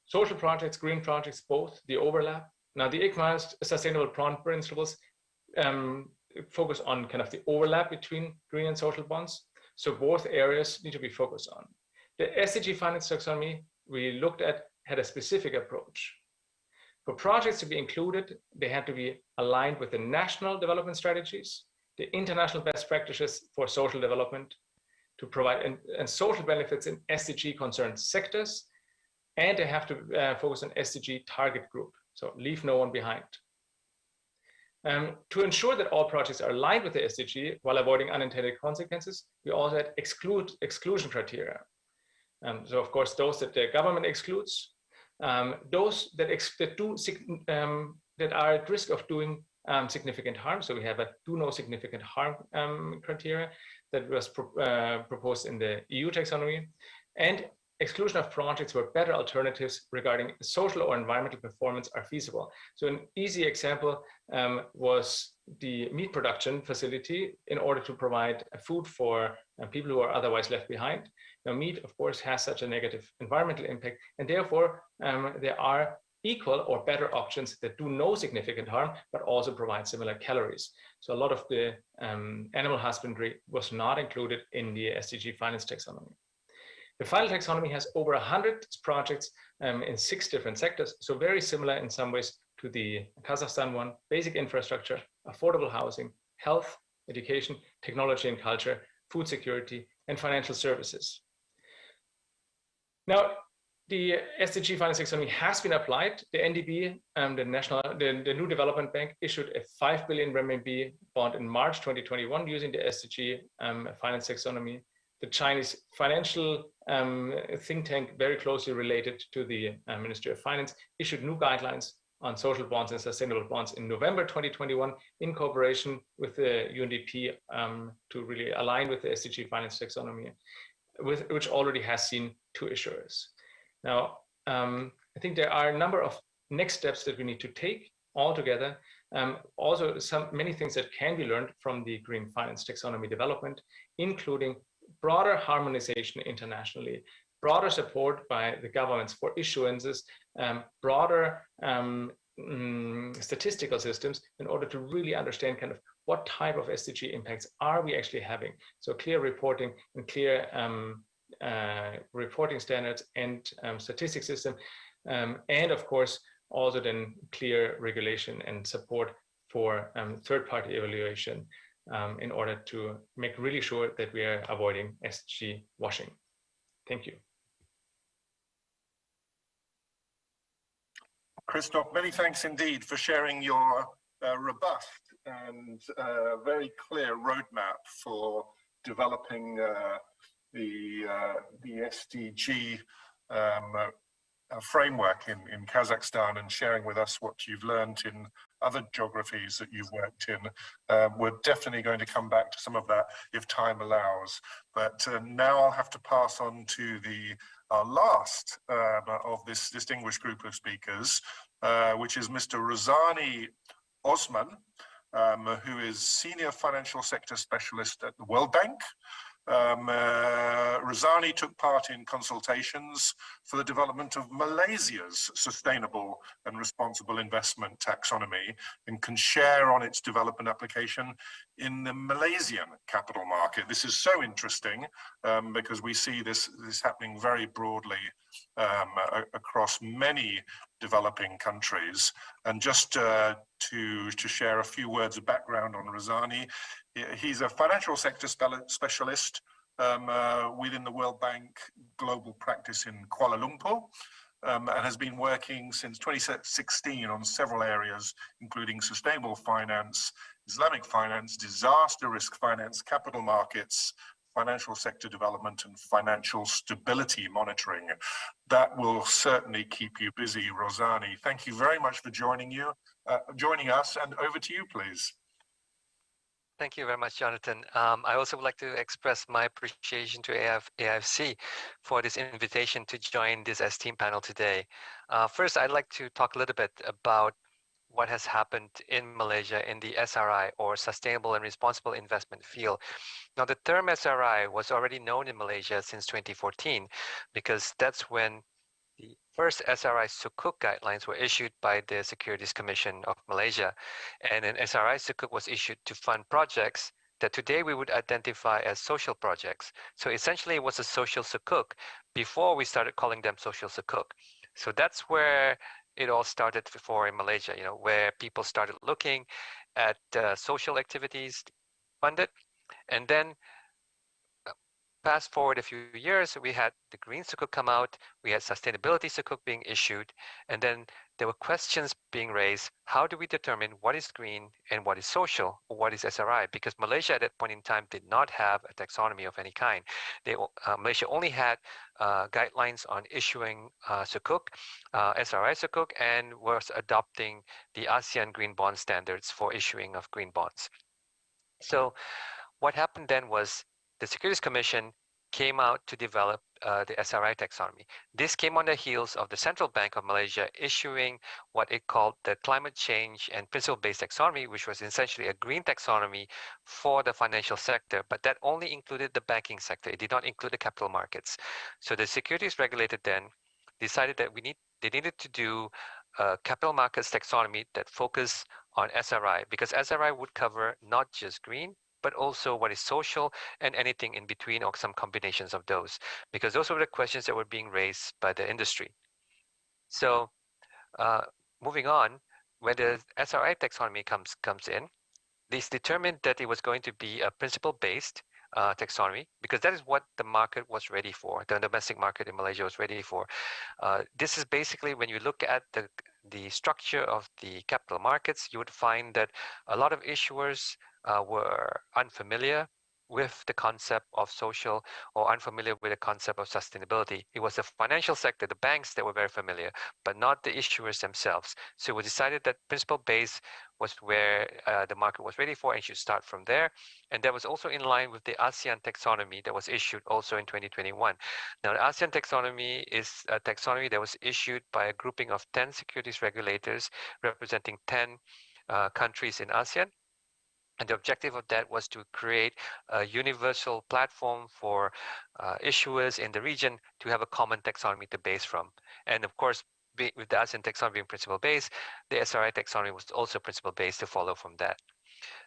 Social projects, green projects, both, the overlap. Now, the ICMA sustainable bond principles focus on kind of the overlap between green and social bonds. So both areas need to be focused on. The SDG finance taxonomy we looked at had a specific approach. For projects to be included, they had to be aligned with the national development strategies, the international best practices for social development, to provide and social benefits in SDG concerned sectors, and they have to focus on SDG target group, so leave no one behind. To ensure that all projects are aligned with the SDG while avoiding unintended consequences, we also had exclusion criteria. So of course, those that the government excludes, those that are at risk of doing significant harm. So we have a do no significant harm criteria that was proposed in the EU taxonomy, and exclusion of projects where better alternatives regarding social or environmental performance are feasible. So an easy example was the meat production facility in order to provide food for people who are otherwise left behind. Now, meat, of course, has such a negative environmental impact, and therefore there are equal or better options that do no significant harm, but also provide similar calories. So a lot of the animal husbandry was not included in the SDG finance taxonomy. The final taxonomy has over 100 projects in 6 different sectors, so very similar in some ways to the Kazakhstan one: basic infrastructure, affordable housing, health, education, technology and culture, food security, and financial services. Now, the SDG finance taxonomy has been applied. The NDB, the New Development Bank, issued a 5 billion RMB bond in March 2021 using the SDG finance taxonomy. The Chinese financial think tank, very closely related to the Ministry of Finance, issued new guidelines on social bonds and sustainable bonds in November 2021 in cooperation with the UNDP to really align with the SDG finance taxonomy, which already has seen 2 issuers. Now, I think there are a number of next steps that we need to take altogether. Also, many things that can be learned from the green finance taxonomy development, including broader harmonization internationally, broader support by the governments for issuances, broader statistical systems in order to really understand kind of what type of SDG impacts are we actually having. So clear reporting and clear reporting standards and statistics system, and of course also then clear regulation and support for third-party evaluation in order to make really sure that we are avoiding SDG washing. Thank you. Christoph, many thanks indeed for sharing your robust and very clear roadmap for developing the SDG framework in Kazakhstan, and sharing with us what you've learned in other geographies that you've worked in. We're definitely going to come back to some of that if time allows. But now I'll have to pass on to our last of this distinguished group of speakers, which is Mr. Razani Osman, who is Senior Financial Sector Specialist at the World Bank. Razani took part in consultations for the development of Malaysia's sustainable and responsible investment taxonomy and can share on its development application in the Malaysian capital market. This is so interesting because we see this happening very broadly across many developing countries. And just to share a few words of background on Razani, he's a financial sector specialist within the World Bank global practice in Kuala Lumpur, and has been working since 2016 on several areas, including sustainable finance, Islamic finance, disaster risk finance, capital markets, financial sector development, and financial stability monitoring. That will certainly keep you busy, Razani. Thank you very much for joining us, and over to you, please. Thank you very much, Jonathan. I also would like to express my appreciation to AFC for this invitation to join this esteemed panel today. First, I'd like to talk a little bit about what has happened in Malaysia in the SRI, or Sustainable and Responsible Investment field. Now, the term SRI was already known in Malaysia since 2014, because that's when the first SRI Sukuk guidelines were issued by the Securities Commission of Malaysia. And an SRI Sukuk was issued to fund projects that today we would identify as social projects. So essentially it was a social Sukuk before we started calling them social Sukuk. So that's where it all started before in Malaysia, where people started looking at social activities funded. And then fast forward a few years, we had the Green Sukuk come out, we had Sustainability Sukuk being issued, and then there were questions being raised. How do we determine what is green and what is social, or what is SRI? Because Malaysia at that point in time did not have a taxonomy of any kind. Malaysia only had guidelines on issuing Sukuk, SRI Sukuk, and was adopting the ASEAN Green Bond standards for issuing of green bonds. So what happened then was the Securities Commission came out to develop the SRI taxonomy. This came on the heels of the Central Bank of Malaysia issuing what it called the Climate Change and Principle-Based Taxonomy, which was essentially a green taxonomy for the financial sector, but that only included the banking sector. It did not include the capital markets. So the securities regulator then decided that they needed to do a capital markets taxonomy that focused on SRI, because SRI would cover not just green, but also what is social and anything in between, or some combinations of those, because those were the questions that were being raised by the industry. So moving on, when the SRI taxonomy comes in, this determined that it was going to be a principle-based taxonomy, because that is what the market was ready for, the domestic market in Malaysia was ready for. This is basically, when you look at the structure of the capital markets, you would find that a lot of issuers were unfamiliar with the concept of social, or unfamiliar with the concept of sustainability. It was the financial sector, the banks, that were very familiar, but not the issuers themselves. So it was decided that principle-based was where the market was ready for, and should start from there. And that was also in line with the ASEAN taxonomy that was issued also in 2021. Now, the ASEAN taxonomy is a taxonomy that was issued by a grouping of 10 securities regulators representing 10 countries in ASEAN. And the objective of that was to create a universal platform for issuers in the region to have a common taxonomy to base from. And of course, with the ASEAN taxonomy being principle-based, the SRI taxonomy was also principle-based to follow from that.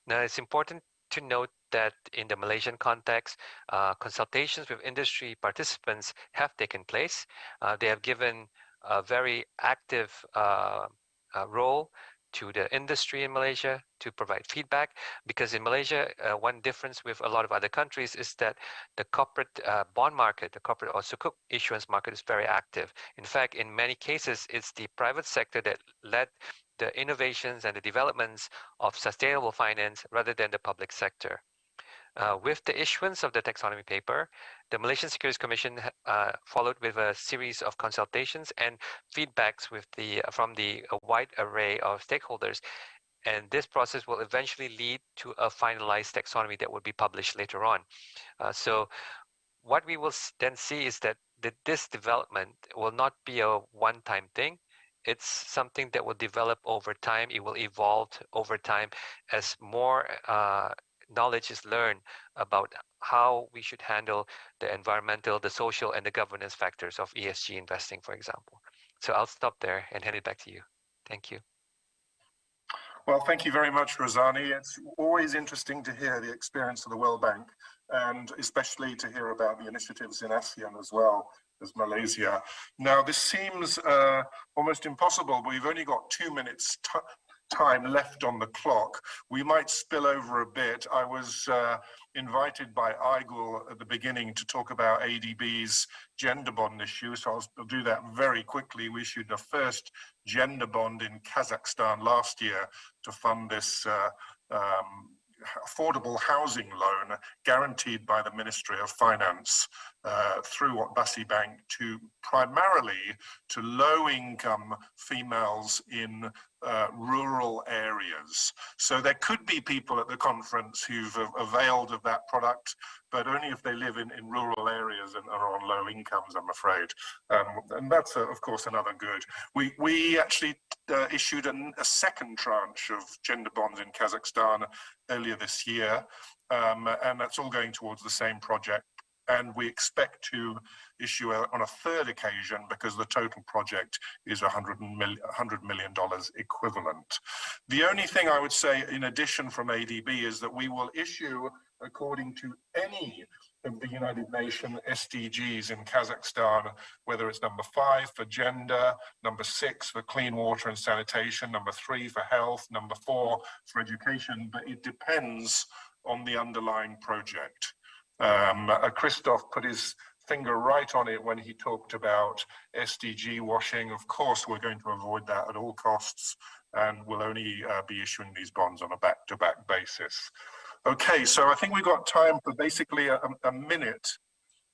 Now, it's important to note that in the Malaysian context, consultations with industry participants have taken place. They have given a very active role to the industry in Malaysia to provide feedback, because in Malaysia, one difference with a lot of other countries is that the corporate bond market, the corporate or Sukuk issuance market, is very active. In fact, in many cases, it's the private sector that led the innovations and the developments of sustainable finance rather than the public sector. With the issuance of the taxonomy paper, the Malaysian Securities Commission followed with a series of consultations and feedbacks from a wide array of stakeholders. And this process will eventually lead to a finalized taxonomy that will be published later on. So what we will then see is that this development will not be a one-time thing. It's something that will develop over time. It will evolve over time as more knowledge is learned about how we should handle the environmental, the social, and the governance factors of ESG investing, for example. So I'll stop there and hand it back to you. Thank you. Well, thank you very much, Razani. It's always interesting to hear the experience of the World Bank, and especially to hear about the initiatives in ASEAN as well as Malaysia. Now, this seems almost impossible, but we've only got 2 minutes time left on the clock. We might spill over a bit. I was invited by Aigul at the beginning to talk about ADB's gender bond issue, so I'll do that very quickly. We issued the first gender bond in Kazakhstan last year to fund this affordable housing loan guaranteed by the Ministry of Finance through Basi Bank to primarily to low-income females in rural areas. So there could be people at the conference who've availed of that product, but only if they live in rural areas and are on low incomes, I'm afraid. And that's, of course, another good. We actually issued a second tranche of gender bonds in Kazakhstan earlier this year, and that's all going towards the same project. And we expect to issue on a third occasion because the total project is $100 million equivalent. The only thing I would say in addition from ADB is that we will issue according to any of the United Nations SDGs in Kazakhstan, whether it's number 5 for gender, number 6 for clean water and sanitation, number 3 for health, number 4 for education, but it depends on the underlying project. Christoph put his finger right on it when he talked about SDG washing. Of course, we're going to avoid that at all costs, and we'll only be issuing these bonds on a back-to-back basis. Okay, so I think we've got time for basically a minute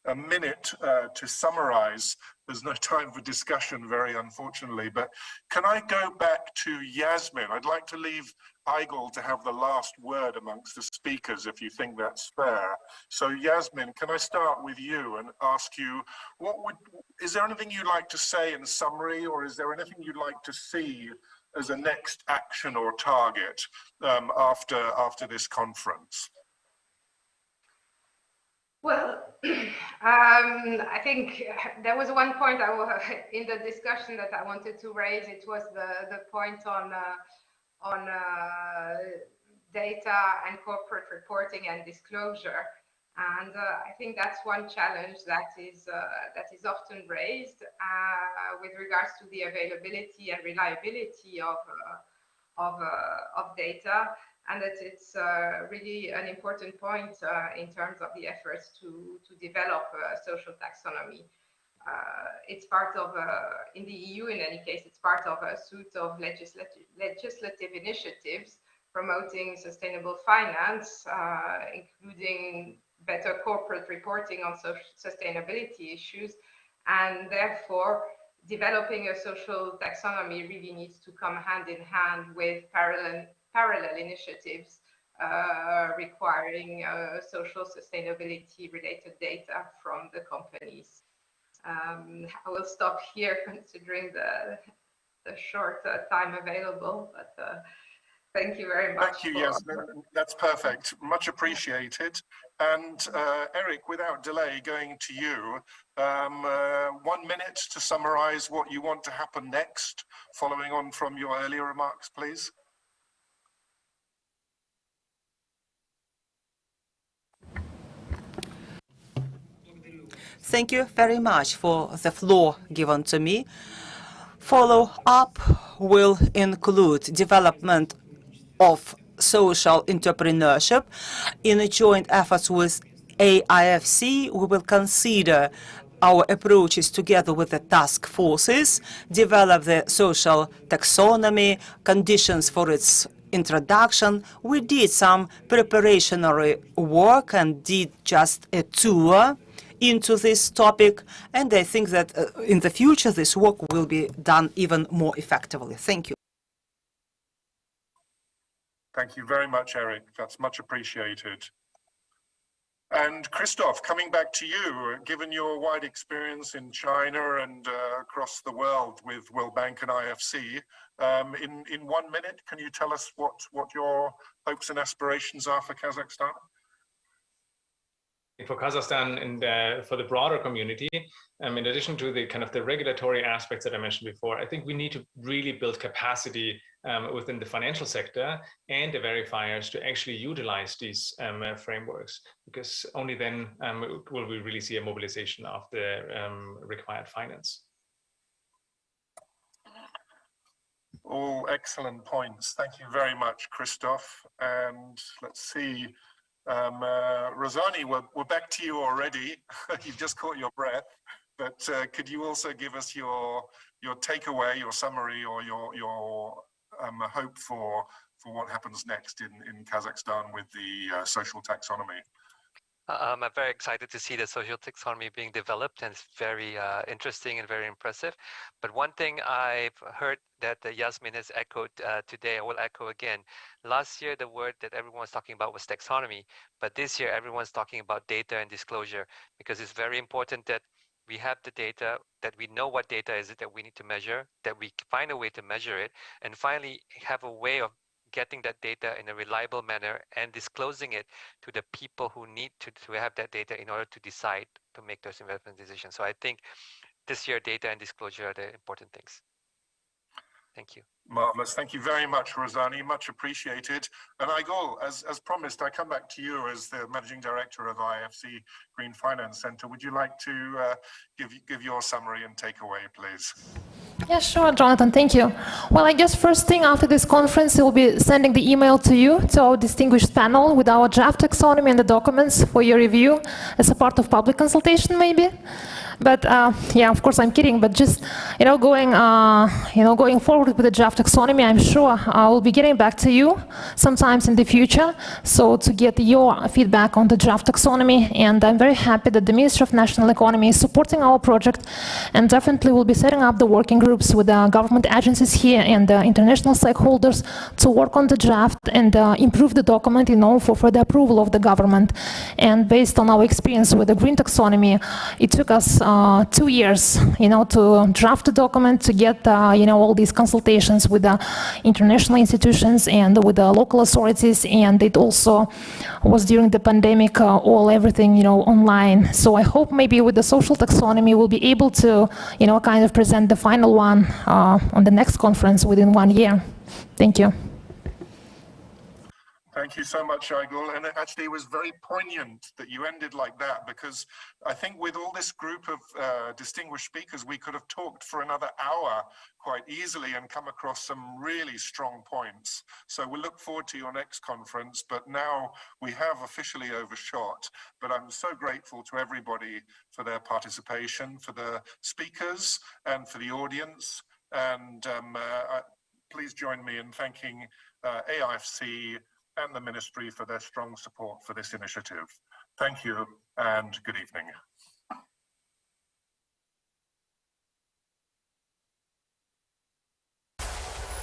to summarize. There's no time for discussion, very unfortunately, but can I go back to Yasmin? I'd like to leave Aigul to have the last word amongst the speakers, if you think that's fair. So Yasmin, can I start with you and ask you, is there anything you'd like to say in summary, or is there anything you'd like to see as a next action or target after this conference? Well, I think there was one point in the discussion that I wanted to raise. It was the point on data and corporate reporting and disclosure, and I think that's one challenge that is often raised with regards to the availability and reliability of data. And that it's really an important point in terms of the efforts to develop a social taxonomy. It's part of, in the EU in any case, it's part of a suite of legislative initiatives promoting sustainable finance, including better corporate reporting on sustainability issues, and therefore developing a social taxonomy really needs to come hand in hand with parallel initiatives requiring social sustainability related data from the companies. I will stop here considering the short time available, but thank you very much. Thank you, Yasmin. That's perfect. Much appreciated. And Eric, without delay, going to you. 1 minute to summarize what you want to happen next, following on from your earlier remarks, please. Thank you very much for the floor given to me. Follow-up will include development of social entrepreneurship. In joint efforts with AIFC, we will consider our approaches together with the task forces, develop the social taxonomy, conditions for its introduction. We did some preparatory work and did just a tour into this topic, and I think that in the future this work will be done even more effectively. Thank you. Thank you very much, Eric. That's much appreciated. And Christoph, coming back to you, given your wide experience in China and across the world with World Bank and IFC, in 1 minute, can you tell us what your hopes and aspirations are for Kazakhstan? For Kazakhstan and for the broader community, in addition to the kind of the regulatory aspects that I mentioned before, I think we need to really build capacity within the financial sector and the verifiers to actually utilize these frameworks, because only then will we really see a mobilization of the required finance. All excellent points. Thank you very much, Christoph. And let's see. Rozani, we're back to you already. You've just caught your breath, but could you also give us your takeaway, your summary, or your hope for what happens next in Kazakhstan with the social taxonomy? I'm very excited to see the social taxonomy being developed, and it's very interesting and very impressive. But one thing I've heard that Yasmin has echoed today, I will echo again. Last year, the word that everyone was talking about was taxonomy, but this year everyone's talking about data and disclosure, because it's very important that we have the data, that we know what data is it that we need to measure, that we find a way to measure it, and finally have a way of getting that data in a reliable manner and disclosing it to the people who need to have that data in order to decide to make those investment decisions. So I think this year data and disclosure are the important things. Thank you. Marvelous. Thank you very much, Rozani. Much appreciated. And Igor, as promised, I come back to you as the Managing Director of IFC Green Finance Center. Would you like to give your summary and takeaway, please? Yeah, sure, Jonathan, thank you. Well, I guess first thing after this conference, we'll be sending the email to you, to our distinguished panel, with our draft taxonomy and the documents for your review as a part of public consultation, maybe. But yeah, of course, I'm kidding. But just going forward with the draft taxonomy, I'm sure I will be getting back to you sometimes in the future. So to get your feedback on the draft taxonomy, and I'm very happy that the Ministry of National Economy is supporting our project, and definitely will be setting up the working groups with the government agencies here and the international stakeholders to work on the draft and improve the document, for further approval of the government. And based on our experience with the green taxonomy, it took us 2 years, to draft the document, to get, all these consultations with the international institutions and with the local authorities. And it also was during the pandemic, everything, online. So I hope maybe with the social taxonomy, we'll be able to, kind of present the final one on the next conference within 1 year. Thank you. Thank you so much, Igor. And actually, it was very poignant that you ended like that, because I think with all this group of distinguished speakers, we could have talked for another hour quite easily and come across some really strong points. So we look forward to your next conference, but now we have officially overshot. But I'm so grateful to everybody for their participation, for the speakers and for the audience. And please join me in thanking AIFC and the Ministry for their strong support for this initiative. Thank you and good evening.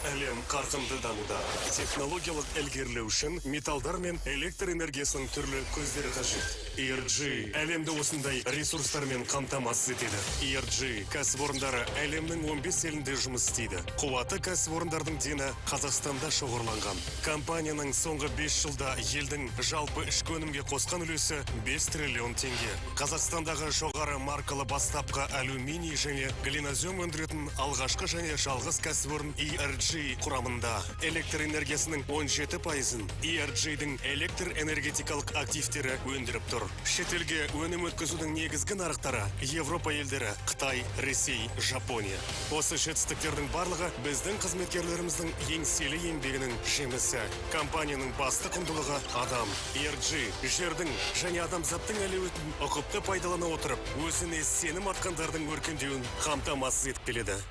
Әлем қарқынды дамуда. Технологиялық ілгерілеу үшін металдар мен электр энергиясының түрлі көздері қажет. ERG әлемді осындай ресурстармен қамтамасыз етеді. ERG кәсіпорындары әлемнің 15 елінде жұмыс істейді. Қуаты кәсіпорындардың дені Қазақстанда шоғырланған. Компанияның соңғы 5 жылда елдің жалпы ішкі өнімге қосқан үлесі 5 триллион теңге. Қазақстандағы жоғары маркалы бастапқы алюминий және глинозем өндіретін алғашқы және жалғыз кәсіпорын ERG құрамында. Электр энергиясының 17%-ын ERG-дің электр энергетикалық активтері өндіріп тұр. Шетелге өнім өткізудің негізгі нарықтары Европа елдері, Қытай, Ресей, Жапония. Осы жетістіктердің барлығы біздің қызметкерлеріміздің еңселі еңбегінің жемісі. Компанияның басты құндылығы адам. ERG жердің және адамзаттың әлеуетін ұқыпты пайдалана отырып, өзіне сенім артқандардың өркендеуін қамтамасыз етіп келеді.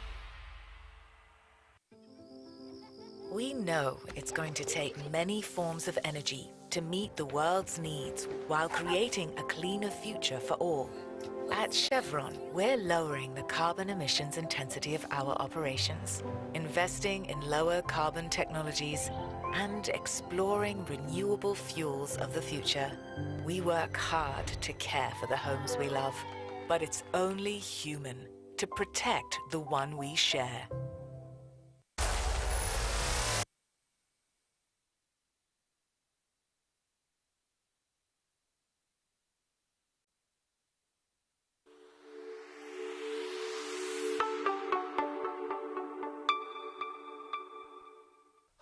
We know it's going to take many forms of energy to meet the world's needs while creating a cleaner future for all. At Chevron, we're lowering the carbon emissions intensity of our operations, investing in lower carbon technologies, and exploring renewable fuels of the future. We work hard to care for the homes we love, but it's only human to protect the one we share.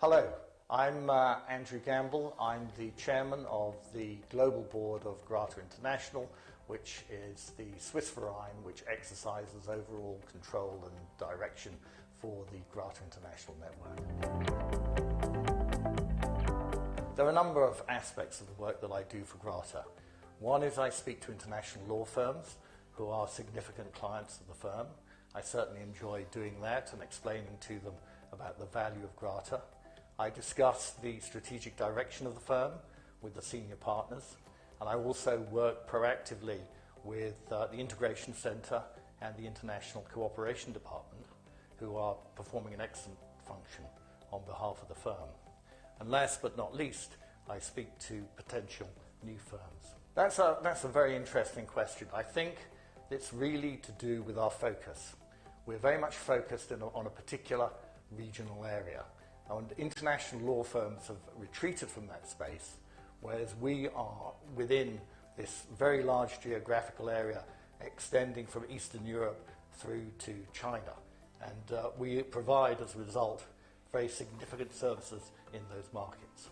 Hello, I'm Andrew Gamble. I'm the chairman of the global board of Grata International, which is the Swiss Verein which exercises overall control and direction for the Grata International network. There are a number of aspects of the work that I do for Grata. One is I speak to international law firms who are significant clients of the firm. I certainly enjoy doing that and explaining to them about the value of Grata. I discuss the strategic direction of the firm with the senior partners, and I also work proactively with the Integration Centre and the International Cooperation Department, who are performing an excellent function on behalf of the firm. And last but not least, I speak to potential new firms. That's a very interesting question. I think it's really to do with our focus. We're very much focused on a particular regional area. And international law firms have retreated from that space, whereas we are within this very large geographical area extending from Eastern Europe through to China. And we provide, as a result, very significant services in those markets.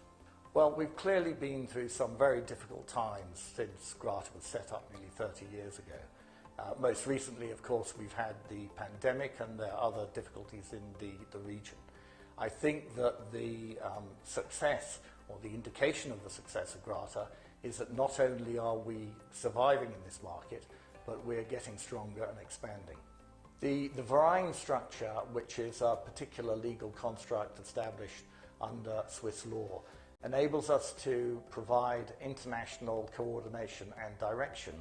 Well, we've clearly been through some very difficult times since Grata was set up nearly 30 years ago. Most recently, of course, we've had the pandemic and there are other difficulties in the region. I think that the success, or the indication of the success of Grata, is that not only are we surviving in this market, but we're getting stronger and expanding. The Verein structure, which is a particular legal construct established under Swiss law, enables us to provide international coordination and direction,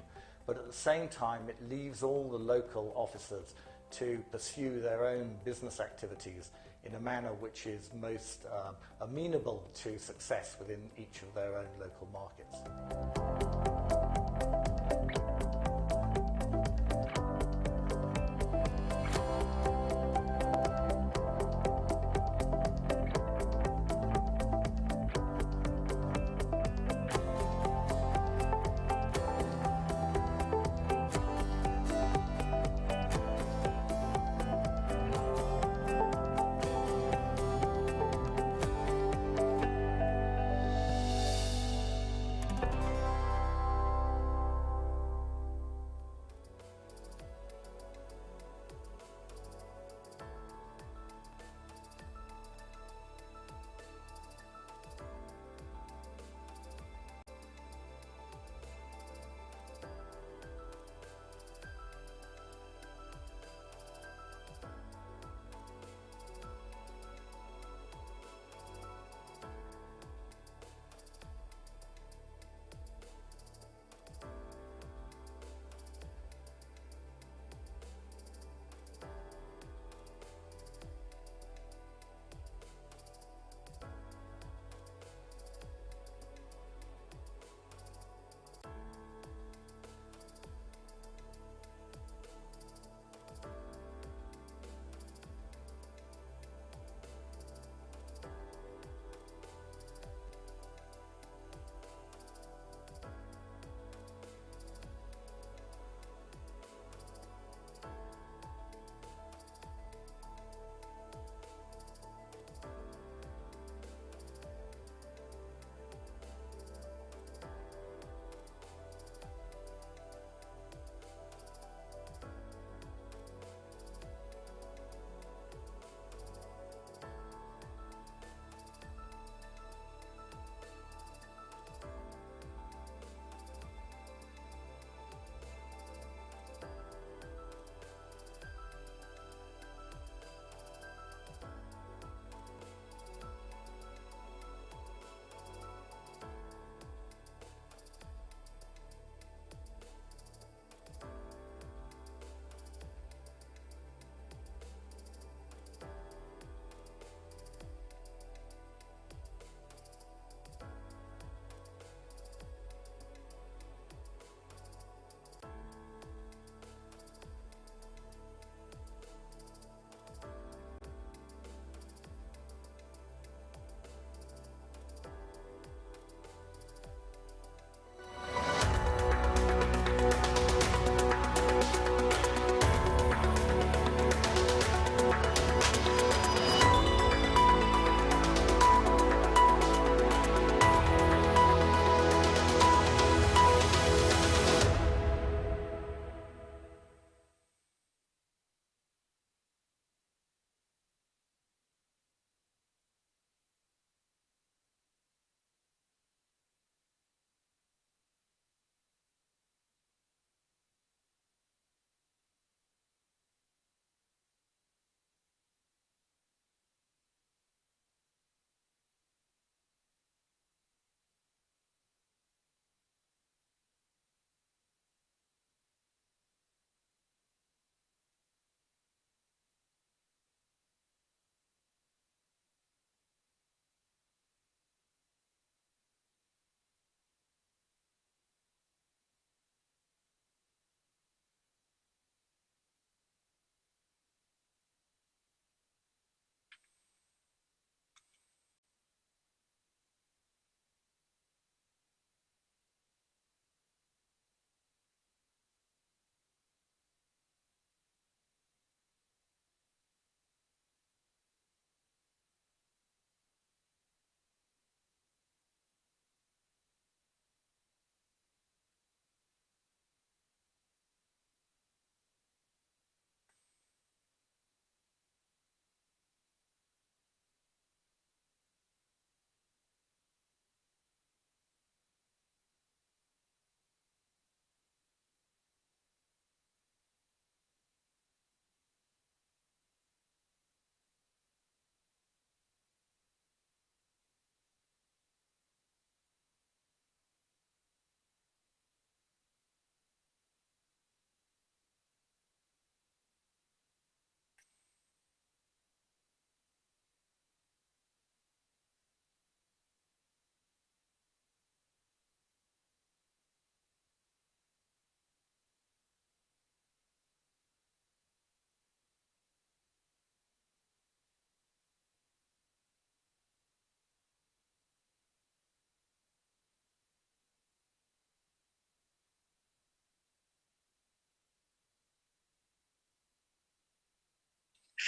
but at the same time it leaves all the local officers to pursue their own business activities in a manner which is most amenable to success within each of their own local markets.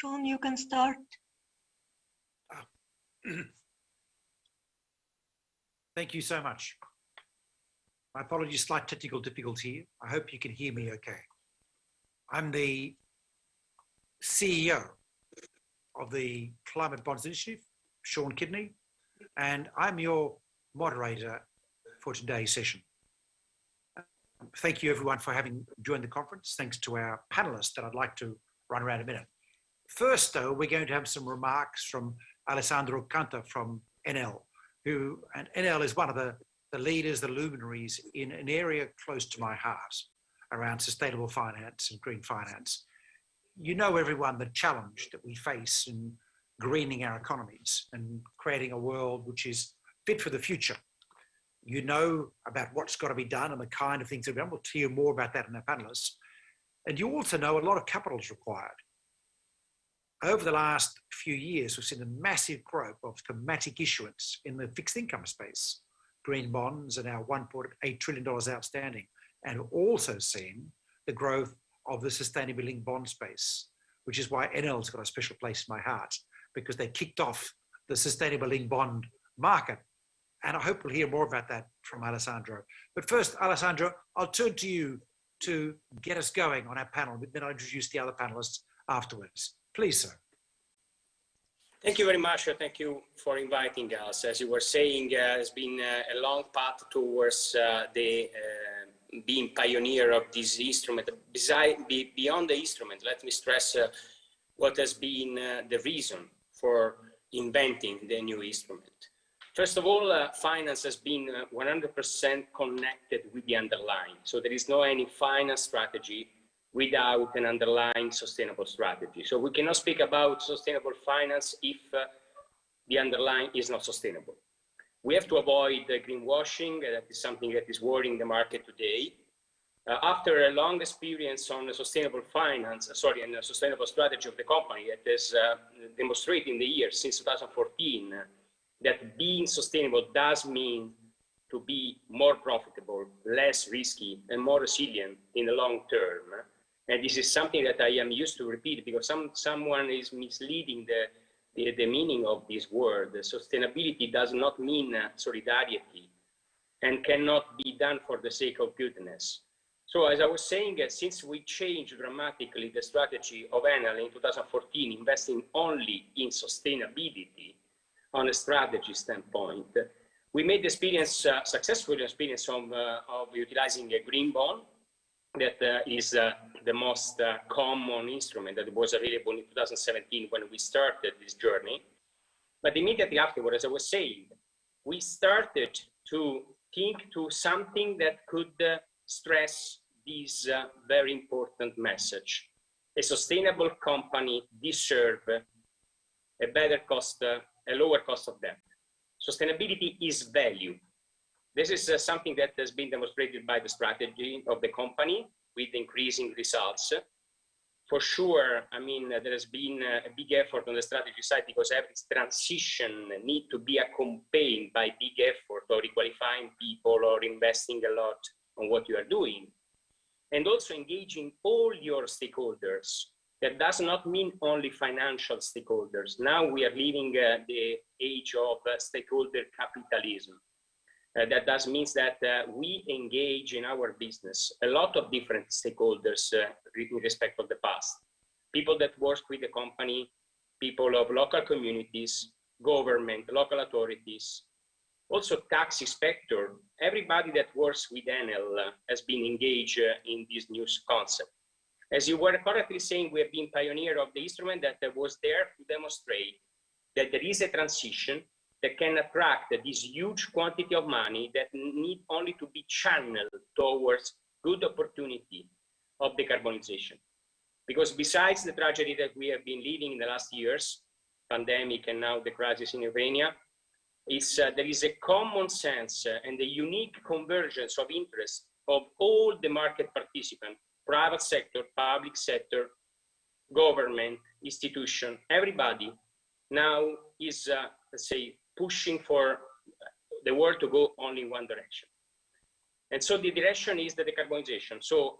Sean, you can start. Thank you so much. My apologies, slight technical difficulty. I hope you can hear me okay. I'm the CEO of the Climate Bonds Initiative, Sean Kidney, and I'm your moderator for today's session. Thank you everyone for having joined the conference. Thanks to our panelists that I'd like to run around a minute. First though, we're going to have some remarks from Alessandro Canta from NL, and NL is one of the leaders, the luminaries in an area close to my heart around sustainable finance and green finance. You know, everyone, the challenge that we face in greening our economies and creating a world which is fit for the future. You know about what's got to be done and the kind of things that we're done. We'll hear more about that in our panelists. And you also know a lot of capital is required. Over the last few years, we've seen a massive growth of thematic issuance in the fixed income space. Green bonds are now $1.8 trillion outstanding, and we've also seen the growth of the sustainability linked bond space, which is why NL's got a special place in my heart, because they kicked off the sustainable linked bond market. And I hope we'll hear more about that from Alessandro. But first, Alessandro, I'll turn to you to get us going on our panel, then I'll introduce the other panelists afterwards. Please, sir. Thank you very much. Thank you for inviting us. As you were saying, it's been a long path towards being pioneer of this instrument. Beyond the instrument, let me stress what has been the reason for inventing the new instrument. First of all, finance has been 100% connected with the underlying. So there is no any finance strategy without an underlying sustainable strategy. So we cannot speak about sustainable finance if the underlying is not sustainable. We have to avoid greenwashing. That is something that is worrying the market today. After a long experience on the sustainable finance, and the sustainable strategy of the company that has demonstrated in the years since 2014 that being sustainable does mean to be more profitable, less risky, and more resilient in the long term. And this is something that I am used to repeat because someone is misleading the meaning of this word. Sustainability does not mean solidarity and cannot be done for the sake of goodness. So as I was saying, since we changed dramatically the strategy of Enel in 2014, investing only in sustainability on a strategy standpoint, we made the experience, successful experience of utilizing a green bond that is the most common instrument that was available in 2017 when we started this journey. But immediately afterwards, as I was saying, we started to think to something that could stress this very important message. A sustainable company deserves a better cost, a lower cost of debt. Sustainability is value. This is something that has been demonstrated by the strategy of the company with increasing results. For sure, I mean, there has been a big effort on the strategy side because every transition needs to be accompanied by big effort or requalifying people or investing a lot on what you are doing. And also engaging all your stakeholders. That does not mean only financial stakeholders. Now we are living the age of stakeholder capitalism. That does means that we engage in our business a lot of different stakeholders in respect of the past. People that work with the company, people of local communities, government, local authorities, also tax inspector. Everybody that works with Enel has been engaged in this new concept. As you were correctly saying, we have been pioneer of the instrument that was there to demonstrate that there is a transition that can attract this huge quantity of money that need only to be channeled towards good opportunity of decarbonization. Because besides the tragedy that we have been living in the last years, pandemic and now the crisis in Eurasia, there is a common sense and a unique convergence of interest of all the market participants, private sector, public sector, government, institution, everybody now is, let's say, pushing for the world to go only in one direction. And so the direction is the decarbonization. So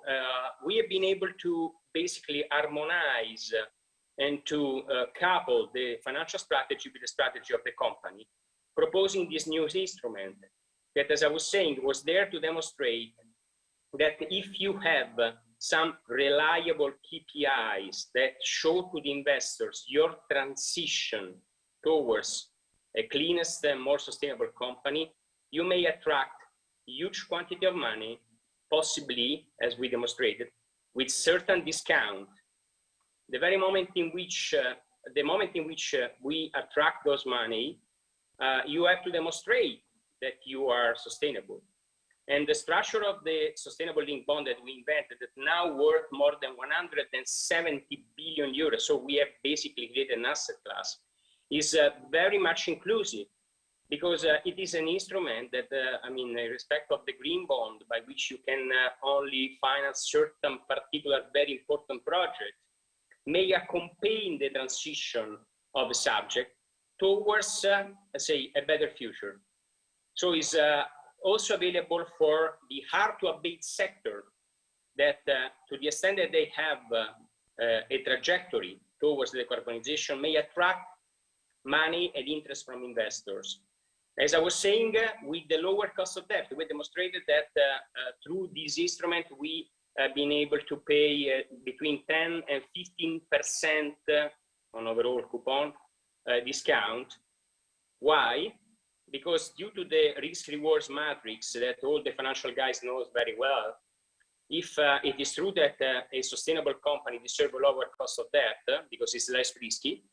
we have been able to basically harmonize and to couple the financial strategy with the strategy of the company, proposing this new instrument that, as I was saying, was there to demonstrate that if you have some reliable KPIs that show to the investors your transition towards a cleanest and more sustainable company, you may attract huge quantity of money, possibly, as we demonstrated, with certain discount. The very moment in which we attract those money, you have to demonstrate that you are sustainable. And the structure of the sustainable linked bond that we invented, that now worth more than 170 billion euros, so we have basically created an asset class, is very much inclusive, because it is an instrument that, in respect of the green bond, by which you can only finance certain particular very important projects, may accompany the transition of the subject towards, say, a better future. So it's also available for the hard-to-abate sector that, to the extent that they have a trajectory towards decarbonization, may attract money and interest from investors. As I was saying, with the lower cost of debt, we demonstrated that through this instrument, we have been able to pay between 10 and 15% on overall coupon discount. Why? Because due to the risk-rewards matrix that all the financial guys know very well, if it is true that a sustainable company deserves a lower cost of debt because it's less risky,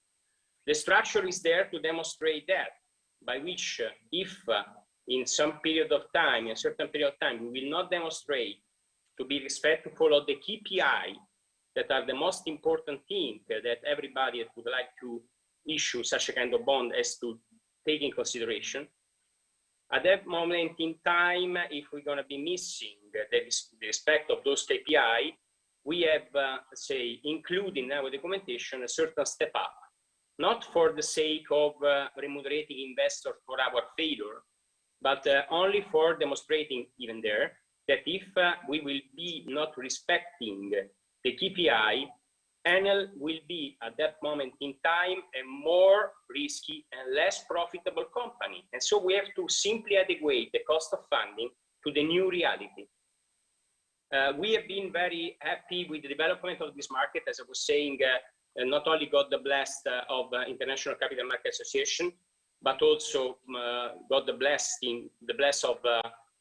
the structure is there to demonstrate that, by which if in some period of time, in a certain period of time, we will not demonstrate to be respectful of the KPI that are the most important thing that everybody that would like to issue such a kind of bond has to take in consideration. At that moment in time, if we're going to be missing the respect of those KPI, we have, say, included in our documentation a certain step up, not for the sake of remunerating investors for our failure, but only for demonstrating even there that if we will be not respecting the KPI, Enel will be at that moment in time a more risky and less profitable company. And so we have to simply adequate the cost of funding to the new reality. We have been very happy with the development of this market, as I was saying, not only got the blessed of International Capital Market Association, but also got the bless of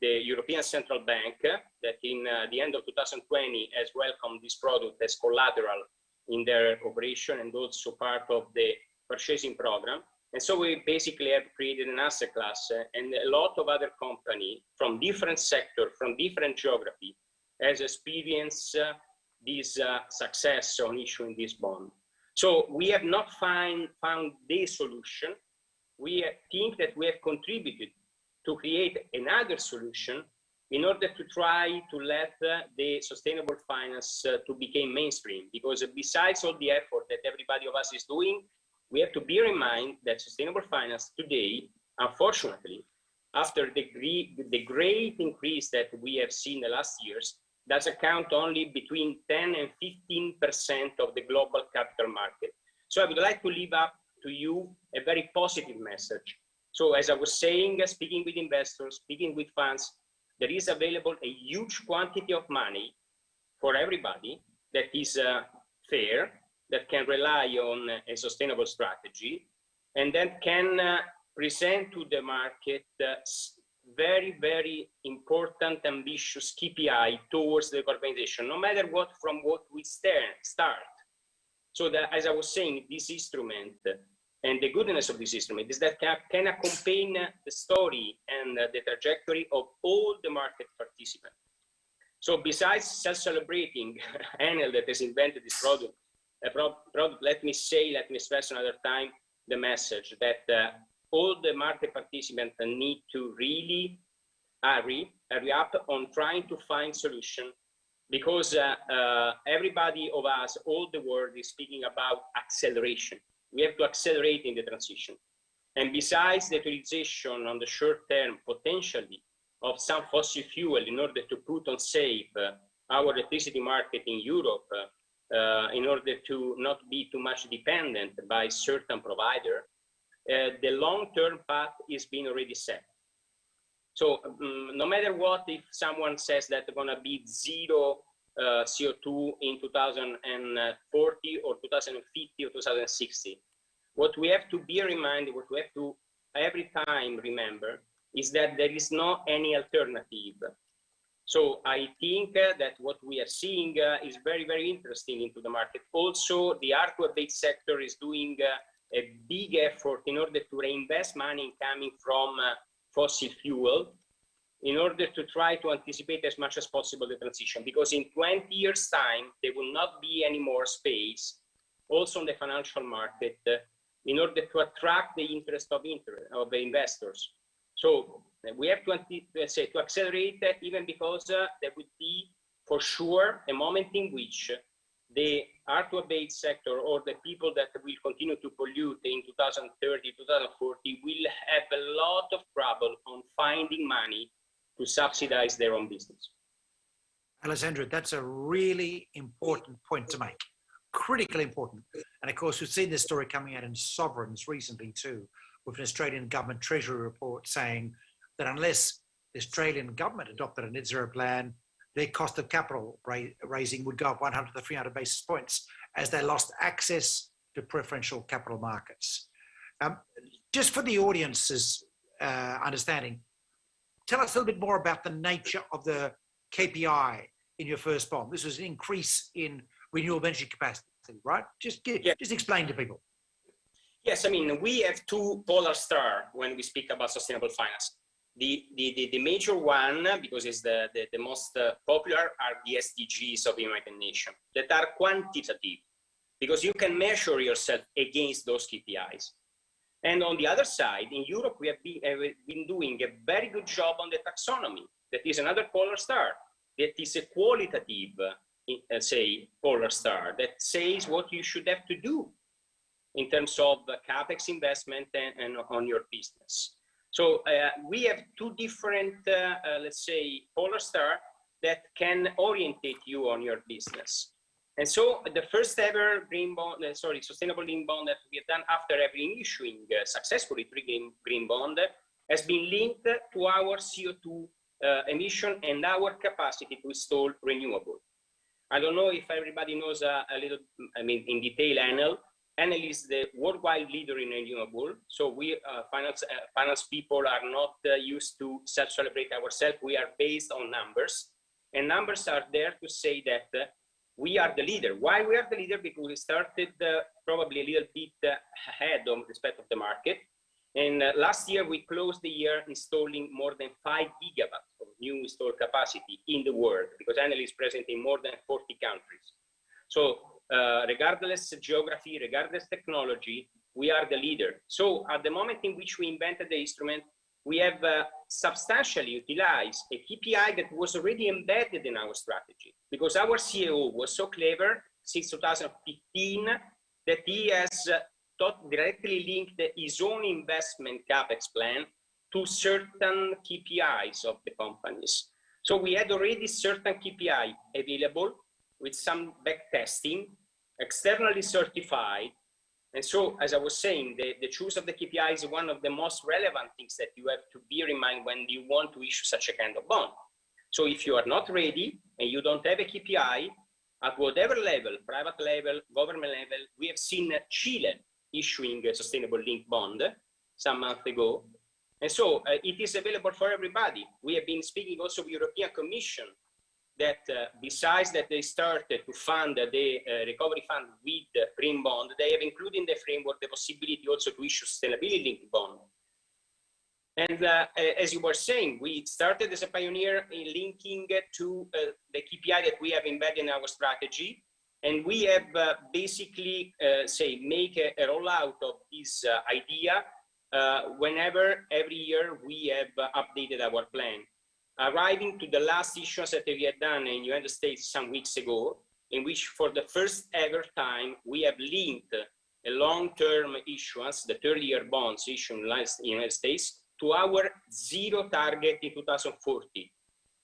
the European Central Bank, that in the end of 2020 has welcomed this product as collateral in their operation and also part of the purchasing program. And so we basically have created an asset class, and a lot of other companies from different sectors, from different geography, has experienced this success on issuing this bond. So we have not found the solution. We think that we have contributed to create another solution in order to try to let the sustainable finance to become mainstream. Because besides all the effort that everybody of us is doing, we have to bear in mind that sustainable finance today, unfortunately, after the great increase that we have seen in the last years, does account only between 10 and 15% of the global capital market. So I would like to leave up to you a very positive message. So as I was saying, speaking with investors, speaking with funds, there is available a huge quantity of money for everybody that is fair, that can rely on a sustainable strategy, and that can present to the market very, very important, ambitious KPI towards the decarbonization, no matter what, from what we start. So that, as I was saying, this instrument and the goodness of this instrument is that can accompany the story and the trajectory of all the market participants. So besides self-celebrating Enel that has invented this product, let me stress another time the message that all the market participants need to really hurry up on trying to find solution, because everybody of us, all the world is speaking about acceleration. We have to accelerate in the transition. And besides the utilization on the short term, potentially, of some fossil fuel in order to put on safe our electricity market in Europe, in order to not be too much dependent by certain provider, the long-term path is being already set. So no matter what, if someone says that they're going to be zero CO2 in 2040 or 2050 or 2060, what we have to bear in mind, what we have to every time remember, is that there is not any alternative. So I think that what we are seeing is very, very interesting into the market. Also, the hard-to-abate sector is doing a big effort in order to reinvest money coming from fossil fuel in order to try to anticipate as much as possible the transition. Because in 20 years' time, there will not be any more space, also on the financial market, in order to attract the interest of the investors. So we have to accelerate that, even because there would be, for sure, a moment in which the hard-to-abate sector or the people that will continue to pollute in 2030, 2040 will have a lot of trouble on finding money to subsidize their own business. Alessandro, that's a really important point to make, critically important. And of course, we've seen this story coming out in Sovereigns recently too, with an Australian government treasury report saying that unless the Australian government adopted a net zero plan, their cost of capital raising would go up 100 to 300 basis points as they lost access to preferential capital markets. Just for the audience's understanding, tell us a little bit more about the nature of the KPI in your first bond. This was an increase in renewable energy capacity, right? Just explain to people. Yes, I mean, we have two polar stars when we speak about sustainable finance. The major one, because it's the most popular, are the SDGs of the United Nations that are quantitative, because you can measure yourself against those KPIs. And on the other side, in Europe, we have been doing a very good job on the taxonomy. That is another polar star. That is a qualitative, say, polar star that says what you should have to do in terms of CapEx investment and on your business. So we have two different, let's say, polar star that can orientate you on your business. And so the first ever green bond, sustainable green bond that we have done after issuing successfully 3 green bond has been linked to our CO2 emission and our capacity to install renewable. I don't know if everybody knows a little, I mean, in detail, Enel. Enel is the worldwide leader in renewable. So we finance people are not used to self-celebrate ourselves. We are based on numbers, and numbers are there to say that we are the leader. Why we are the leader? Because we started probably a little bit ahead of respect of the market. And last year we closed the year installing more than 5 gigawatts of new installed capacity in the world, because Enel is present in more than 40 countries. So regardless of geography, regardless technology, we are the leader. So at the moment in which we invented the instrument, we have substantially utilized a KPI that was already embedded in our strategy, because our CEO was so clever since 2015 that he has directly linked his own investment CapEx plan to certain KPIs of the companies. So we had already certain KPI available with some back testing, externally certified. And so, as I was saying, the choice of the KPI is one of the most relevant things that you have to bear in mind when you want to issue such a kind of bond. So if you are not ready and you don't have a KPI, at whatever level, private level, government level, we have seen Chile issuing a sustainable linked bond some months ago. And so it is available for everybody. We have been speaking also with the European Commission that besides that they started to fund the recovery fund with the green bond, they have included in the framework the possibility also to issue sustainability linked bond. And as you were saying, we started as a pioneer in linking to the KPI that we have embedded in our strategy. And we have basically, make a rollout of this idea whenever every year we have updated our plan. Arriving to the last issuance that we had done in the United States some weeks ago, in which for the first ever time, we have linked a long-term issuance, the 30-year bonds issued in the United States, to our zero target in 2040.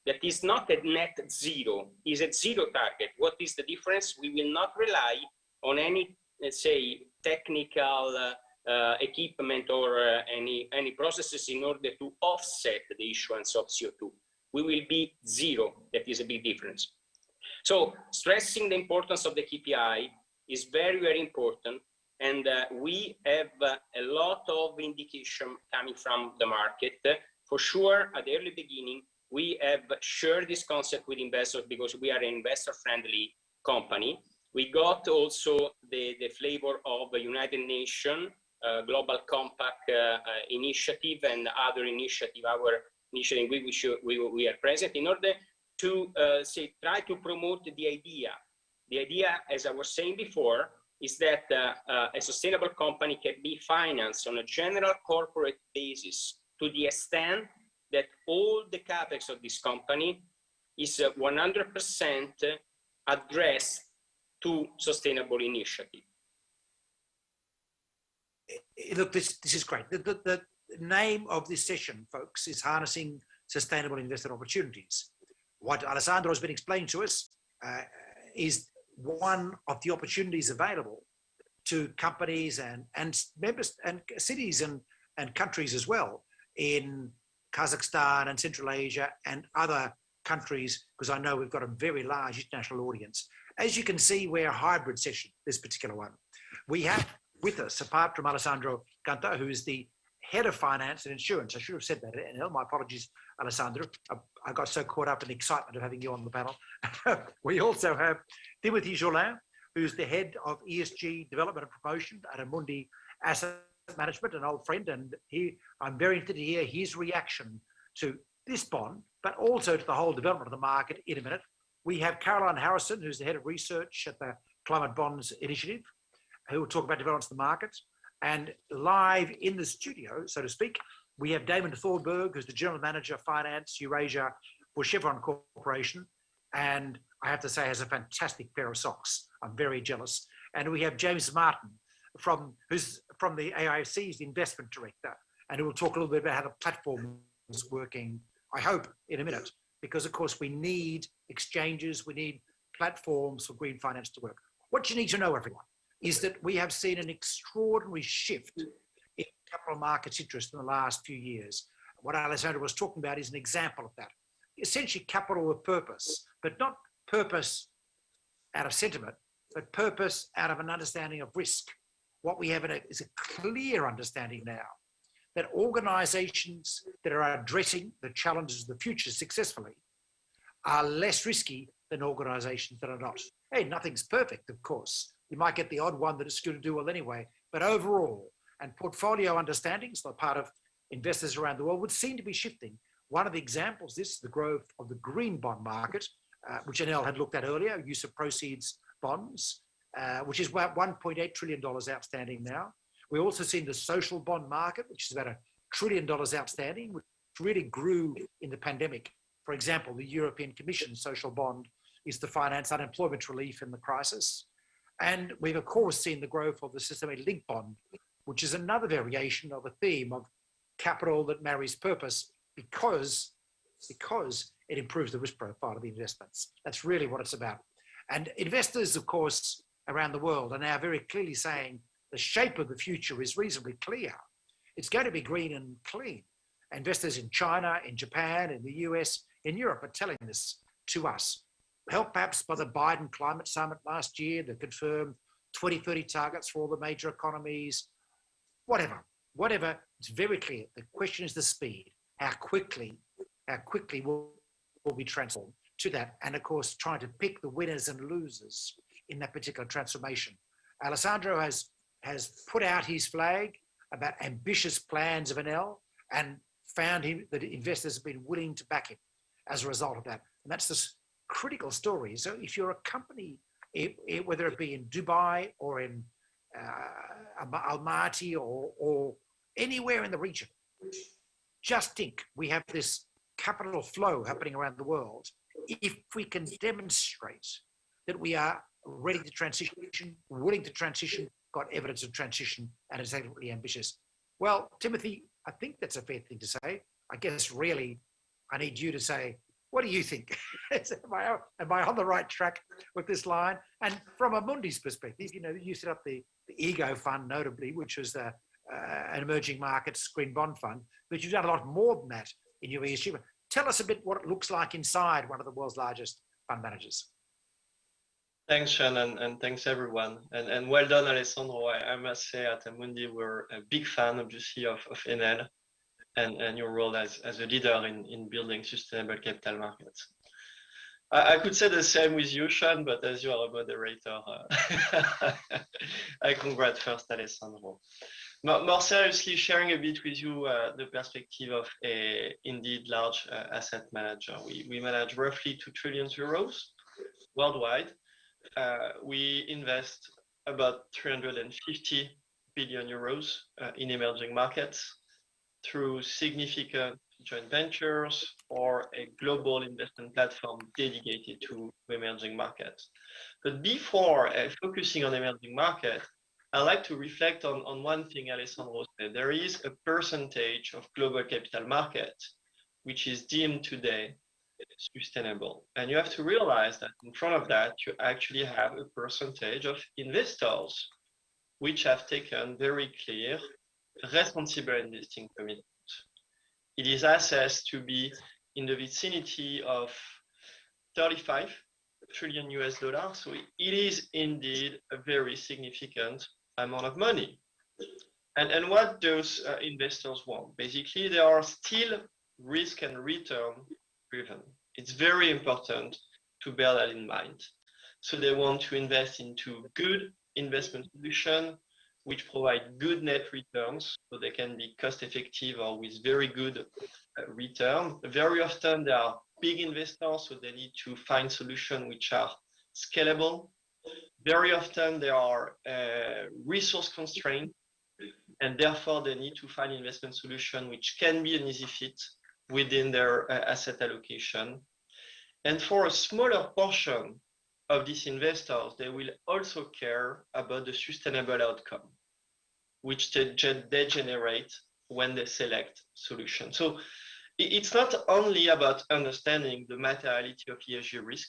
that is not a net zero, is a zero target. What is the difference? We will not rely on any, let's say, technical equipment or any processes in order to offset the issuance of CO2. We will be zero. That is a big difference. So stressing the importance of the KPI is very, very important. And we have a lot of indication coming from the market. For sure, at the early beginning, we have shared this concept with investors because we are an investor-friendly company. We got also the flavor of the United Nations Global Compact initiative and other initiative, our initiative in which we are present in order to try to promote the idea. The idea, as I was saying before, is that a sustainable company can be financed on a general corporate basis to the extent that all the capex of this company is 100% addressed to sustainable initiative. Look, this is great. The name of this session, folks, is Harnessing Sustainable Investment Opportunities. What Alessandro has been explaining to us is one of the opportunities available to companies and members and cities and countries as well in Kazakhstan and Central Asia and other countries, because I know we've got a very large international audience. As you can see, we're a hybrid session, this particular one. We have with us, apart from Alessandro Canta, who is the head of finance and insurance. I should have said that, NL. My apologies, Alessandro. I got so caught up in the excitement of having you on the panel. We also have Timothy Jolin, who's the head of ESG Development and Promotion at Amundi Asset Management, an old friend, and I'm very interested to hear his reaction to this bond, but also to the whole development of the market in a minute. We have Caroline Harrison, who's the head of research at the Climate Bonds Initiative, who will talk about developments of the market. And live in the studio, so to speak, we have Damon Thornburg, who's the General Manager of Finance, Eurasia for Chevron Corporation. And I have to say, has a fantastic pair of socks. I'm very jealous. And we have James Martin, who's from the AIFC's the investment director, and who will talk a little bit about how the platform is working, I hope, in a minute. Because, of course, we need exchanges, we need platforms for green finance to work. What you need to know, everyone, is that we have seen an extraordinary shift in capital markets interest in the last few years. What Alessandro was talking about is an example of that. Essentially capital with purpose, but not purpose out of sentiment, but purpose out of an understanding of risk. What we have is a clear understanding now that organizations that are addressing the challenges of the future successfully are less risky than organizations that are not. Hey, nothing's perfect, of course. You might get the odd one that is going to do well anyway, but overall, and portfolio understandings on the part of investors around the world would seem to be shifting. One of the examples, this is the growth of the green bond market, which Anel had looked at earlier, use of proceeds bonds, which is about $1.8 trillion outstanding now. We've also seen the social bond market, which is about $1 trillion outstanding, which really grew in the pandemic. For example, the European Commission social bond is to finance unemployment relief in the crisis. And we've, of course, seen the growth of the systematic link bond, which is another variation of a theme of capital that marries purpose because it improves the risk profile of the investments. That's really what it's about. And investors, of course, around the world are now very clearly saying the shape of the future is reasonably clear. It's going to be green and clean. Investors in China, in Japan, in the US, in Europe are telling this to us. Helped perhaps by the Biden Climate Summit last year that confirmed 2030 targets for all the major economies, whatever, it's very clear. The question is the speed, how quickly will be transformed to that. And of course, trying to pick the winners and losers in that particular transformation. Alessandro has put out his flag about ambitious plans of NL and found that investors have been willing to back him as a result of that. And that's this critical story. So if you're a company, whether it be in Dubai or in Almaty or anywhere in the region, just think we have this capital flow happening around the world. If we can demonstrate that we are ready to transition, willing to transition, got evidence of transition, and is adequately ambitious. Well, Timothy, I think that's a fair thing to say. I guess really I need you to say, What do you think? Am I on the right track with this line? And from Amundi's perspective, you know, you set up the EGO fund, notably, which was an emerging markets green bond fund, but you've done a lot more than that in your ESG. Tell us a bit what it looks like inside one of the world's largest fund managers. Thanks, Sean, and thanks everyone. And well done, Alessandro. I must say at Amundi, we're a big fan, obviously, of Enel and your role as a leader in building sustainable capital markets. I could say the same with you, Sean, but as you are a moderator, I congratulate first Alessandro. More seriously, sharing a bit with you the perspective of a indeed large asset manager. We manage roughly 2 trillion euros worldwide. We invest about 350 billion euros in emerging markets through significant joint ventures or a global investment platform dedicated to emerging markets. But before focusing on emerging markets, I like to reflect on one thing Alessandro said. There is a percentage of global capital markets which is deemed today sustainable. And you have to realize that in front of that, you actually have a percentage of investors which have taken very clear responsible investing commitment. It is assessed to be in the vicinity of 35 trillion US dollars. So it is indeed a very significant amount of money. And what those investors want? Basically, they are still risk and return driven. It's very important to bear that in mind. So they want to invest into good investment solutions which provide good net returns, so they can be cost effective or with very good return. Very often they are big investors, so they need to find solutions which are scalable. Very often they are resource constrained, and therefore they need to find investment solution which can be an easy fit within their asset allocation. And for a smaller portion of these investors, they will also care about the sustainable outcome, which they generate when they select solutions. So it's not only about understanding the materiality of ESG risk,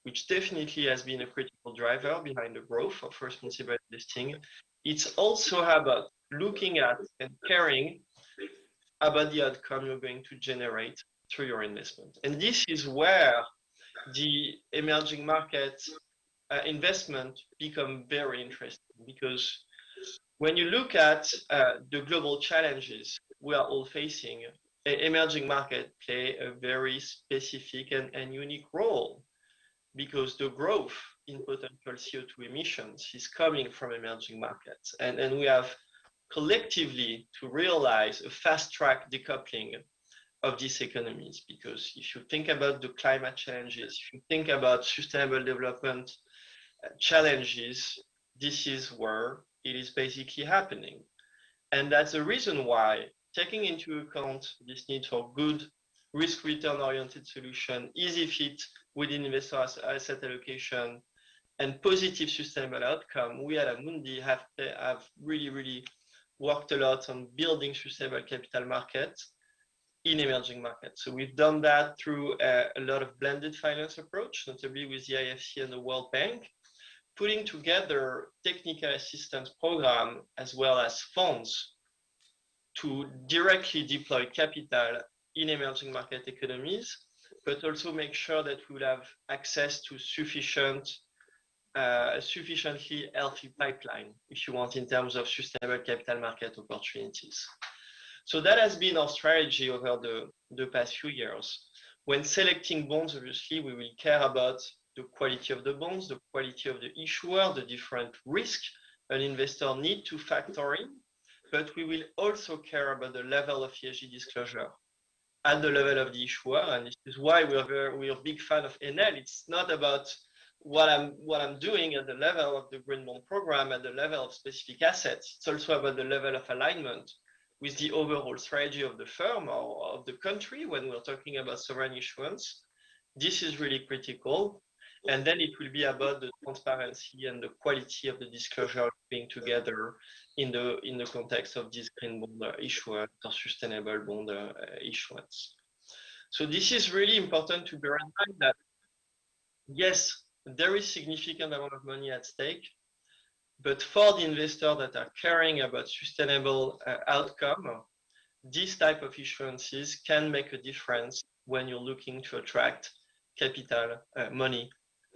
which definitely has been a critical driver behind the growth of responsible investing. It's also about looking at and caring about the outcome you're going to generate through your investment. And this is where the emerging market investment become very interesting, because when you look at the global challenges we are all facing, emerging markets play a very specific and unique role, because the growth in potential CO2 emissions is coming from emerging markets. And we have collectively to realize a fast-track decoupling of these economies, because if you think about the climate challenges, if you think about sustainable development challenges, this is where it is basically happening. And that's the reason why, taking into account this need for good risk-return oriented solution, easy fit within investor asset allocation, and positive sustainable outcome, we at Amundi have really worked a lot on building sustainable capital markets in emerging markets. So we've done that through a lot of blended finance approach, notably with the IFC and the World Bank, putting together technical assistance program as well as funds to directly deploy capital in emerging market economies, but also make sure that we will have access to sufficiently healthy pipeline, if you want, in terms of sustainable capital market opportunities. So that has been our strategy over the past few years. When selecting bonds, obviously, we will care about the quality of the bonds, the quality of the issuer, the different risks an investor needs to factor in, but we will also care about the level of ESG disclosure at the level of the issuer. And this is why we're a big fan of Enel. It's not about what I'm doing at the level of the green bond program, at the level of specific assets. It's also about the level of alignment with the overall strategy of the firm or of the country when we're talking about sovereign issuance. This is really critical. And then it will be about the transparency and the quality of the disclosure being together in the context of this green bond issuance or sustainable bond issuance. So this is really important to bear in mind that, yes, there is significant amount of money at stake, but for the investors that are caring about sustainable outcome, this type of issuances can make a difference when you're looking to attract capital money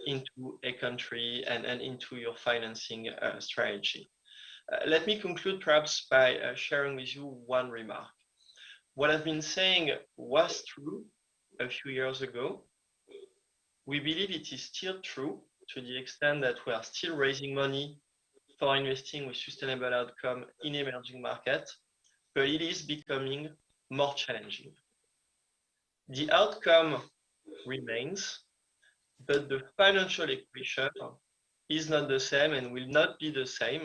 into a country and into your financing strategy. Let me conclude perhaps by sharing with you one remark. What I've been saying was true a few years ago. We believe it is still true to the extent that we are still raising money for investing with sustainable outcome in emerging markets, but it is becoming more challenging. The outcome remains, but the financial equation is not the same and will not be the same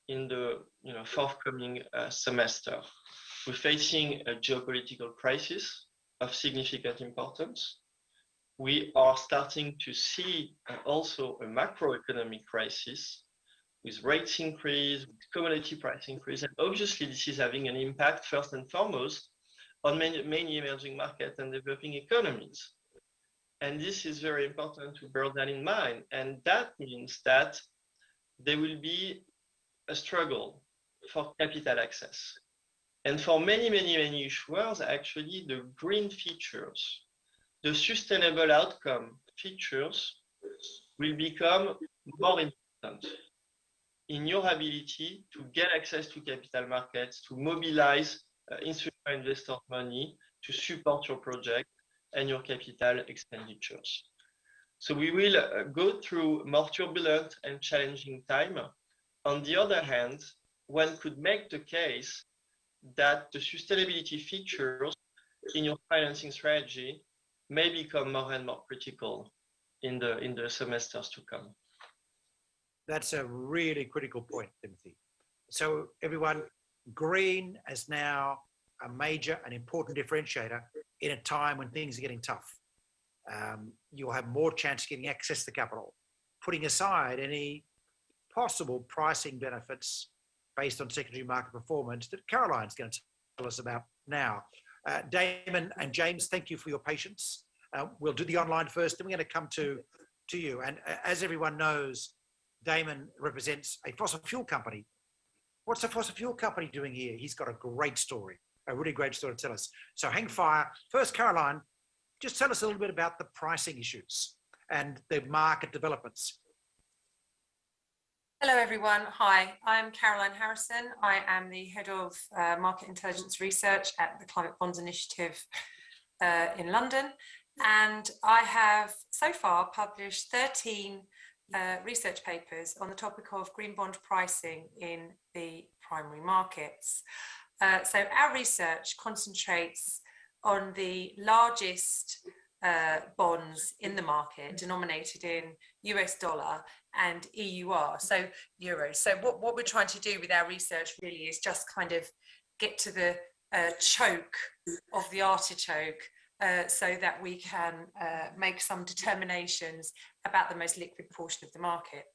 in the forthcoming semester. We're facing a geopolitical crisis of significant importance. We are starting to see also a macroeconomic crisis with rates increase, with commodity price increase, and obviously this is having an impact first and foremost on many emerging markets and developing economies. And this is very important to bear that in mind. And that means that there will be a struggle for capital access. And for many issuers, actually the green features, the sustainable outcome features will become more important in your ability to get access to capital markets, to mobilize institutional investor money, to support your project and your capital expenditures. So we will go through more turbulent and challenging time. On the other hand, one could make the case that the sustainability features in your financing strategy may become more and more critical in the semesters to come. That's a really critical point, Timothy. So everyone, green is now a major and important differentiator in a time when things are getting tough. You'll have more chance of getting access to capital, putting aside any possible pricing benefits based on secondary market performance that Caroline's going to tell us about now. Damon and James, thank you for your patience. We'll do the online first, and we're going to come to you. And as everyone knows, Damon represents a fossil fuel company. What's a fossil fuel company doing here? He's got a great story, a really great story to tell us. So hang fire. First, Caroline, just tell us a little bit about the pricing issues and the market developments. Hello, everyone. Hi, I'm Caroline Harrison. I am the head of market intelligence research at the Climate Bonds Initiative in London. And I have so far published 13 research papers on the topic of green bond pricing in the primary markets. So our research concentrates on the largest bonds in the market denominated in US dollar and EUR, so euros. So what we're trying to do with our research really is just kind of get to the choke of the artichoke so that we can make some determinations about the most liquid portion of the market.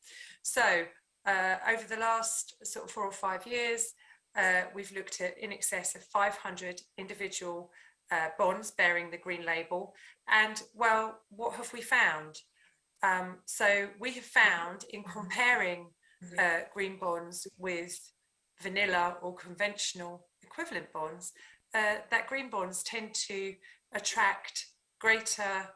So over the last sort of 4 or 5 years, we've looked at in excess of 500 individual bonds bearing the green label. And well, what have we found? So we have found in comparing green bonds with vanilla or conventional equivalent bonds, that green bonds tend to attract greater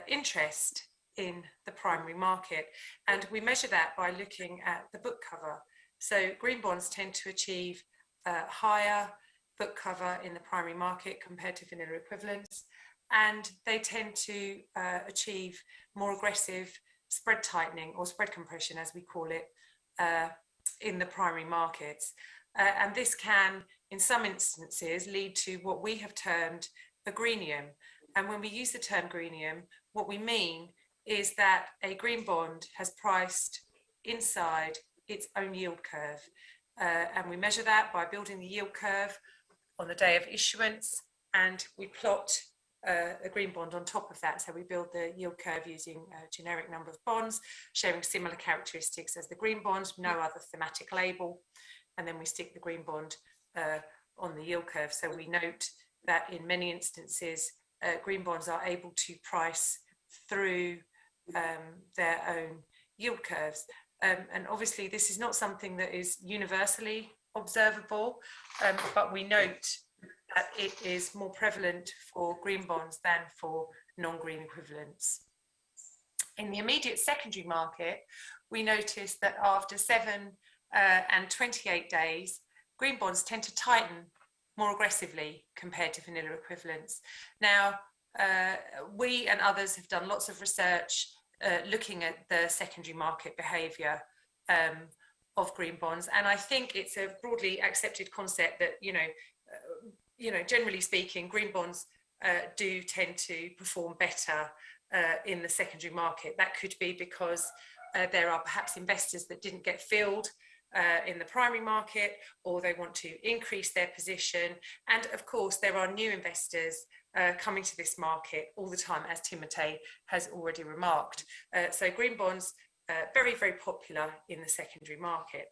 interest in the primary market. And we measure that by looking at the book cover. So green bonds tend to achieve higher book cover in the primary market compared to vanilla equivalents, and they tend to achieve more aggressive spread tightening or spread compression, as we call it, in the primary markets. And this can, in some instances, lead to what we have termed a greenium. And when we use the term greenium, what we mean is that a green bond has priced inside its own yield curve. And we measure that by building the yield curve on the day of issuance, and we plot a green bond on top of that. So we build the yield curve using a generic number of bonds, sharing similar characteristics as the green bond, no other thematic label. And then we stick the green bond on the yield curve. So we note that in many instances, green bonds are able to price through their own yield curves. And obviously this is not something that is universally observable, but we note that it is more prevalent for green bonds than for non-green equivalents. In the immediate secondary market, we noticed that after 7 and 28 days, green bonds tend to tighten more aggressively compared to vanilla equivalents. Now, we and others have done lots of research looking at the secondary market behavior of green bonds, and I think it's a broadly accepted concept that, generally speaking, green bonds do tend to perform better in the secondary market. That could be because there are perhaps investors that didn't get filled in the primary market, or they want to increase their position. And of course, there are new investors coming to this market all the time, as Timotei has already remarked. So green bonds, very, very popular in the secondary market.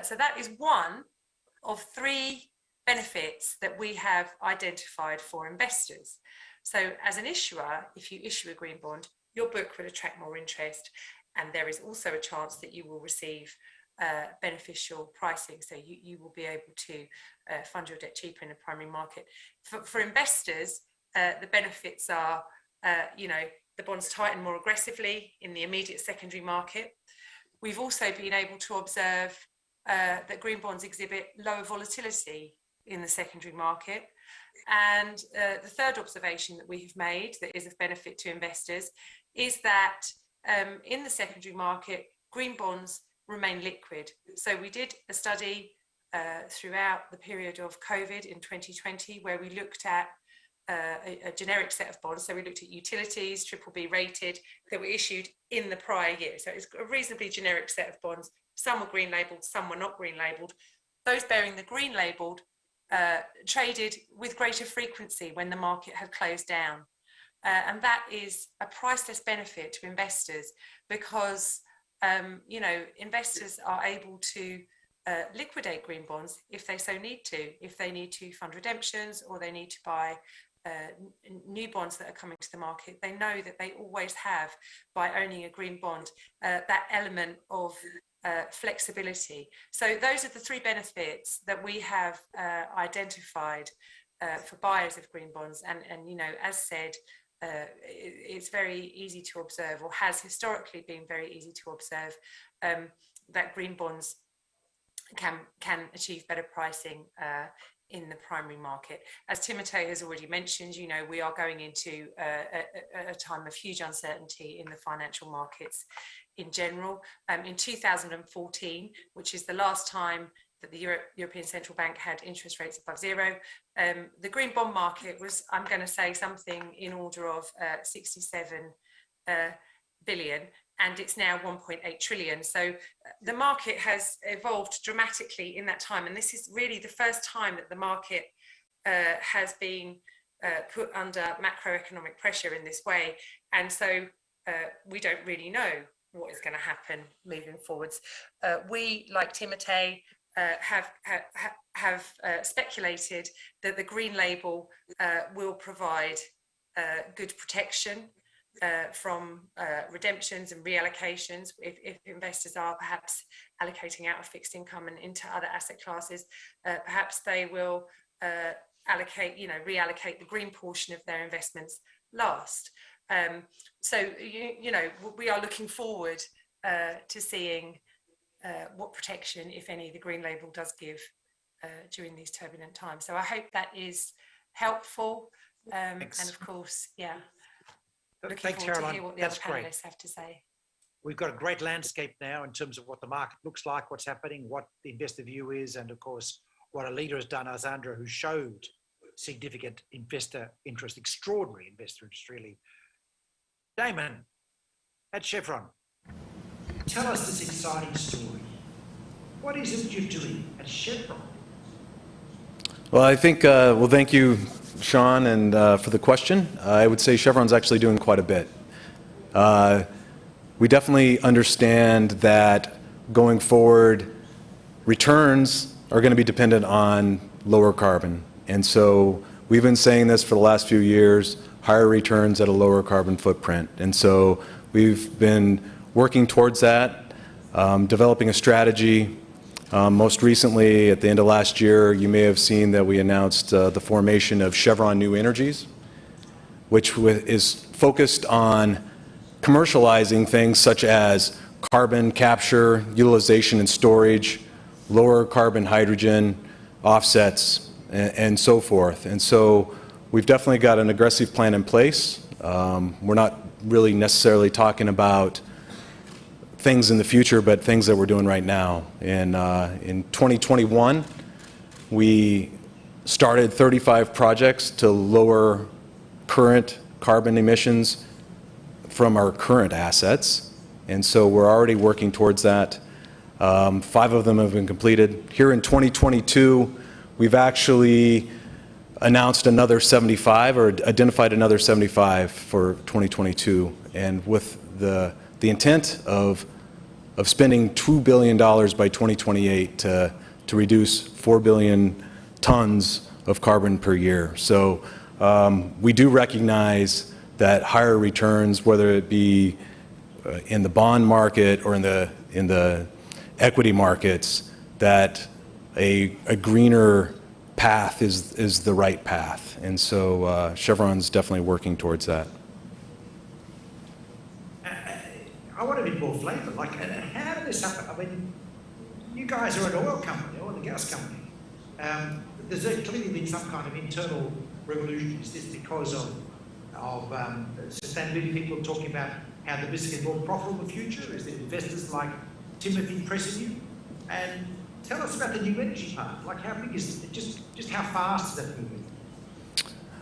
So that is one of 3 benefits that we have identified for investors. So as an issuer, if you issue a green bond, your book will attract more interest, and there is also a chance that you will receive beneficial pricing, so you will be able to fund your debt cheaper in the primary market. For investors, the benefits are, the bonds tighten more aggressively in the immediate secondary market. We've also been able to observe that green bonds exhibit lower volatility in the secondary market. And the third observation that we have made that is of benefit to investors is that in the secondary market, green bonds remain liquid. So we did a study throughout the period of COVID in 2020 where we looked at a generic set of bonds. So we looked at utilities, BBB rated, that were issued in the prior year. So it's a reasonably generic set of bonds. Some were green labelled, some were not green labelled. Those bearing the green labelled traded with greater frequency when the market had closed down. And that is a priceless benefit to investors because, investors are able to liquidate green bonds if they so need to, if they need to fund redemptions or they need to buy new bonds that are coming to the market. They know that they always have, by owning a green bond, that element of flexibility. So those are the 3 benefits that we have identified for buyers of green bonds. And as said, it's very easy to observe, or has historically been very easy to observe, that green bonds can achieve better pricing in the primary market. As Timotei has already mentioned, we are going into a time of huge uncertainty in the financial markets in general. In 2014, which is the last time that the European Central Bank had interest rates above 0, the green bond market was, I'm going to say, something in order of 67 billion, and it's now 1.8 trillion. So the market has evolved dramatically in that time, and this is really the first time that the market has been put under macroeconomic pressure in this way. And so we don't really know what is going to happen moving forwards. We, like Timotei, have speculated that the green label will provide good protection from redemptions and reallocations. If investors are perhaps allocating out of fixed income and into other asset classes, perhaps they will reallocate the green portion of their investments last. So we are looking forward to seeing what protection, if any, the green label does give during these turbulent times. So I hope that is helpful. And of course, Thanks, Caroline. to hear what the That's other great. panelists have to say. We've got a great landscape now in terms of what the market looks like, what's happening, what the investor view is, and of course, what a leader has done, Alessandra, who showed significant investor interest, extraordinary investor interest, really. Damon, at Chevron, tell us this exciting story. What is it you're doing at Chevron? Well, I think, thank you, Sean, and for the question. I would say Chevron's actually doing quite a bit. We definitely understand that going forward, returns are going to be dependent on lower carbon. And so we've been saying this for the last few years. higher returns at a lower carbon footprint. And so we've been working towards that, developing a strategy. Most recently, at the end of last year, you may have seen that we announced the formation of Chevron New Energies, which is focused on commercializing things such as carbon capture, utilization and storage, lower carbon hydrogen, offsets, and so forth. And so we've definitely got an aggressive plan in place. We're not really necessarily talking about things in the future, but things that we're doing right now. And in 2021, we started 35 projects to lower current carbon emissions from our current assets. And so we're already working towards that. 5 of them have been completed. Here in 2022, we've actually announced another 75 or identified another 75 for 2022. And with the intent of spending $2 billion by 2028 to reduce 4 billion tons of carbon per year. So we do recognize that higher returns, whether it be in the bond market or in the equity markets, that a greener path is the right path. And so Chevron's definitely working towards that. I want a bit more flavour. Like, how did this happen? I mean, you guys are an oil company, oil and gas company. There's clearly been some kind of internal revolution. Is this because of sustainability people talking about how the business is more profitable in the future? Is it investors like Timothy pressing you? And tell us about the new energy part. Like, how big is it? Just how fast is that moving?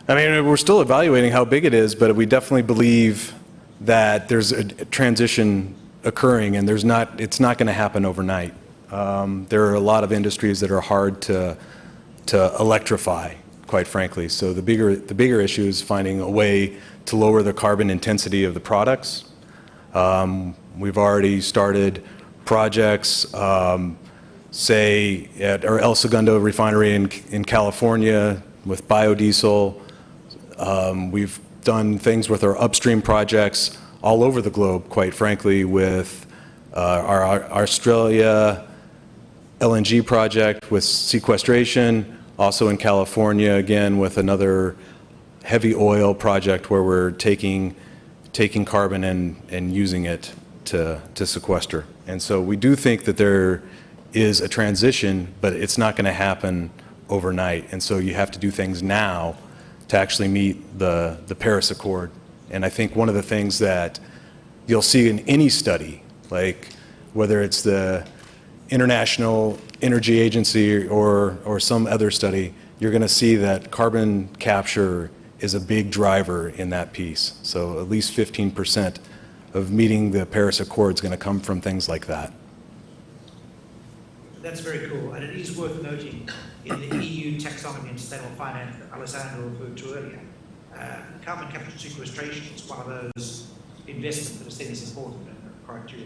I mean, we're still evaluating how big it is, but we definitely believe that there's a transition occurring, and it's not going to happen overnight. There are a lot of industries that are hard to electrify, quite frankly. So the bigger issue is finding a way to lower the carbon intensity of the products. We've already started projects, say at our El Segundo refinery in California with biodiesel. We've done things with our upstream projects all over the globe, quite frankly, with our Australia LNG project with sequestration, also in California, again, with another heavy oil project where we're taking carbon and using it to sequester. And so we do think that there is a transition, but it's not going to happen overnight. And so you have to do things now to actually meet the Paris Accord. And I think one of the things that you'll see in any study, like whether it's the International Energy Agency or some other study, you're going to see that carbon capture is a big driver in that piece. So at least 15% of meeting the Paris Accord is going to come from things like that. That's very cool. And it is worth noting in the EU taxonomy and sustainable finance that Alessandro referred to earlier, carbon capture and sequestration is one of those investments that are seen as important and criteria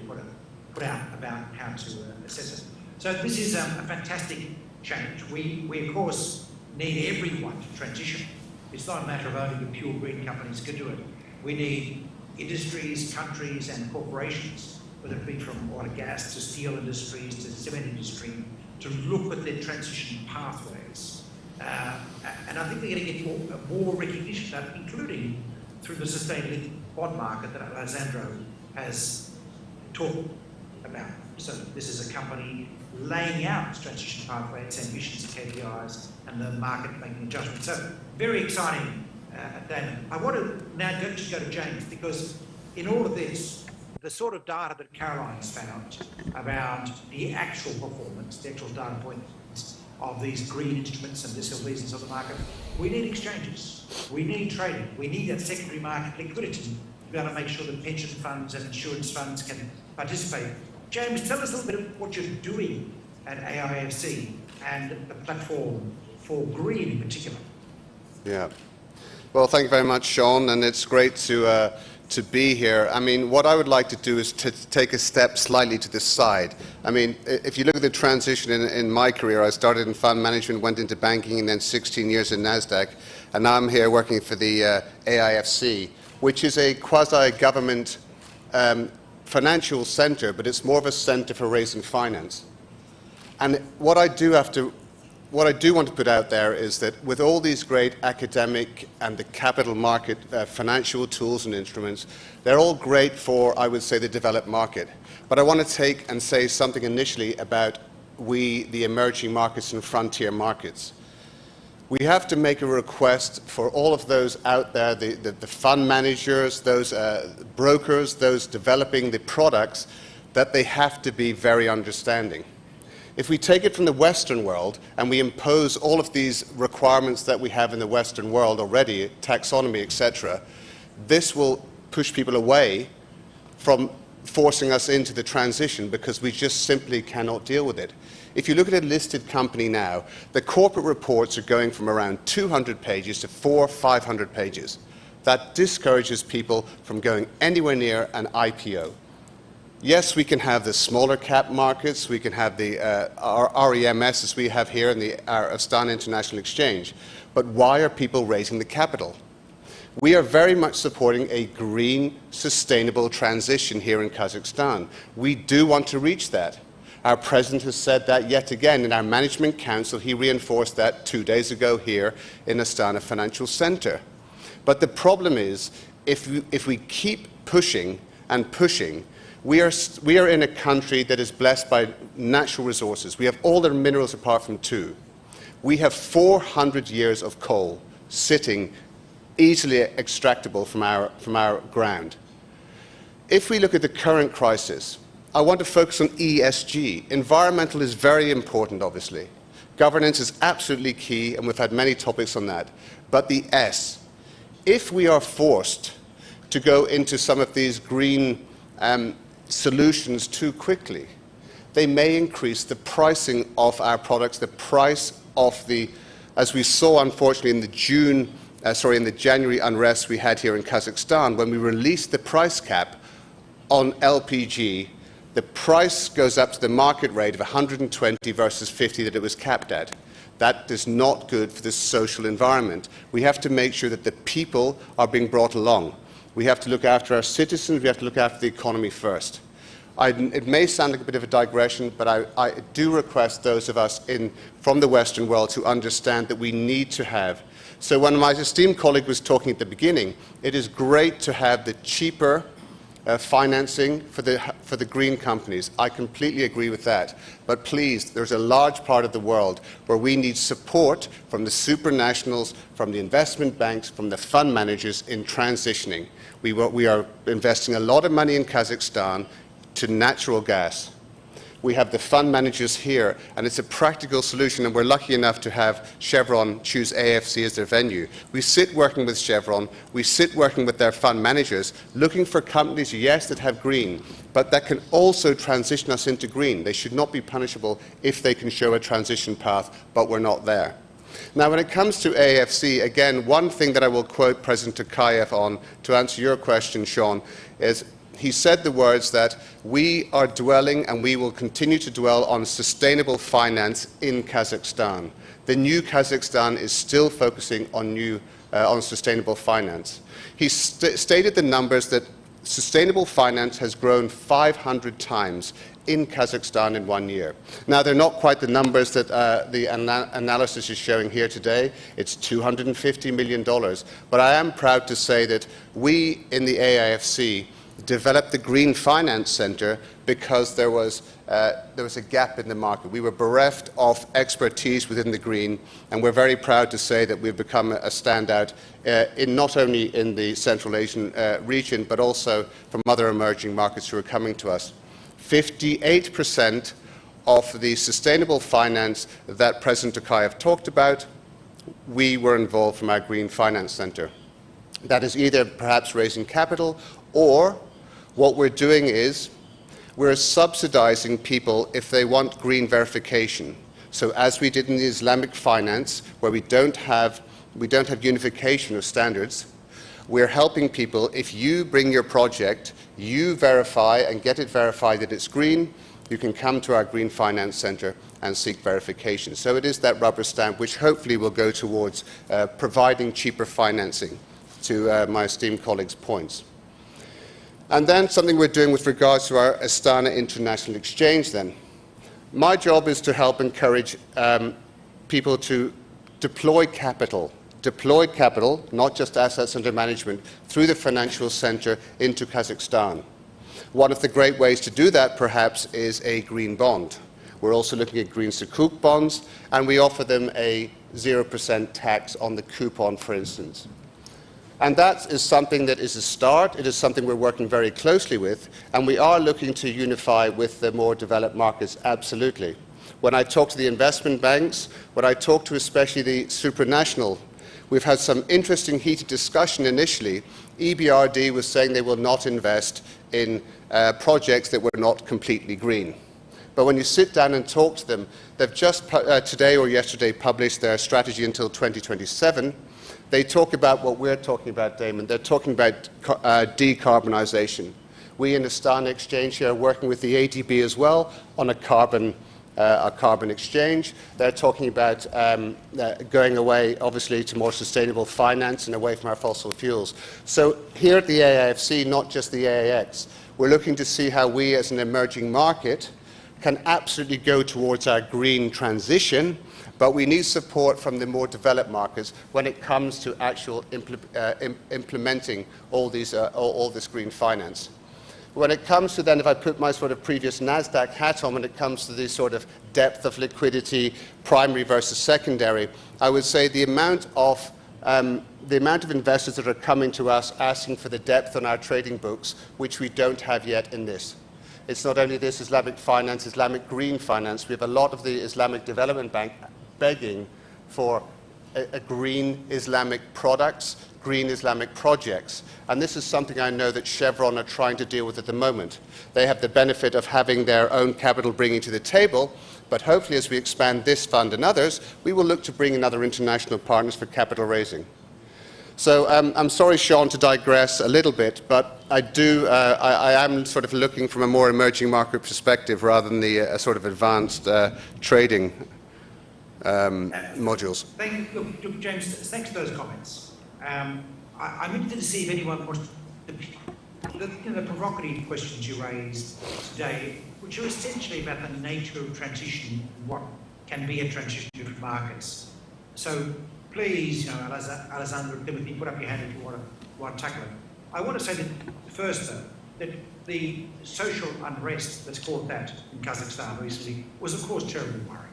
put out about how to assess it. So this is a fantastic change. We of course need everyone to transition. It's not a matter of only the pure green companies can do it. We need industries, countries and corporations, whether it be from oil and gas to steel industries to cement industry, to look at their transition pathways. And I think they're going to get more recognition, including through the sustainability bond market that Alessandro has talked about. So this is a company laying out its transition pathway, its ambitions and KPIs, and the market making adjustments. So very exciting, Damon. I want to now just go to James, because in all of this, the sort of data that Caroline's found about the actual performance, the actual data points of these green instruments and this reasons of the market, we need exchanges, we need trading, we need that secondary market liquidity to be able to make sure that pension funds and insurance funds can participate. James, tell us a little bit of what you're doing at AIFC and the platform for green in particular. Yeah. Well, thank you very much, Sean, and it's great to be here. I mean, what I would like to do is to take a step slightly to the side. I mean, if you look at the transition in my career, I started in fund management, went into banking, and then 16 years in NASDAQ. and now I'm here working for the AIFC, which is a quasi-government financial center, but it's more of a center for raising finance. And what I do want to put out there is that with all these great academic and the capital market financial tools and instruments, they're all great for, I would say, the developed market. But I want to take and say something initially about the emerging markets and frontier markets. We have to make a request for all of those out there, the fund managers, those brokers, those developing the products, that they have to be very understanding. If we take it from the Western world and we impose all of these requirements that we have in the Western world already, taxonomy, etc., this will push people away from forcing us into the transition because we just simply cannot deal with it. If you look at a listed company now, the corporate reports are going from around 200 pages to 400 or 500 pages. That discourages people from going anywhere near an IPO. Yes, we can have the smaller cap markets, we can have the REMS as we have here in the Astana International Exchange, but why are people raising the capital? We are very much supporting a green, sustainable transition here in Kazakhstan. We do want to reach that. Our president has said that yet again in our management council. He reinforced that 2 days ago here in Astana Financial Center. But the problem is, if we keep pushing and pushing, we are in a country that is blessed by natural resources. We have all the minerals apart from two. We have 400 years of coal sitting easily extractable from our ground. If we look at the current crisis, I want to focus on ESG. Environmental is very important, obviously. Governance is absolutely key, and we've had many topics on that. But the S, if we are forced to go into some of these green solutions too quickly, they may increase the pricing of our products, the price of the, as we saw unfortunately in the January unrest we had here in Kazakhstan, when we released the price cap on LPG, the price goes up to the market rate of 120 versus 50 that it was capped at. That is not good for the social environment. We have to make sure that the people are being brought along. We have to look after our citizens, we have to look after the economy first. It may sound like a bit of a digression, but I do request those of us from the Western world to understand that we need to have. So when my esteemed colleague was talking at the beginning, it is great to have the cheaper financing for the green companies. I completely agree with that. But please, there's a large part of the world where we need support from the supranationals, from the investment banks, from the fund managers in transitioning. We are investing a lot of money in Kazakhstan to natural gas. We have the fund managers here, and it's a practical solution, and we're lucky enough to have Chevron choose AFC as their venue. We sit working with Chevron, we sit working with their fund managers, looking for companies, yes, that have green, but that can also transition us into green. They should not be punishable if they can show a transition path, but we're not there. Now, when it comes to AFC, again, one thing that I will quote President Tokayev on, to answer your question, Sean, is he said the words that we are dwelling and we will continue to dwell on sustainable finance in Kazakhstan. The new Kazakhstan is still focusing on sustainable finance. He stated the numbers that sustainable finance has grown 500 times in Kazakhstan in 1 year. Now, they're not quite the numbers that the analysis is showing here today. It's $250 million. But I am proud to say that we in the AIFC developed the Green Finance Center because there was a gap in the market. We were bereft of expertise within the green, and we're very proud to say that we've become a standout not only in the Central Asian region, but also from other emerging markets who are coming to us. 58% of the sustainable finance that President Tokayev talked about, we were involved from our Green Finance Center. That is either perhaps raising capital, or what we're doing is we're subsidizing people if they want green verification. So as we did in the Islamic finance, where we don't have unification of standards, we're helping people. If you bring your project, you verify and get it verified that it's green, you can come to our Green Finance Centre and seek verification. So it is that rubber stamp which hopefully will go towards providing cheaper financing, to my esteemed colleagues' points. And then something we're doing with regards to our Astana International Exchange then. My job is to help encourage people to deploy capital, not just assets under management, through the financial centre into Kazakhstan. One of the great ways to do that, perhaps, is a green bond. We're also looking at green sukuk bonds, and we offer them a 0% tax on the coupon, for instance. And that is something that is a start. It is something we're working very closely with, and we are looking to unify with the more developed markets, absolutely. When I talk to the investment banks, when I talk to especially the supranational, we've had some interesting heated discussion initially. EBRD was saying they will not invest in projects that were not completely green. But when you sit down and talk to them, they've just today or yesterday published their strategy until 2027. They talk about what we're talking about, Damon. They're talking about decarbonisation. We in the Astana Exchange here are working with the ADB as well on a carbon exchange. They're talking about going away, obviously, to more sustainable finance and away from our fossil fuels. So here at the AIFC, not just the AIX, we're looking to see how we as an emerging market can absolutely go towards our green transition, but we need support from the more developed markets when it comes to actual implementing all this green finance. When it comes to then, if I put my sort of previous NASDAQ hat on, when it comes to this sort of depth of liquidity, primary versus secondary, I would say the amount of investors that are coming to us asking for the depth on our trading books, which we don't have yet in this. It's not only this Islamic finance, Islamic green finance. We have a lot of the Islamic Development Bank begging for a green Islamic products, green Islamic projects. And this is something I know that Chevron are trying to deal with at the moment. They have the benefit of having their own capital bringing to the table, but hopefully as we expand this fund and others, we will look to bring in other international partners for capital raising. So I'm sorry, Sean, to digress a little bit, but I am sort of looking from a more emerging market perspective rather than the sort of advanced trading modules. Thank you, James. Thanks for those comments. I'm interested to see if anyone wants the provocative questions you raised today, which are essentially about the nature of transition, what can be a transition to different markets. So please, Alessandro, Timothy, put up your hand if you want to tackle it. I want to say that first, though, that the social unrest, let's call it that, in Kazakhstan recently was, of course, terribly worrying.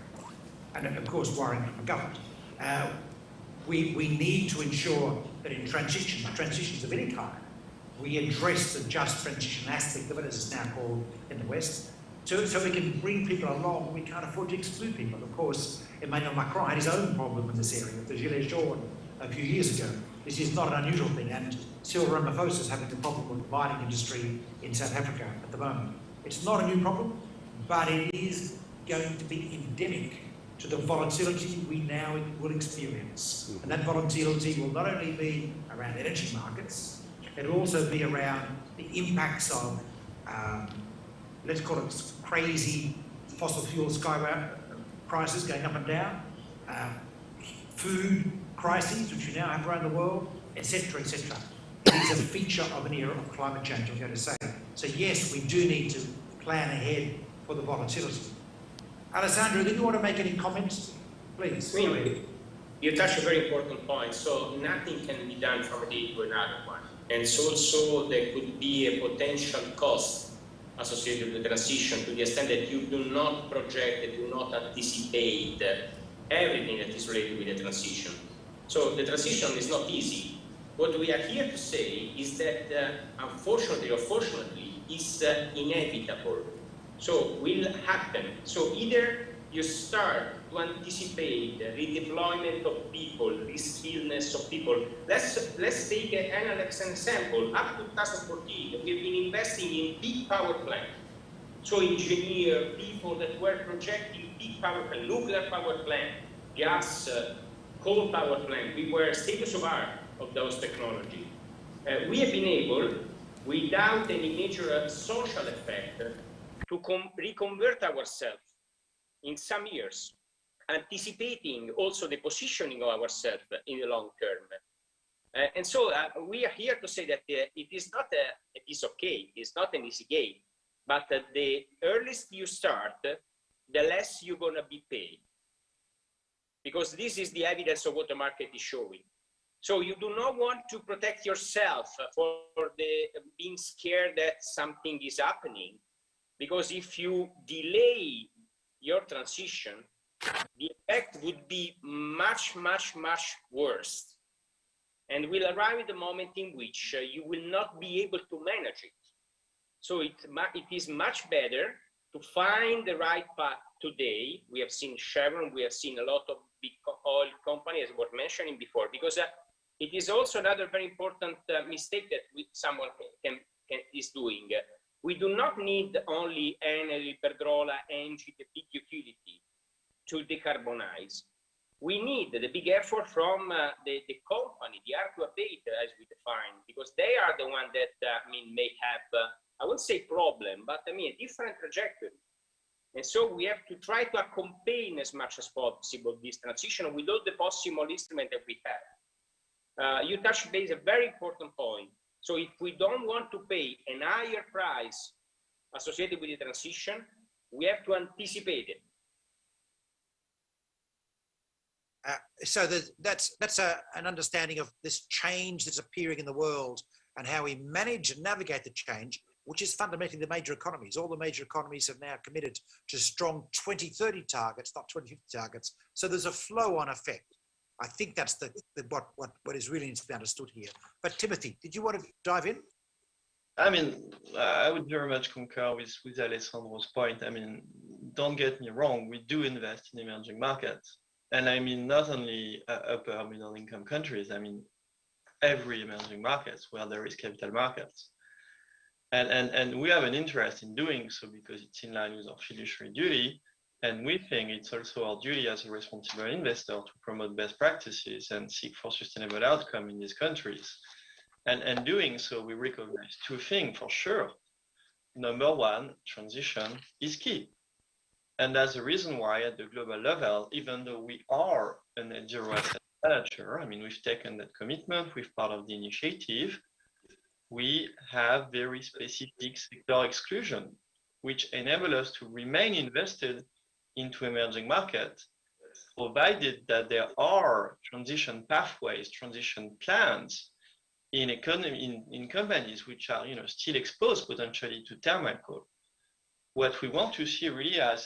And, of course, worrying from the government. We need to ensure that in transitions of any kind, we address the just transition aspect of it, as it's now called in the West, so we can bring people along. We can't afford to exclude people. Of course, Emmanuel Macron had his own problem in this area with the Gilets jaunes a few years ago. This is not an unusual thing, and Cyril Ramaphosa is having a problem with the mining industry in South Africa at the moment. It's not a new problem, but it is going to be endemic to the volatility we now will experience. And that volatility will not only be around energy markets, it will also be around the impacts of, let's call it crazy fossil fuel prices going up and down, food crises, which we now have around the world, etc., etc. It is a feature of an era of climate change, I'm going to say. So yes, we do need to plan ahead for the volatility. Alessandro, did you want to make any comments? Please. You touched a very important point. So nothing can be done from a day to another one. And so also there could be a potential cost associated with the transition to the extent that you do not project and do not anticipate everything that is related with the transition. So the transition is not easy. What we are here to say is that unfortunately or fortunately is inevitable. So will happen. So either you start to anticipate the redeployment of people, reskillness of people. Let's take an example. Up to 2014, we've been investing in big power plants. So engineer people that were projecting big power plant, nuclear power plant, gas, coal power plant. We were state of art of those technology. We have been able, without any major social effect, to reconvert ourselves in some years, anticipating also the positioning of ourselves in the long term. And so we are here to say that it is not a piece of cake, it's not an easy game, but the earliest you start, the less you're going to be paid. Because this is the evidence of what the market is showing. So you do not want to protect yourself for being scared that something is happening. Because if you delay your transition, the effect would be much, much, much worse. And will arrive at the moment in which you will not be able to manage it. So it is much better to find the right path today. We have seen Chevron, we have seen a lot of big oil companies, as was mentioning before, because it is also another very important mistake that someone is doing. We do not need only Enel, Iberdrola, ENG, the big utility, to decarbonize. We need the big effort from the company, the hard to abate, as we define, because they are the one that may have, I won't say problem, but a different trajectory. And so we have to try to accompany as much as possible this transition with all the possible instruments that we have. You touched base a very important point. So if we don't want to pay a higher price associated with the transition, we have to anticipate it. So that's an understanding of this change that's appearing in the world and how we manage and navigate the change, which is fundamentally the major economies. All the major economies have now committed to strong 2030 targets, not 2050 targets. So there's a flow-on effect. I think that's what is really needs to be understood here. But Timothy, did you want to dive in? I would very much concur with Alessandro's point. Don't get me wrong, we do invest in emerging markets. And not only upper middle income countries, every emerging markets where there is capital markets. And we have an interest in doing so because it's in line with our fiduciary duty. And we think it's also our duty as a responsible investor to promote best practices and seek for sustainable outcome in these countries. And doing so, we recognize two things for sure. Number one, transition is key. And that's the reason why at the global level, even though we are a net zero asset manager, we've taken that commitment, we're part of the initiative, we have very specific sector exclusion, which enable us to remain invested into emerging markets, provided that there are transition pathways, transition plans in companies which are still exposed potentially to thermal coal. What we want to see really are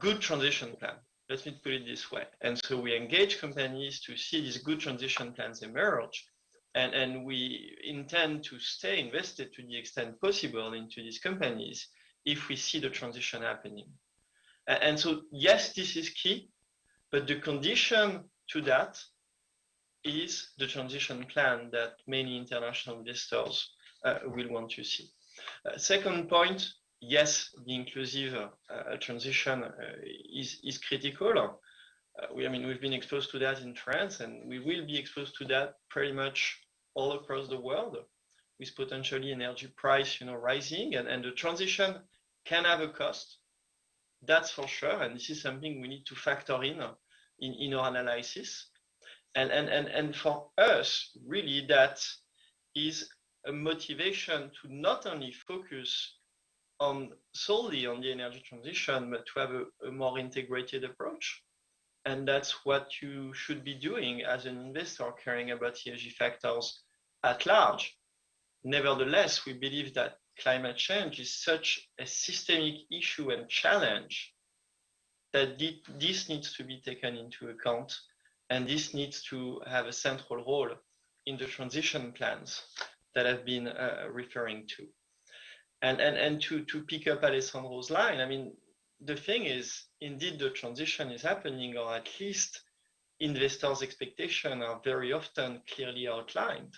good transition plans. Let me put it this way. And so we engage companies to see these good transition plans emerge. And we intend to stay invested to the extent possible into these companies if we see the transition happening. And so, yes, this is key, but the condition to that is the transition plan that many international investors will want to see. Second point, yes, the inclusive transition is critical. We've been exposed to that in France, and we will be exposed to that pretty much all across the world, with potentially energy price, rising, and the transition can have a cost. That's for sure, and this is something we need to factor in our analysis. And for us, really, that is a motivation to not only focus solely on the energy transition, but to have a more integrated approach. And that's what you should be doing as an investor caring about ESG factors at large. Nevertheless, we believe that climate change is such a systemic issue and challenge that this needs to be taken into account, and this needs to have a central role in the transition plans that I've been referring to. And to pick up Alessandro's line, the thing is, indeed, the transition is happening, or at least investors' expectations are very often clearly outlined.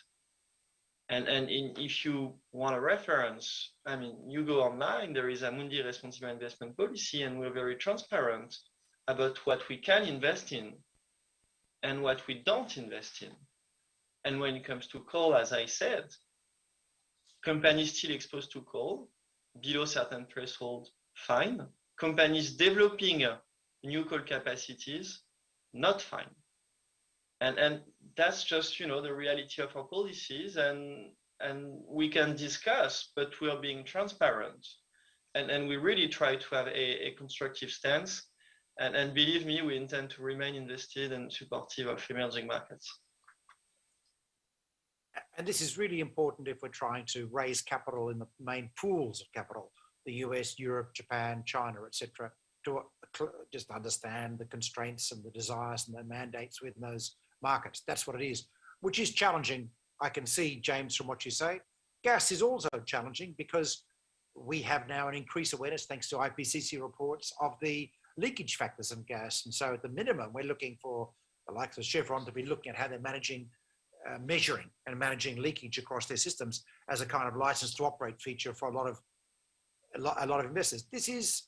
And if you want a reference, you go online, there is a Amundi Responsible Investment Policy, and we're very transparent about what we can invest in and what we don't invest in. And when it comes to coal, as I said, companies still exposed to coal below certain threshold, fine. Companies developing new coal capacities, not fine. And that's just, you know, the reality of our policies, and we can discuss, but we're being transparent. And we really try to have a constructive stance. And believe me, we intend to remain invested and supportive of emerging markets. And this is really important if we're trying to raise capital in the main pools of capital, the US, Europe, Japan, China, etc., to just understand the constraints and the desires and the mandates within those markets. That's what it is, which is challenging. I can see, James, from what you say. Gas is also challenging because we have now an increased awareness, thanks to IPCC reports, of the leakage factors in gas. And so at the minimum, we're looking for the likes of Chevron to be looking at how they're managing, measuring and managing leakage across their systems as a kind of license to operate feature for a lot of investors. This is,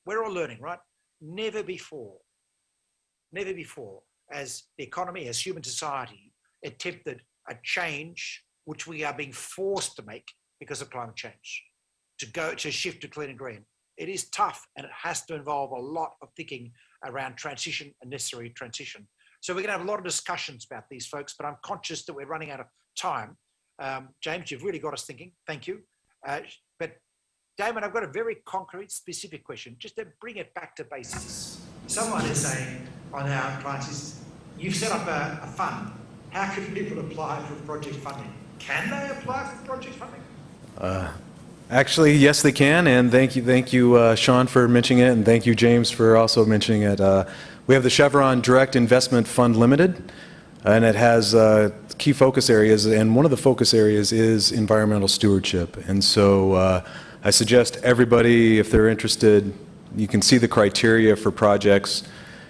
we're all learning, right? Never before, as the economy, as human society, attempted a change which we are being forced to make because of climate change, to shift to clean and green. It is tough, and it has to involve a lot of thinking around transition and necessary transition. So we're going to have a lot of discussions about these, folks, but I'm conscious that we're running out of time. James, you've really got us thinking. Thank you. But Damon, I've got a very concrete, specific question, just to bring it back to basics. Someone is saying on our clients, you've set up a fund. How can people apply for project funding? Can they apply for project funding? Actually, yes, they can, and thank you, Sean, for mentioning it, and thank you, James, for also mentioning it. We have the Chevron Direct Investment Fund Limited, and it has key focus areas, and one of the focus areas is environmental stewardship. And so I suggest everybody, if they're interested, you can see the criteria for projects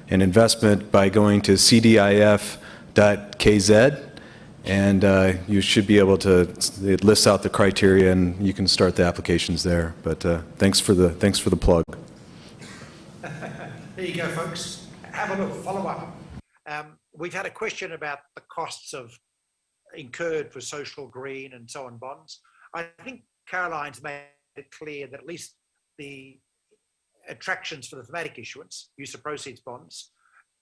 and investment by going to cdif.kz, and you should be able to, it lists out the criteria, and you can start the applications there. But thanks for the plug. There you go, folks. Have a look, follow up. We've had a question about the costs of incurred for social, green, and so on bonds. I think Caroline's made it clear that at least the attractions for the thematic issuance, use of proceeds bonds,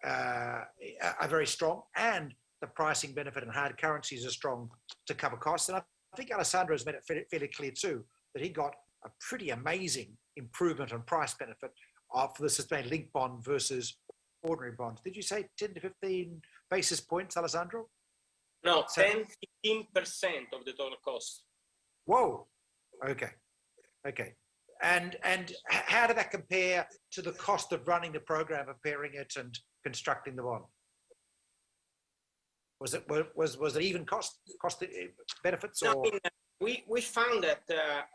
are very strong, and the pricing benefit and hard currencies are strong to cover costs. And I think Alessandro's made it fairly clear too, that he got a pretty amazing improvement on price benefit for the sustained linked bond versus ordinary bonds. Did you say 10 to 15 basis points, Alessandro? No, 10, 15% of the total cost. Whoa, okay. And how did that compare to the cost of running the program, preparing it and constructing the bond? Was it even cost benefits? Or? No, we found that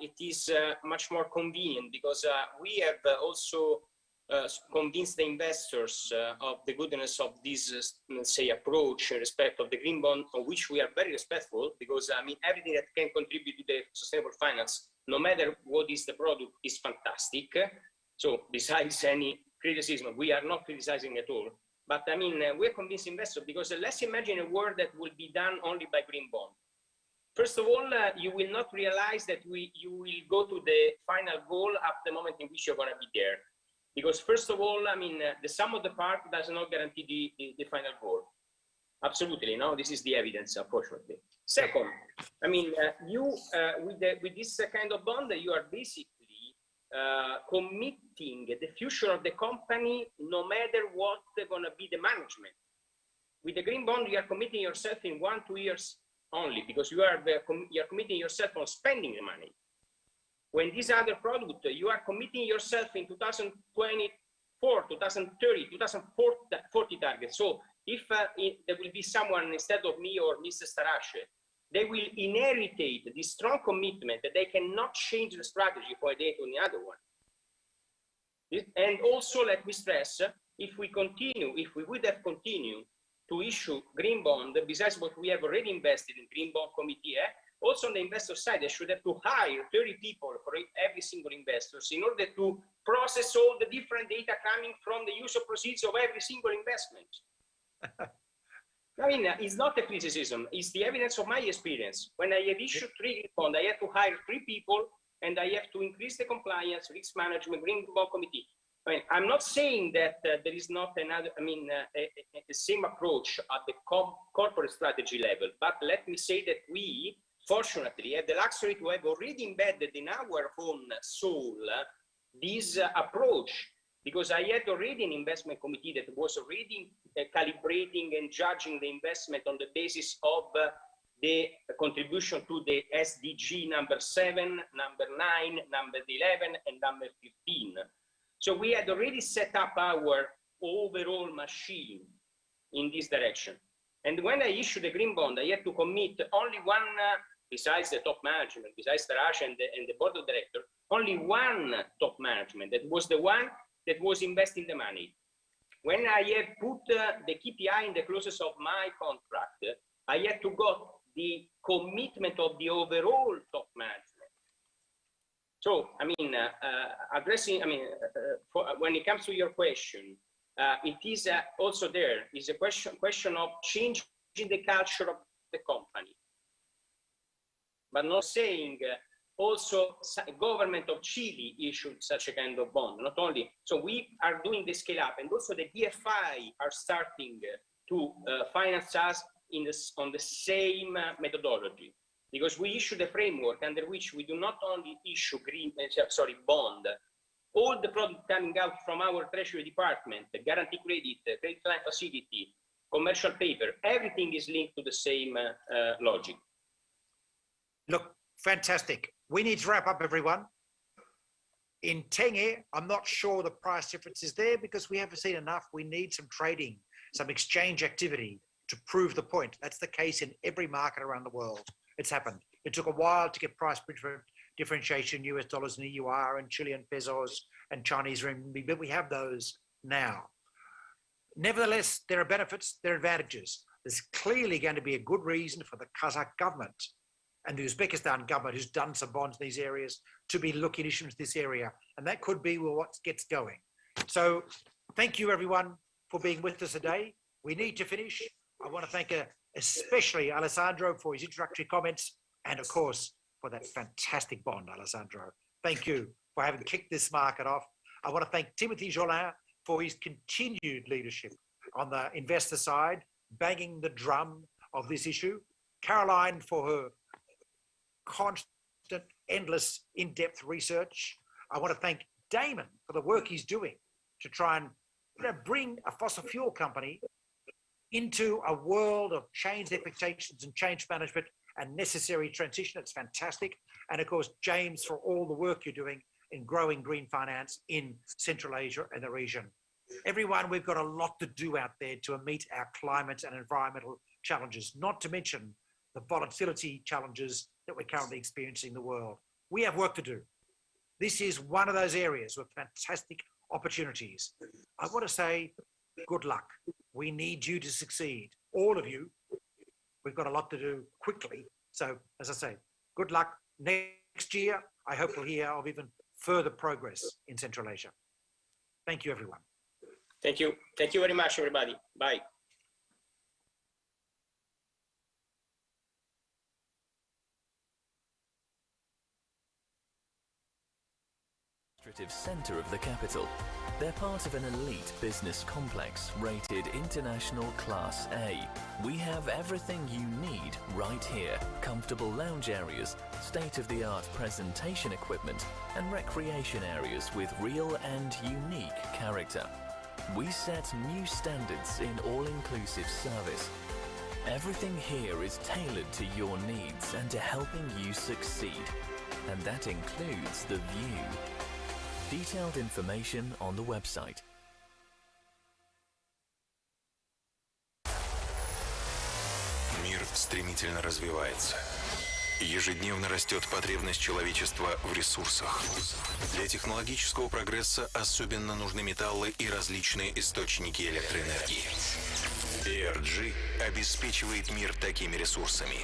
it is much more convenient because we have also convinced the investors of the goodness of this, let's say, approach in respect of the green bond, on which we are very respectful, because I mean, everything that can contribute to the sustainable finance, no matter what is the product, is fantastic. So besides any criticism, we are not criticizing at all. But I mean, we're convinced investors, because let's imagine a world that will be done only by green bond. First of all, you will not realize that you will go to the final goal at the moment in which you're going to be there. Because first of all, I mean, the sum of the part does not guarantee the final goal. Absolutely, no, this is the evidence, unfortunately. Second, I mean, with this kind of bond, you are basically committing the future of the company, no matter what going to be the management. With the green bond, you are committing yourself in 1-2 years only, because you are committing yourself on spending the money. When this other product, you are committing yourself in 2024, 2030, 2040 targets. So if there will be someone instead of me or Mr. Starace, they will inherit this strong commitment that they cannot change the strategy for a day to the other one. And also, let me stress, if we would have continued to issue green bond, besides what we have already invested in green bond committee, also on the investor side, they should have to hire 30 people for every single investor in order to process all the different data coming from the use of proceeds of every single investment. I mean, it's not a criticism, it's the evidence of my experience. When I had issued 3 green bonds, I had to hire 3 people and I have to increase the compliance, risk management, green bond committee. I mean, I'm not saying that there is not another, the same approach at the corporate strategy level, but let me say that we, fortunately, have the luxury to have already embedded in our own soul this approach, because I had already an investment committee that was already calibrating and judging the investment on the basis of the contribution to the SDG number 7, number 9, number 11, and number 15. So we had already set up our overall machine in this direction. And when I issued the green bond, I had to commit only one, besides the top management, besides Tarasha and the board of directors, only one top management. That was the one that was investing the money. When I have put the KPI in the clauses of my contract, I had to got the commitment of the overall top management. So, when it comes to your question, it is also there is a question of changing the culture of the company, but not saying also government of Chile issued such a kind of bond, not only. So we are doing the scale up, and also the DFI are starting to finance us on the same methodology, because we issue the framework under which we do not only issue bond. All the product coming out from our treasury department, the guarantee credit, credit line facility, commercial paper, everything is linked to the same logic. Look, fantastic. We need to wrap up, everyone. In Tenge, I'm not sure the price difference is there because we haven't seen enough. We need some trading, some exchange activity to prove the point. That's the case in every market around the world. It's happened. It took a while to get price differentiation, US dollars and EUR and Chilean pesos and Chinese renminbi, but we have those now. Nevertheless, there are benefits, there are advantages. There's clearly going to be a good reason for the Kazakh government and the Uzbekistan government, who's done some bonds in these areas, to be looking at issues in this area. And that could be what gets going. So thank you, everyone, for being with us today. We need to finish. I want to thank especially Alessandro for his introductory comments, and of course, for that fantastic bond, Alessandro. Thank you for having kicked this market off. I want to thank Timothy Jolin for his continued leadership on the investor side, banging the drum of this issue. Caroline for her constant, endless, in-depth research. I want to thank Damon for the work he's doing to try and bring a fossil fuel company into a world of changed expectations and change management and necessary transition. It's fantastic. And of course, James, for all the work you're doing in growing green finance in Central Asia and the region. Everyone, we've got a lot to do out there to meet our climate and environmental challenges, not to mention the volatility challenges that we're currently experiencing in the world. We have work to do. This is one of those areas with fantastic opportunities. I want to say good luck. We need you to succeed, all of you. We've got a lot to do quickly. So, as I say, good luck. Next year, I hope we'll hear of even further progress in Central Asia. Thank you, everyone. Thank you. Thank you very much, everybody. Bye. Center of the capital. They're part of an elite business complex rated International Class A. We have everything you need right here. Comfortable lounge areas, state-of-the-art presentation equipment, and recreation areas with real and unique character. We set new standards in all-inclusive service. Everything here is tailored to your needs and to helping you succeed. And that includes the view. Detailed information on the website. Мир стремительно развивается. Ежедневно растет потребность человечества в ресурсах. Для технологического прогресса особенно нужны металлы и различные источники электроэнергии. ERG обеспечивает мир такими ресурсами.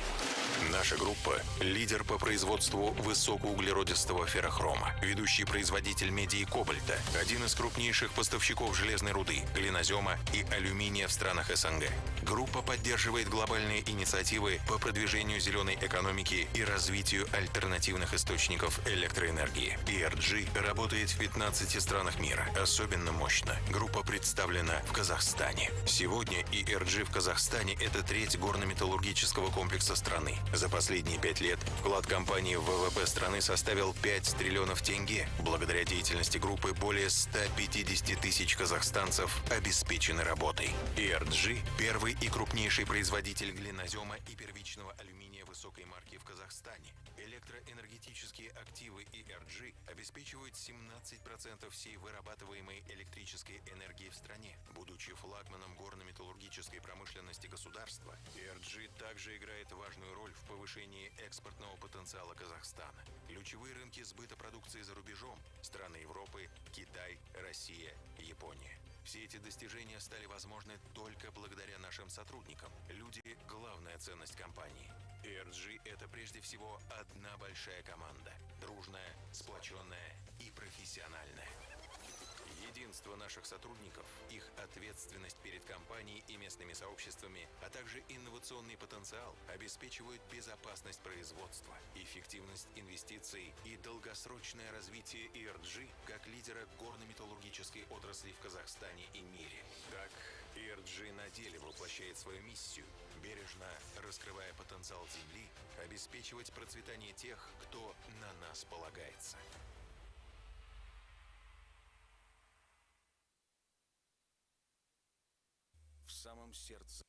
Наша группа – лидер по производству высокоуглеродистого феррохрома, ведущий производитель меди и кобальта, один из крупнейших поставщиков железной руды, глинозема и алюминия в странах СНГ. Группа поддерживает глобальные инициативы по продвижению зеленой экономики и развитию альтернативных источников электроэнергии. ERG работает в 15 странах мира. Особенно мощно группа представлена в Казахстане. Сегодня ERG в Казахстане – это треть горно-металлургического комплекса страны. За последние 5 лет вклад компании в ВВП страны составил 5 триллионов тенге. Благодаря деятельности группы более 150 тысяч казахстанцев обеспечены работой. ERG – первый и крупнейший производитель глинозема и первичного алюминия высокой марки в Казахстане. Электроэнергетические активы ERG обеспечивают 17% всей вырабатываемой электрической энергии в стране. Будучи флагманом горно-металлургической промышленности государства, ERG также играет важную роль в повышении экспортного потенциала Казахстана. Ключевые рынки сбыта продукции за рубежом – страны Европы, Китай, Россия, Япония. Все эти достижения стали возможны только благодаря нашим сотрудникам. Люди – главная ценность компании. ERG – это прежде всего одна большая команда. Дружная, сплоченная и профессиональная. Единство наших сотрудников, их ответственность перед компанией и местными сообществами, а также инновационный потенциал обеспечивают безопасность производства, эффективность инвестиций и долгосрочное развитие ERG как лидера горно-металлургической отрасли в Казахстане и мире. Так, ERG на деле воплощает свою миссию, бережно раскрывая потенциал Земли, обеспечивать процветание тех, кто на нас полагается. В самом сердце.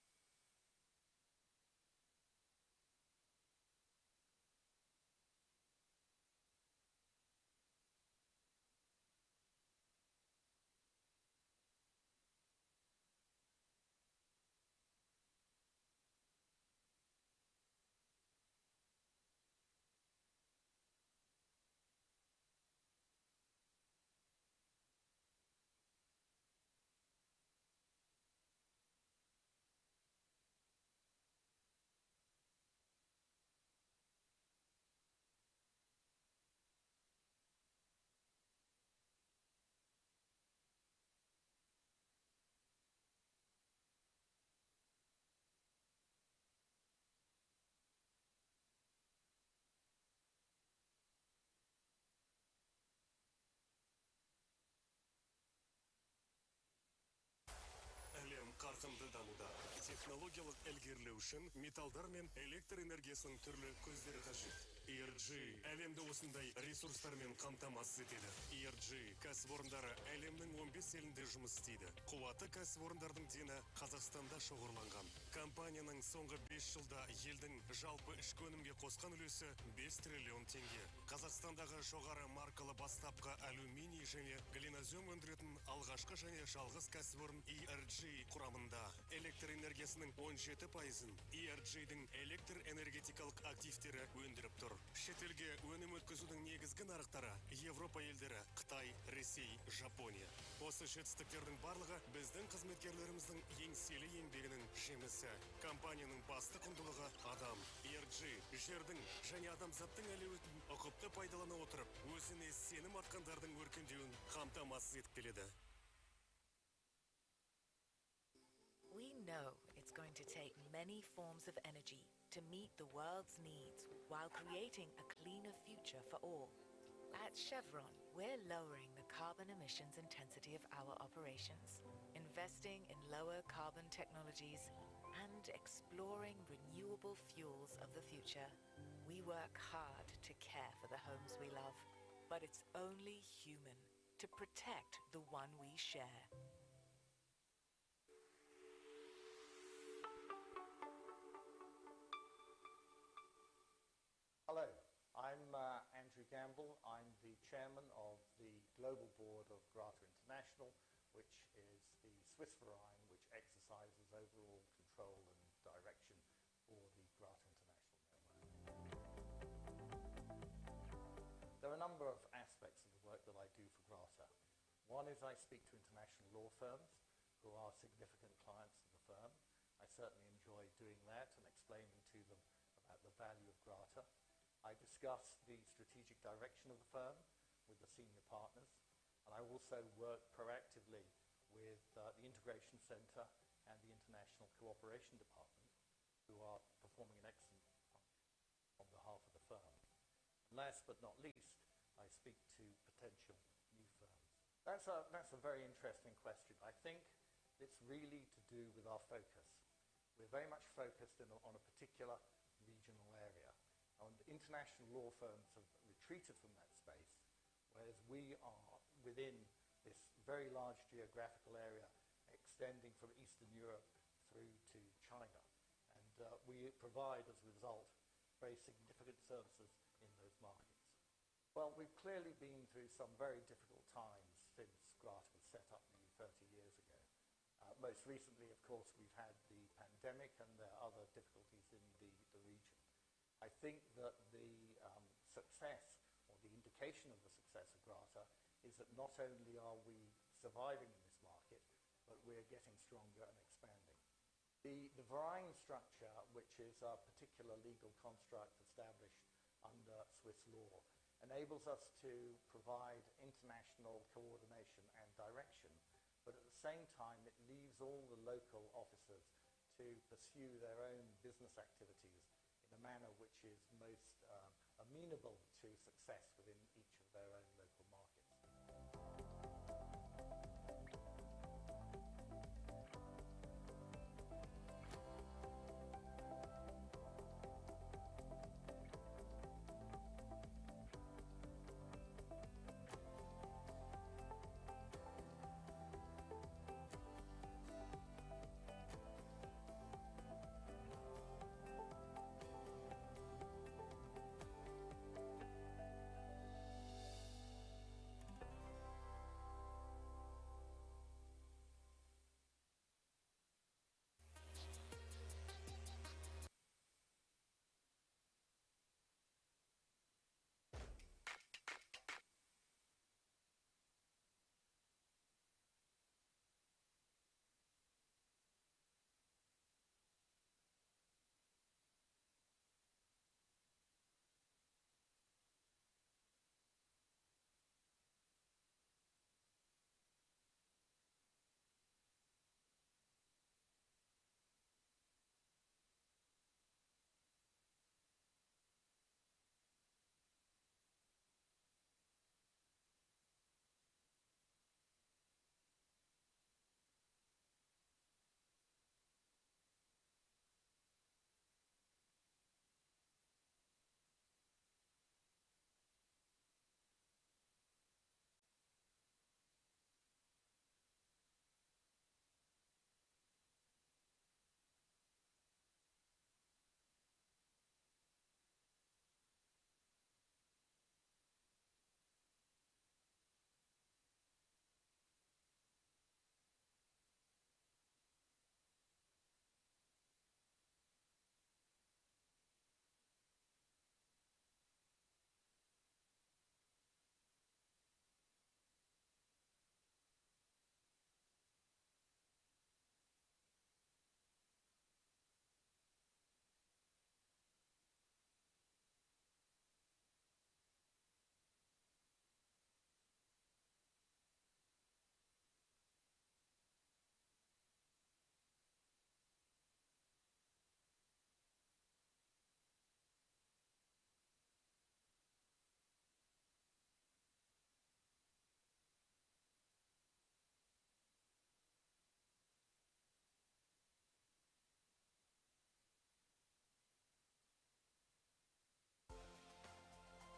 қарқынды дамуда. Технологиялық ілгерілеу үшін металдар мен электр энергиясының түрлі көздері қажет. ERG әлемді осындай ресурстармен қамтамасыз етеді. ERG кәсіпорындары әлемнің 15 елінде жұмыс істейді. Қуаты кәсіпорындардың дені Қазақстанда шоғырланған. Компанияның соңғы 5 жылда елдің жалпы ішкі өнімге қосқан үлесі 5 триллион теңге. Қазақстандағы жоғары маркалы бастапқы алюминий және глинозем өндіретін алғашқы және жалғыз кәсіпорын ERG құрамында. Электр энергиясының 17%-ын ERG-дің электр энергетикалық активтері өндіріп тұр. Шетелге өнім өткізудің негізгі нарықтары Европа елдері, Қытай, Ресей, Жапония. Осы жетістіктердің барлығы біздің қызметкерлеріміздің еңселі еңбегінің жемісі. Компанияның басты құндылығы адам. ERG жердің және адамзаттың әлеуетін ұқыпты пайдалана отырып, өзіне сенім артқандардың өркендеуін қамтамасыз етіп келеді. We know it's going to take many forms of energy to meet the world's needs while creating a cleaner future for all. At Chevron, we're lowering the carbon emissions intensity of our operations, investing in lower carbon technologies, and exploring renewable fuels of the future. We work hard to care for the homes we love, but it's only human to protect the one we share. Hello, I'm Andrew Gamble. I'm the chairman of the Global Board of Grata International, which is the Swiss Verein which exercises overall control and direction for the Grata International network. There are a number of aspects of the work that I do for Grata. One is I speak to international law firms who are significant clients of the firm. I certainly enjoy doing that and explaining to them about the value I discuss the strategic direction of the firm with the senior partners, and I also work proactively with the Integration Center and the International Cooperation Department, who are performing an excellent function on behalf of the firm. And last but not least, I speak to potential new firms. That's a very interesting question. I think it's really to do with our focus. We're very much focused on a particular regional area. And international law firms have retreated from that space, whereas we are within this very large geographical area extending from Eastern Europe through to China. And we provide, as a result, very significant services in those markets. Well, we've clearly been through some very difficult times since Grata was set up nearly 30 years ago. Most recently, of course, we've had the pandemic and there are other difficulties in the region. I think that the success, or the indication of the success of Grata, is that not only are we surviving in this market, but we're getting stronger and expanding. The varying structure, which is a particular legal construct established under Swiss law, enables us to provide international coordination and direction, but at the same time it leaves all the local officers to pursue their own business activities in a manner which is most amenable to success within each of their own local markets.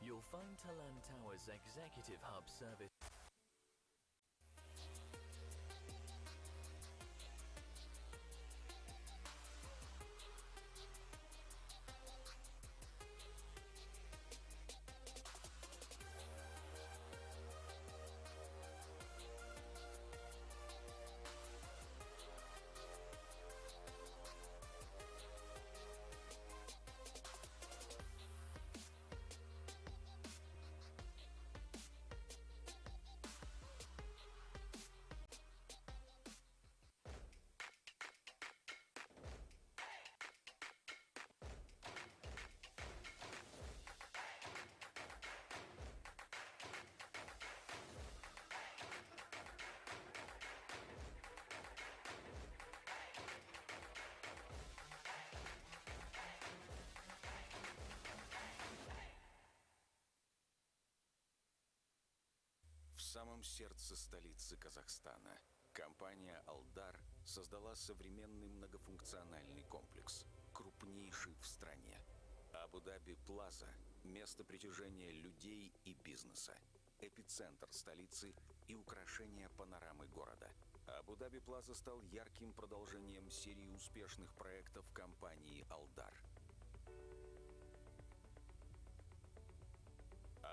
You'll find Talan Tower's Executive Hub service самом сердце столицы Казахстана компания «Алдар» создала современный многофункциональный комплекс, крупнейший в стране. Абу-Даби Плаза – место притяжения людей и бизнеса, эпицентр столицы и украшение панорамы города. Абу-Даби Плаза стал ярким продолжением серии успешных проектов компании «Алдар».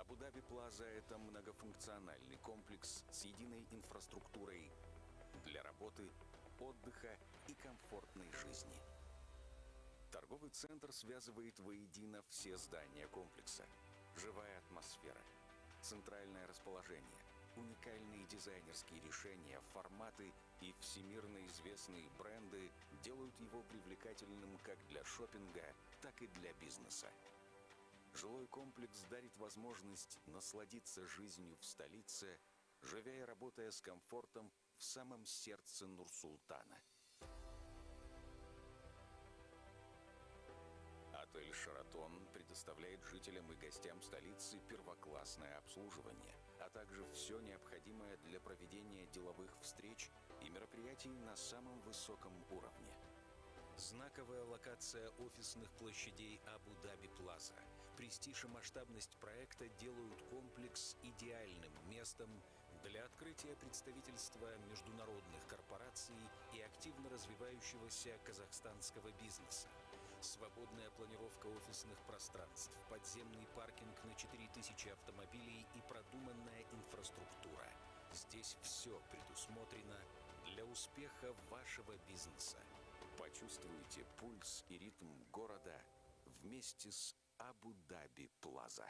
Абу-Даби Плаза – это многофункциональный комплекс с единой инфраструктурой для работы, отдыха и комфортной жизни. Торговый центр связывает воедино все здания комплекса. Живая атмосфера, центральное расположение, уникальные дизайнерские решения, форматы и всемирно известные бренды делают его привлекательным как для шопинга, так и для бизнеса. Жилой комплекс дарит возможность насладиться жизнью в столице, живя и работая с комфортом в самом сердце Нур-Султана. Отель «Шаратон» предоставляет жителям и гостям столицы первоклассное обслуживание, а также все необходимое для проведения деловых встреч и мероприятий на самом высоком уровне. Знаковая локация офисных площадей Абу-Даби Плаза, престиж и масштабность проекта делают комплекс идеальным местом для открытия представительства международных корпораций и активно развивающегося казахстанского бизнеса. Свободная планировка офисных пространств, подземный паркинг на 4000 автомобилей и продуманная инфраструктура. Здесь все предусмотрено для успеха вашего бизнеса. Почувствуйте пульс и ритм города вместе с Абу-Даби Плаза.